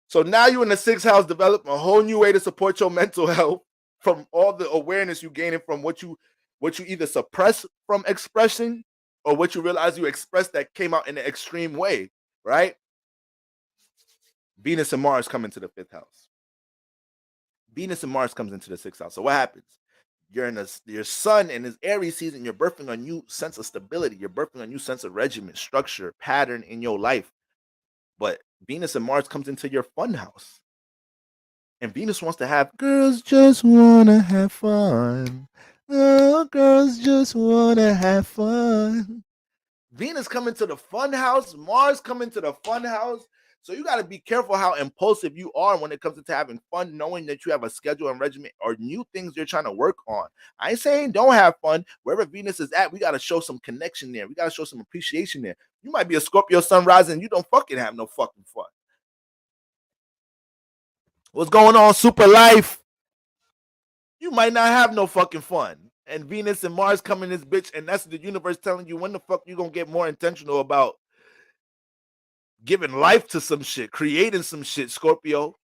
So now you in the 6th house, developing a whole new way to support your mental health from all the awareness you gaining from what you either suppress from expressing or what you realize you expressed that came out in an extreme way, right? Venus and Mars come into the 5th house. Venus and Mars comes into the 6th house. So what happens? You're in your Sun in this Aries season. You're birthing a new sense of stability. You're birthing a new sense of regiment, structure, pattern in your life. But Venus and Mars comes into your fun house. And Venus wants to have girls just want to have fun. Oh, girls just want to have fun. Venus coming to the fun house. Mars coming to the fun house. So you got to be careful how impulsive you are when it comes to having fun, knowing that you have a schedule and regimen or new things you're trying to work on. I ain't saying don't have fun. Wherever Venus is at, we got to show some connection there. We got to show some appreciation there. You might be a Scorpio sun rising and you don't fucking have no fucking fun. What's going on, Super Life? You might not have no fucking fun. And Venus and Mars come in this bitch, and that's the universe telling you when the fuck you gonna get more intentional about giving life to some shit, creating some shit, Scorpio.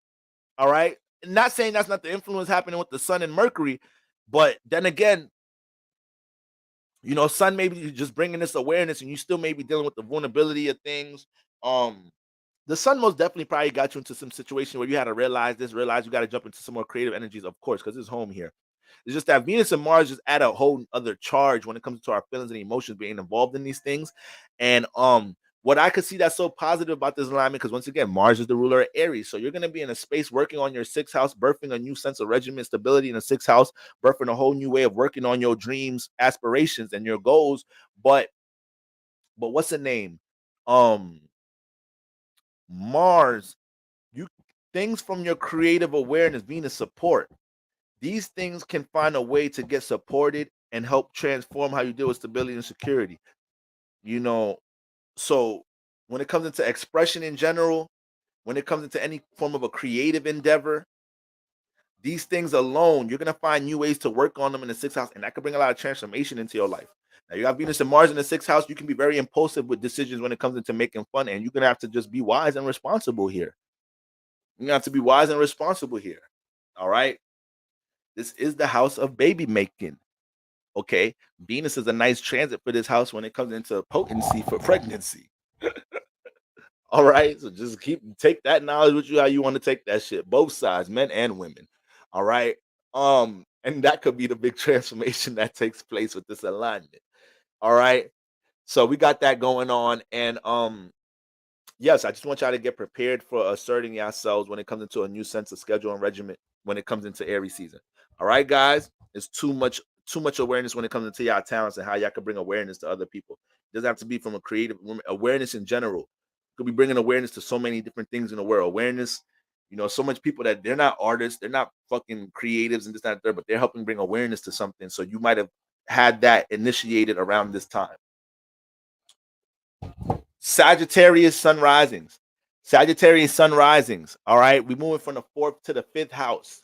All right. Not saying that's not the influence happening with the Sun and Mercury, but then again, you know, Sun maybe just bringing this awareness, and you still may be dealing with the vulnerability of things. The Sun most definitely probably got you into some situation where you had to realize you got to jump into some more creative energies, of course, because it's home here. It's just that Venus and Mars just add a whole other charge when it comes to our feelings and emotions being involved in these things. And what I could see that's so positive about this alignment, because once again, Mars is the ruler of Aries. So you're going to be in a space working on your 6th house, birthing a new sense of regiment, stability in the 6th house, birthing a whole new way of working on your dreams, aspirations, and your goals. But what's the name? Mars, things from your creative awareness, Venus support. These things can find a way to get supported and help transform how you deal with stability and security. You know, so when it comes into expression in general, when it comes into any form of a creative endeavor, These things alone, you're gonna find new ways to work on them in the 6th house, and that could bring a lot of transformation into your life. Now you got Venus and Mars in the 6th house. You can be very impulsive with decisions when it comes into making fun, and you're gonna have to just be wise and responsible here. You're gonna have to be wise and responsible here. All right. This is the house of baby making. Okay. Venus is a nice transit for this house when it comes into potency for pregnancy. All right. So just take that knowledge with you how you want to take that shit. Both sides, men and women. All right. And that could be the big transformation that takes place with this alignment. All right. So we got that going on. And yes, I just want y'all to get prepared for asserting yourselves when it comes into a new sense of schedule and regiment when it comes into Aries season. All right, guys. It's too much awareness when it comes into y'all talents and how y'all can bring awareness to other people. It doesn't have to be from a creative awareness in general. Could be bringing awareness to so many different things in the world. Awareness, so much people that they're not artists, they're not fucking creatives and this, that, and third, but they're helping bring awareness to something. So you might have had that initiated around this time. Sagittarius sun risings. Sagittarius sun risings. All right. We're moving from the 4th to the 5th house.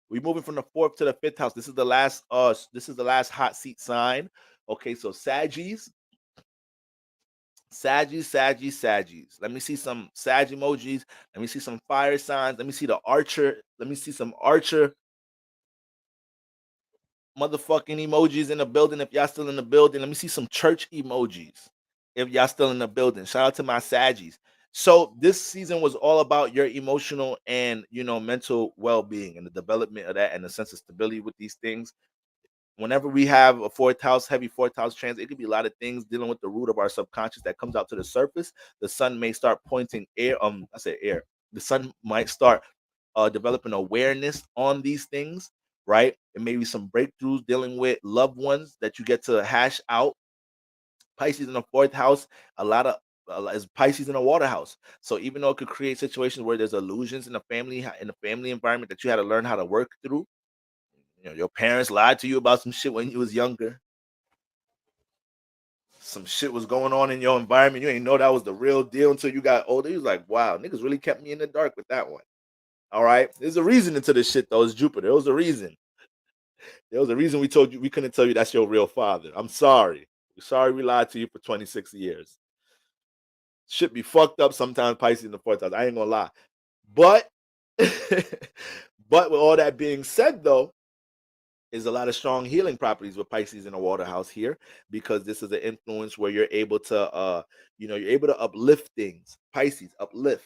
We're moving from the 4th to the 5th house. This is the last hot seat sign. Okay, so Saggies. Let me see some Sag emojis. Let me see some fire signs. Let me see the archer. Let me see some archer motherfucking emojis in the building. If y'all still in the building, let me see some church emojis. If y'all still in the building, shout out to my Saggies. So this season was all about your emotional and mental well-being and the development of that and the sense of stability with these things. Whenever we have a 4th house, heavy 4th house transit, it could be a lot of things dealing with the root of our subconscious that comes out to the surface. The sun may start pointing air. The sun might start developing awareness on these things, right? It may be some breakthroughs dealing with loved ones that you get to hash out. Pisces in the 4th house, a lot of is Pisces in a water house. So even though it could create situations where there's illusions in the family environment that you had to learn how to work through. Your parents lied to you about some shit when you was younger. Some shit was going on in your environment. You ain't know that was the real deal until you got older. You was like, wow, niggas really kept me in the dark with that one. All right. There's a reason into this shit, though. It's Jupiter. There was a reason. There was a reason we couldn't tell you that's your real father. I'm sorry. We're sorry we lied to you for 26 years. Shit be fucked up sometimes, Pisces in the 4th house. I ain't gonna lie. But with all that being said, though, is a lot of strong healing properties with Pisces in a water house here, because this is an influence where you're able to you're able to uplift things. Pisces, uplift.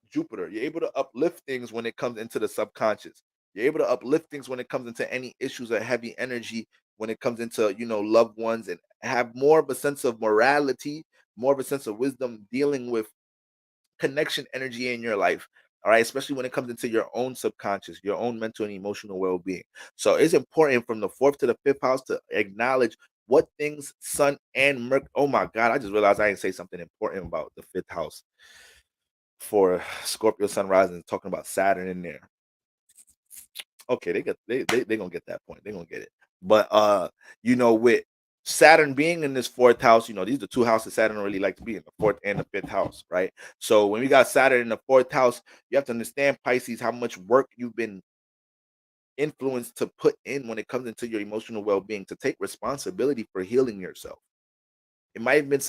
Jupiter, you're able to uplift things when it comes into the subconscious. You're able to uplift things when it comes into any issues of heavy energy, when it comes into loved ones, and have more of a sense of morality, more of a sense of wisdom dealing with connection energy in your life. All right, especially when it comes into your own subconscious, your own mental and emotional well-being. So it's important from the 4th to the 5th house to acknowledge what things Sun and Mercury. Oh my God, I just realized I didn't say something important about the 5th house for Scorpio Sun rising, talking about Saturn in there. Okay, they gonna get that point. They're gonna get it. But with Saturn being in this 4th house, these are the 2 houses Saturn really like to be in, the 4th and the 5th house, right? So when we got Saturn in the 4th house, you have to understand, Pisces, how much work you've been influenced to put in when it comes into your emotional well-being, to take responsibility for healing yourself. It might be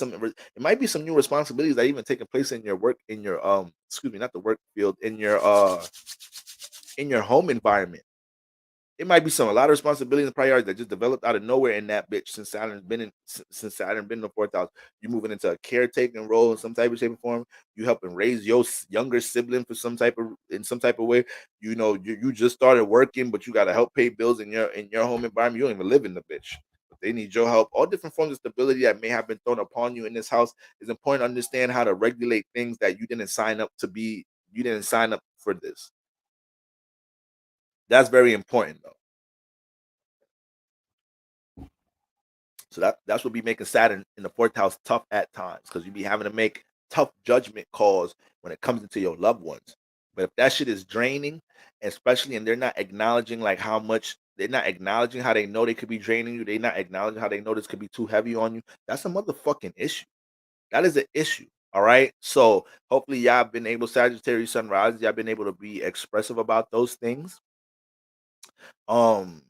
some new responsibilities that even taking place in your work, in your not the work field, in your home environment. It might be a lot of responsibilities and priorities that just developed out of nowhere in that bitch since Saturn been in the 4th house. You moving into a caretaking role in some type of shape or form. You helping raise your younger sibling in some type of way. You just started working, but you got to help pay bills in your home environment. You don't even live in the bitch. But they need your help. All different forms of stability that may have been thrown upon you in this house. It's important to understand how to regulate things that you didn't sign up to be. You didn't sign up for this. That's very important, though. So that's what be making Saturn in the 4th house tough at times, because you be having to make tough judgment calls when it comes into your loved ones. But if that shit is draining, especially, and they're not acknowledging they're not acknowledging how they know they could be draining you, they're not acknowledging how they know this could be too heavy on you, that's a motherfucking issue. That is an issue. All right. So hopefully y'all been able, Sagittarius sunrise, y'all been able to be expressive about those things. Um,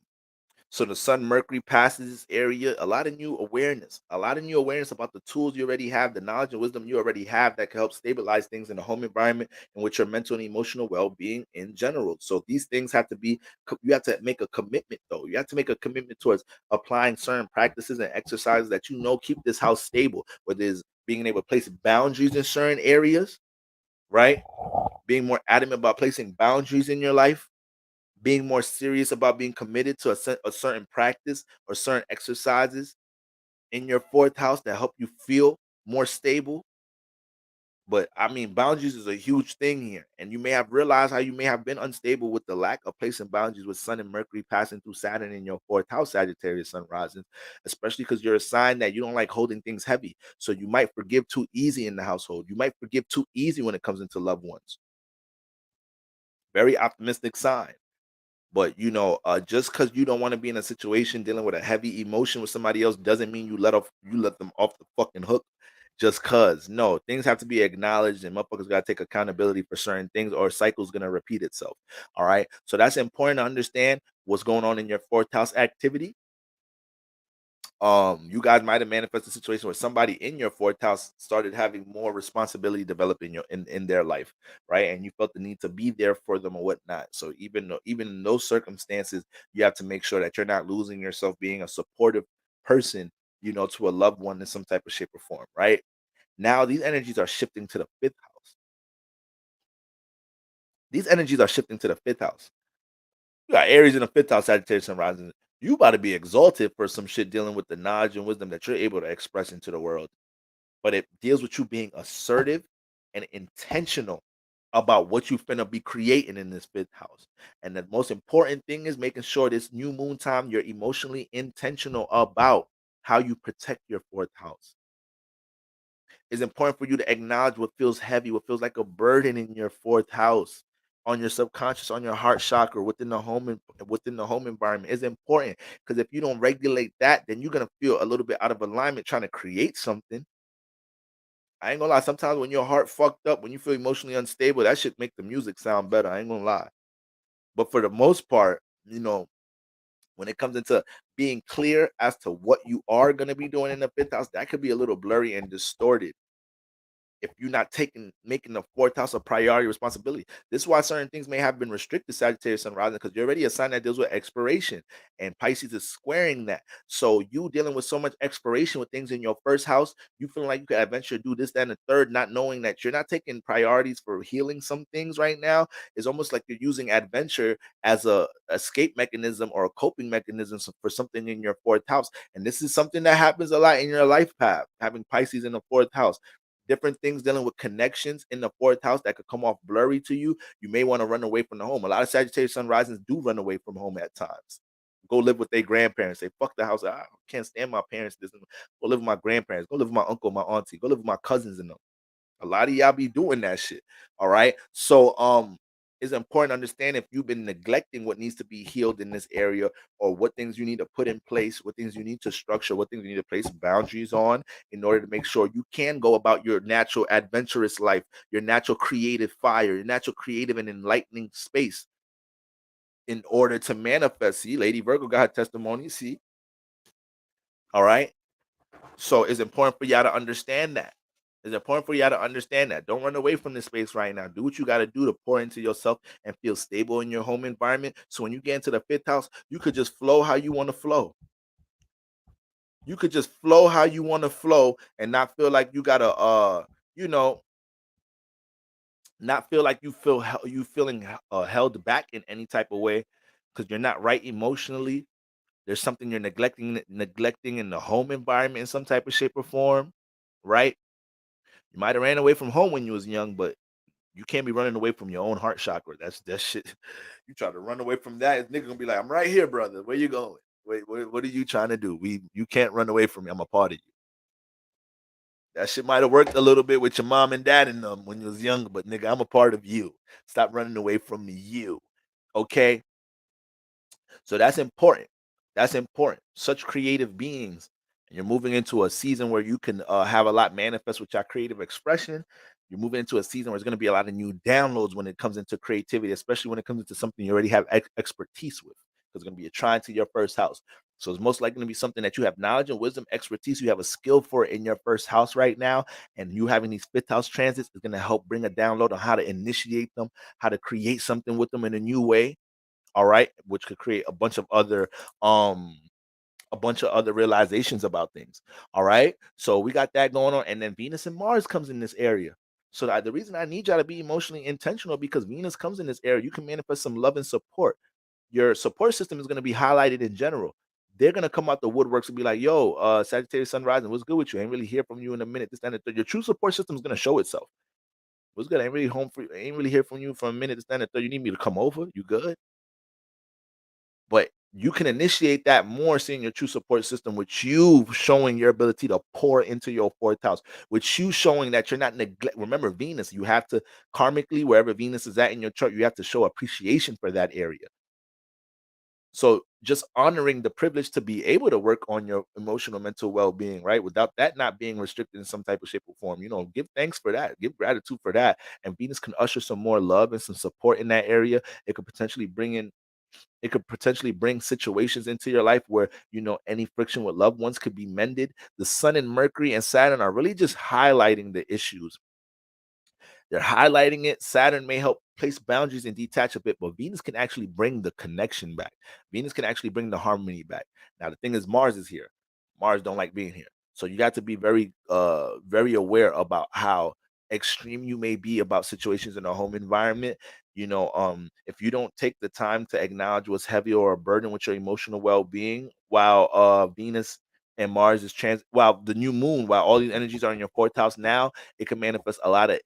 so the Sun Mercury passes this area, a lot of new awareness, about the tools you already have, the knowledge and wisdom you already have that can help stabilize things in the home environment and with your mental and emotional well-being in general. So these things have to be, you have to make a commitment though. You have to make a commitment towards applying certain practices and exercises that keep this house stable, whether it's being able to place boundaries in certain areas, right? Being more adamant about placing boundaries in your life, being more serious about being committed to a certain practice or certain exercises in your fourth house that help you feel more stable. But I mean, boundaries is a huge thing here. And you may have realized how you may have been unstable with the lack of placing boundaries with Sun and Mercury passing through Saturn in your fourth house, Sagittarius sun rising, especially because you're a sign that you don't like holding things heavy. So you might forgive too easy in the household. You might forgive too easy when it comes into loved ones. Very optimistic sign. But just because you don't want to be in a situation dealing with a heavy emotion with somebody else doesn't mean you let them off the fucking hook. Just cause no, things have to be acknowledged and motherfuckers gotta take accountability for certain things or cycle's gonna repeat itself. All right. So that's important to understand what's going on in your fourth house activity. You guys might have manifested a situation where somebody in your fourth house started having more responsibility developing in their life, right? And you felt the need to be there for them or whatnot. So even in those circumstances, you have to make sure that you're not losing yourself being a supportive person, to a loved one in some type of shape or form, right? Now these energies are shifting to the fifth house. These energies are shifting to the fifth house. You got Aries in the fifth house, Sagittarius and rising. You about to be exalted for some shit dealing with the knowledge and wisdom that you're able to express into the world. But it deals with you being assertive and intentional about what you finna be creating in this fifth house. And the most important thing is making sure this new moon time you're emotionally intentional about how you protect your fourth house. It's important for you to acknowledge what feels heavy, what feels like a burden in your fourth house, on your subconscious, on your heart chakra, within the home environment. It's important because if you don't regulate that, then you're gonna feel a little bit out of alignment trying to create something. I ain't gonna lie. Sometimes when your heart fucked up, when you feel emotionally unstable, that should make the music sound better. I ain't gonna lie. But for the most part, when it comes into being clear as to what you are gonna be doing in the fifth house, that could be a little blurry and distorted if you're not making the fourth house a priority responsibility. This is why certain things may have been restricted, Sagittarius sun rising, because you're already a sign that deals with expiration, and Pisces is squaring that. So you dealing with so much expiration with things in your first house, you feeling like you could adventure, do this, that, and the third, not knowing that you're not taking priorities for healing some things right now. It's almost like you're using adventure as a escape mechanism or a coping mechanism for something in your fourth house. And this is something that happens a lot in your life path, having Pisces in the fourth house. Different things dealing with connections in the fourth house that could come off blurry to you. You may want to run away from the home. A lot of Sagittarius sun risings do run away from home at times. Go live with their grandparents. Say, fuck the house. I can't stand my parents. Go live with my grandparents. Go live with my uncle, my auntie. Go live with my cousins and them. A lot of y'all be doing that shit. All right. So it's important to understand if you've been neglecting what needs to be healed in this area, or what things you need to put in place, what things you need to structure, what things you need to place boundaries on in order to make sure you can go about your natural adventurous life, your natural creative fire, your natural creative and enlightening space in order to manifest. See, Lady Virgo got her testimony. See, all right. So it's important for y'all to understand that. It's important for y'all to understand that. Don't run away from this space right now. Do what you got to do to pour into yourself and feel stable in your home environment. So when you get into the fifth house, you could just flow how you want to flow. You could just flow how you want to flow and not feel like you gotta not feel like you feeling held back in any type of way because you're not right emotionally. There's something you're neglecting in the home environment in some type of shape or form, right? You might have ran away from home when you was young, but you can't be running away from your own heart chakra. That's that shit. You try to run away from that, nigga gonna be like, "I'm right here, brother. Where you going? Wait, what are you trying to do? You can't run away from me. I'm a part of you." That shit might have worked a little bit with your mom and dad and them when you was young, but nigga, I'm a part of you. Stop running away from you. Okay? So that's important. That's important. Such creative beings. You're moving into a season where you can have a lot manifest with your creative expression. You're moving into a season where there's going to be a lot of new downloads when it comes into creativity, especially when it comes into something you already have expertise with. Because it's going to be a trine to your first house. So it's most likely going to be something that you have knowledge and wisdom, expertise, you have a skill for in your first house right now. And you having these fifth house transits is going to help bring a download on how to initiate them, how to create something with them in a new way. All right. Which could create a bunch of other realizations about things. All right. So we got that going on. And then Venus and Mars comes in this area. So the reason I need y'all to be emotionally intentional, because Venus comes in this area, you can manifest some love and support. Your support system is going to be highlighted in general. They're going to come out the woodworks and be like, yo, Sagittarius Sun Rising, what's good with you? I ain't really hear from you in a minute. This, that, and the third. Your true support system is going to show itself. What's good? I ain't really home for you. I ain't really hear from you for a minute. This, that, and the third. You need me to come over? You good? But you can initiate that more, seeing your true support system, with you showing your ability to pour into your fourth house, with you showing that you're not neglect. Remember, Venus, you have to karmically, wherever Venus is at in your chart, you have to show appreciation for that area. So just honoring the privilege to be able to work on your emotional, mental well-being, right? Without that not being restricted in some type of shape or form, give thanks for that, give gratitude for that. And Venus can usher some more love and some support in that area. It could potentially bring situations into your life where any friction with loved ones could be mended. The Sun and Mercury and Saturn are really just highlighting the issues. They're highlighting it. Saturn may help place boundaries and detach a bit, but Venus can actually bring the connection back. Venus can actually bring the harmony back. Now the thing is, Mars is here. Mars don't like being here. So you got to be very aware about how extreme you may be about situations in a home environment. If you don't take the time to acknowledge what's heavy or a burden with your emotional well-being, while Venus and Mars is while the new moon, while all these energies are in your fourth house now, it can manifest a lot of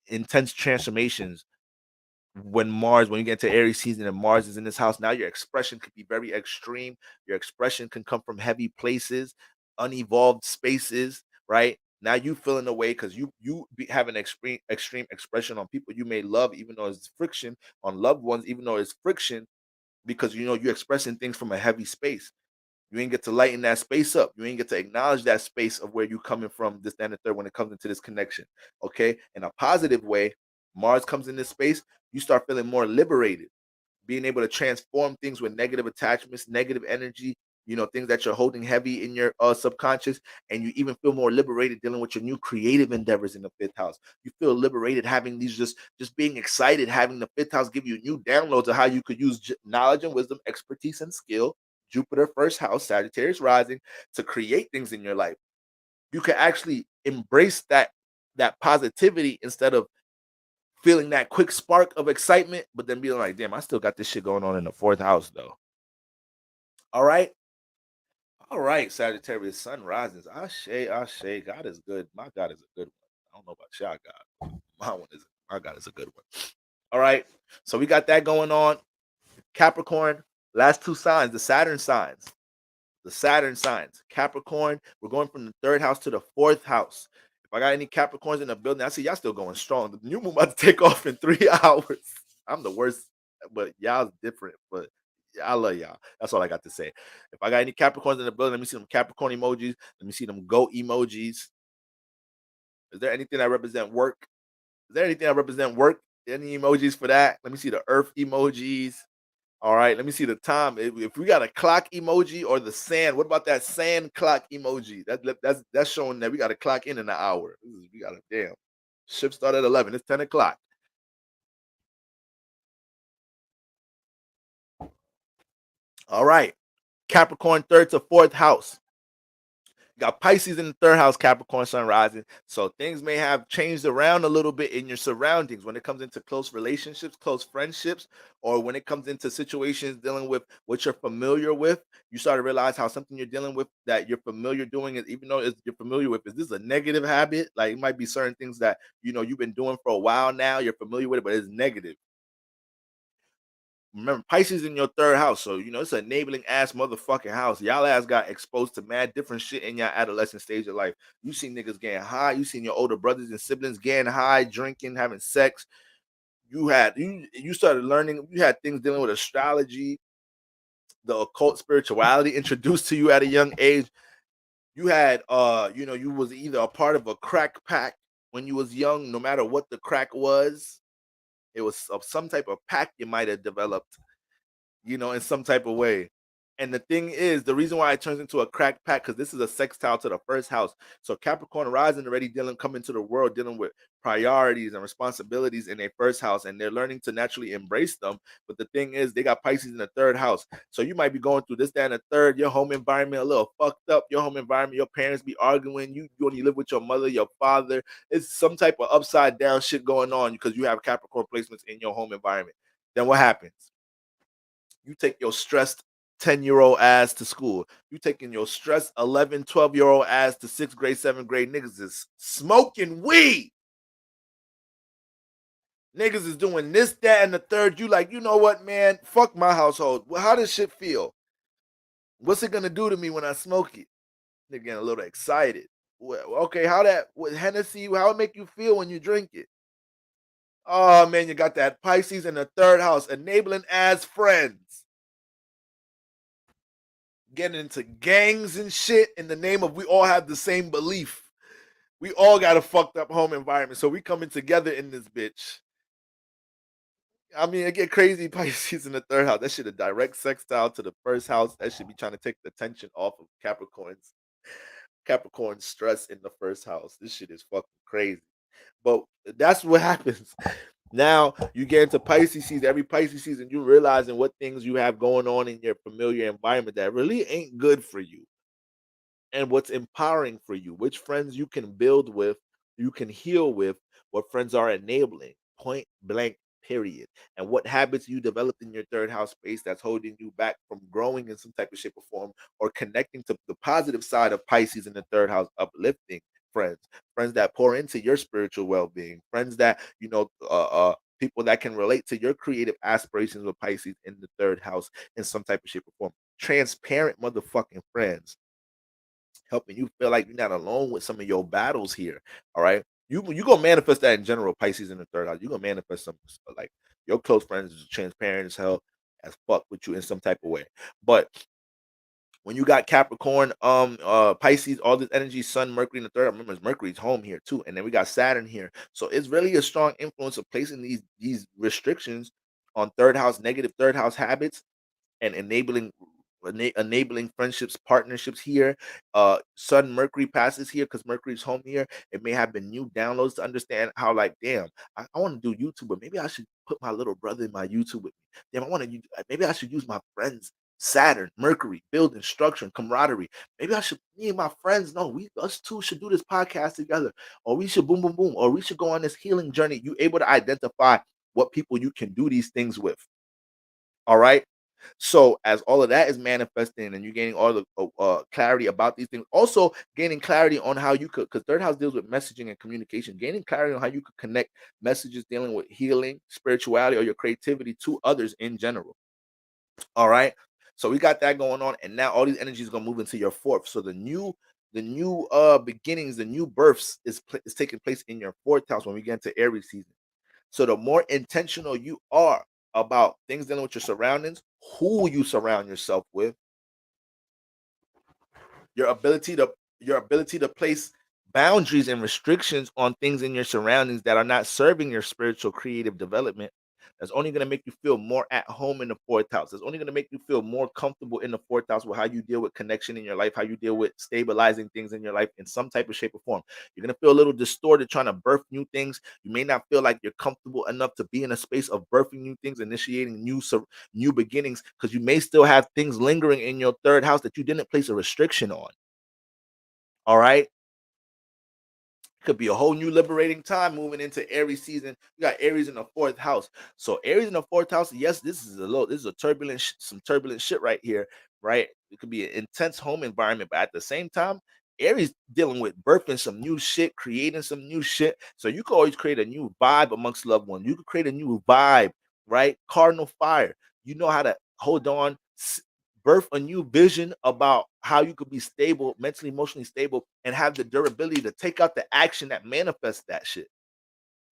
intense transformations when you get into Aries season and Mars is in this house. Now your expression could be very extreme. Your expression can come from heavy places, unevolved spaces, right? Now you feeling the way because you have an extreme expression on people you may love, even though it's friction, on loved ones, even though it's friction, because you're expressing things from a heavy space. You ain't get to lighten that space up. You ain't get to acknowledge that space of where you coming from, this, that, and the third, when it comes into this connection. Okay. In a positive way, Mars comes in this space, you start feeling more liberated, being able to transform things with negative attachments, negative energy, things that you're holding heavy in your subconscious. And you even feel more liberated dealing with your new creative endeavors in the fifth house. You feel liberated having these, just being excited, having the fifth house give you new downloads of how you could use knowledge and wisdom, expertise and skill, Jupiter first house, Sagittarius rising, to create things in your life. You can actually embrace that positivity instead of feeling that quick spark of excitement, but then being like, damn, I still got this shit going on in the fourth house though. All right. Sagittarius sun rises. Ashe. God is good. My God is a good one. I don't know about y'all God. My God is a good one. All right. So we got that going on. Capricorn, last two signs, the Saturn signs. Capricorn, we're going from the third house to the fourth house. If I got any Capricorns in the building, I see y'all still going strong. The new moon about to take off in 3 hours. I'm the worst, but y'all's different. But I love y'all. That's all I got to say. If I got any Capricorns in the building, let me see them Capricorn emojis. Let me see them goat emojis. Is there anything that represent work? Any emojis for that? Let me see the earth emojis. All right, let me see the time. If we got a clock emoji or the sand, what about that sand clock emoji? That's showing that we got to clock in an hour. We got a damn shift start at 11. It's 10 o'clock. All right, Capricorn, third to fourth house. Got Pisces in the third house, Capricorn sun rising. So things may have changed around a little bit in your surroundings when it comes into close relationships, close friendships, or when it comes into situations dealing with what you're familiar with. You start to realize how something you're dealing with that you're familiar doing is, even though you're familiar with, is this a negative habit? Like it might be certain things that you've been doing for a while now, you're familiar with it, but it's negative. Remember, Pisces in your third house, so it's an enabling ass motherfucking house. Y'all ass got exposed to mad different shit in your adolescent stage of life. You seen niggas getting high, you seen your older brothers and siblings getting high, drinking, having sex. You started learning, you had things dealing with astrology, the occult spirituality introduced to you at a young age. you had you was either a part of a crack pack when you was young, no matter what the crack was. It was of some type of pack you might have developed, in some type of way. And the thing is, the reason why it turns into a crack pack, because this is a sextile to the first house. So Capricorn rising already coming to the world, dealing with priorities and responsibilities in their first house, and they're learning to naturally embrace them. But the thing is, they got Pisces in the third house. So you might be going through this, that, and the third. Your home environment a little fucked up. Your home environment, your parents be arguing. You only live with your mother, your father. It's some type of upside down shit going on because you have Capricorn placements in your home environment. Then what happens? You take your stressed 10-year-old ass to school. You taking your stressed 11, 12-year-old ass to 6th grade, 7th grade. Niggas is smoking weed. Niggas is doing this, that, and the third. You like, you know what, man? Fuck my household. Well, how does shit feel? What's it gonna do to me when I smoke it? Nigga getting a little excited. Well, okay, how that with Hennessy, how it make you feel when you drink it? Oh man, you got that Pisces in the third house, enabling as friends. Getting into gangs and shit in the name of we all have the same belief. We all got a fucked up home environment, so we coming together in this bitch. I mean, it get crazy. Pisces in the third house. That shit a direct sextile to the first house. That should be trying to take the tension off of Capricorn stress in the first house. This shit is fucking crazy. But that's what happens. Now you get into Pisces season. Every Pisces season, you realizing what things you have going on in your familiar environment that really ain't good for you, and what's empowering for you, which friends you can build with, you can heal with, what friends are enabling, point blank, period. And what habits you developed in your third house space that's holding you back from growing in some type of shape or form, or connecting to the positive side of Pisces in the third house, uplifting friends that pour into your spiritual well-being, friends that, people that can relate to your creative aspirations with Pisces in the third house in some type of shape or form. Transparent motherfucking friends helping you feel like you're not alone with some of your battles here. All right. You gonna manifest that in general, Pisces in the third house. You're gonna manifest some like your close friends is transparent as hell as fuck with you in some type of way. But when you got Capricorn, Pisces, all this energy, Sun, Mercury in the third. Remember, Mercury's home here too, and then we got Saturn here. So it's really a strong influence of placing these restrictions on third house, negative third house habits, and enabling friendships, partnerships here. Sun Mercury passes here because Mercury's home here. It may have been new downloads to understand how, like, damn, I want to do YouTube, but maybe I should put my little brother in my YouTube with me. Damn, I want to maybe I should use my friends. Saturn, Mercury, building structure and camaraderie. Maybe I should, me and my friends, no, us two should do this podcast together, or we should boom, boom, boom, or we should go on this healing journey. You able to identify what people you can do these things with. All right. So as all of that is manifesting and you're gaining all the clarity about these things, also gaining clarity on how you could, because third house deals with messaging and communication, gaining clarity on how you could connect messages dealing with healing, spirituality, or your creativity to others in general. All right. So we got that going on, and now all these energies are gonna move into your fourth. So the new beginnings, the new births is taking place in your fourth house when we get into Aries season. So the more intentional you are about things dealing with your surroundings, who you surround yourself with, your ability to place boundaries and restrictions on things in your surroundings that are not serving your spiritual creative development, that's only going to make you feel more at home in the fourth house. That's only going to make you feel more comfortable in the fourth house with how you deal with connection in your life, how you deal with stabilizing things in your life in some type of shape or form. You're going to feel a little distorted trying to birth new things. You may not feel like you're comfortable enough to be in a space of birthing new things, initiating new beginnings, because you may still have things lingering in your third house that you didn't place a restriction on. All right. Could be a whole new liberating time moving into Aries season. You got Aries in the fourth house. So Aries in the fourth house, yes, this is a some turbulent shit right here, right? It could be an intense home environment, but at the same time, Aries dealing with birthing some new shit, creating some new shit. So you could always create a new vibe amongst loved ones. You could create a new vibe, right? Cardinal fire. You know how to hold on, birth a new vision about how you could be stable, mentally, emotionally stable, and have the durability to take out the action that manifests that shit.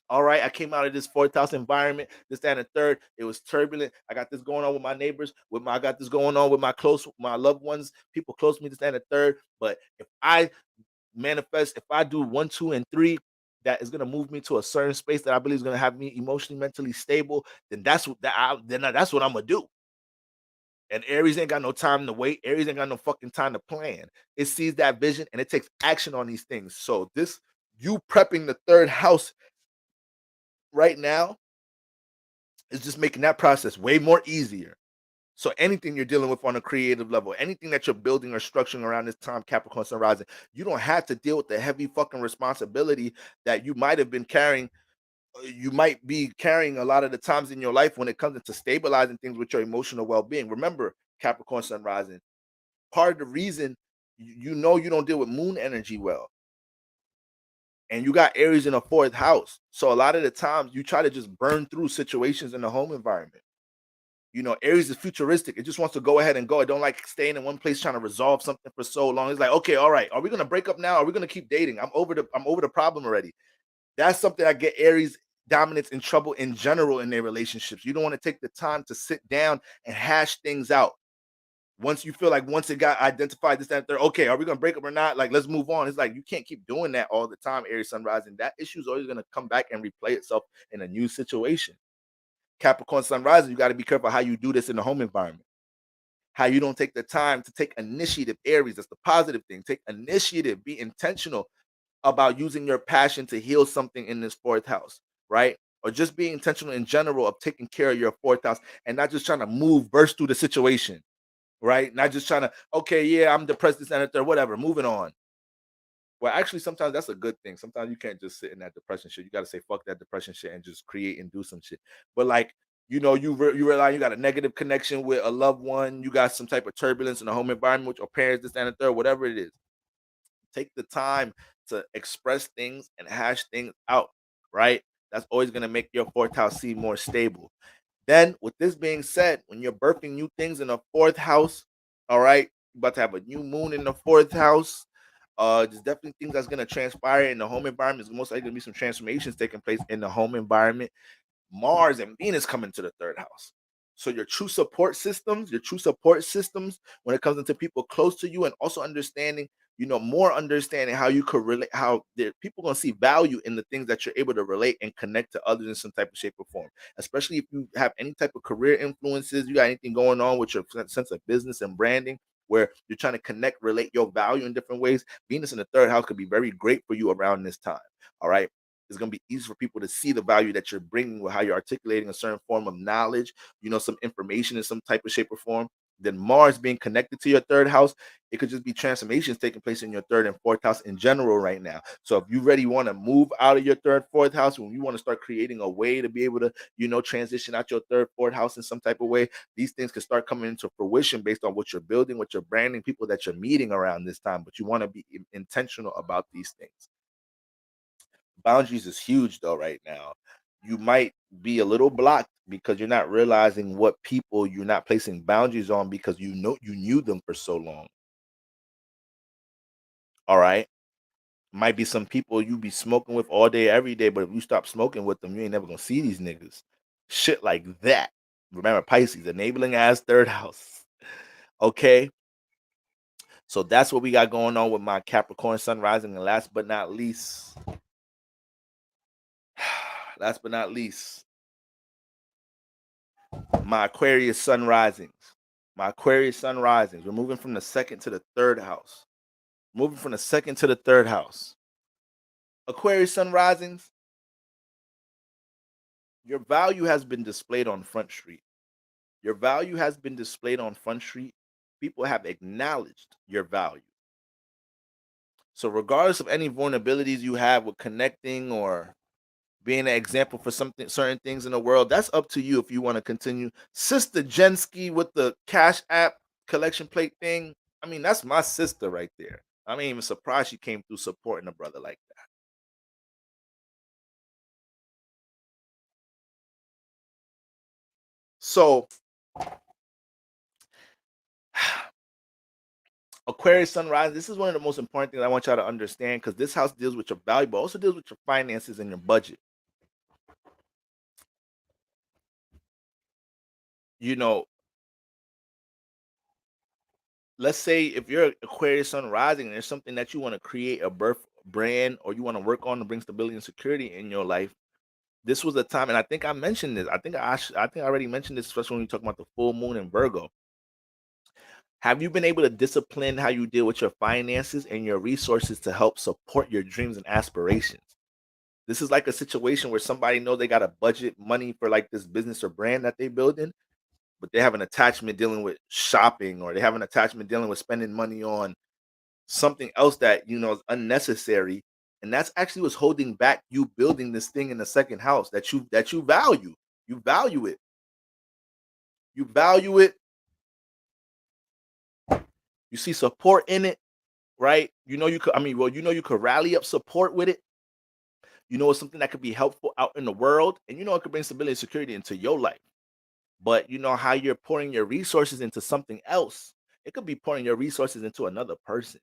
All right, I came out of this fourth house environment, this, that, and the third. It was turbulent. I got this going on with my neighbors, I got this going on with my loved ones, people close to me, this, that, and the third. But if I manifest, if I do 1, 2, and 3, that is gonna move me to a certain space that I believe is gonna have me emotionally, mentally stable, then that's what that's what I'm gonna do. And Aries ain't got no time to wait. Aries ain't got no fucking time to plan. It sees that vision and it takes action on these things. So this, you prepping the third house right now, is just making that process way more easier. So anything you're dealing with on a creative level, anything that you're building or structuring around this time, Capricorn Sun rising, you don't have to deal with the heavy fucking responsibility that you might have been carrying. You might be carrying a lot of the times in your life when it comes into stabilizing things with your emotional well-being. Remember, Capricorn Sun rising, part of the reason you know you don't deal with moon energy well, and you got Aries in a fourth house. So a lot of the times you try to just burn through situations in the home environment. You know, Aries is futuristic. It just wants to go ahead and go. It don't like staying in one place trying to resolve something for so long. It's like, okay, all right, are we gonna break up now? Are we gonna keep dating? I'm over the problem already. That's something that get Aries dominance in trouble in general in their relationships. You don't want to take the time to sit down and hash things out. Once you feel like once it got identified, this, that, and third, okay, are we gonna break up or not? Like, let's move on. It's like you can't keep doing that all the time, Aries Sun rising. That issue is always gonna come back and replay itself in a new situation. Capricorn Sun rising, you got to be careful how you do this in the home environment. How you don't take the time to take initiative, Aries. That's the positive thing. Take initiative. Be intentional about using your passion to heal something in this fourth house, right? Or just being intentional in general of taking care of your fourth house and not just trying to burst through the situation, right? Not just trying to, okay, yeah, I'm depressed, this and that, whatever, moving on. Well, actually, sometimes that's a good thing. Sometimes you can't just sit in that depression shit. You got to say fuck that depression shit and just create and do some shit. But like, you know, you realize you got a negative connection with a loved one. You got some type of turbulence in the home environment with your parents, this and the third, whatever it is. Take the time to express things and hash things out, right? That's always going to make your fourth house seem more stable. Then, with this being said, when you're birthing new things in the fourth house, all right, you're about to have a new moon in the fourth house. There's definitely things that's gonna transpire in the home environment. There's most likely gonna be some transformations taking place in the home environment. Mars and Venus coming to the third house. So your true support systems, when it comes into people close to you, and also understanding, you know, more understanding how you could relate, how people gonna see value in the things that you're able to relate and connect to others in some type of shape or form. Especially if you have any type of career influences, you got anything going on with your sense of business and branding, where you're trying to connect, relate your value in different ways. Venus in the third house could be very great for you around this time. All right. It's going to be easy for people to see the value that you're bringing with how you're articulating a certain form of knowledge, you know, some information in some type of shape or form. Then Mars being connected to your third house, it could just be transformations taking place in your third and fourth house in general right now. So if you really want to move out of your third, fourth house, when you want to start creating a way to be able to, you know, transition out your third, fourth house in some type of way, these things can start coming into fruition based on what you're building, what you're branding, people that you're meeting around this time. But you want to be intentional about these things. Boundaries is huge though right now. You might be a little blocked because you're not realizing what people you're not placing boundaries on because you know you knew them for so long. All right. Might be some people you be smoking with all day, every day, but if you stop smoking with them, you ain't never gonna see these niggas. Shit like that. Remember, Pisces, enabling ass third house. Okay. So that's what we got going on with my Capricorn sun rising. And last but not least, my Aquarius sun risings. My Aquarius sun risings. We're moving from the second to the third house. Moving from the second to the third house. Aquarius sun risings. Your value has been displayed on Front Street. Your value has been displayed on Front Street. People have acknowledged your value. So, regardless of any vulnerabilities you have with connecting or being an example for certain things in the world, that's up to you if you want to continue. Sister Jensky with the Cash App collection plate thing. I mean, that's my sister right there. I'm even surprised she came through supporting a brother like that. So, Aquarius sunrise, this is one of the most important things I want y'all to understand, because this house deals with your value, but also deals with your finances and your budget. you know, let's say if you're Aquarius Sun rising and there's something that you want to create a birth brand or you want to work on to bring stability and security in your life, this was a time, and I think I mentioned this. I think I already mentioned this, especially when we talk about the full moon in Virgo. Have you been able to discipline how you deal with your finances and your resources to help support your dreams and aspirations? This is like a situation where somebody knows they got a budget money for like this business or brand that they building, but they have an attachment dealing with shopping, or they have an attachment dealing with spending money on something else that is unnecessary, and that's actually what's holding back you building this thing in the second house that you value. You value it. You value it. You see support in it, right? You could. You could rally up support with it. It's something that could be helpful out in the world, and it could bring stability and security into your life. But how you're pouring your resources into something else, it could be pouring your resources into another person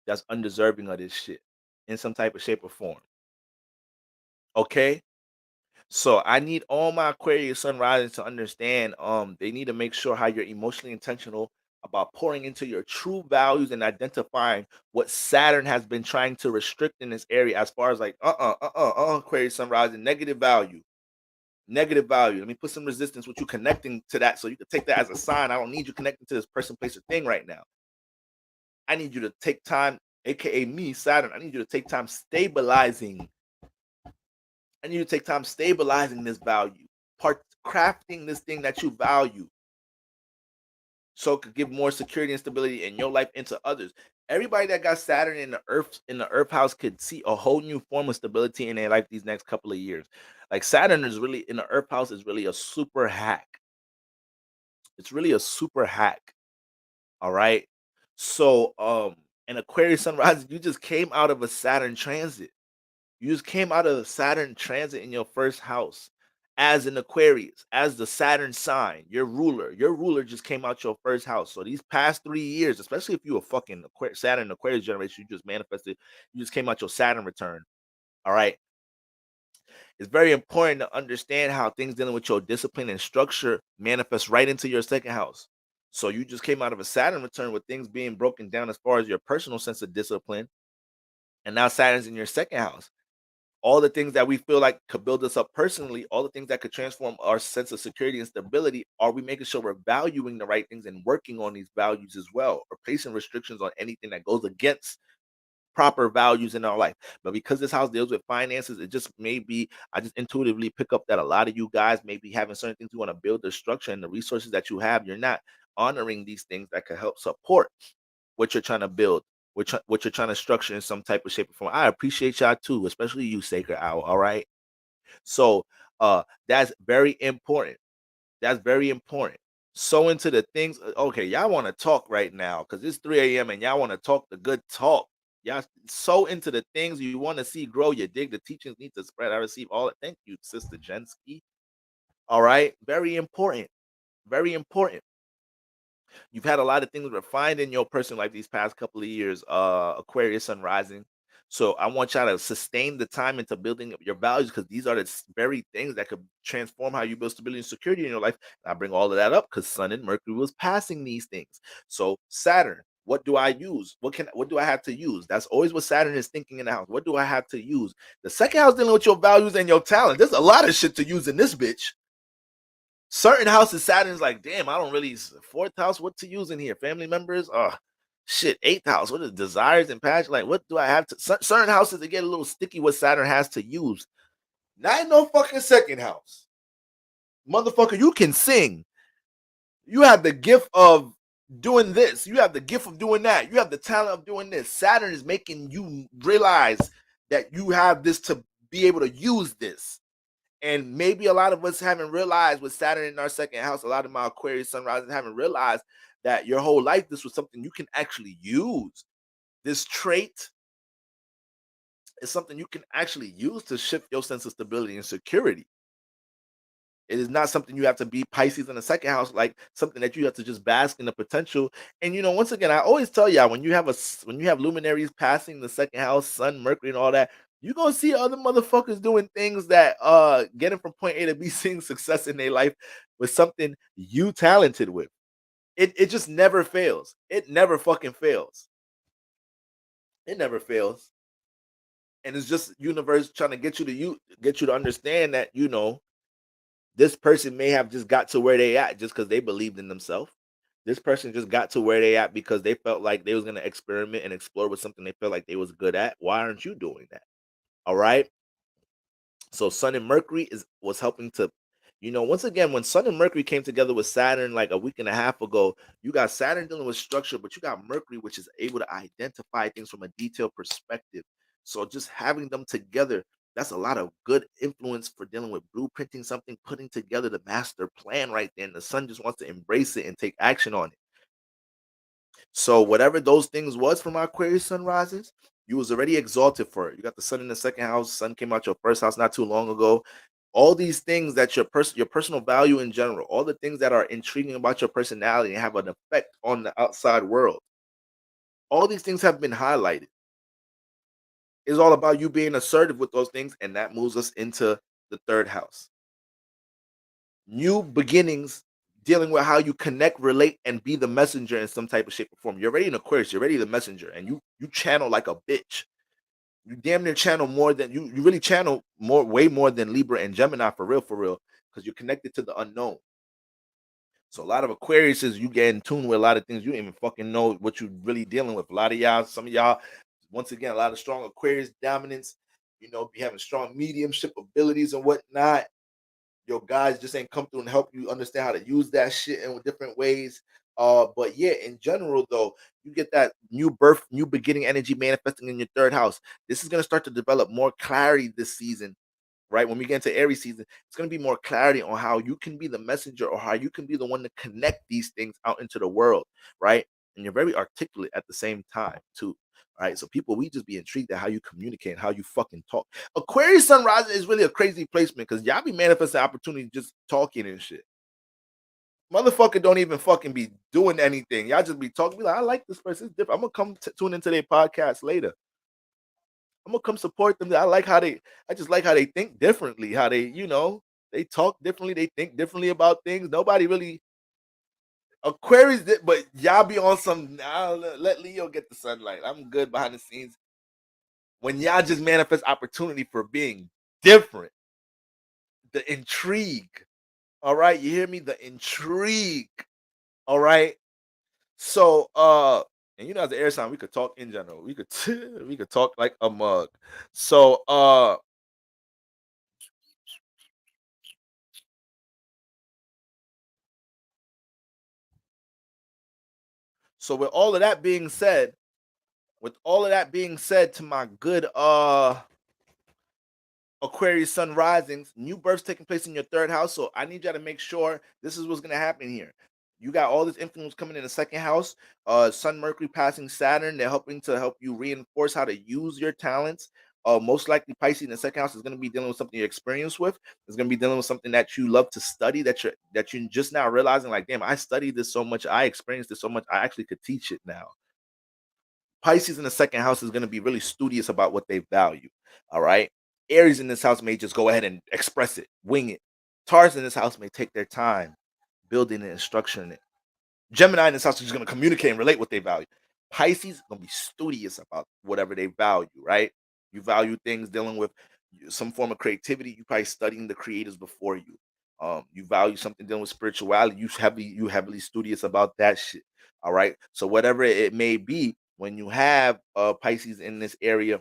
that's undeserving of this shit in some type of shape or form. Okay? So I need all my Aquarius sun rising to understand they need to make sure how you're emotionally intentional about pouring into your true values and identifying what Saturn has been trying to restrict in this area as far as like Aquarius sun rising negative value. Negative value. Let me put some resistance with you connecting to that so you can take that as a sign. I don't need you connecting to this person, place, or thing right now. I need you to take time, aka me, Saturn. I need you to take time stabilizing. I need you to take time stabilizing this value, crafting this thing that you value, so it could give more security and stability in your life into others. Everybody that got Saturn in the Earth house could see a whole new form of stability in their life these next couple of years. Like Saturn is really in the Earth house is really a super hack. It's really a super hack. All right. So an Aquarius sunrise, you just came out of a Saturn transit. You just came out of the Saturn transit in your first house as an Aquarius, as the Saturn sign, your ruler. Your ruler just came out your first house. So these past 3 years, especially if you a fucking Saturn Aquarius generation, you just manifested, you just came out your Saturn return. All right. It's very important to understand how things dealing with your discipline and structure manifest right into your second house. So you just came out of a Saturn return with things being broken down as far as your personal sense of discipline. And now Saturn's in your second house. All the things that we feel like could build us up personally, all the things that could transform our sense of security and stability, are we making sure we're valuing the right things and working on these values as well, or placing restrictions on anything that goes against proper values in our life? But because this house deals with finances, it just may be, I just intuitively pick up that a lot of you guys may be having certain things you want to build the structure and the resources that you have. You're not honoring these things that could help support what you're trying to build, what you're trying to structure in some type of shape or form. I appreciate y'all too, especially you, Sacred Owl. All right. So that's very important. That's very important. So into the things, okay, y'all want to talk right now because it's 3 a.m. and y'all want to talk the good talk. Y'all so into the things you want to see grow. You dig the teachings need to spread. I receive all it. Thank you, Sister Jensky. All right. Very important. Very important. You've had a lot of things refined in your personal life these past couple of years, Aquarius sun rising. So I want y'all to sustain the time into building up your values, because these are the very things that could transform how you build stability and security in your life. And I bring all of that up because Sun and Mercury was passing these things. So Saturn, what do I use? What do I have to use? That's always what Saturn is thinking in the house. What do I have to use? The second house dealing with your values and your talent. There's a lot of shit to use in this bitch. Certain houses, Saturn's like, damn, I don't really, fourth house, what to use in here? Family members? Shit, eighth house, what is desires and passion? Like, what do I have to, certain houses, they get a little sticky what Saturn has to use. Not in no fucking second house. Motherfucker, you can sing. You have the gift of doing this. You have the gift of doing that. You have the talent of doing this. Saturn is making you realize that you have this to be able to use this. And maybe a lot of us haven't realized with Saturn in our second house, a lot of my Aquarius sun rising haven't realized that your whole life, this was something you can actually use. This trait is something you can actually use to shift your sense of stability and security. It is not something you have to be Pisces in the second house, like something that you have to just bask in the potential. And once again, I always tell y'all, when you have luminaries passing the second house, Sun, Mercury, and all that, You're gonna see other motherfuckers doing things that getting from point A to B, seeing success in their life with something you talented with. It just never fails. It never fucking fails. It never fails. And it's just universe trying to get you to understand that, this person may have just got to where they at just because they believed in themselves. This person just got to where they at because they felt like they was gonna experiment and explore with something they felt like they was good at. Why aren't you doing that? All right. So Sun and Mercury was helping to, once again, when Sun and Mercury came together with Saturn like a week and a half ago, you got Saturn dealing with structure, but you got Mercury, which is able to identify things from a detailed perspective. So just having them together, that's a lot of good influence for dealing with blueprinting something, putting together the master plan right there. And the Sun just wants to embrace it and take action on it. So whatever those things was for my Aquarius sun rises, you was already exalted for it. You got the Sun in the second house. Sun came out your first house not too long ago. All these things that your personal value in general, all the things that are intriguing about your personality and have an effect on the outside world. All these things have been highlighted. It's all about you being assertive with those things, and that moves us into the third house. New beginnings, dealing with how you connect, relate, and be the messenger in some type of shape or form. You're already in Aquarius, you're already the messenger, and you channel like a bitch. You damn near channel more than you really channel way more than Libra and Gemini for real, because you're connected to the unknown. So a lot of Aquarius is you get in tune with a lot of things you don't even fucking know what you're really dealing with. A lot of y'all, some of y'all, once again, a lot of strong Aquarius dominance, be having strong mediumship abilities and whatnot. Your guys just ain't come through and help you understand how to use that shit in different ways. But yeah, in general though, you get that new birth, new beginning energy manifesting in your third house. This is gonna start to develop more clarity this season, right? When we get into Aries season, it's gonna be more clarity on how you can be the messenger or how you can be the one to connect these things out into the world, right? And you're very articulate at the same time too. Right, so people, we just be intrigued at how you communicate and how you fucking talk. Aquarius sun rising is really a crazy placement because y'all be manifesting opportunity just talking and shit. Motherfucker don't even fucking be doing anything. Y'all just be talking. Be like, I like this person. It's different. I'm gonna come tune into their podcast later. I'm gonna come support them. I just like how they think differently. How they talk differently. They think differently about things. Nobody really Aquarius, but y'all be on some. Let Leo get the sunlight. I'm good behind the scenes. When y'all just manifest opportunity for being different, the intrigue. All right, you hear me? The intrigue. All right. So, and as the air sign, we could talk in general. We could we could talk like a mug. So, with all of that being said, to my good Aquarius sun risings, new births taking place in your third house. So I need y'all to make sure this is what's gonna happen here. You got all this influence coming in the second house. Sun, Mercury passing Saturn. They're helping to help you reinforce how to use your talents. Most likely Pisces in the second house is going to be dealing with something you're experienced with. It's going to be dealing with something that you love to study, that you're just now realizing, like, damn, I studied this so much, I experienced this so much, I actually could teach it now. Pisces in the second house is going to be really studious about what they value. All right. Aries in this house may just go ahead and express it, wing it. Taurus in this house may take their time building it and structuring it. Gemini in this house is going to communicate and relate what they value. Pisces is going to be studious about whatever they value, right? You value things dealing with some form of creativity. You probably studying the creators before you. You value something dealing with spirituality. You heavily studious about that shit. All right. So whatever it may be, when you have Pisces in this area,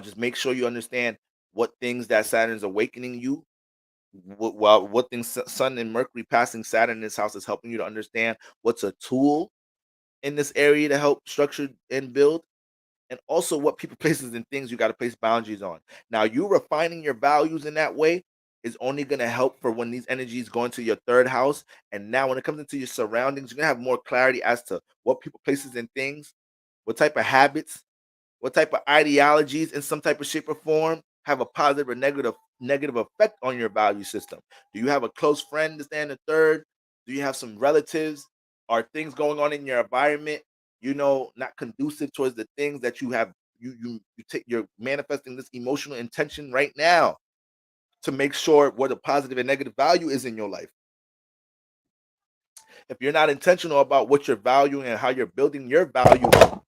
just make sure you understand what things that Saturn's awakening you. What things Sun and Mercury passing Saturn in this house is helping you to understand what's a tool in this area to help structure and build, and also what people, places, and things you got to place boundaries on. Now, you refining your values in that way is only going to help for when these energies go into your third house. And now, when it comes into your surroundings, you're going to have more clarity as to what people, places, and things, what type of habits, what type of ideologies in some type of shape or form have a positive or negative effect on your value system. Do you have a close friend to stand in third? Do you have some relatives? Are things going on in your environment, not conducive towards the things that you have you're manifesting this emotional intention right now to make sure what a positive and negative value is in your life. If you're not intentional about what you're valuing and how you're building your value up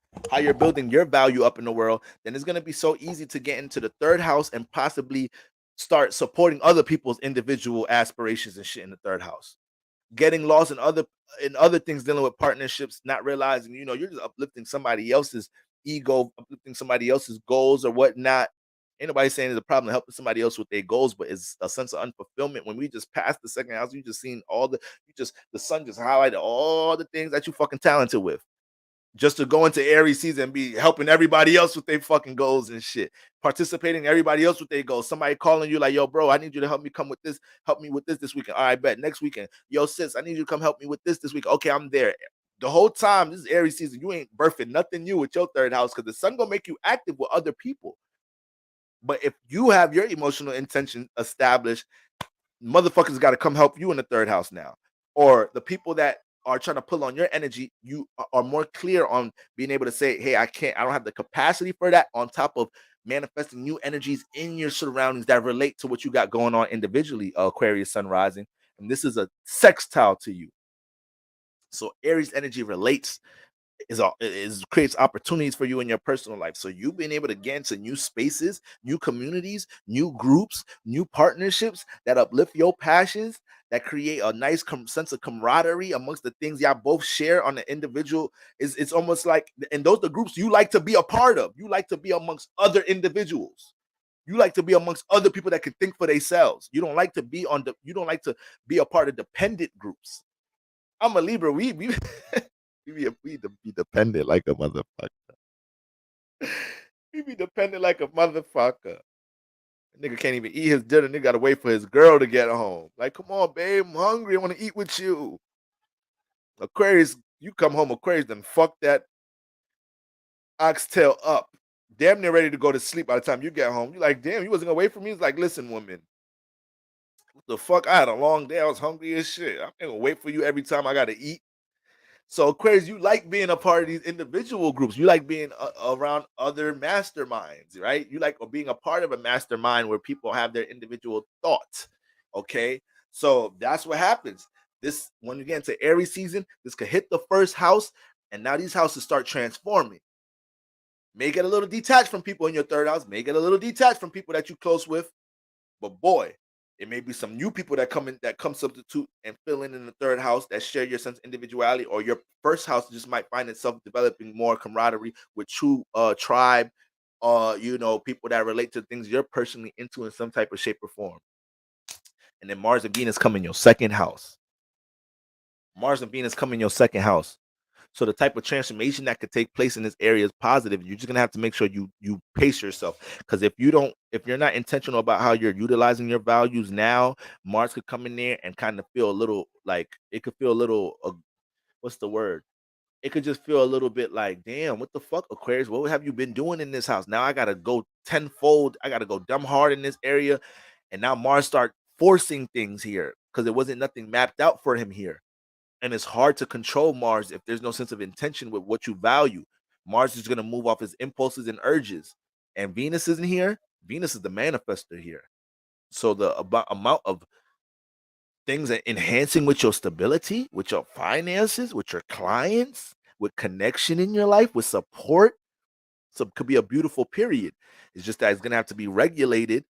in the world, then it's going to be so easy to get into the third house and possibly start supporting other people's individual aspirations and shit in the third house. Getting lost in other things, dealing with partnerships, not realizing, you're just uplifting somebody else's ego, uplifting somebody else's goals or whatnot. Ain't nobody saying there's a problem helping somebody else with their goals, but it's a sense of unfulfillment. When we just passed the second house, you just seen the sun just highlighted all the things that you fucking talented with. Just to go into Aries season and be helping everybody else with their fucking goals and shit. Participating everybody else with their goals. Somebody calling you like, yo, bro, I need you to help me with this weekend. All right, bet. Next weekend. Yo, sis, I need you to come help me with this week. Okay, I'm there. The whole time, this is Aries season. You ain't birthing nothing new with your third house because the sun gonna make you active with other people. But if you have your emotional intention established, motherfuckers got to come help you in the third house now. Or the people that are trying to pull on your energy, you are more clear on being able to say, hey, I don't have the capacity for that, on top of manifesting new energies in your surroundings that relate to what you got going on individually, Aquarius sun rising. And this is a sextile to you. So Aries energy relates, creates opportunities for you in your personal life. So you've been able to get into new spaces, new communities, new groups, new partnerships that uplift your passions, that create a nice sense of camaraderie amongst the things y'all both share on the individual. It's almost like, and those are the groups you like to be a part of. You like to be amongst other individuals. You like to be amongst other people that can think for themselves. You don't like to be a part of dependent groups. I'm a Libra. We be dependent like a motherfucker. We be dependent like a motherfucker. Nigga can't even eat his dinner. Nigga gotta wait for his girl to get home. Like, come on, babe, I'm hungry. I want to eat with you. Aquarius, you come home, Aquarius, then fuck that oxtail up. Damn near ready to go to sleep by the time you get home. You like, damn, you wasn't gonna wait for me? It's like, listen, woman. What the fuck? I had a long day. I was hungry as shit. I'm not gonna wait for you every time I gotta eat. So Aquarius, you like being a part of these individual groups. You like being around other masterminds, right? You like being a part of a mastermind where people have their individual thoughts. Okay, so that's what happens. This, when you get into Aries season, this could hit the first house, and now these houses start transforming. May get a little detached from people in your third house. May get a little detached from people that you're close with, but boy, it may be some new people that come substitute and fill in the third house that share your sense of individuality, or your first house just might find itself developing more camaraderie with true tribe, people that relate to things you're personally into in some type of shape or form. And then Mars and Venus come in your second house. Mars and Venus come in your second house. So the type of transformation that could take place in this area is positive. You're just gonna have to make sure you pace yourself, because if you're not intentional about how you're utilizing your values now, Mars could come in there and kind of feel a little like, it could feel a little what's the word? It could just feel a little bit like, damn, what the fuck, Aquarius? What have you been doing in this house? Now I gotta go tenfold. I gotta go dumb hard in this area, and now Mars start forcing things here because there wasn't nothing mapped out for him here. And it's hard to control Mars if there's no sense of intention with what you value. Mars is going to move off his impulses and urges. And Venus isn't here. Venus is the manifester here. So the amount of things that enhancing with your stability, with your finances, with your clients, with connection in your life, with support, so it could be a beautiful period. It's just that it's going to have to be regulated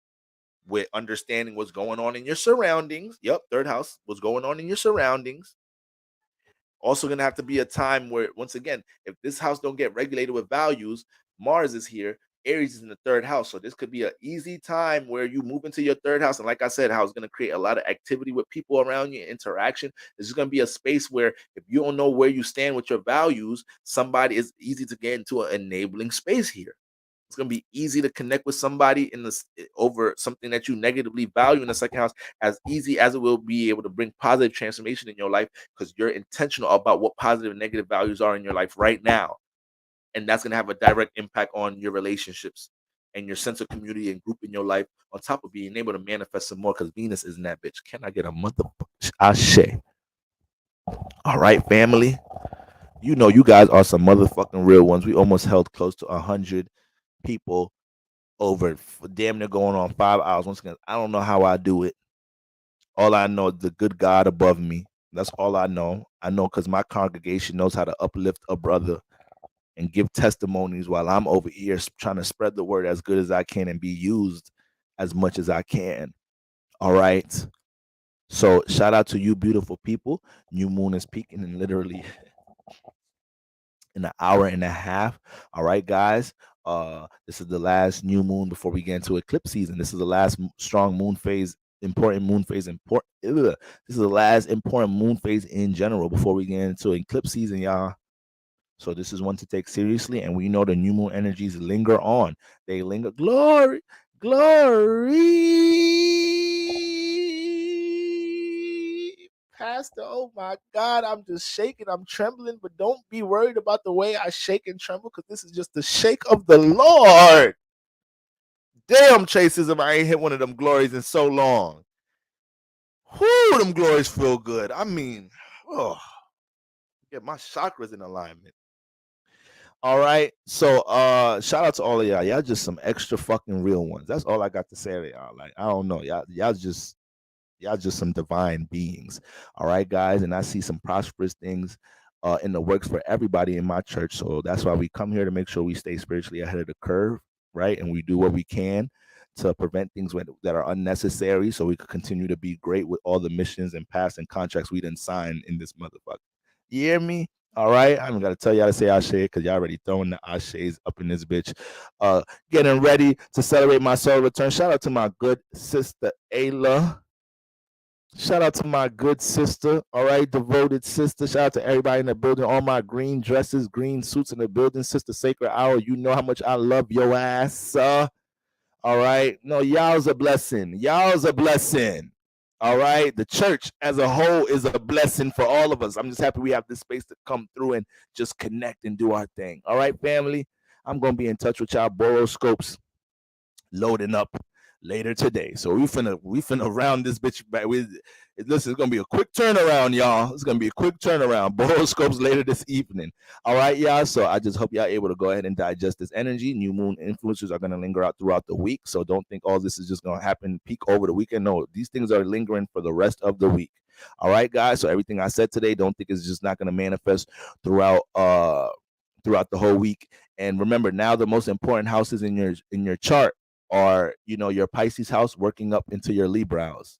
with understanding what's going on in your surroundings. Yep, third house, what's going on in your surroundings. Also going to have to be a time where, once again, if this house don't get regulated with values, Mars is here, Aries is in the third house. So this could be an easy time where you move into your third house. And like I said, how it's going to create a lot of activity with people around you, interaction. This is going to be a space where if you don't know where you stand with your values, somebody is easy to get into an enabling space here. It's going to be easy to connect with somebody over something that you negatively value in the second house, as easy as it will be able to bring positive transformation in your life, because you're intentional about what positive and negative values are in your life right now. And that's going to have a direct impact on your relationships and your sense of community and group in your life, on top of being able to manifest some more, because Venus isn't that bitch. Can I get a motherfucker? Ashe. All right, family. You know, you guys are some motherfucking real ones. We almost held close to 100. people over for damn near going on 5 hours. Once again, I don't know how I do it. All I know is the good God above me. That's all I know. I know because my congregation knows how to uplift a brother and give testimonies while I'm over here trying to spread the word as good as I can and be used as much as I can. All right. So shout out to you, beautiful people. New moon is peaking in literally in an hour and a half. All right, guys. This is the last new moon before we get into eclipse season. This is the last strong moon phase, important moon phase. This is the last important moon phase in general before we get into eclipse season, y'all. So this is one to take seriously, and we know the new moon energies linger on. They linger. Glory, glory. Pastor, oh my God, I'm just shaking. I'm trembling, but don't be worried about the way I shake and tremble, because this is just the shake of the Lord. Damn, Chases, if I ain't hit one of them glories in so long. Whoo, them glories feel good. I mean, oh, get my chakras in alignment. All right. So shout out to all of y'all. Y'all just some extra fucking real ones. That's all I got to say to y'all. Like, I don't know. Y'all just some divine beings. All right, guys. And I see some prosperous things in the works for everybody in my church. So that's why we come here, to make sure we stay spiritually ahead of the curve, right? And we do what we can to prevent things that are unnecessary, so we can continue to be great with all the missions and paths and contracts we didn't sign in this motherfucker. You hear me? All right, I'm gonna tell y'all to say Ashe, because y'all already throwing the Ashes up in this bitch. Getting ready to celebrate my soul return. Shout out to my good sister Ayla. Shout out to my good sister, all right, devoted sister. Shout out to everybody in the building, all my green dresses, green suits in the building. Sister Sacred Hour, you know how much I love your ass. All right, no, y'all's a blessing. Y'all's a blessing. All right, the church as a whole is a blessing for all of us. I'm just happy we have this space to come through and just connect and do our thing. All right, family, I'm gonna be in touch with y'all. Boroscopes loading up later today, so we finna round this bitch back. Listen, it's gonna be a quick turnaround, y'all. It's gonna be a quick turnaround. Boroscopes later this evening. All right, y'all. So I just hope y'all able to go ahead and digest this energy. New moon influences are gonna linger out throughout the week, so don't think all this is just gonna happen peak over the weekend. No, these things are lingering for the rest of the week. All right, guys. So everything I said today, don't think it's just not gonna manifest throughout the whole week. And remember, now the most important houses in your chart are, your Pisces house working up into your Libras.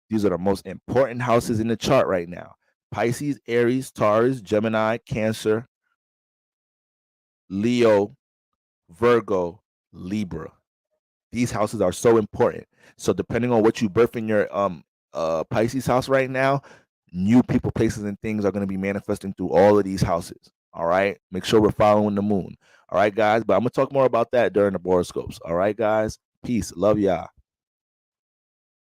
These are the most important houses in the chart right now. Pisces, Aries, Taurus, Gemini, Cancer, Leo, Virgo, Libra. These houses are so important. So depending on what you birth in your Pisces house right now, new people, places, and things are going to be manifesting through all of these houses. All right. Make sure we're following the moon. All right, guys. But I'm going to talk more about that during the horoscopes. All right, guys. Peace. Love y'all.